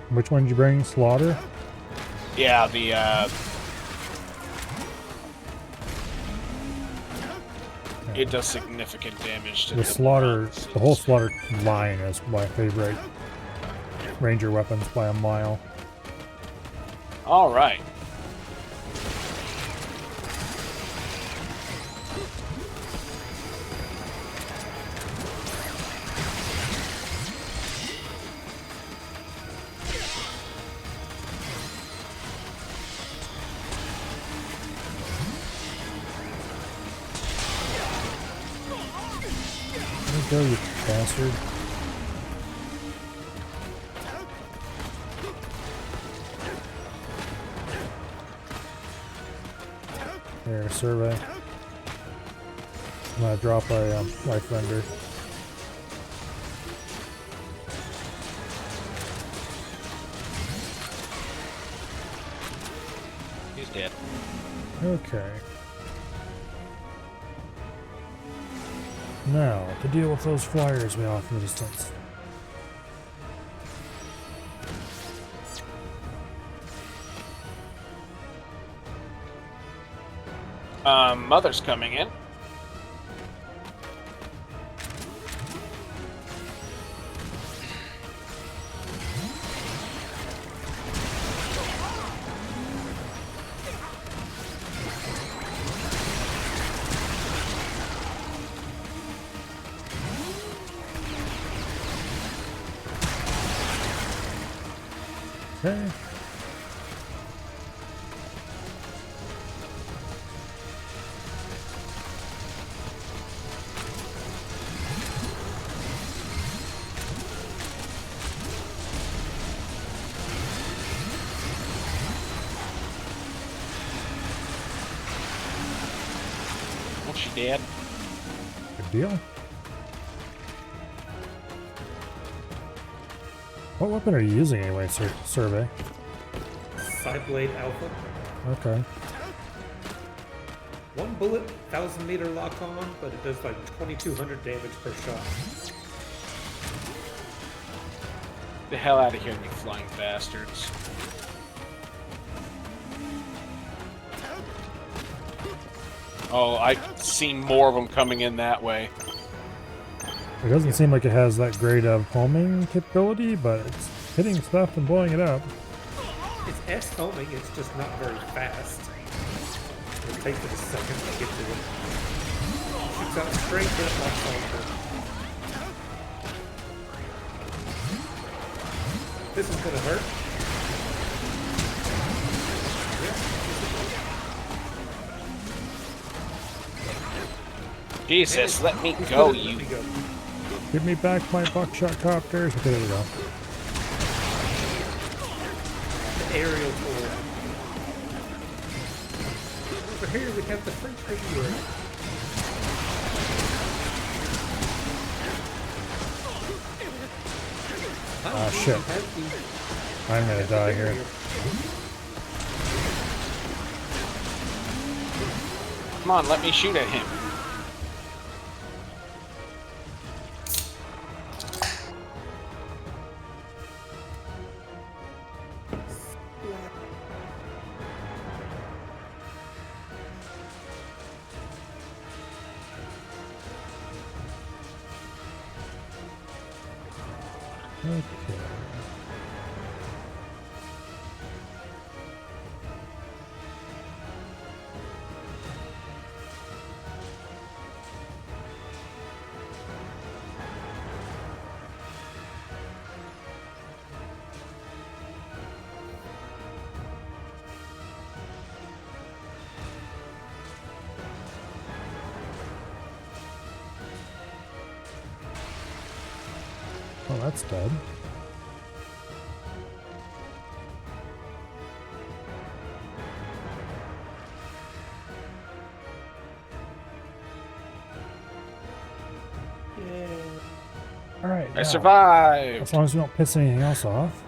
[SPEAKER 1] Which one did you bring? Slaughter?
[SPEAKER 3] Yeah, the it does significant damage to
[SPEAKER 1] The slaughter, the whole slaughter line is my favorite ranger weapons by a mile.
[SPEAKER 3] All right.
[SPEAKER 1] There you go, you bastard. There, survey. I'm gonna drop a life render.
[SPEAKER 3] He's dead.
[SPEAKER 1] Okay. Now, to deal with those flyers we off in the distance.
[SPEAKER 3] Mother's coming in.
[SPEAKER 1] Okay.
[SPEAKER 3] Well, she dead.
[SPEAKER 1] Good deal. What weapon are you using anyway, Survey?
[SPEAKER 2] Side blade alpha.
[SPEAKER 1] Okay.
[SPEAKER 2] 1 bullet, 1,000-meter lock on, but it does like 2,200 damage per shot.
[SPEAKER 3] The hell out of here, you flying bastards. Oh, I've seen more of them coming in that way.
[SPEAKER 1] It doesn't seem like it has that great of homing capability, but it's hitting stuff and blowing it up.
[SPEAKER 2] It's S-homing, it's just not very fast. It'll take it a second to get to it. Shoots out straight, hit it locks on. This is gonna hurt.
[SPEAKER 3] Jesus, let me go, you.
[SPEAKER 1] Give me back my buckshot copters. Okay, there we go.
[SPEAKER 2] The aerial tool. Over here we have the free tribute.
[SPEAKER 1] Ah, shit. I'm gonna die here.
[SPEAKER 3] Come on, let me shoot at him.
[SPEAKER 1] Okay. Oh, that's dead. Alright.
[SPEAKER 3] I survived!
[SPEAKER 1] As long as we don't piss anything else off,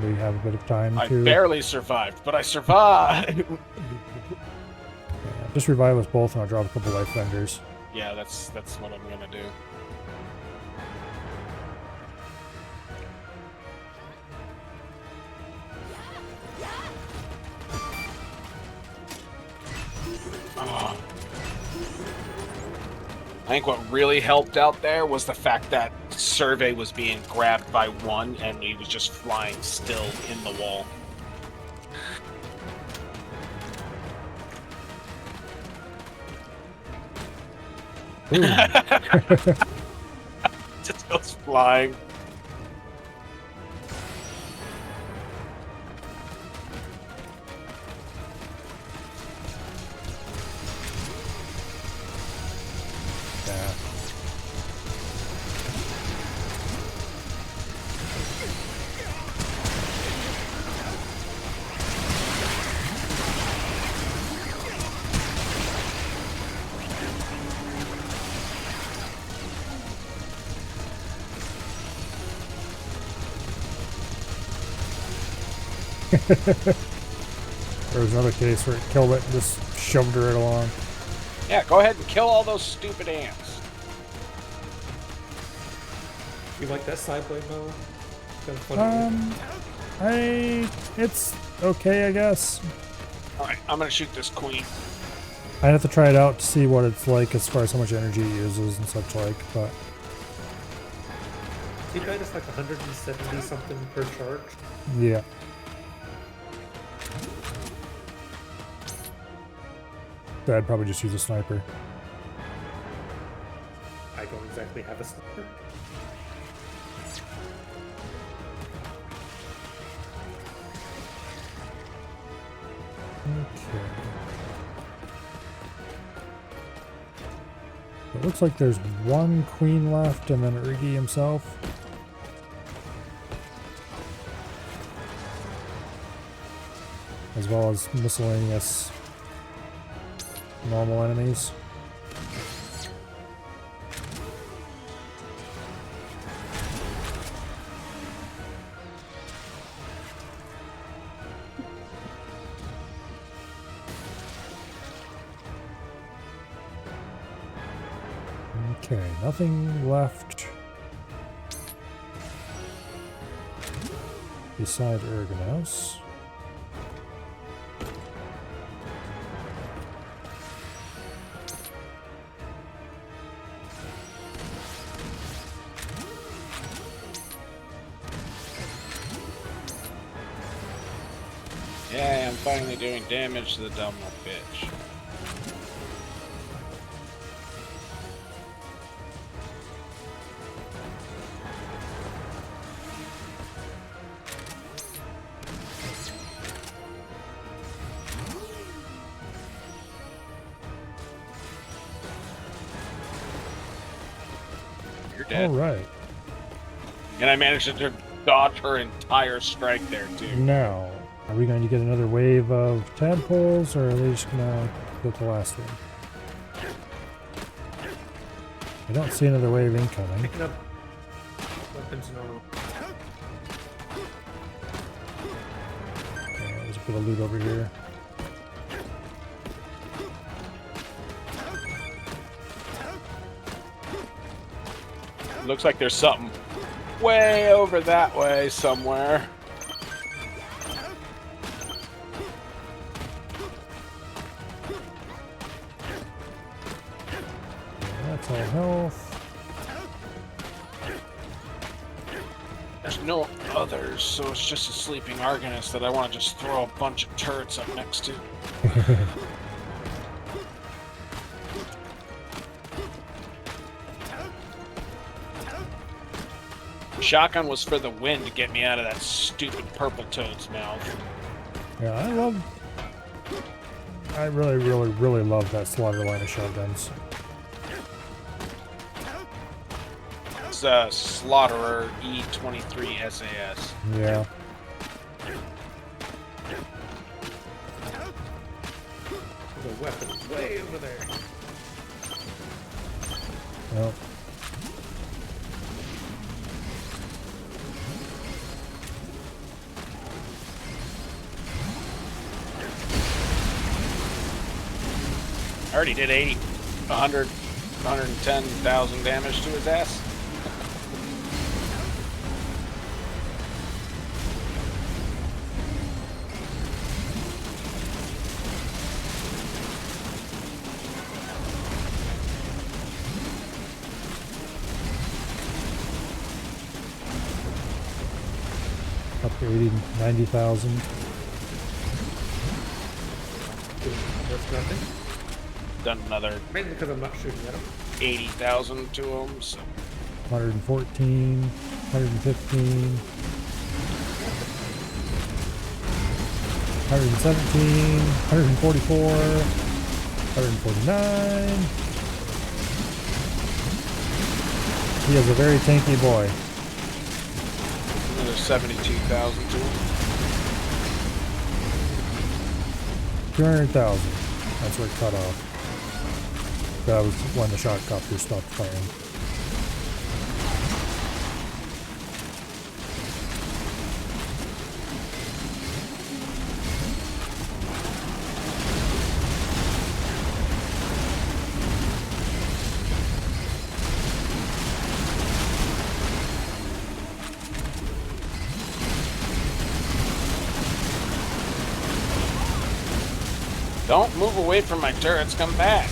[SPEAKER 1] we have a bit of time
[SPEAKER 3] I
[SPEAKER 1] to...
[SPEAKER 3] barely survived, but I survived!
[SPEAKER 1] Yeah, just revive us both and I'll drop a couple life vendors.
[SPEAKER 3] Yeah, that's what I'm gonna do. Oh. I think what really helped out there was the fact that Survey was being grabbed by one and he was just flying still in the wall. Just goes flying.
[SPEAKER 1] There was another case where it killed it and just shoved her right along.
[SPEAKER 3] Yeah, go ahead and kill all those stupid ants.
[SPEAKER 2] You like that side blade bow? Kind of funny.
[SPEAKER 1] It's okay, I guess.
[SPEAKER 3] Alright, I'm gonna shoot this queen.
[SPEAKER 1] I'd have to try it out to see what it's like as far as how much energy it uses and such like, but...
[SPEAKER 2] You got us like 170 something per charge.
[SPEAKER 1] Yeah. I'd probably just use a sniper.
[SPEAKER 2] I don't exactly have a sniper.
[SPEAKER 1] Okay. It looks like there's one queen left and then Urgi himself. As well as miscellaneous normal enemies. Okay, nothing left beside Ergonos.
[SPEAKER 3] Yeah, I'm finally doing damage to the dumb little bitch. You're dead.
[SPEAKER 1] All right.
[SPEAKER 3] And I managed to dodge her entire strike there, too.
[SPEAKER 1] Now, are we going to get another wave of tadpoles, or are they just going to go to the last one? I don't see another wave incoming.
[SPEAKER 2] Picking up weapons and armor.
[SPEAKER 1] Okay, there's a bit of loot over here.
[SPEAKER 3] Looks like there's something way over that way somewhere.
[SPEAKER 1] That's all health.
[SPEAKER 3] There's no others, so it's just a sleeping Argonist that I want to just throw a bunch of turrets up next to. Shotgun was for the wind to get me out of that stupid purple toad's mouth.
[SPEAKER 1] Yeah, I really love that slaughter line of shotguns.
[SPEAKER 3] It's Slaughterer E23 SAS.
[SPEAKER 1] Yeah.
[SPEAKER 2] The weapon is way over there.
[SPEAKER 1] Well.
[SPEAKER 3] I already did 110,000 damage to his ass.
[SPEAKER 1] Up to 80, 90,000.
[SPEAKER 2] That's nothing.
[SPEAKER 3] Done another
[SPEAKER 2] Mainly because I'm not shooting at them.
[SPEAKER 3] 80,000 to him, so
[SPEAKER 1] 114, 115, 117, 144, 149. He is a very tanky boy.
[SPEAKER 3] another 72,000 to him.
[SPEAKER 1] 200,000. That's where it cut off. That was when the shot copter stopped firing.
[SPEAKER 3] Don't move away from my turrets, come back.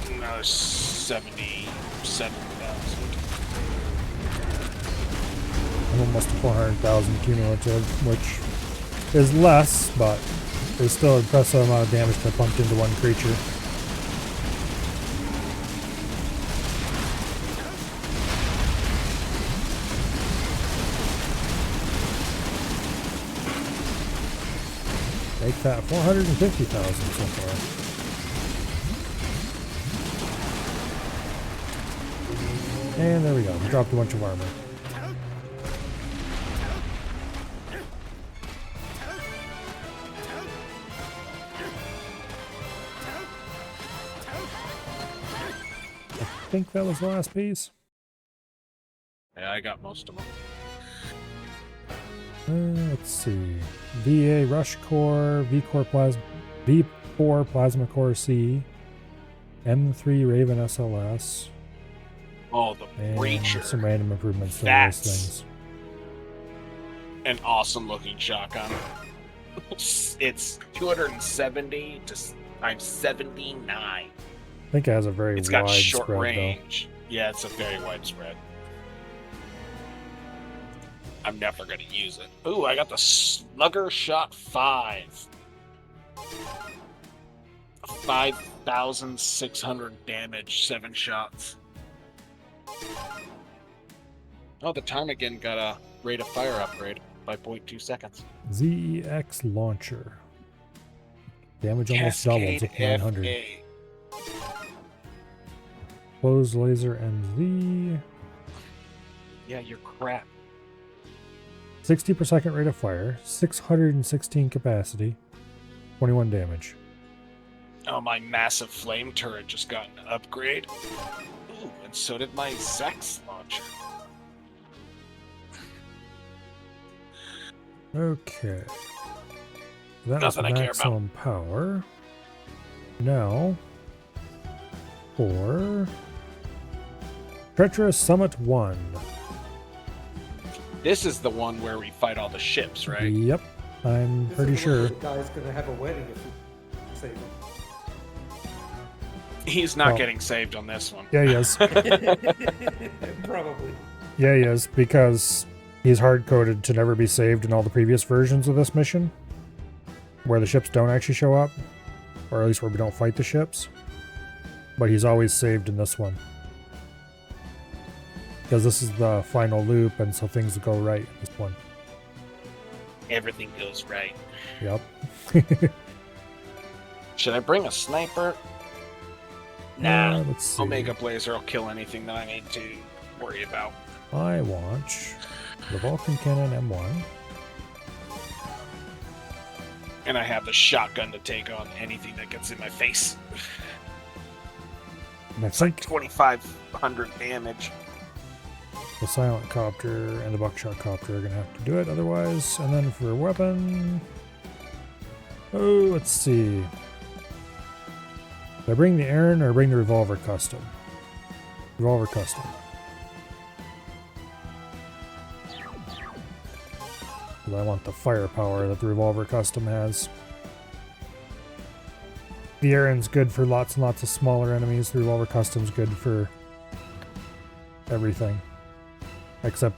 [SPEAKER 3] Another 77,000.
[SPEAKER 1] Almost 400,000 cumulative, which is less, but is still an impressive amount of damage to pumped into one creature. Take that, 450,000 so far. And there we go, we dropped a bunch of armor. I think that was the last piece.
[SPEAKER 3] Yeah, I got most of them.
[SPEAKER 1] Let's see. VA Rush Core, V4 Plasma Core C, M3 Raven SLS.
[SPEAKER 3] Oh, the
[SPEAKER 1] and
[SPEAKER 3] Breacher.
[SPEAKER 1] some random improvements to those
[SPEAKER 3] That's
[SPEAKER 1] things.
[SPEAKER 3] an awesome looking shotgun. It's 270 times 79.
[SPEAKER 1] I think it has a very
[SPEAKER 3] It's got
[SPEAKER 1] wide
[SPEAKER 3] short
[SPEAKER 1] spread,
[SPEAKER 3] range. Yeah, it's a very wide spread. I'm never going to use it. Ooh, I got the Slugger Shot 5. 5,600 damage, 7 shots. Oh, the Ptarmigan got a rate of fire upgrade by 0.2 seconds.
[SPEAKER 1] ZEX Launcher. Damage almost doubled to 900. Closed Laser MZ.
[SPEAKER 3] Yeah, you're crap.
[SPEAKER 1] 60 per second rate of fire. 616 capacity. 21 damage.
[SPEAKER 3] Oh, my massive flame turret just got an upgrade. Ooh, and so did my Zex launcher.
[SPEAKER 1] Okay. That
[SPEAKER 3] Nothing I
[SPEAKER 1] was
[SPEAKER 3] care about.
[SPEAKER 1] maximum power. Now, for Treacherous Summit 1.
[SPEAKER 3] This is the one where we fight all the ships, right?
[SPEAKER 1] Yep, I'm
[SPEAKER 2] This
[SPEAKER 1] pretty
[SPEAKER 2] is the one
[SPEAKER 1] sure.
[SPEAKER 2] where the guy's gonna have a wedding if we save him.
[SPEAKER 3] He's not
[SPEAKER 1] Well,
[SPEAKER 3] getting saved on this one.
[SPEAKER 1] Yeah, he is.
[SPEAKER 2] Probably.
[SPEAKER 1] Yeah, he is, because he's hard-coded to never be saved in all the previous versions of this mission, where the ships don't actually show up, or at least where we don't fight the ships. But he's always saved in this one. Because this is the final loop, and so things go right in this one.
[SPEAKER 3] Everything goes right.
[SPEAKER 1] Yep.
[SPEAKER 3] Should I bring a sniper? Nah.
[SPEAKER 1] Let's see.
[SPEAKER 3] Omega Blazer will kill anything that I need to worry about.
[SPEAKER 1] I want the Vulcan Cannon M1.
[SPEAKER 3] And I have the shotgun to take on anything that gets in my face.
[SPEAKER 1] And I
[SPEAKER 3] It's like
[SPEAKER 1] think
[SPEAKER 3] 2,500 damage.
[SPEAKER 1] the Silent Copter and the Buckshot Copter are going to have to do it otherwise. And then for a weapon... Oh, let's see. Do I bring the Aaron or bring the Revolver Custom? Revolver Custom. Because I want the firepower that the Revolver Custom has. The Aaron's good for lots and lots of smaller enemies. The Revolver Custom's good for everything. Except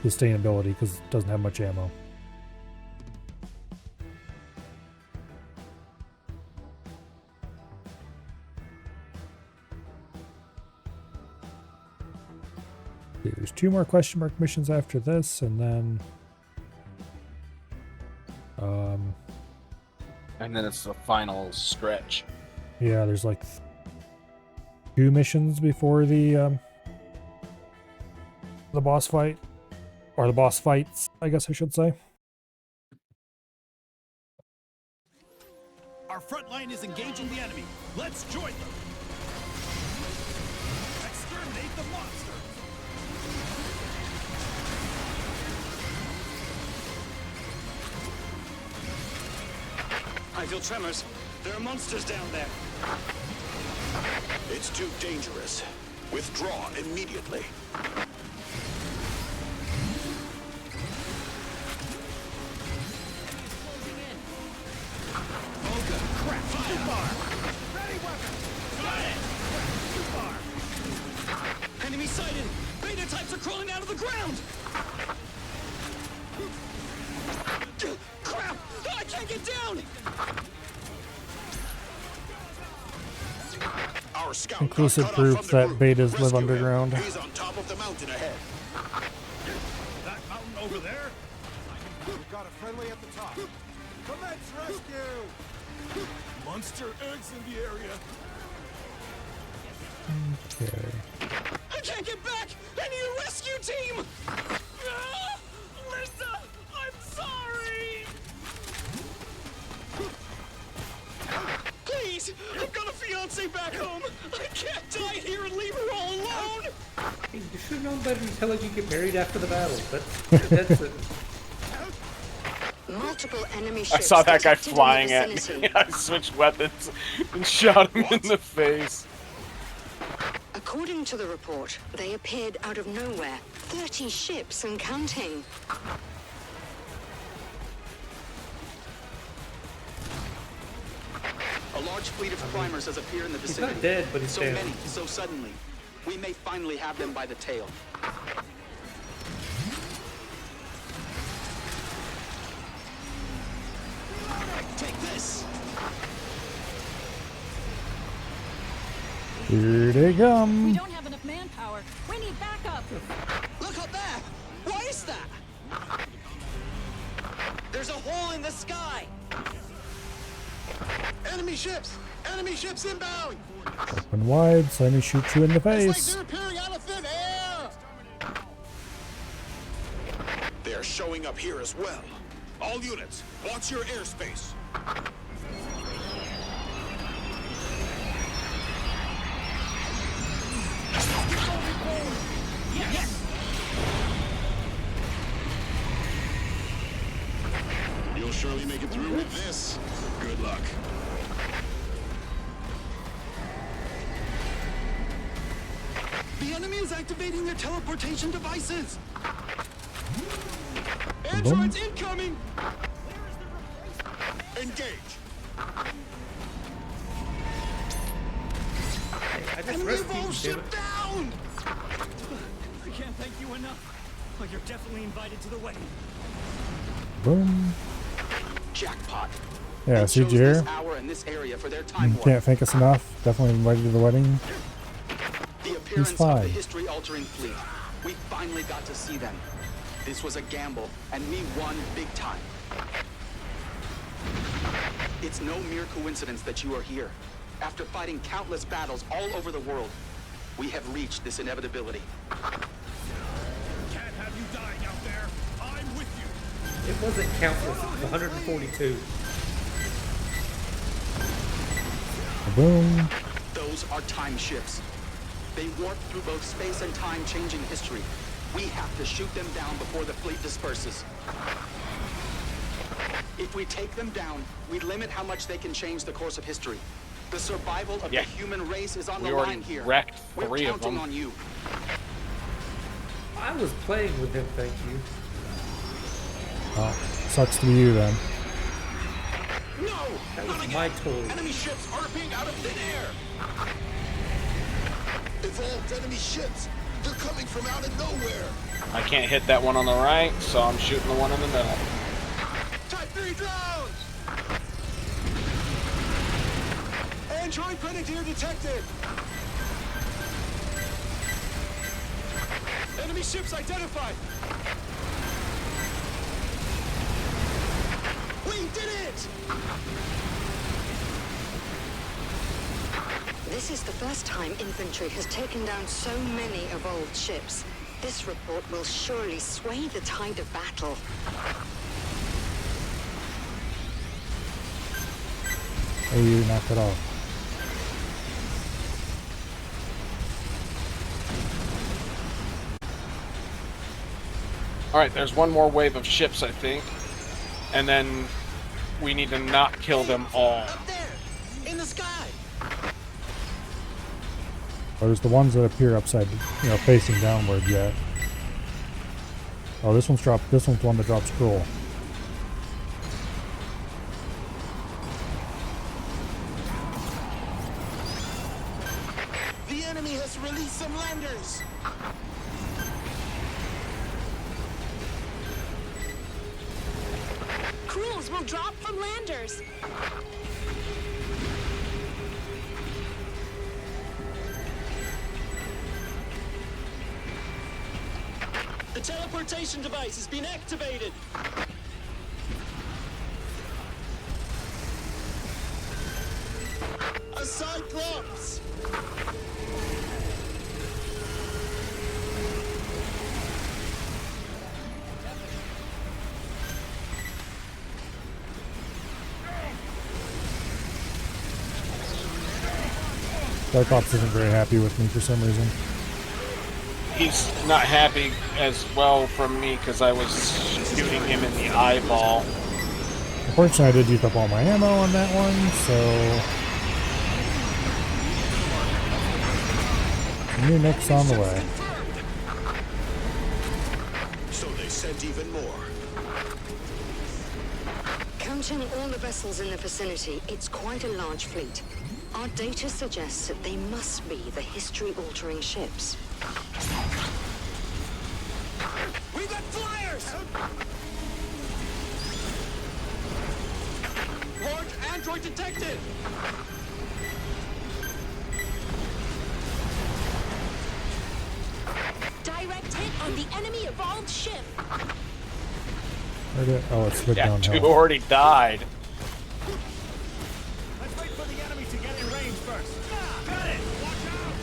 [SPEAKER 1] sustainability, because it doesn't have much ammo. There's 2 more question mark missions after this, and then
[SPEAKER 3] And then it's the final stretch.
[SPEAKER 1] yeah, there's like 2 missions before the boss fight, or the boss fights, I guess I should say.
[SPEAKER 5] Our front line is engaging the enemy. Let's join them. Exterminate the monsters.
[SPEAKER 13] I feel tremors. There are monsters down there.
[SPEAKER 9] It's too dangerous. Withdraw immediately.
[SPEAKER 5] Oh, good crap. Too far. Ready weapon. Got it. Too far.
[SPEAKER 4] Enemy sighted! Beta types are crawling out of the ground! Crap! I can't get down!
[SPEAKER 9] Our scout
[SPEAKER 1] Conclusive
[SPEAKER 9] got cut off
[SPEAKER 1] proof
[SPEAKER 9] from the
[SPEAKER 1] that
[SPEAKER 9] group.
[SPEAKER 1] betas live
[SPEAKER 9] Rescue him.
[SPEAKER 1] underground.
[SPEAKER 9] He's on top of the mountain ahead.
[SPEAKER 5] That mountain over there?
[SPEAKER 11] We've got a friendly at the top. Commence rescue!
[SPEAKER 5] Monster eggs in the area.
[SPEAKER 1] Okay.
[SPEAKER 4] I can't get back! I need a rescue team!
[SPEAKER 5] Lisa, I'm sorry!
[SPEAKER 4] Please! I've got a fiance back home! I can't die here and leave her all alone!
[SPEAKER 2] Hey, you should have known better to tell her you get married after the battle. That's it.
[SPEAKER 12] enemy
[SPEAKER 3] I
[SPEAKER 12] ships
[SPEAKER 3] saw that guy
[SPEAKER 12] detected in the
[SPEAKER 3] flying at me.
[SPEAKER 12] vicinity.
[SPEAKER 3] I switched weapons and shot him in the face.
[SPEAKER 12] According to the report, they appeared out of nowhere. 30 ships and counting.
[SPEAKER 4] A large fleet of primers has appeared in the
[SPEAKER 2] He's
[SPEAKER 4] vicinity.
[SPEAKER 2] not dead, but he's
[SPEAKER 4] so
[SPEAKER 2] down.
[SPEAKER 4] many, so suddenly. We may finally have them by the tail.
[SPEAKER 13] Take this!
[SPEAKER 1] Here they
[SPEAKER 10] We
[SPEAKER 1] come.
[SPEAKER 10] don't have enough manpower. We need backup.
[SPEAKER 11] Look up there! What is that? There's a hole in the sky! Enemy ships! Enemy ships inbound!
[SPEAKER 1] Open wide, so let me shoot you in the
[SPEAKER 11] It's like
[SPEAKER 1] face.
[SPEAKER 11] they're appearing out of thin air!
[SPEAKER 9] They're showing up here as well.
[SPEAKER 13] All units, watch your airspace.
[SPEAKER 9] You'll surely make it through with this. Good luck.
[SPEAKER 11] The enemy is activating their teleportation devices!
[SPEAKER 1] Boom.
[SPEAKER 11] Androids incoming!
[SPEAKER 13] Engage.
[SPEAKER 2] I just
[SPEAKER 11] Enemy
[SPEAKER 2] rescued
[SPEAKER 11] evolved
[SPEAKER 2] him.
[SPEAKER 11] ship down!
[SPEAKER 5] I can't thank you enough. But you're definitely invited to the wedding.
[SPEAKER 1] Boom.
[SPEAKER 4] Jackpot.
[SPEAKER 1] Yeah,
[SPEAKER 4] They
[SPEAKER 1] see
[SPEAKER 4] chose
[SPEAKER 1] you here.
[SPEAKER 4] this hour and this area for their time warp.
[SPEAKER 1] Can't thank us enough. Definitely invited to the wedding.
[SPEAKER 4] The appearance of
[SPEAKER 1] fine.
[SPEAKER 4] the history-altering fleet. We finally got to see them. This was a gamble, and we won big time. It's no mere coincidence that you are here. After fighting countless battles all over the world, we have reached this inevitability.
[SPEAKER 5] Can't have you dying out there. I'm with you.
[SPEAKER 2] It wasn't countless. It was 142.
[SPEAKER 1] Boom.
[SPEAKER 4] Those are time ships. They warp through both space and time, changing history. We have to shoot them down before the fleet disperses. If we take them down, we limit how much they can change the course of history. The survival of the human race is on
[SPEAKER 3] We
[SPEAKER 4] the
[SPEAKER 3] already
[SPEAKER 4] line here.
[SPEAKER 3] wrecked
[SPEAKER 4] We're
[SPEAKER 3] 3 of
[SPEAKER 4] counting
[SPEAKER 3] them.
[SPEAKER 4] on you.
[SPEAKER 2] I was playing with him, thank you.
[SPEAKER 1] Sucks to be you then.
[SPEAKER 13] No!
[SPEAKER 2] That
[SPEAKER 13] Not
[SPEAKER 2] was
[SPEAKER 13] again!
[SPEAKER 2] my toy.
[SPEAKER 13] Enemy ships are appearing out of thin air!
[SPEAKER 9] Evolved enemy ships. They're coming from out of nowhere.
[SPEAKER 3] I can't hit that one on the right, so I'm shooting the one in the middle.
[SPEAKER 11] Type 3 drones! Android Predator detected! Enemy ships identified! We did it!
[SPEAKER 12] This is the first time infantry has taken down so many evolved ships. This report will surely sway the tide of battle.
[SPEAKER 1] Oh, you knocked it off.
[SPEAKER 3] Alright, there's one more wave of ships, I think. And then we need to not kill them all.
[SPEAKER 11] Up there! In the sky!
[SPEAKER 1] There's the ones that appear upside, facing downward yet. Oh, this one's dropped. This one's one that drops scroll.
[SPEAKER 11] The enemy has released some landers!
[SPEAKER 6] Crews will drop from landers.
[SPEAKER 11] The teleportation device has been activated! A Cyclops!
[SPEAKER 1] Cyclops isn't very happy with me for some reason.
[SPEAKER 3] He's not happy as well from me because I was shooting him in the eyeball.
[SPEAKER 1] Unfortunately, I did use up all my ammo on that one, so new Nick's on the way.
[SPEAKER 9] So they sent even more.
[SPEAKER 12] Counting all the vessels in the vicinity, it's quite a large fleet. Our data suggests that they must be the history-altering ships.
[SPEAKER 11] We've got flyers! Large android detected!
[SPEAKER 6] Direct hit on the enemy evolved ship.
[SPEAKER 1] Where did, oh, it's slid
[SPEAKER 3] Yeah,
[SPEAKER 1] downhill.
[SPEAKER 3] 2 already died.
[SPEAKER 5] Let's wait for the enemy to get in range first. Got it! Watch out!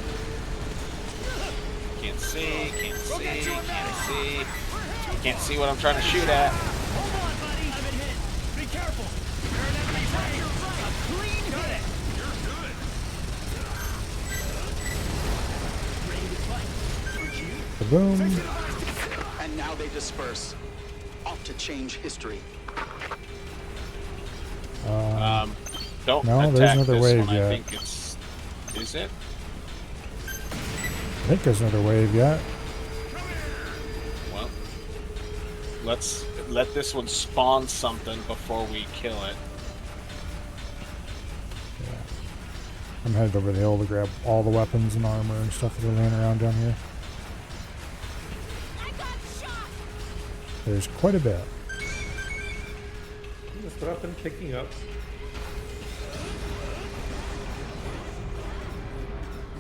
[SPEAKER 3] Can't see, can't see, can't see. Can't see what I'm trying to shoot at.
[SPEAKER 5] Hold on, buddy! I've been hit. Be careful! You're an enemy range. A clean hit! You're good! Ready to fight. Aren't you?
[SPEAKER 1] Boom.
[SPEAKER 4] And now they disperse. Off to change history.
[SPEAKER 3] Don't
[SPEAKER 1] No,
[SPEAKER 3] attack
[SPEAKER 1] there's another
[SPEAKER 3] this
[SPEAKER 1] wave
[SPEAKER 3] one.
[SPEAKER 1] yet.
[SPEAKER 3] I think it's... Is it?
[SPEAKER 1] I think there's another wave yet.
[SPEAKER 3] Well, let's let this one spawn something before we kill it.
[SPEAKER 1] I'm headed over the hill to grab all the weapons and armor and stuff that are laying around down here. There's quite a bit.
[SPEAKER 2] That's what I've been picking up.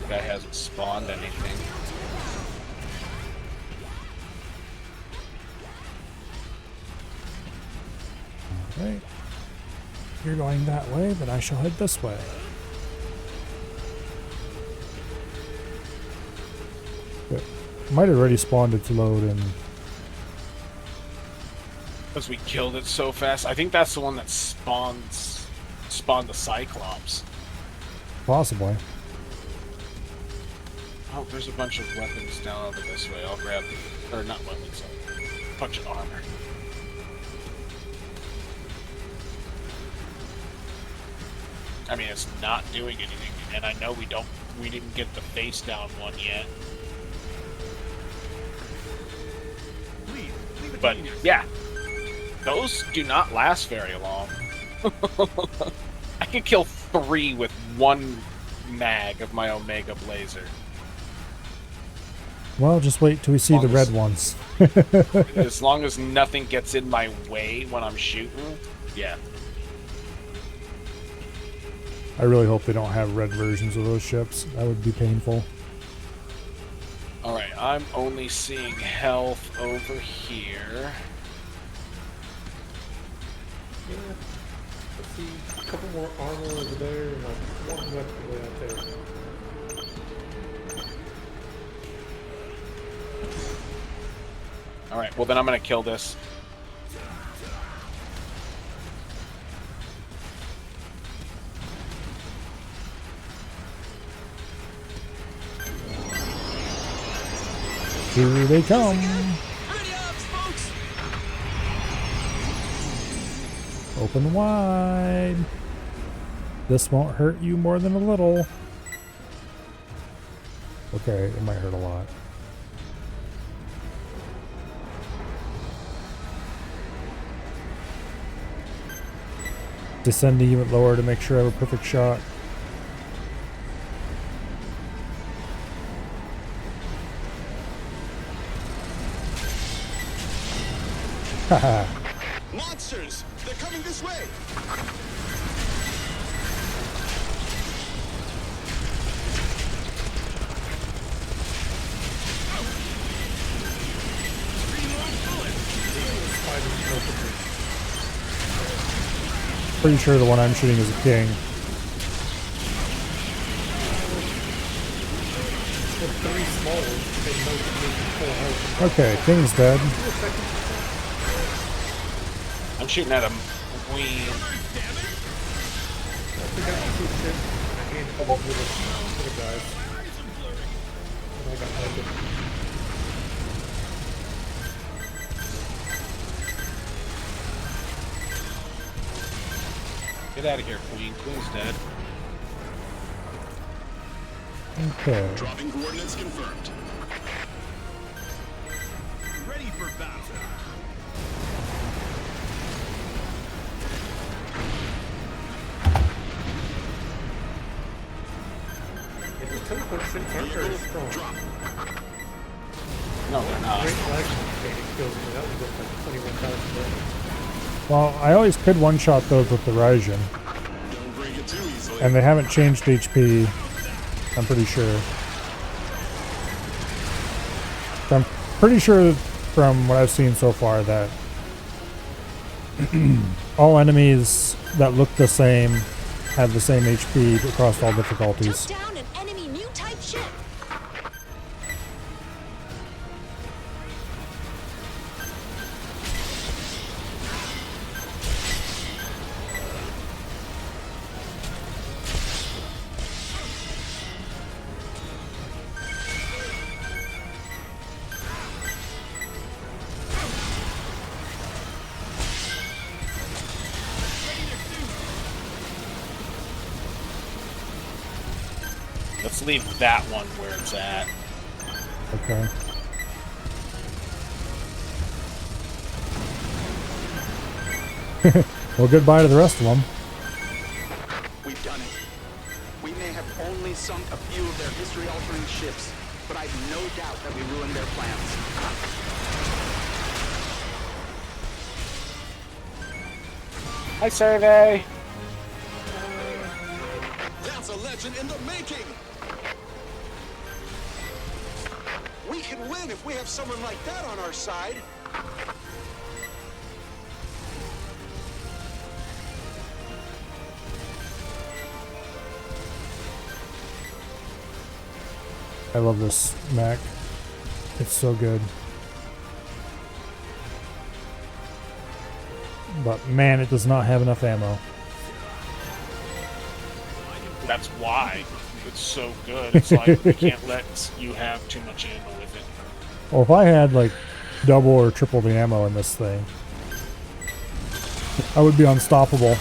[SPEAKER 3] Guy hasn't spawned anything.
[SPEAKER 1] Alright. You're going that way, then I shall head this way. But might have already spawned it to load in.
[SPEAKER 3] Because we killed it so fast. I think that's the one that spawned the Cyclops.
[SPEAKER 1] Possibly.
[SPEAKER 3] Oh, there's a bunch of weapons down over this way. I'll grab the... Or not weapons, a bunch of armor. I mean, it's not doing anything, and I know we didn't get the face down one yet. But yeah, those do not last very long. I could kill 3 with 1 mag of my Omega Blazer.
[SPEAKER 1] Well, just wait till we see the red ones.
[SPEAKER 3] As long as nothing gets in my way when I'm shooting, yeah.
[SPEAKER 1] I really hope they don't have red versions of those ships. That would be painful.
[SPEAKER 3] Alright, I'm only seeing health over here.
[SPEAKER 2] Yeah. Let's see. A couple more armor over there and like 1 weapon way out there.
[SPEAKER 3] Alright, well then I'm gonna kill this.
[SPEAKER 1] Here they come. Open wide. This won't hurt you more than a little. Okay, it might hurt a lot. Descending even lower to make sure I have a perfect shot. Haha.
[SPEAKER 9] Monsters! They're coming this way!
[SPEAKER 1] Pretty sure the one I'm shooting is a king. Okay, king's dead.
[SPEAKER 3] I'm shooting at a queen. Get out of here, Queen. Queen's dead.
[SPEAKER 1] Okay.
[SPEAKER 13] Dropping coordinates confirmed.
[SPEAKER 5] Ready for battle.
[SPEAKER 2] If the teleport ships aren't very strong.
[SPEAKER 3] No, they're not.
[SPEAKER 2] Great flag training kills me. That was just like 21,000 damage.
[SPEAKER 1] Well, I always could one-shot those with the Raijin.
[SPEAKER 13] Don't break it too easily.
[SPEAKER 1] And they haven't changed HP, I'm pretty sure. So I'm pretty sure from what I've seen so far that all enemies that look the same have the same HP across all difficulties.
[SPEAKER 6] Took down an enemy new type ship.
[SPEAKER 3] Let's leave that one where it's at.
[SPEAKER 1] Okay. Well, goodbye to the rest of them.
[SPEAKER 4] We've done it. We may have only sunk a few of their history-altering ships, but I've no doubt that we ruined their plans.
[SPEAKER 3] Hi, Survey.
[SPEAKER 9] That's a legend in the making!
[SPEAKER 11] We can win if we have someone like that on our side.
[SPEAKER 1] I love this mech. It's so good. But man, it does not have enough ammo.
[SPEAKER 3] That's why it's so good. It's like we can't let you have too much ammo with it.
[SPEAKER 1] Well, if I had like double or triple the ammo in this thing, I would be unstoppable.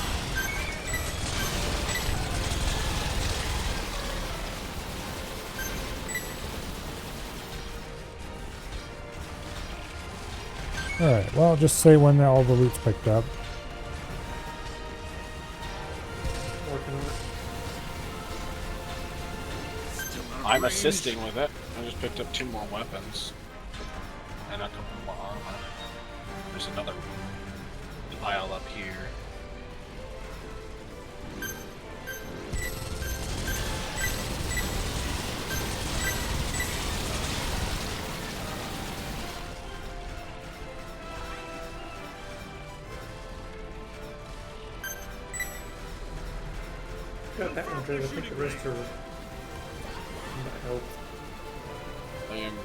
[SPEAKER 1] Alright, well, just say when all the loot's picked up.
[SPEAKER 2] Working on it.
[SPEAKER 3] I'm assisting with it. I just picked up 2 more weapons. And a couple more armor. There's another pile up here.
[SPEAKER 2] Got that one, Dre. I think the rest are not help.
[SPEAKER 3] I am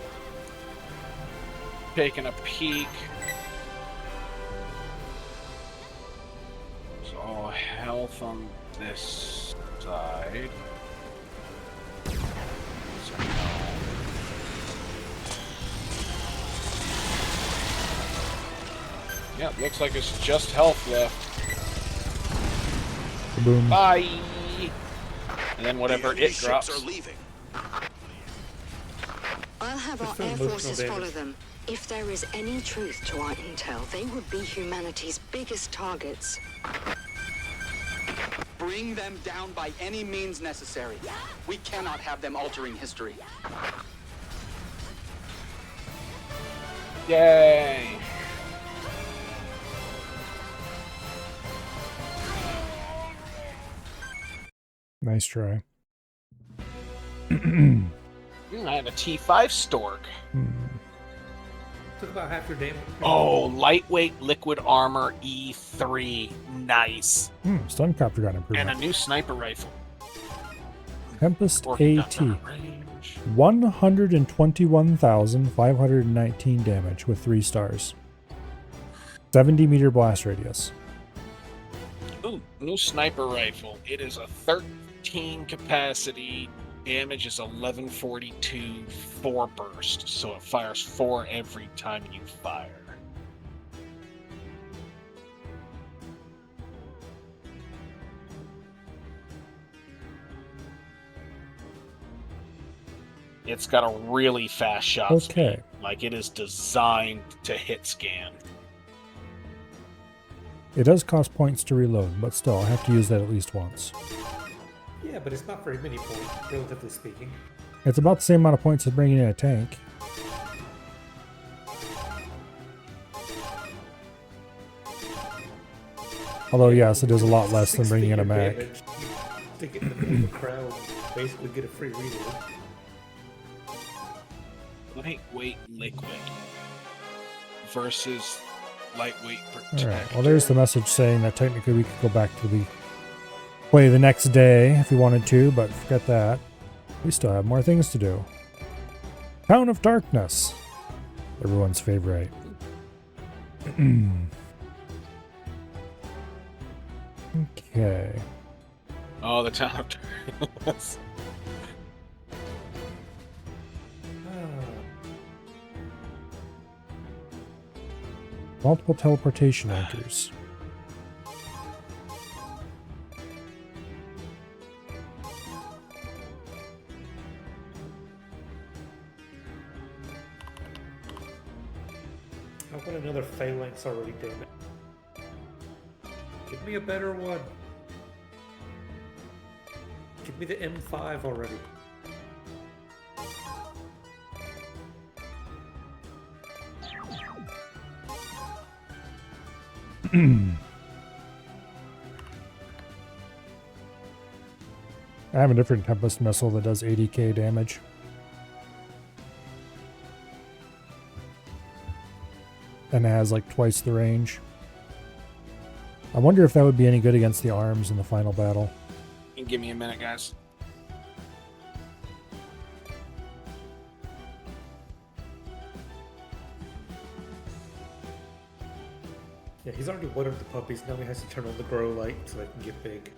[SPEAKER 3] taking a peek. So health on this side. So no. Yeah, looks like it's just health left.
[SPEAKER 1] Boom.
[SPEAKER 3] Bye. And then whatever it drops.
[SPEAKER 9] Are leaving.
[SPEAKER 12] I'll have our
[SPEAKER 2] Just
[SPEAKER 12] air
[SPEAKER 2] emotional
[SPEAKER 12] forces
[SPEAKER 2] damage.
[SPEAKER 12] follow them. If there is any truth to our intel, they would be humanity's biggest targets.
[SPEAKER 4] Bring them down by any means necessary. We cannot have them altering history.
[SPEAKER 3] Yay!
[SPEAKER 1] Nice try.
[SPEAKER 3] I have a T5 Stork.
[SPEAKER 2] Took about half your damage.
[SPEAKER 3] Oh, lightweight liquid armor E3. Nice.
[SPEAKER 1] Stun copter got
[SPEAKER 3] And a
[SPEAKER 1] improvement.
[SPEAKER 3] new sniper rifle.
[SPEAKER 1] Tempest
[SPEAKER 3] Stork
[SPEAKER 1] AT.
[SPEAKER 3] got that range.
[SPEAKER 1] 121,519 damage with 3 stars. 70-meter blast radius.
[SPEAKER 3] Ooh, new sniper rifle. It is a 13 capacity. Damage is 1142, 4 burst. So it fires 4 every time you fire. It's got a really fast shot
[SPEAKER 1] Okay.
[SPEAKER 3] speed. Like, it is designed to hit scan.
[SPEAKER 1] It does cost points to reload, but still, I have to use that at least once.
[SPEAKER 2] Yeah, but it's not very many points, relatively speaking.
[SPEAKER 1] It's about the same amount of points as bringing in a tank. Although, yes, it is a lot less than bringing in a mech.
[SPEAKER 2] Damage. To get in the middle of the crowd, basically get a free reload.
[SPEAKER 3] Lightweight liquid versus lightweight protector.
[SPEAKER 1] Alright, well there's the message saying that technically we could go back to the play the next day if we wanted to, but forget that. We still have more things to do. Town of Darkness. Everyone's favorite. Okay.
[SPEAKER 3] Oh, the Town of Darkness.
[SPEAKER 1] Multiple teleportation anchors.
[SPEAKER 2] I've got another phalanx already, damn it. Give me a better one. Give me the M5 already.
[SPEAKER 1] I have a different Tempest missile that does 80k damage. And it has like twice the range. I wonder if that would be any good against the arms in the final battle.
[SPEAKER 3] Give me a minute, guys.
[SPEAKER 2] Yeah, he's already watered the puppies. Now he has to turn on the grow light so they can get big.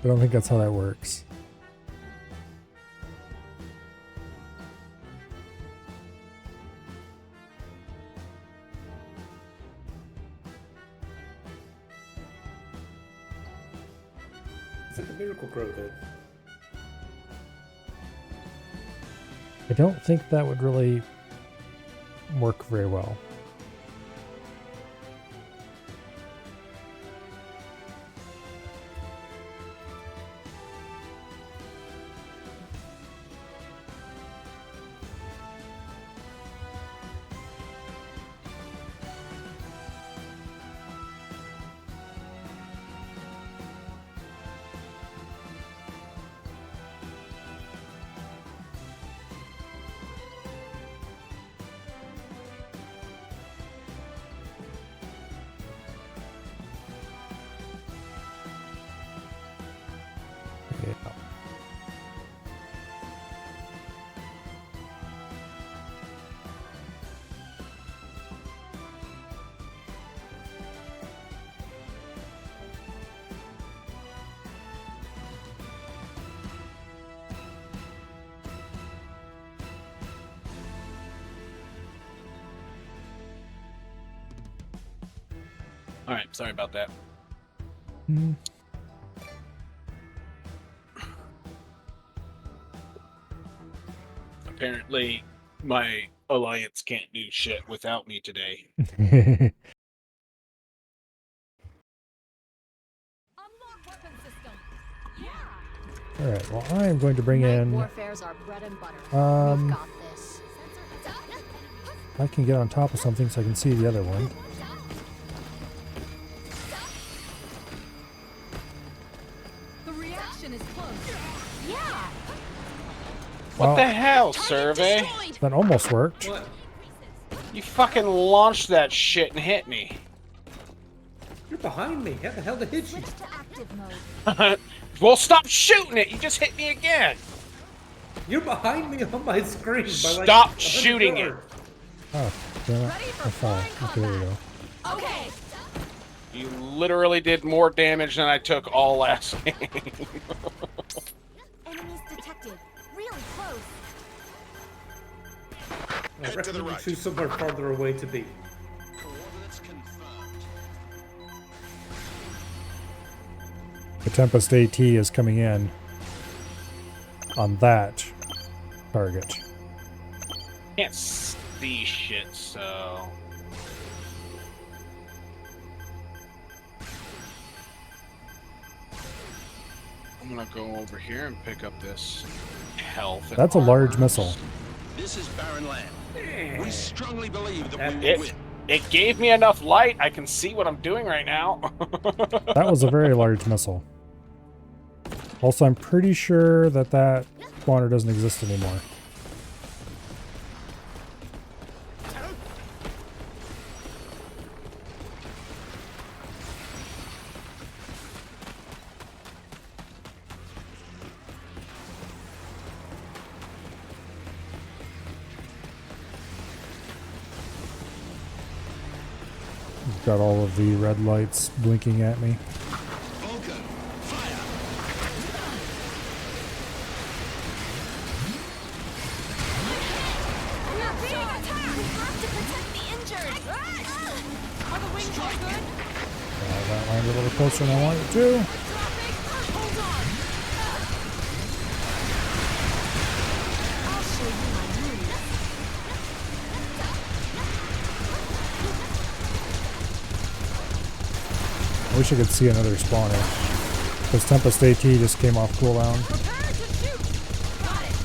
[SPEAKER 1] I don't think that's how that works.
[SPEAKER 2] It's like a miracle grow then.
[SPEAKER 1] I don't think that would really work very well.
[SPEAKER 3] Alright, sorry about that. Apparently, my alliance can't do shit without me today.
[SPEAKER 1] Alright, well I am going to bring in...
[SPEAKER 10] Warfare's our bread and butter. We've got this.
[SPEAKER 1] I can get on top of something so I can see the other one.
[SPEAKER 10] The reaction is close. Yeah.
[SPEAKER 3] What the hell, Survey?
[SPEAKER 1] That almost worked.
[SPEAKER 2] What?
[SPEAKER 3] You fucking launched that shit and hit me.
[SPEAKER 2] You're behind me. How the hell to hit you?
[SPEAKER 10] Switch to active mode.
[SPEAKER 3] Well, stop shooting it! You just hit me again!
[SPEAKER 2] You're behind me on my screen. By like
[SPEAKER 3] Stop
[SPEAKER 2] 100
[SPEAKER 3] shooting it!
[SPEAKER 2] yards.
[SPEAKER 1] Oh, damn it. I fell. Okay, there we go.
[SPEAKER 10] Okay.
[SPEAKER 3] You literally did more damage than I took all last game.
[SPEAKER 10] Enemies detected. Really close.
[SPEAKER 2] I reckon you choose somewhere farther away to be.
[SPEAKER 4] Coordinates confirmed.
[SPEAKER 1] The Tempest AT is coming in. on that target.
[SPEAKER 3] Can't see shit, so... I'm gonna go over here and pick up this health. And
[SPEAKER 1] That's a large
[SPEAKER 3] armors.
[SPEAKER 1] missile.
[SPEAKER 7] This is barren land. We strongly believe that we will win.
[SPEAKER 3] It gave me enough light. I can see what I'm doing right now.
[SPEAKER 1] That was a very large missile. Also, I'm pretty sure that that spawner doesn't exist anymore. Got all of the red lights blinking at me.
[SPEAKER 7] Vulcan, fire!
[SPEAKER 10] We are being attacked! We have to protect the injured! Are the wings all good?
[SPEAKER 1] That landed a little closer than I wanted it to.
[SPEAKER 10] Hold on! I'll show you my moves.
[SPEAKER 1] I wish I could see another spawner. Because Tempest AT just came off cooldown.
[SPEAKER 10] Prepare to shoot! Got it!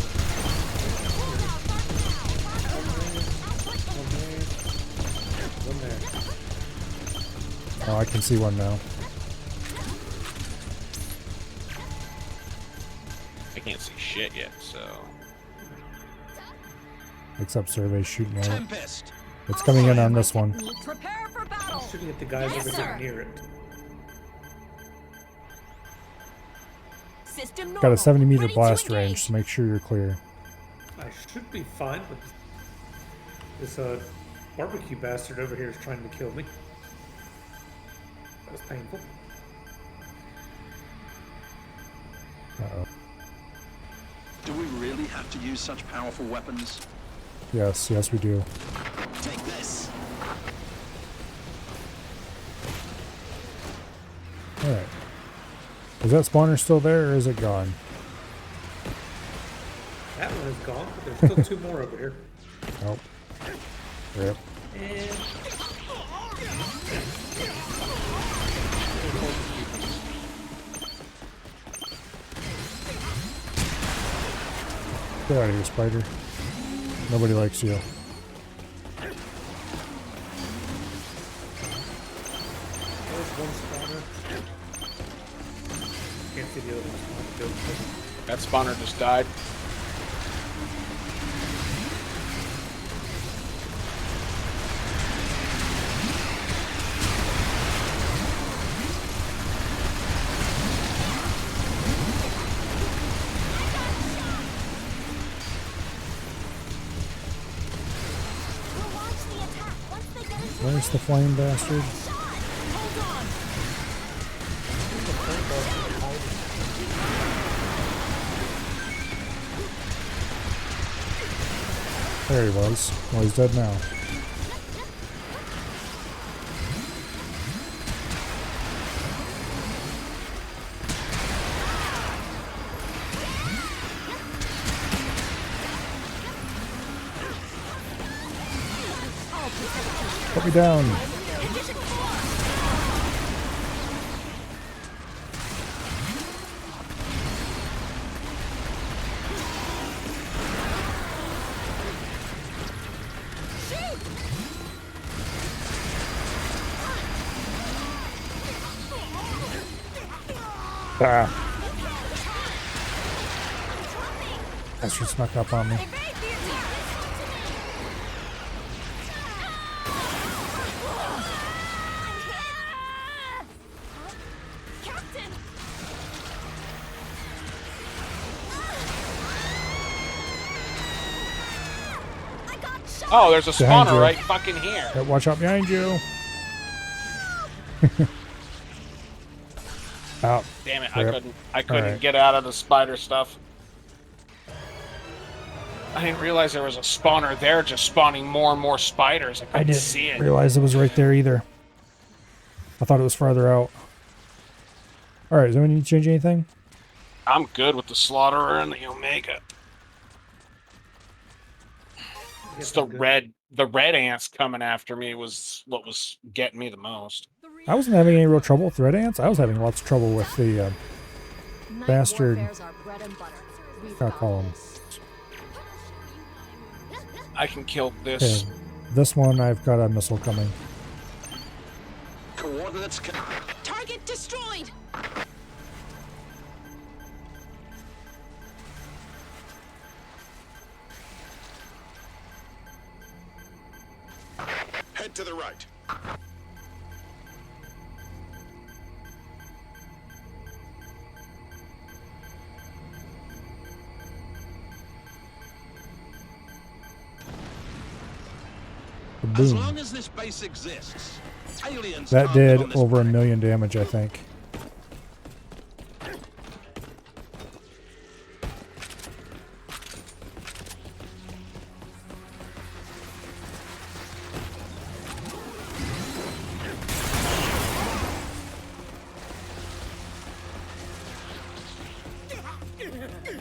[SPEAKER 2] One there.
[SPEAKER 1] Oh, I can see one now.
[SPEAKER 3] I can't see shit yet, so...
[SPEAKER 1] Except Survey's shooting at it.
[SPEAKER 7] Tempest!
[SPEAKER 1] It's coming in on this one.
[SPEAKER 10] Prepare for battle!
[SPEAKER 2] I'm shooting at the guys
[SPEAKER 10] Yes,
[SPEAKER 2] over
[SPEAKER 10] sir.
[SPEAKER 2] here near it.
[SPEAKER 10] System
[SPEAKER 1] Got a
[SPEAKER 10] normal.
[SPEAKER 1] 70-meter
[SPEAKER 10] Ready to
[SPEAKER 1] blast
[SPEAKER 10] engage.
[SPEAKER 1] range, so make sure you're clear.
[SPEAKER 2] I should be fine, but this barbecue bastard over here is trying to kill me. That was painful.
[SPEAKER 1] Uh-oh.
[SPEAKER 4] Do we really have to use such powerful weapons?
[SPEAKER 1] Yes, yes we do.
[SPEAKER 7] Take this!
[SPEAKER 1] Alright. Is that spawner still there, or is it gone?
[SPEAKER 2] That one is gone, but there's still two more over here.
[SPEAKER 1] Nope. Rip.
[SPEAKER 2] And
[SPEAKER 1] Get out of here, spider. Nobody likes you.
[SPEAKER 2] there's one spawner. Can't see the other one.
[SPEAKER 3] That spawner just died.
[SPEAKER 10] We'll launch the attack once they get into
[SPEAKER 1] Where's the flame bastard?
[SPEAKER 10] Hold on!
[SPEAKER 1] There he was. Well, he's dead now. Put me down. Ah. That should snuck up on me.
[SPEAKER 10] Captain! I got shot!
[SPEAKER 3] Oh, there's a
[SPEAKER 1] Behind
[SPEAKER 3] spawner
[SPEAKER 1] you.
[SPEAKER 3] right fucking here.
[SPEAKER 1] Yeah, watch out behind you. Out.
[SPEAKER 3] Damn it,
[SPEAKER 1] Rip.
[SPEAKER 3] I couldn't
[SPEAKER 1] Alright.
[SPEAKER 3] get out of the spider stuff. I didn't realize there was a spawner there just spawning more and more spiders. I
[SPEAKER 1] I
[SPEAKER 3] couldn't
[SPEAKER 1] didn't
[SPEAKER 3] see it.
[SPEAKER 1] realize it was right there either. I thought it was farther out. Alright, does anyone need to change anything?
[SPEAKER 3] I'm good with the Slaughterer and the Omega. It's the red ants coming after me was what was getting me the most.
[SPEAKER 1] I wasn't having any real trouble with red ants. I was having lots of trouble with the bastard. I'll call them.
[SPEAKER 3] I can kill this.
[SPEAKER 1] Okay, this one, I've got a missile coming.
[SPEAKER 9] Coordinates.
[SPEAKER 6] Target destroyed.
[SPEAKER 9] Head to the right.
[SPEAKER 13] As
[SPEAKER 1] Boom.
[SPEAKER 13] long as this base exists, aliens
[SPEAKER 1] That
[SPEAKER 13] can't live
[SPEAKER 1] did
[SPEAKER 13] on this
[SPEAKER 1] over 1
[SPEAKER 13] planet.
[SPEAKER 1] million damage, I think.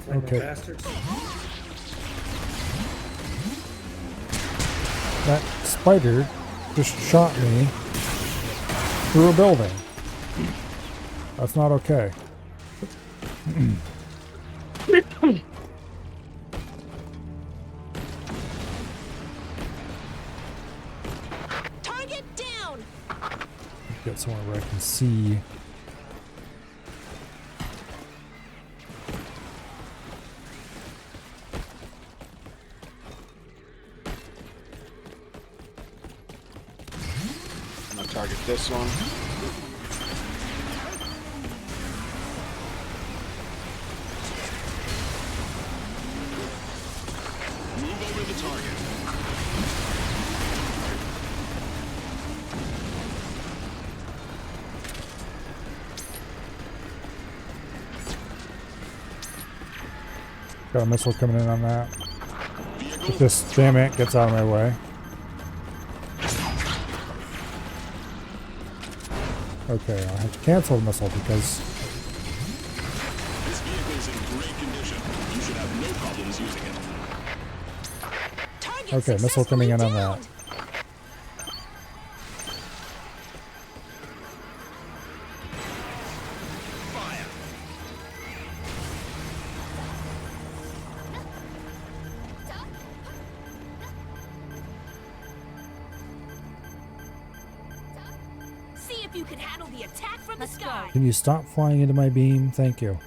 [SPEAKER 1] Okay.
[SPEAKER 2] Bastards.
[SPEAKER 1] That spider just shot me through a building. That's not okay.
[SPEAKER 6] Target down.
[SPEAKER 1] Get somewhere where I can see.
[SPEAKER 3] I'm gonna target this one.
[SPEAKER 13] Move over the target.
[SPEAKER 1] Got a missile coming in on that. If this damn ant gets out of my way. Okay, I'll have to cancel the missile because
[SPEAKER 13] This vehicle is in great condition. You should have no problems using it.
[SPEAKER 6] Target
[SPEAKER 1] okay, missile coming in on that.
[SPEAKER 13] Fire.
[SPEAKER 10] See if you can handle the attack from the sky.
[SPEAKER 1] Can you stop flying into my beam? Thank you.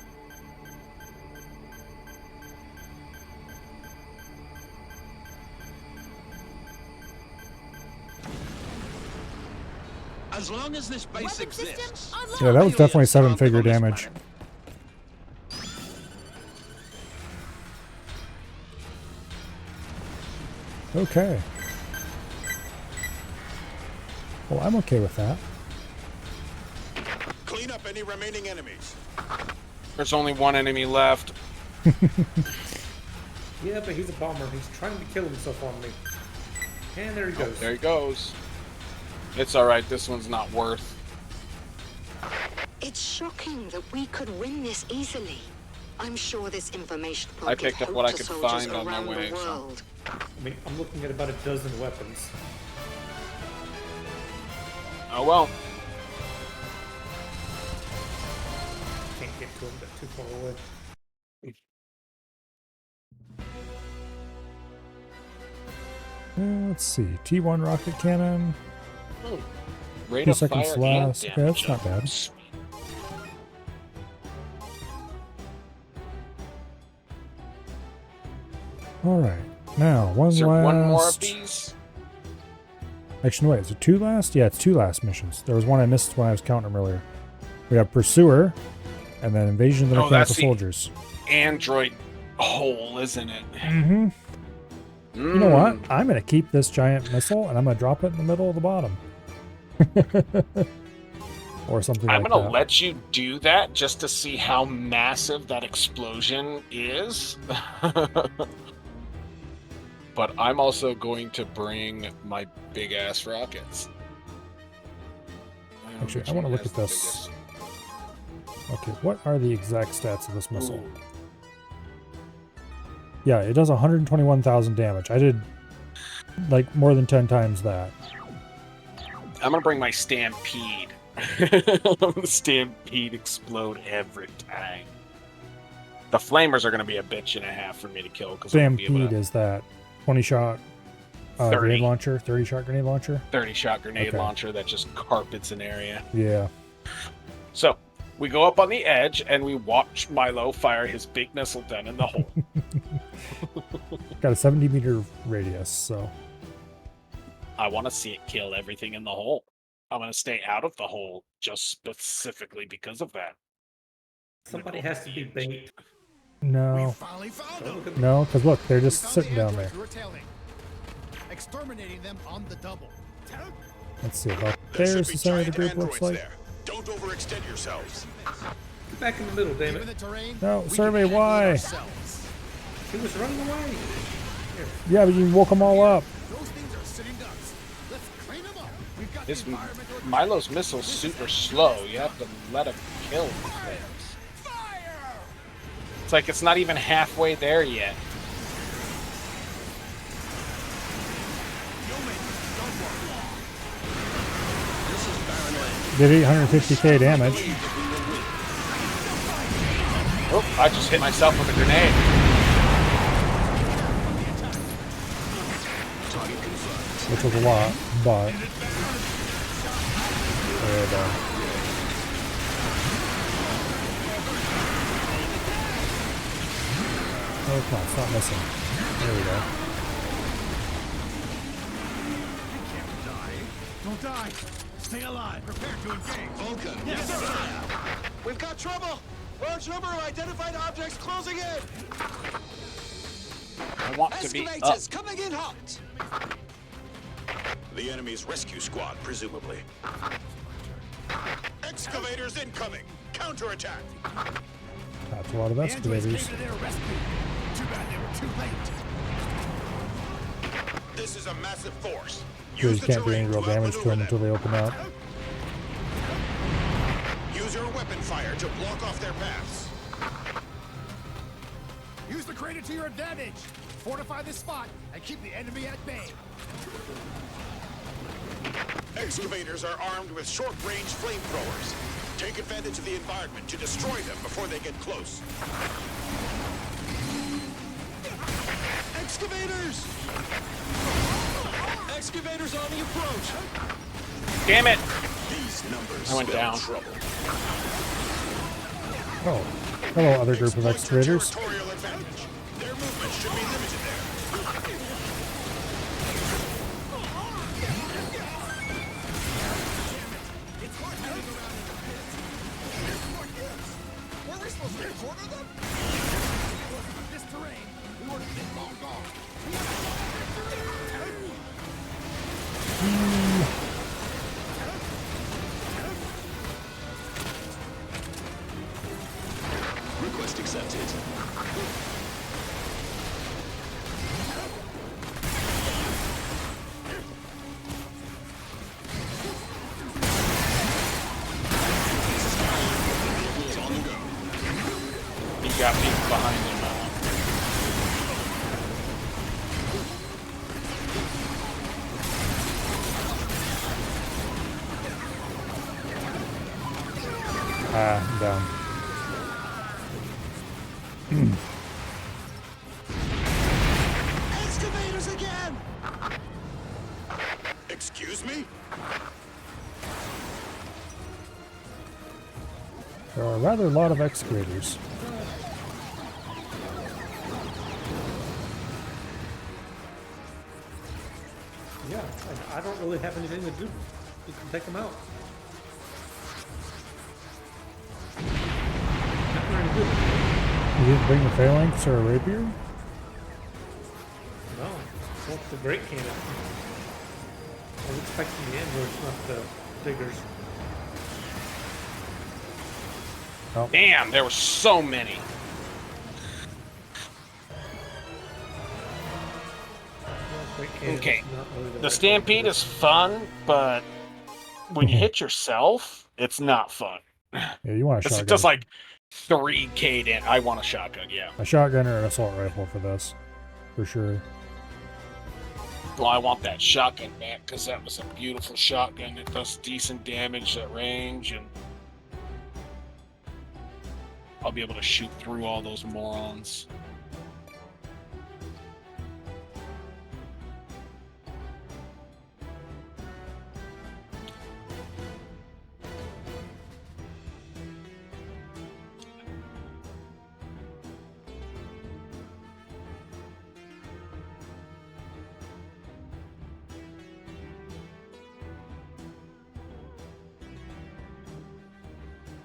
[SPEAKER 13] As long as this base
[SPEAKER 10] Weapon
[SPEAKER 13] exists.
[SPEAKER 10] system unlocked.
[SPEAKER 1] Yeah, that was definitely
[SPEAKER 13] aliens can't live
[SPEAKER 1] 7-figure
[SPEAKER 13] on this
[SPEAKER 1] damage.
[SPEAKER 13] planet.
[SPEAKER 1] Okay. Well, I'm okay with that.
[SPEAKER 9] Clean up any remaining enemies.
[SPEAKER 3] There's only one enemy left.
[SPEAKER 2] Yeah, but he's a bomber. He's trying to kill himself on me. And there he
[SPEAKER 3] Oh,
[SPEAKER 2] goes.
[SPEAKER 3] there he goes. It's alright, this one's not worth.
[SPEAKER 12] It's shocking that we could win this easily. I'm sure this information will
[SPEAKER 3] I
[SPEAKER 12] give
[SPEAKER 3] picked up
[SPEAKER 12] hope
[SPEAKER 3] what I
[SPEAKER 12] to
[SPEAKER 3] could
[SPEAKER 12] soldiers
[SPEAKER 3] find on my
[SPEAKER 12] around
[SPEAKER 3] way,
[SPEAKER 12] the
[SPEAKER 3] so.
[SPEAKER 12] world.
[SPEAKER 2] I mean, I'm looking at about a dozen weapons.
[SPEAKER 3] Oh well.
[SPEAKER 2] Can't get to him, they're too far away.
[SPEAKER 1] Let's see. T1 rocket cannon.
[SPEAKER 3] Rate
[SPEAKER 1] 2
[SPEAKER 3] of
[SPEAKER 1] seconds
[SPEAKER 3] fire and
[SPEAKER 1] last. Okay,
[SPEAKER 3] damage.
[SPEAKER 1] that's not bad.
[SPEAKER 3] Sweet.
[SPEAKER 1] Alright. Now, one
[SPEAKER 3] Is there
[SPEAKER 1] last.
[SPEAKER 3] one more of these?
[SPEAKER 1] Actually, wait, is it 2 last? Yeah, it's 2 last missions. There was one I missed when I was counting them earlier. We have Pursuer, and then Invasion of the
[SPEAKER 3] Oh,
[SPEAKER 1] Mechanical
[SPEAKER 3] that's the-
[SPEAKER 1] Soldiers.
[SPEAKER 3] Android hole, isn't it?
[SPEAKER 1] Mm-hmm. You know what? I'm going to keep this giant missile, and I'm going to drop it in the middle of the bottom. Or something
[SPEAKER 3] I'm
[SPEAKER 1] like
[SPEAKER 3] gonna
[SPEAKER 1] that.
[SPEAKER 3] let you do that just to see how massive that explosion is. But I'm also going to bring my big ass rockets.
[SPEAKER 1] Actually, I want to look at this. Okay, what are the exact stats of this missile? Yeah, it does 121,000 damage. I did like more than 10 times that.
[SPEAKER 3] I'm gonna bring my Stampede. The Stampede explode every time. The Flamers are gonna be a bitch and a half for me to kill because
[SPEAKER 1] Stampede is that 20-shot
[SPEAKER 3] 30.
[SPEAKER 1] grenade launcher, 30-shot grenade launcher?
[SPEAKER 3] 30-shot grenade launcher that just carpets an area.
[SPEAKER 1] Yeah.
[SPEAKER 3] So, we go up on the edge and we watch Milo fire his big missile down in the hole.
[SPEAKER 1] Got a 70-meter radius, so...
[SPEAKER 3] I want to see it kill everything in the hole. I'm going to stay out of the hole just specifically because of that.
[SPEAKER 2] Somebody has to be bait.
[SPEAKER 1] No.
[SPEAKER 5] Finally found them.
[SPEAKER 1] No, because look, they're just sitting down there.
[SPEAKER 5] Exterminating them on the double.
[SPEAKER 1] Let's see about there's the center of the group looks like.
[SPEAKER 9] There. Don't overextend yourselves.
[SPEAKER 2] Get back in the middle, damn it.
[SPEAKER 1] No, survey why?
[SPEAKER 2] He was running away. Here.
[SPEAKER 1] Yeah, but you woke them all up.
[SPEAKER 3] This Milo's missile's super slow. You have to let him kill things. It's like it's not even halfway there yet.
[SPEAKER 1] Did 850k damage.
[SPEAKER 3] Oh, I just hit myself with a grenade.
[SPEAKER 1] Which was a lot, but... Oh, come on, it's not missing. There we go.
[SPEAKER 5] Don't die. Stay alive. Prepare to engage.
[SPEAKER 11] Vulcan.
[SPEAKER 5] Yes, sir.
[SPEAKER 11] We've got trouble. Large number of identified objects closing in.
[SPEAKER 3] I want to be up.
[SPEAKER 11] Excavators coming in hot.
[SPEAKER 9] The enemy's rescue squad, presumably. Excavators incoming! Counterattack!
[SPEAKER 1] That's a lot of excavators.
[SPEAKER 5] Too bad they were too late.
[SPEAKER 9] This is a massive force.
[SPEAKER 1] You can't do any real damage to them until they open up.
[SPEAKER 9] Use your weapon fire to block off their paths.
[SPEAKER 5] Use the crater to your advantage. Fortify this spot and keep the enemy at bay.
[SPEAKER 9] Excavators are armed with short-range flamethrowers. Take advantage of the environment to destroy them before they get close.
[SPEAKER 11] Excavators! Excavators on the approach.
[SPEAKER 3] Damn it!
[SPEAKER 9] These numbers
[SPEAKER 3] I went
[SPEAKER 9] spell
[SPEAKER 3] down.
[SPEAKER 9] trouble.
[SPEAKER 1] Oh, hello, other group of excavators.
[SPEAKER 9] Territorial advantage. Their movement should be limited there.
[SPEAKER 5] Were we supposed to corner them? This terrain, we would have been long gone.
[SPEAKER 9] Request accepted.
[SPEAKER 3] He got people behind him.
[SPEAKER 1] I'm down.
[SPEAKER 11] Excavators again!
[SPEAKER 9] Excuse me?
[SPEAKER 1] There are rather a lot of excavators.
[SPEAKER 2] Yeah, I don't really have anything to do. You can take them out. Nothing really good.
[SPEAKER 1] You didn't bring the phalanx or a rapier?
[SPEAKER 2] No. Well, the great cannon. I was expecting the androids, not the diggers.
[SPEAKER 1] Oh.
[SPEAKER 3] Damn, there were so many.
[SPEAKER 2] Great cannon
[SPEAKER 3] Okay,
[SPEAKER 2] is not really
[SPEAKER 3] the
[SPEAKER 2] right
[SPEAKER 3] Stampede
[SPEAKER 2] weapon.
[SPEAKER 3] is fun, but when you hit yourself, it's not fun.
[SPEAKER 1] Yeah, you want a
[SPEAKER 3] It
[SPEAKER 1] shotgun.
[SPEAKER 3] does like 3k damage. I want a shotgun, yeah.
[SPEAKER 1] A shotgun or an assault rifle for this, for sure.
[SPEAKER 3] Well, I want that shotgun back because that was a beautiful shotgun. It does decent damage at range, and I'll be able to shoot through all those morons.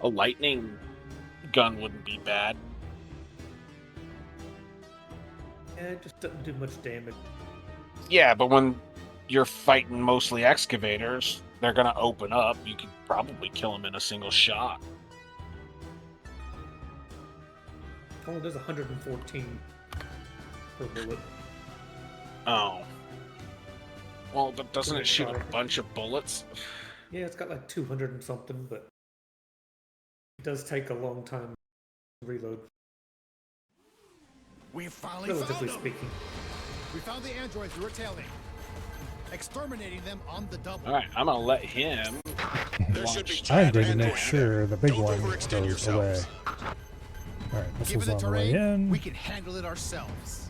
[SPEAKER 3] A lightning gun wouldn't be bad.
[SPEAKER 2] Yeah, it just doesn't do much damage.
[SPEAKER 3] Yeah, but when you're fighting mostly excavators, they're gonna open up. You could probably kill them in a single shot.
[SPEAKER 2] Oh, it does 114 per bullet.
[SPEAKER 3] Oh. Well, but doesn't it shoot a bunch of bullets?
[SPEAKER 2] Yeah, it's got like 200 and something, but it does take a long time to reload.
[SPEAKER 7] We finally
[SPEAKER 2] Relatively
[SPEAKER 7] found them.
[SPEAKER 2] speaking.
[SPEAKER 7] We found the androids you were tailing. Exterminating them on the double.
[SPEAKER 3] Alright, I'm gonna let him launch.
[SPEAKER 1] I'm going to make sure the big one goes away. Alright, this
[SPEAKER 7] Given
[SPEAKER 1] was
[SPEAKER 7] the
[SPEAKER 1] on the way
[SPEAKER 7] terrain,
[SPEAKER 1] in.
[SPEAKER 7] we can handle it ourselves.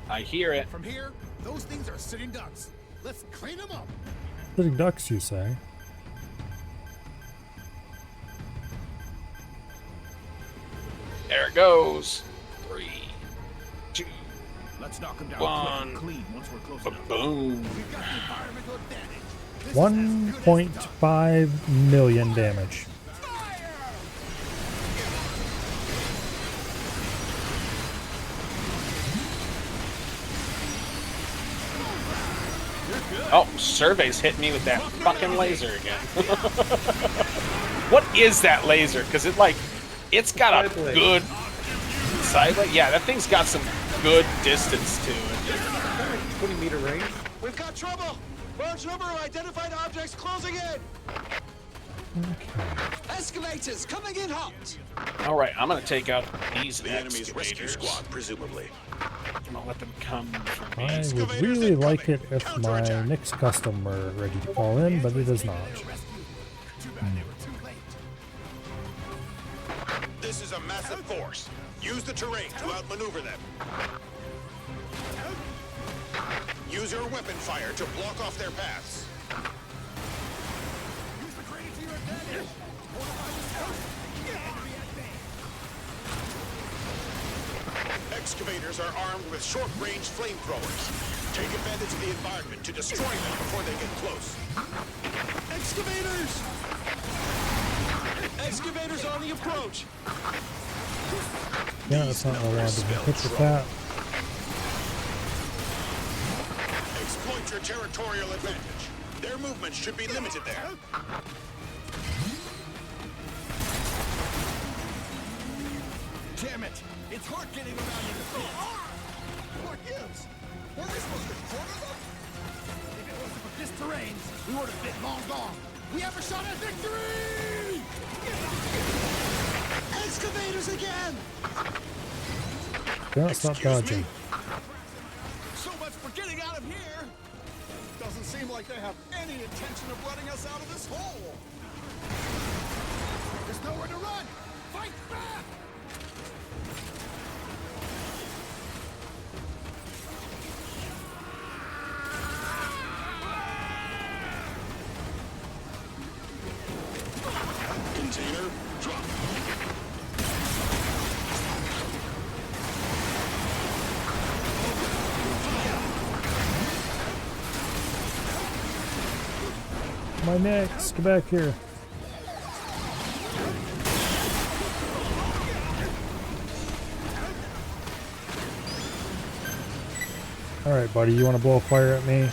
[SPEAKER 3] I hear it.
[SPEAKER 7] From here, those things are sitting ducks. Let's clean them up.
[SPEAKER 1] Sitting ducks, you say?
[SPEAKER 3] There it goes. 3, 2,
[SPEAKER 7] Let's knock them down
[SPEAKER 3] 1.
[SPEAKER 7] quick and clean once we're close enough.
[SPEAKER 3] Boom.
[SPEAKER 7] We've got the environmental advantage.
[SPEAKER 1] 1.5 million damage.
[SPEAKER 3] Oh, Survey's hit me with that fucking laser again. What is that laser? Because it's got a good side light. Yeah, that thing's got some good distance to it.
[SPEAKER 2] 20-meter range.
[SPEAKER 11] We've got trouble! Large number of identified objects closing in! Excavators coming in hot!
[SPEAKER 3] All right, I'm gonna take out these
[SPEAKER 9] The enemy's rescue
[SPEAKER 3] excavators.
[SPEAKER 9] squad, presumably.
[SPEAKER 3] I'm gonna let them come from me.
[SPEAKER 1] I would really like it if my next custom were ready to call in, but it is not.
[SPEAKER 13] This is a massive force. Use the terrain to outmaneuver them. Use your weapon fire to block off their paths.
[SPEAKER 7] Use the crane to your advantage.
[SPEAKER 13] Excavators are armed with short-range flamethrowers. Take advantage of the environment to destroy them before they get close.
[SPEAKER 11] Excavators! Excavators on the approach!
[SPEAKER 1] Yeah, that's not what I wanted to hit with that.
[SPEAKER 13] Exploit your territorial advantage. Their movement should be limited there.
[SPEAKER 7] Damn it! It's hard getting around in the field. What gives? Were we supposed to corner them? If it wasn't for this terrain, we would have been long gone. We have a shot at victory! Excavators again!
[SPEAKER 1] Don't stop dodging.
[SPEAKER 7] So much for getting out of here! Doesn't seem like they have any intention of letting us out of this hole. There's nowhere to run! Fight back!
[SPEAKER 13] Container, drop.
[SPEAKER 1] My necks, get back here. Alright, buddy, you want to blow fire at me?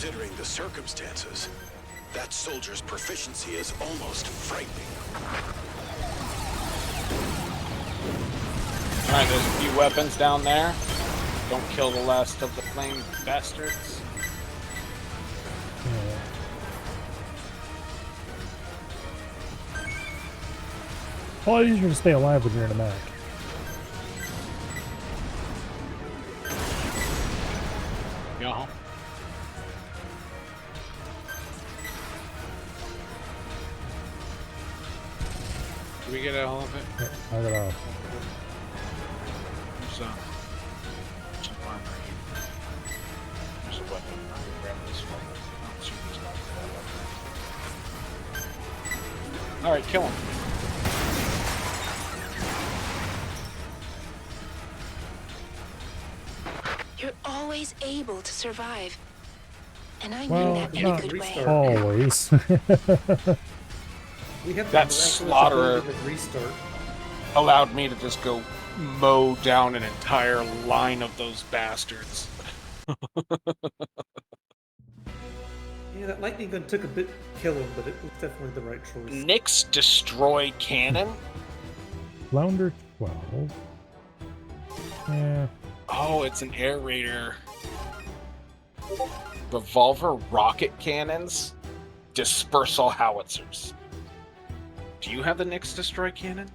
[SPEAKER 9] Considering the circumstances, that soldier's proficiency is almost frightening.
[SPEAKER 3] Alright, there's a few weapons down there. Don't kill the last of the flame bastards.
[SPEAKER 1] Yeah. A lot easier to stay alive when you're in a mech.
[SPEAKER 3] Yeah. Did we get all of it?
[SPEAKER 1] Yep, I got off.
[SPEAKER 3] There's some armor here. There's a weapon. I'm gonna grab this one. Oh, shoot, there's not that weapon. Alright, kill him.
[SPEAKER 6] You're always able to survive. And I
[SPEAKER 1] Well,
[SPEAKER 6] mean that in a good way.
[SPEAKER 1] always.
[SPEAKER 2] We have
[SPEAKER 3] That
[SPEAKER 2] the
[SPEAKER 3] slaughterer
[SPEAKER 2] restart.
[SPEAKER 3] allowed me to just go mow down an entire line of those bastards.
[SPEAKER 2] Yeah, that lightning gun took a bit to kill him, but it was definitely the right choice.
[SPEAKER 3] Nyx Destroy Cannon?
[SPEAKER 1] Flounder 12. Yeah.
[SPEAKER 3] Oh, it's an air raider. Revolver rocket cannons? Dispersal howitzers. Do you have the Nyx Destroy Cannon?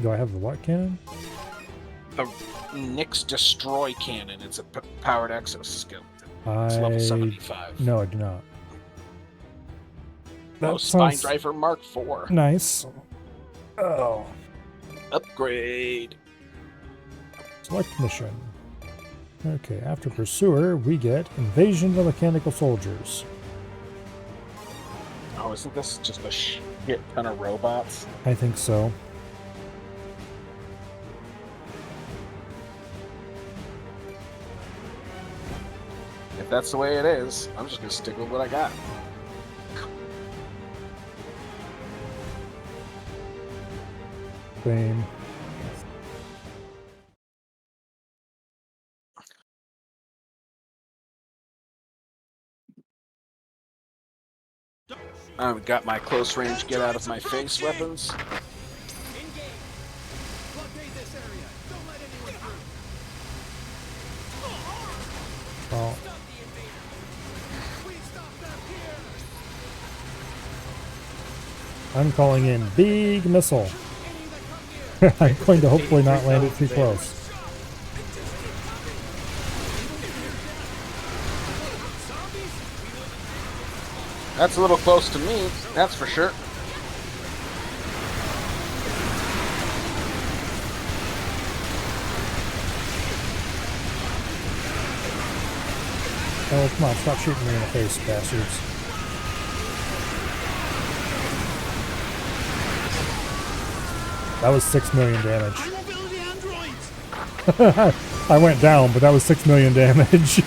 [SPEAKER 1] Do I have the what cannon?
[SPEAKER 3] The Nyx Destroy Cannon. It's a powered exoskeleton. It's
[SPEAKER 1] I...
[SPEAKER 3] level 75.
[SPEAKER 1] No, I do not. That
[SPEAKER 3] Oh, Spine
[SPEAKER 1] sounds
[SPEAKER 3] Driver Mark IV.
[SPEAKER 1] nice. Oh.
[SPEAKER 3] Upgrade.
[SPEAKER 1] Select mission. Okay, after Pursuer, we get Invasion of Mechanical Soldiers.
[SPEAKER 3] Oh, isn't this just a shit ton of robots?
[SPEAKER 1] I think so.
[SPEAKER 3] If that's the way it is, I'm just gonna stick with what I got.
[SPEAKER 1] Same.
[SPEAKER 3] I've got my close range get out of my face weapons.
[SPEAKER 1] Well, I'm calling in big missile. I'm going to hopefully not land it too close.
[SPEAKER 3] That's a little close to me, that's for sure.
[SPEAKER 1] Oh, come on, stop shooting me in the face, bastards. That was 6 million damage. I went down, but that was 6 million damage.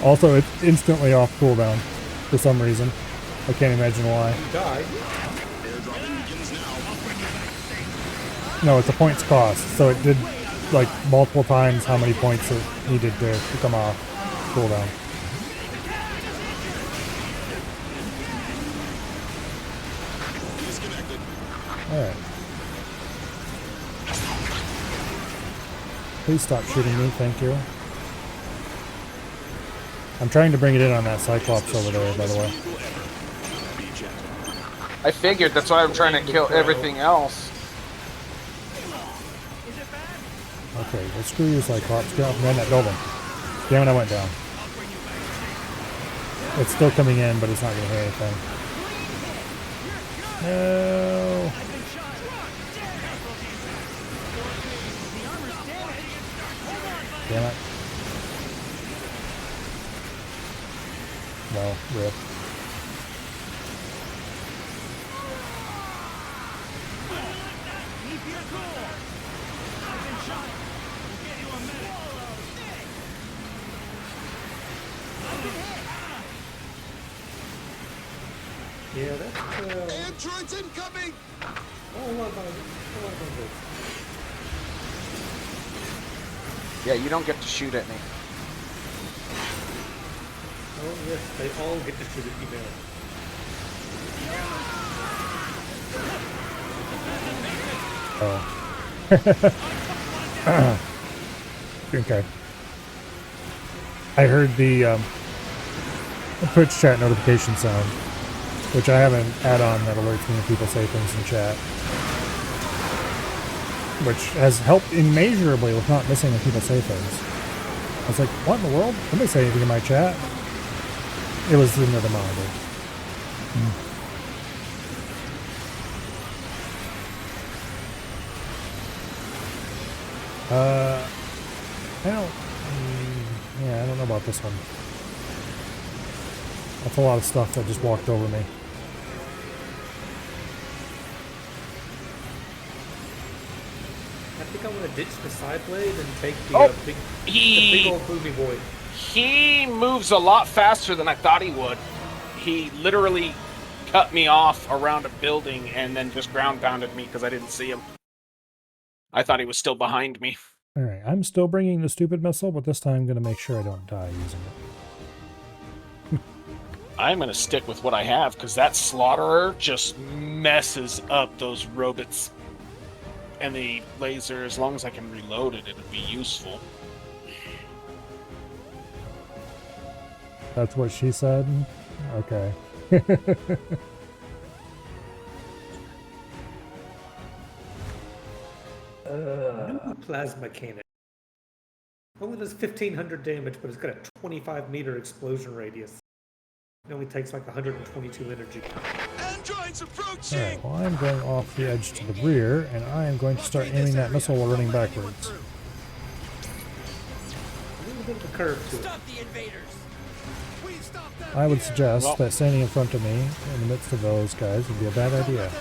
[SPEAKER 1] Also, it's instantly off cooldown for some reason. I can't imagine why.
[SPEAKER 2] You died.
[SPEAKER 1] No, it's a points cost, so it did like multiple times how many points it needed to come off cooldown. Alright. Please stop shooting me, thank you. I'm trying to bring it in on that Cyclops over there, by the way.
[SPEAKER 3] I figured, that's why I'm trying to kill everything else.
[SPEAKER 1] Okay, well screw you, Cyclops. Get off behind that building. Damn it, I went down. It's still coming in, but it's not going to hit anything. No! Damn it. Well, rip.
[SPEAKER 2] Yeah, that's
[SPEAKER 11] Androids incoming!
[SPEAKER 3] Yeah, you don't get to shoot at me.
[SPEAKER 2] Oh yes, they all get to shoot at you now.
[SPEAKER 1] Oh. Okay. I heard the Twitch chat notification sound, which I have an add-on that alerts me when people say things in chat, which has helped immeasurably with not missing when people say things. I was like, what in the world? Nobody say anything in my chat. It was another monitor. I don't know about this one. That's a lot of stuff that just walked over me.
[SPEAKER 2] I think I want to ditch the side blade and take the, the big old booby boy.
[SPEAKER 3] He moves a lot faster than I thought he would. He literally cut me off around a building and then just ground pounded me because I didn't see him. I thought he was still behind me.
[SPEAKER 1] Alright, I'm still bringing the stupid missile, but this time I'm going to make sure I don't die using it.
[SPEAKER 3] I'm going to stick with what I have because that slaughterer just messes up those robots. And the laser, as long as I can reload it, it'll be useful.
[SPEAKER 1] That's what she said? Okay.
[SPEAKER 2] New plasma cannon. Only does 1,500 damage, but it's got a 25-meter explosion radius. It only takes like 122 energy.
[SPEAKER 13] Androids approaching!
[SPEAKER 1] Alright, well I'm going off the edge to the rear, and I am going to start aiming that missile while running backwards.
[SPEAKER 2] A little bit of a curve to it.
[SPEAKER 8] Stop the invaders!
[SPEAKER 1] I would suggest that standing in front of me, in the midst of those guys, would be a bad idea.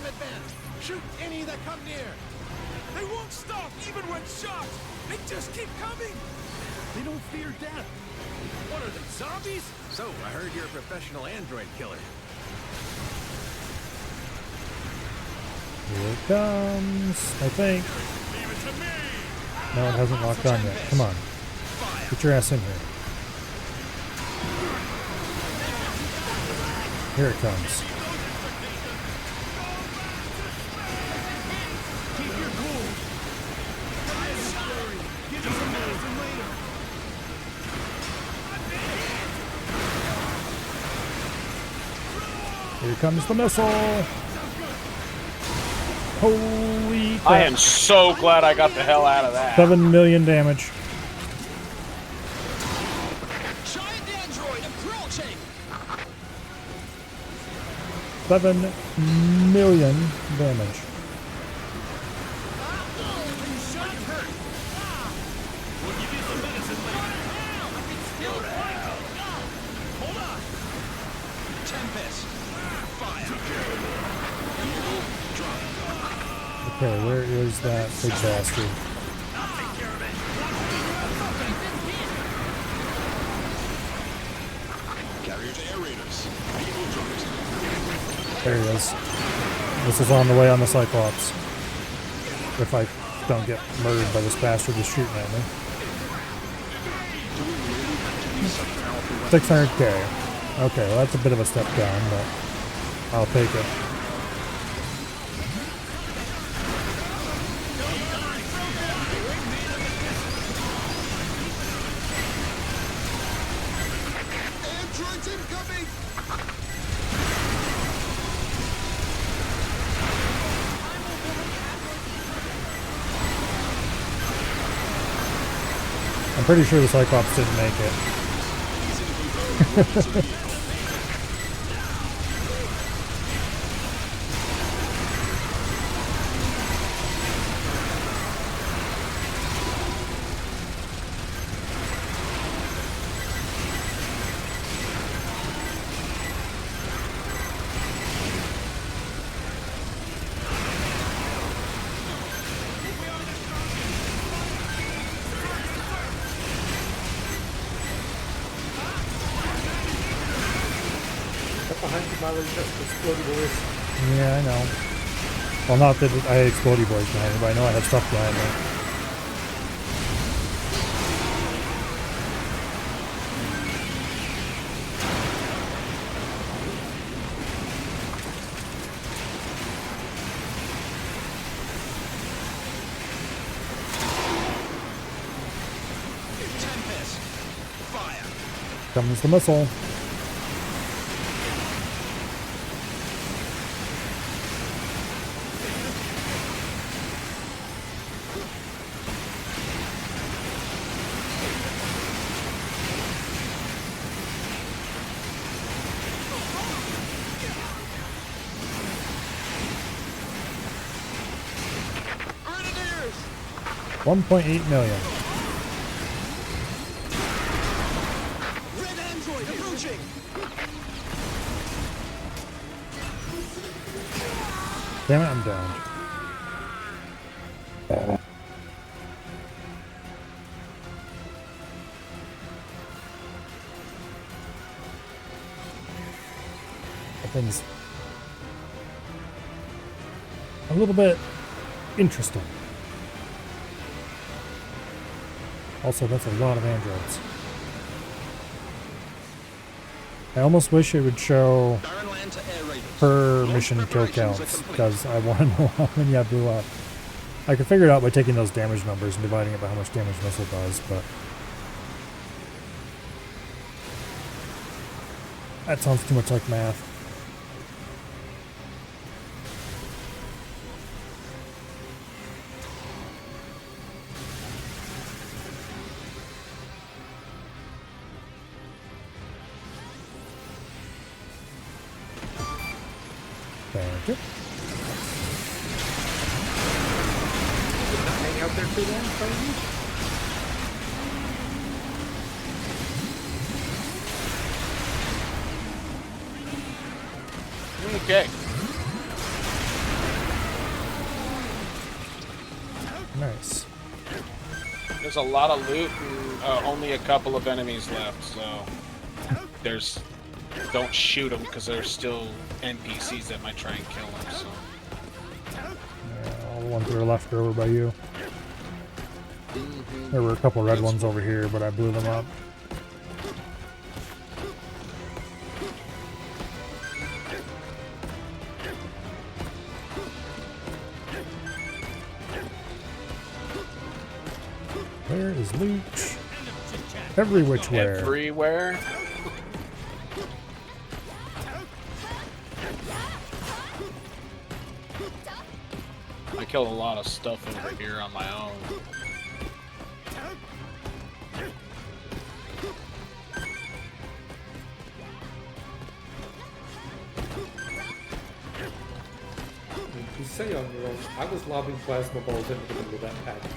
[SPEAKER 11] Shoot any that come near.
[SPEAKER 8] They won't stop even when shot! They just keep coming!
[SPEAKER 5] They don't fear death.
[SPEAKER 8] What are they, zombies?
[SPEAKER 5] So, I heard you're a professional android killer.
[SPEAKER 1] Here it comes, I think.
[SPEAKER 8] Leave it to me!
[SPEAKER 1] No, it hasn't locked on yet. Come on. Get your ass in here. Here it comes.
[SPEAKER 5] Keep your cool. Give us some medicine later.
[SPEAKER 1] Here comes the missile. Holy crap.
[SPEAKER 3] I am so glad I got the hell out of that.
[SPEAKER 1] 7 million damage.
[SPEAKER 11] Giant android approaching.
[SPEAKER 1] 7 million damage.
[SPEAKER 8] We'll give you some medicine later. Hold on!
[SPEAKER 11] Tempest. Fire.
[SPEAKER 1] Okay, where is that big bastard?
[SPEAKER 13] Carrier to air raiders. Vehicle dropped.
[SPEAKER 1] There he is. This is on the way on the Cyclops. If I don't get murdered by this bastard just shooting at me. 600k. Okay, well that's a bit of a step down, but I'll take it.
[SPEAKER 11] Androids incoming.
[SPEAKER 1] I'm pretty sure the Cyclops didn't make it.
[SPEAKER 2] Up behind you, Miley, just explodable is.
[SPEAKER 1] Yeah, I know. Well, not that I had explodey boys behind me, but I know I had stuff behind me.
[SPEAKER 11] Tempest. Fire.
[SPEAKER 1] Comes the missile.
[SPEAKER 11] Grenadiers.
[SPEAKER 1] 1.8 million.
[SPEAKER 11] Red android approaching.
[SPEAKER 1] Damn it, I'm down. That thing's a little bit interesting. Also, that's a lot of androids. I almost wish it would show
[SPEAKER 11] Barren land to air raiders.
[SPEAKER 1] per
[SPEAKER 11] Launch
[SPEAKER 1] mission kill
[SPEAKER 11] preparations are
[SPEAKER 1] counts,
[SPEAKER 11] complete.
[SPEAKER 1] because I want to know how many I blew up. I could figure it out by taking those damage numbers and dividing it by how much damage missile does, but that sounds too much like math. Thank you.
[SPEAKER 2] Did not hang out there too long, probably.
[SPEAKER 3] Okay.
[SPEAKER 1] Nice.
[SPEAKER 3] There's a lot of loot and only a couple of enemies left, so there's... Don't shoot them because there's still NPCs that might try and kill them, so...
[SPEAKER 1] Yeah, all the ones that are left are over by you. There were a couple red ones over here, but I blew them up. Where is loot? Every which way.
[SPEAKER 3] Everywhere. I killed a lot of stuff over here on my own.
[SPEAKER 2] You say on your own. I was lobbing plasma balls into the middle of that pack too.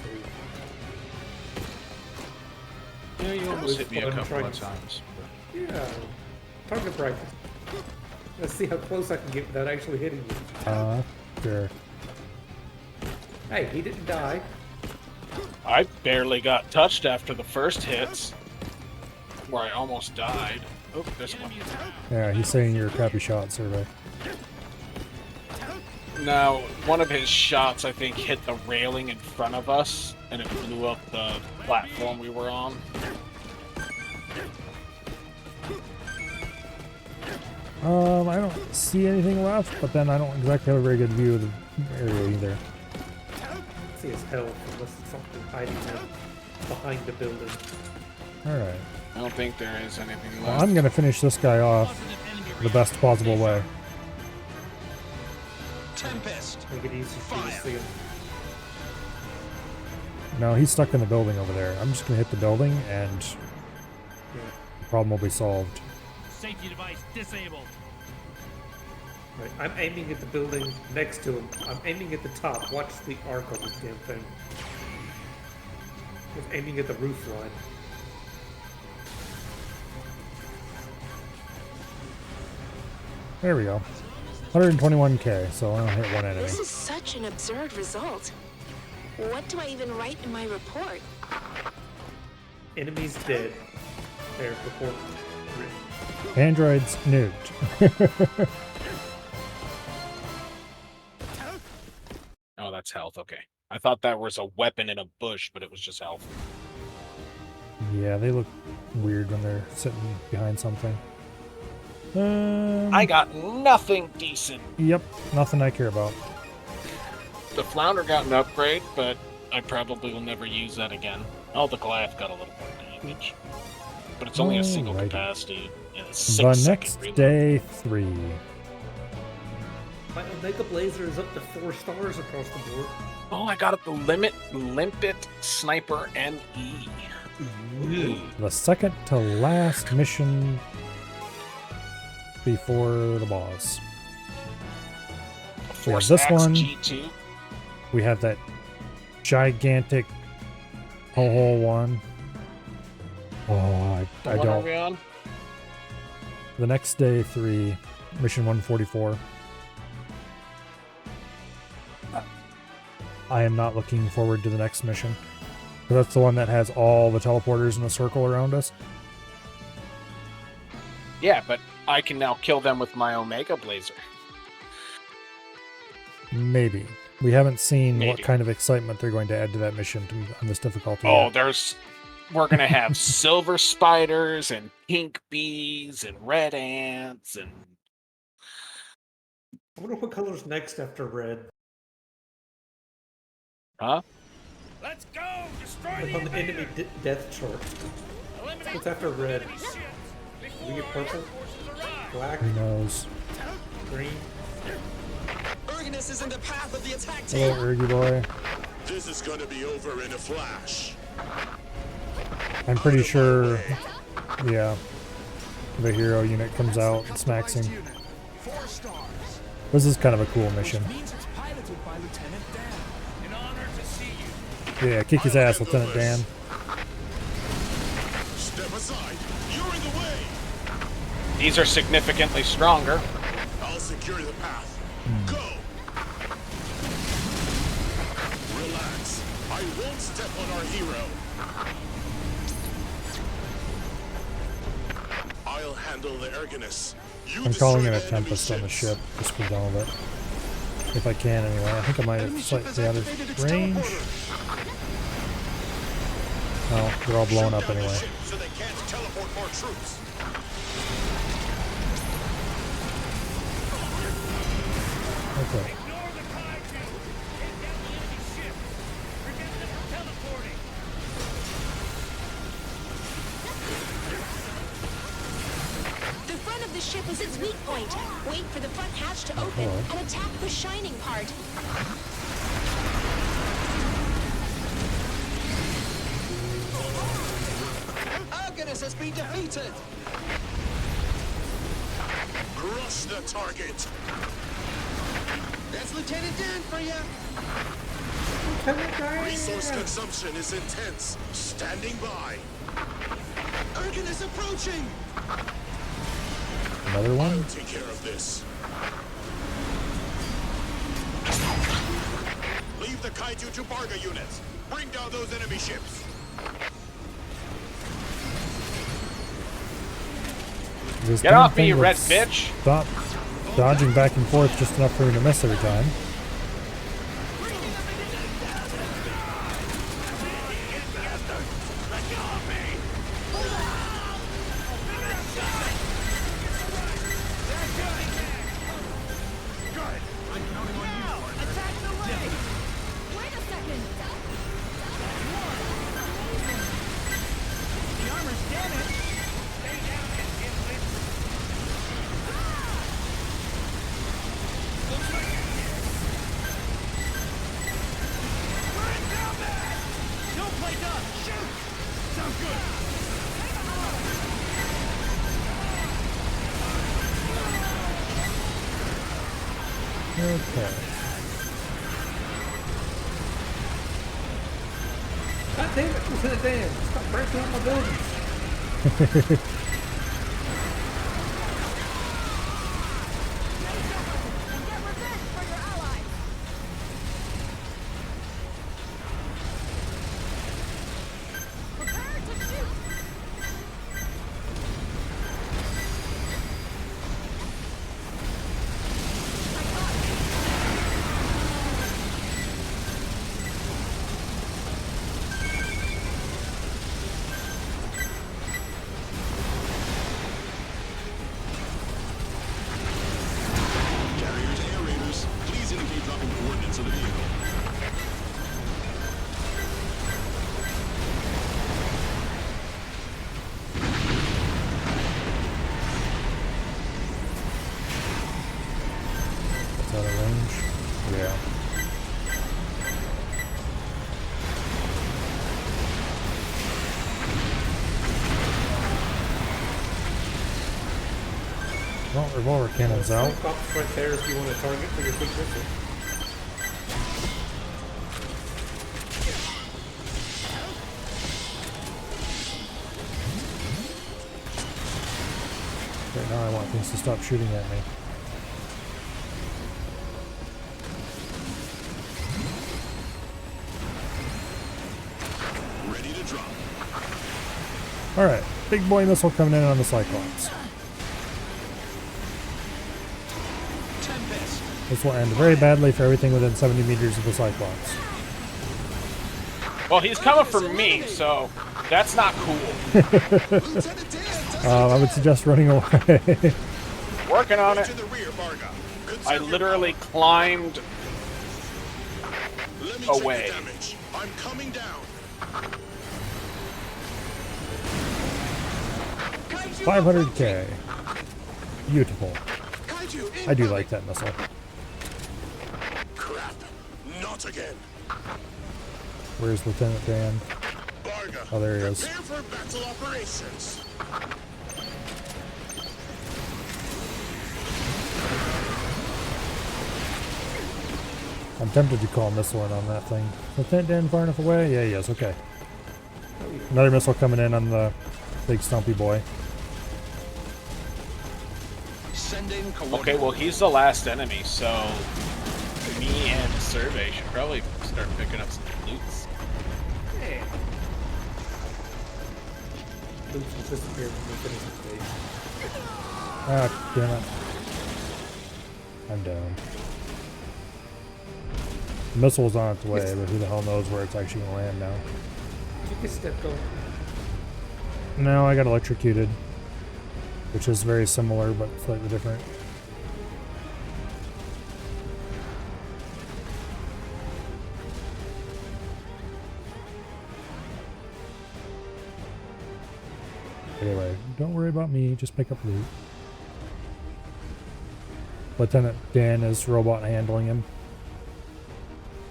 [SPEAKER 3] Yeah, you almost hit me a
[SPEAKER 2] Fun
[SPEAKER 3] couple of
[SPEAKER 2] trying-
[SPEAKER 3] times.
[SPEAKER 2] Yeah. Target practice. Let's see how close I can get without actually hitting you.
[SPEAKER 1] Sure.
[SPEAKER 2] Hey, he didn't die.
[SPEAKER 3] I barely got touched after the first hits, where I almost died. Oh, this one.
[SPEAKER 1] Yeah, he's saying you're a crappy shot, survey.
[SPEAKER 3] Now, one of his shots, I think, hit the railing in front of us, and it blew up the platform we were on.
[SPEAKER 1] I don't see anything left, but then I don't exactly have a very good view of the area either.
[SPEAKER 2] See his health unless it's something hiding him behind the building.
[SPEAKER 1] Alright.
[SPEAKER 3] I don't think there is anything left.
[SPEAKER 1] Well, I'm gonna finish this guy off the best possible way.
[SPEAKER 11] Tempest.
[SPEAKER 2] Make it easy for you to see him.
[SPEAKER 1] No, he's stuck in the building over there. I'm just gonna hit the building and the problem will be solved.
[SPEAKER 5] Safety device disabled.
[SPEAKER 2] Right, I'm aiming at the building next to him. I'm aiming at the top. Watch the arc on this damn thing. I'm aiming at the roof line.
[SPEAKER 1] There we go. 121k, so I don't hit one enemy.
[SPEAKER 6] This is such an absurd result. What do I even write in my report?
[SPEAKER 2] Enemies dead. There, report.
[SPEAKER 1] Androids nuked.
[SPEAKER 3] that's health. Okay. I thought that was a weapon in a bush, but it was just health.
[SPEAKER 1] Yeah, they look weird when they're sitting behind something.
[SPEAKER 3] I got nothing decent.
[SPEAKER 1] Yep, nothing I care about.
[SPEAKER 3] The flounder got an upgrade, but I probably will never use that again. Oh, the Goliath got a little more damage. But it's only a single
[SPEAKER 1] Alrighty.
[SPEAKER 3] capacity. And a
[SPEAKER 1] The
[SPEAKER 3] 6-second
[SPEAKER 1] next
[SPEAKER 3] reload.
[SPEAKER 1] day 3.
[SPEAKER 2] My Omega Blazer is up to 4 stars across the board.
[SPEAKER 3] Oh, I got it the Limpet Sniper ME. Ooh.
[SPEAKER 1] The second to last mission before the boss. We have
[SPEAKER 3] Force
[SPEAKER 1] this
[SPEAKER 3] Axe
[SPEAKER 1] one.
[SPEAKER 3] G2.
[SPEAKER 1] We have that gigantic ho-ho one. Oh, I
[SPEAKER 3] What are
[SPEAKER 1] don't.
[SPEAKER 3] we on?
[SPEAKER 1] The next day 3, mission 144. I am not looking forward to the next mission. That's the one that has all the teleporters in a circle around us.
[SPEAKER 3] Yeah, but I can now kill them with my Omega Blazer.
[SPEAKER 1] Maybe. We haven't seen what
[SPEAKER 3] Maybe.
[SPEAKER 1] kind of excitement they're going to add to that mission on this difficulty
[SPEAKER 3] Oh,
[SPEAKER 1] yet.
[SPEAKER 3] we're gonna have silver spiders and pink bees and red ants and
[SPEAKER 2] I wonder what color's next after red.
[SPEAKER 3] huh?
[SPEAKER 8] Let's go! Destroy
[SPEAKER 2] Like
[SPEAKER 8] the
[SPEAKER 2] on the enemy
[SPEAKER 8] invader!
[SPEAKER 2] death chart.
[SPEAKER 8] Eliminate
[SPEAKER 2] What's after red?
[SPEAKER 8] enemy ships
[SPEAKER 2] We get
[SPEAKER 8] before
[SPEAKER 2] purple?
[SPEAKER 8] our forces arrive.
[SPEAKER 2] Black?
[SPEAKER 1] Who knows?
[SPEAKER 2] Green?
[SPEAKER 11] Erginus is in the path of the attack
[SPEAKER 1] Hello,
[SPEAKER 11] team.
[SPEAKER 1] Ergy boy.
[SPEAKER 9] This is gonna be over in a flash.
[SPEAKER 1] I'm pretty sure, yeah, the hero unit comes out and smacks him.
[SPEAKER 7] 4 stars.
[SPEAKER 1] This is kind of a cool mission.
[SPEAKER 7] Means it's piloted by Lieutenant Dan.
[SPEAKER 8] An honor to see you.
[SPEAKER 1] Yeah, kick his ass, Lieutenant Dan.
[SPEAKER 9] Step aside. You're in the way.
[SPEAKER 3] These are significantly stronger.
[SPEAKER 9] I'll secure the path. Go. Relax. I won't step on our hero. I'll handle the Erginus. You
[SPEAKER 1] I'm calling it
[SPEAKER 9] destroy
[SPEAKER 1] a
[SPEAKER 9] the enemy
[SPEAKER 1] Tempest on the
[SPEAKER 9] ships.
[SPEAKER 1] ship, just for done with it. If I can, anyway. I think I might have slightly out of range. Oh, they're all blown up
[SPEAKER 9] Shoot down the
[SPEAKER 1] anyway.
[SPEAKER 9] ship so they can't teleport more troops.
[SPEAKER 1] Okay.
[SPEAKER 8] Ignore the kaiju. Take down the enemy ship. Prevent them from teleporting.
[SPEAKER 6] The front of the ship is its weak point. Wait for the front hatch to open
[SPEAKER 1] hello.
[SPEAKER 6] and attack the shining part.
[SPEAKER 11] Erginus has been defeated.
[SPEAKER 9] Crush the target.
[SPEAKER 11] That's Lieutenant Dan for you.
[SPEAKER 9] Resource consumption is intense. Standing by.
[SPEAKER 11] Erginus approaching.
[SPEAKER 1] Another one?
[SPEAKER 9] I'll take care of this. Leave the Kaiju to Barga units. Bring down those enemy ships.
[SPEAKER 1] This
[SPEAKER 3] Get
[SPEAKER 1] damn
[SPEAKER 3] off me,
[SPEAKER 1] thing
[SPEAKER 3] you
[SPEAKER 1] will
[SPEAKER 3] red bitch!
[SPEAKER 1] Stop dodging back and forth just enough for me to miss every time.
[SPEAKER 10] Wait a second!
[SPEAKER 8] The armor's damaged. Stay down, you dimwits. Looks like we're in combat. Don't play dumb. Shoot. Sounds good.
[SPEAKER 1] Okay.
[SPEAKER 2] God damn it, Lieutenant Dan! Stop breaking up my buildings!
[SPEAKER 10] And get revenge for your allies! Prepare to shoot! I got it!
[SPEAKER 1] revolver cannon's out.
[SPEAKER 2] Cyclops right there if you want to target for your quick missile.
[SPEAKER 1] Right now I want things to stop shooting at me.
[SPEAKER 9] Ready to drop.
[SPEAKER 1] Alright, big boy missile coming in on the Cyclops. This will end very badly for everything within 70 meters of the Cyclops.
[SPEAKER 3] Well, he's coming for me, so that's not cool.
[SPEAKER 1] I would suggest running away.
[SPEAKER 3] Working on it. I literally climbed away.
[SPEAKER 9] I'm coming down.
[SPEAKER 1] 500k. Beautiful. I do like that missile.
[SPEAKER 9] Crap. Not again.
[SPEAKER 1] Where's Lieutenant Dan? Oh, there he is.
[SPEAKER 9] Prepare for battle operations.
[SPEAKER 1] I'm tempted to call a missile in on that thing. Lieutenant Dan far enough away? Yeah, he is. Okay. Another missile coming in on the big stumpy boy.
[SPEAKER 3] Okay, well, he's the last enemy, so me and Survey should probably start picking up some loots.
[SPEAKER 2] Yeah. Loots will disappear when we finish the stage.
[SPEAKER 1] Ah, damn it. I'm down. The missile's on its way, but who the hell knows where it's actually going to land now.
[SPEAKER 2] You can step on.
[SPEAKER 1] No, I got electrocuted, which is very similar but slightly different. Anyway, don't worry about me, just pick up loot. Lieutenant Dan is robot handling him.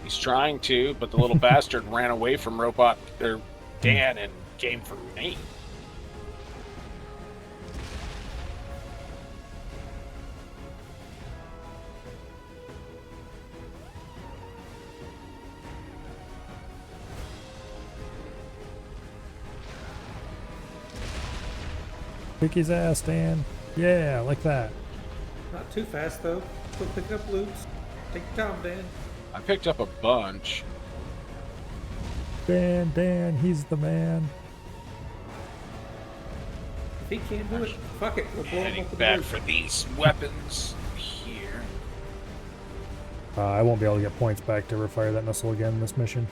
[SPEAKER 3] He's trying to, but the little bastard ran away from Robot or Dan and came for me.
[SPEAKER 1] Kick his ass, Dan. Yeah, like that.
[SPEAKER 2] Not too fast though. Still picking up loots. Take your time, Dan.
[SPEAKER 3] I picked up a bunch.
[SPEAKER 1] Dan, he's the man.
[SPEAKER 2] If he can't do it, fuck it. We'll blow him
[SPEAKER 3] Heading
[SPEAKER 2] up with the
[SPEAKER 3] back
[SPEAKER 2] loot.
[SPEAKER 3] for these weapons here.
[SPEAKER 1] I won't be able to get points back to refire that missile again in this mission.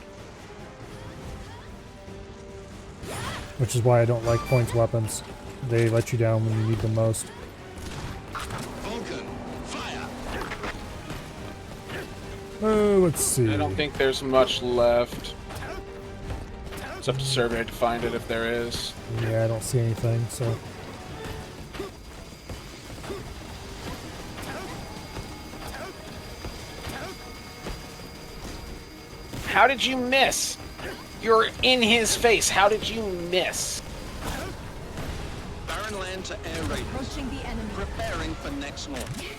[SPEAKER 1] Which is why I don't like points weapons. They let you down when you need them most. Oh, let's see.
[SPEAKER 3] I don't think there's much left. It's up to Survey to find it if there is.
[SPEAKER 1] Yeah, I don't see anything, so.
[SPEAKER 3] How did you miss? You're in his face. How did you miss?
[SPEAKER 4] Barren land to air raid.
[SPEAKER 10] Approaching the enemy.
[SPEAKER 4] Preparing for next launch.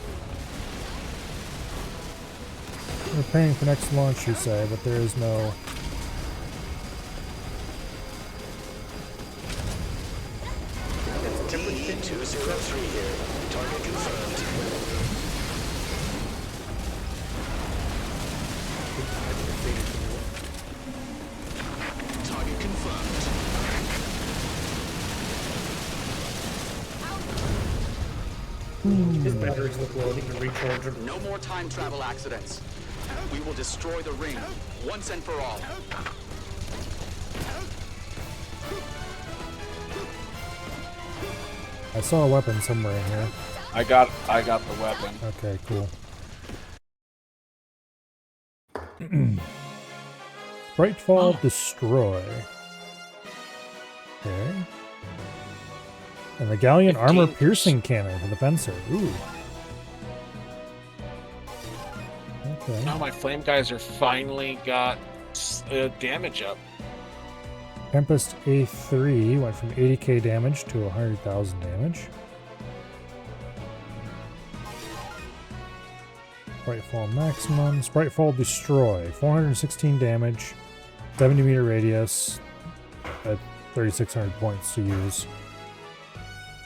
[SPEAKER 1] We're paying for next launch, you say, but there is no.
[SPEAKER 9] T203 here. Target confirmed. Target confirmed.
[SPEAKER 2] His batteries look low. He can recharge them.
[SPEAKER 4] No more time travel accidents. We will destroy the ring once and for all.
[SPEAKER 1] I saw a weapon somewhere in here.
[SPEAKER 3] I got the weapon.
[SPEAKER 1] Okay, cool. Brightfall Destroy. Okay. And the Galleon
[SPEAKER 3] 15.
[SPEAKER 1] Armor Piercing Cannon for the Fencer. Ooh. Okay.
[SPEAKER 3] Now my flame geyser finally got damage up.
[SPEAKER 1] Tempest A3 went from 80k damage to 100,000 damage. Spritefall maximum. Spritefall destroy. 416 damage. 70 meter radius. At 3,600 points to use.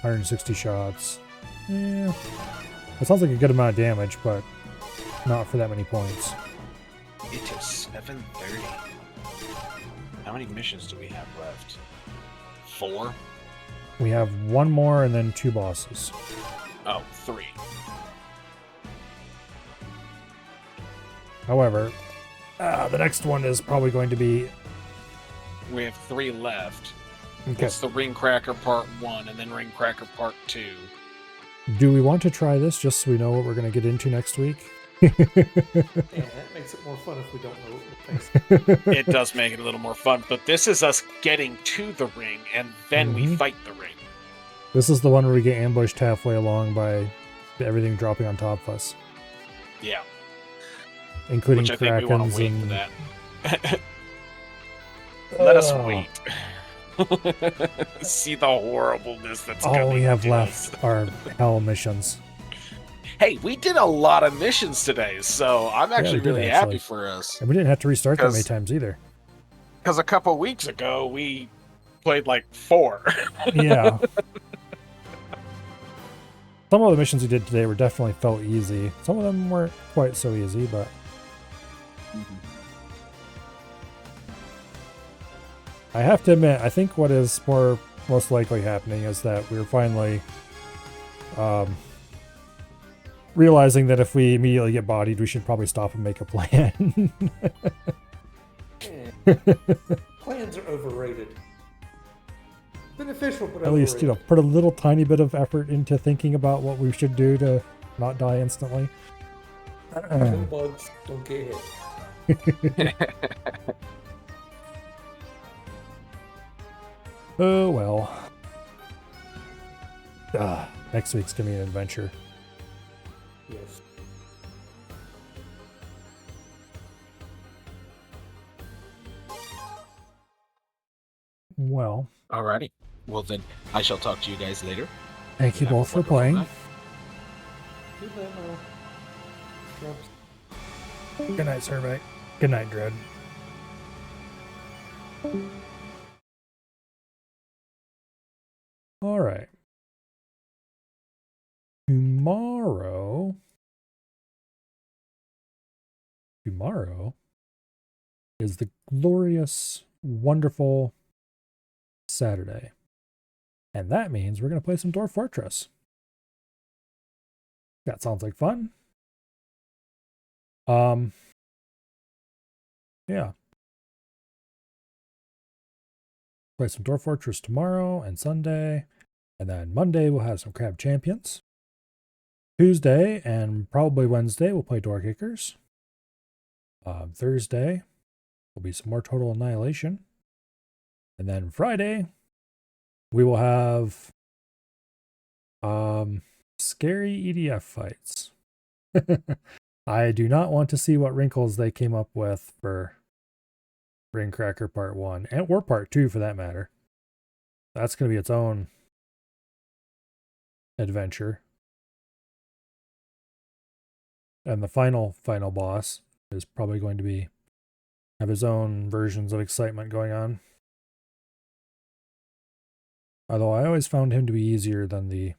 [SPEAKER 1] 160 shots. Yeah. It sounds like a good amount of damage, but not for that many points.
[SPEAKER 3] It is 7:30. How many missions do we have left? 4?
[SPEAKER 1] We have one more and then 2 bosses.
[SPEAKER 3] Oh, 3.
[SPEAKER 1] However, the next one is probably going to be...
[SPEAKER 3] We have 3 left.
[SPEAKER 1] Okay.
[SPEAKER 3] It's the Ring Cracker Part 1 and then Ring Cracker Part 2.
[SPEAKER 1] Do we want to try this just so we know what we're going to get into next week?
[SPEAKER 2] Yeah, that makes it more fun if we don't know what we're facing.
[SPEAKER 3] It does make it a little more fun, but this is us getting to the ring and then we fight the ring.
[SPEAKER 1] This is the one where we get ambushed halfway along by everything dropping on top of us.
[SPEAKER 3] Yeah.
[SPEAKER 1] Including
[SPEAKER 3] Which I think we want
[SPEAKER 1] Krakens
[SPEAKER 3] to wait
[SPEAKER 1] and...
[SPEAKER 3] for that. Let us wait. See the horribleness that's
[SPEAKER 1] all
[SPEAKER 3] coming
[SPEAKER 1] we have
[SPEAKER 3] to
[SPEAKER 1] left
[SPEAKER 3] us.
[SPEAKER 1] are hell missions.
[SPEAKER 3] Hey, we did a lot of missions today, so I'm actually
[SPEAKER 1] we did,
[SPEAKER 3] really
[SPEAKER 1] actually.
[SPEAKER 3] happy for us.
[SPEAKER 1] And we didn't have to restart that many times either.
[SPEAKER 3] Because a couple weeks ago, we played like 4.
[SPEAKER 1] Yeah. Some of the missions we did today were definitely felt easy. Some of them weren't quite so easy, but... I have to admit, I think what is most likely happening is that we're finally realizing that if we immediately get bodied, we should probably stop and make a plan.
[SPEAKER 2] Plans are overrated. Beneficial, but
[SPEAKER 1] At least, put a little tiny bit of effort into thinking about what we should do to not die instantly.
[SPEAKER 2] Kill bugs, don't get hit.
[SPEAKER 1] Oh well. Next week's gonna be an adventure.
[SPEAKER 2] Yes.
[SPEAKER 1] Well.
[SPEAKER 3] Alrighty. Well then, I shall talk to you guys later.
[SPEAKER 1] Thank you both for playing. Good night, Survey. Good night, Dread. All right. Tomorrow is the glorious, wonderful Saturday. And that means we're going to play some Dwarf Fortress. That sounds like fun. Yeah. Play some Dwarf Fortress tomorrow and Sunday. And then Monday we'll have some Crab Champions. Tuesday and probably Wednesday we'll play Door Kickers. Thursday will be some more Total Annihilation. And then Friday we will have scary EDF fights. I do not want to see what wrinkles they came up with for Ring Cracker Part 1 or Part 2 for that matter. That's going to be its own adventure. And the final boss is probably going to have his own versions of excitement going on. Although I always found him to be easier than the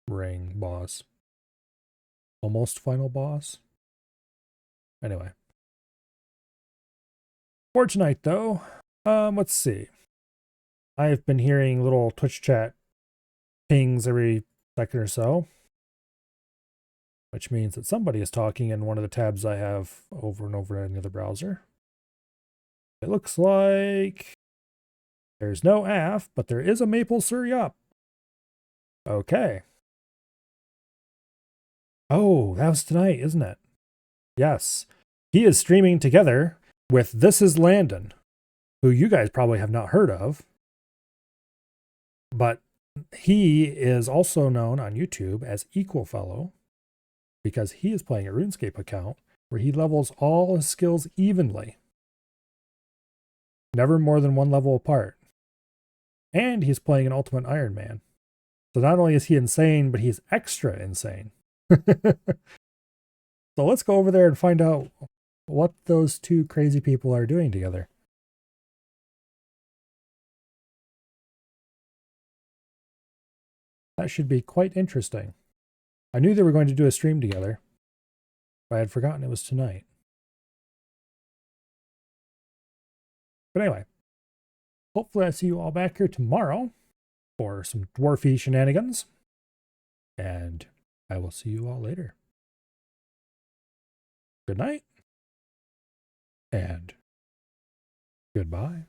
[SPEAKER 1] Ring boss. Almost final boss. Anyway. For tonight, though, let's see. I have been hearing little Twitch chat pings every second or so, which means that somebody is talking in one of the tabs I have over and over in the other browser. It looks like there's no AF, but there is a maple syrup. Okay. Oh, that was tonight, isn't it? Yes. He is streaming together with This Is Landon, who you guys probably have not heard of. But he is also known on YouTube as Equal Fellow because he is playing a RuneScape account where he levels all his skills evenly. Never more than one level apart. And he's playing an Ultimate Iron Man. So not only is he insane, but he's extra insane. So let's go over there and find out what those two crazy people are doing together. That should be quite interesting. I knew they were going to do a stream together, but I had forgotten it was tonight. But anyway, hopefully I see you all back here tomorrow for some dwarfy shenanigans. And I will see you all later. Good night. And goodbye.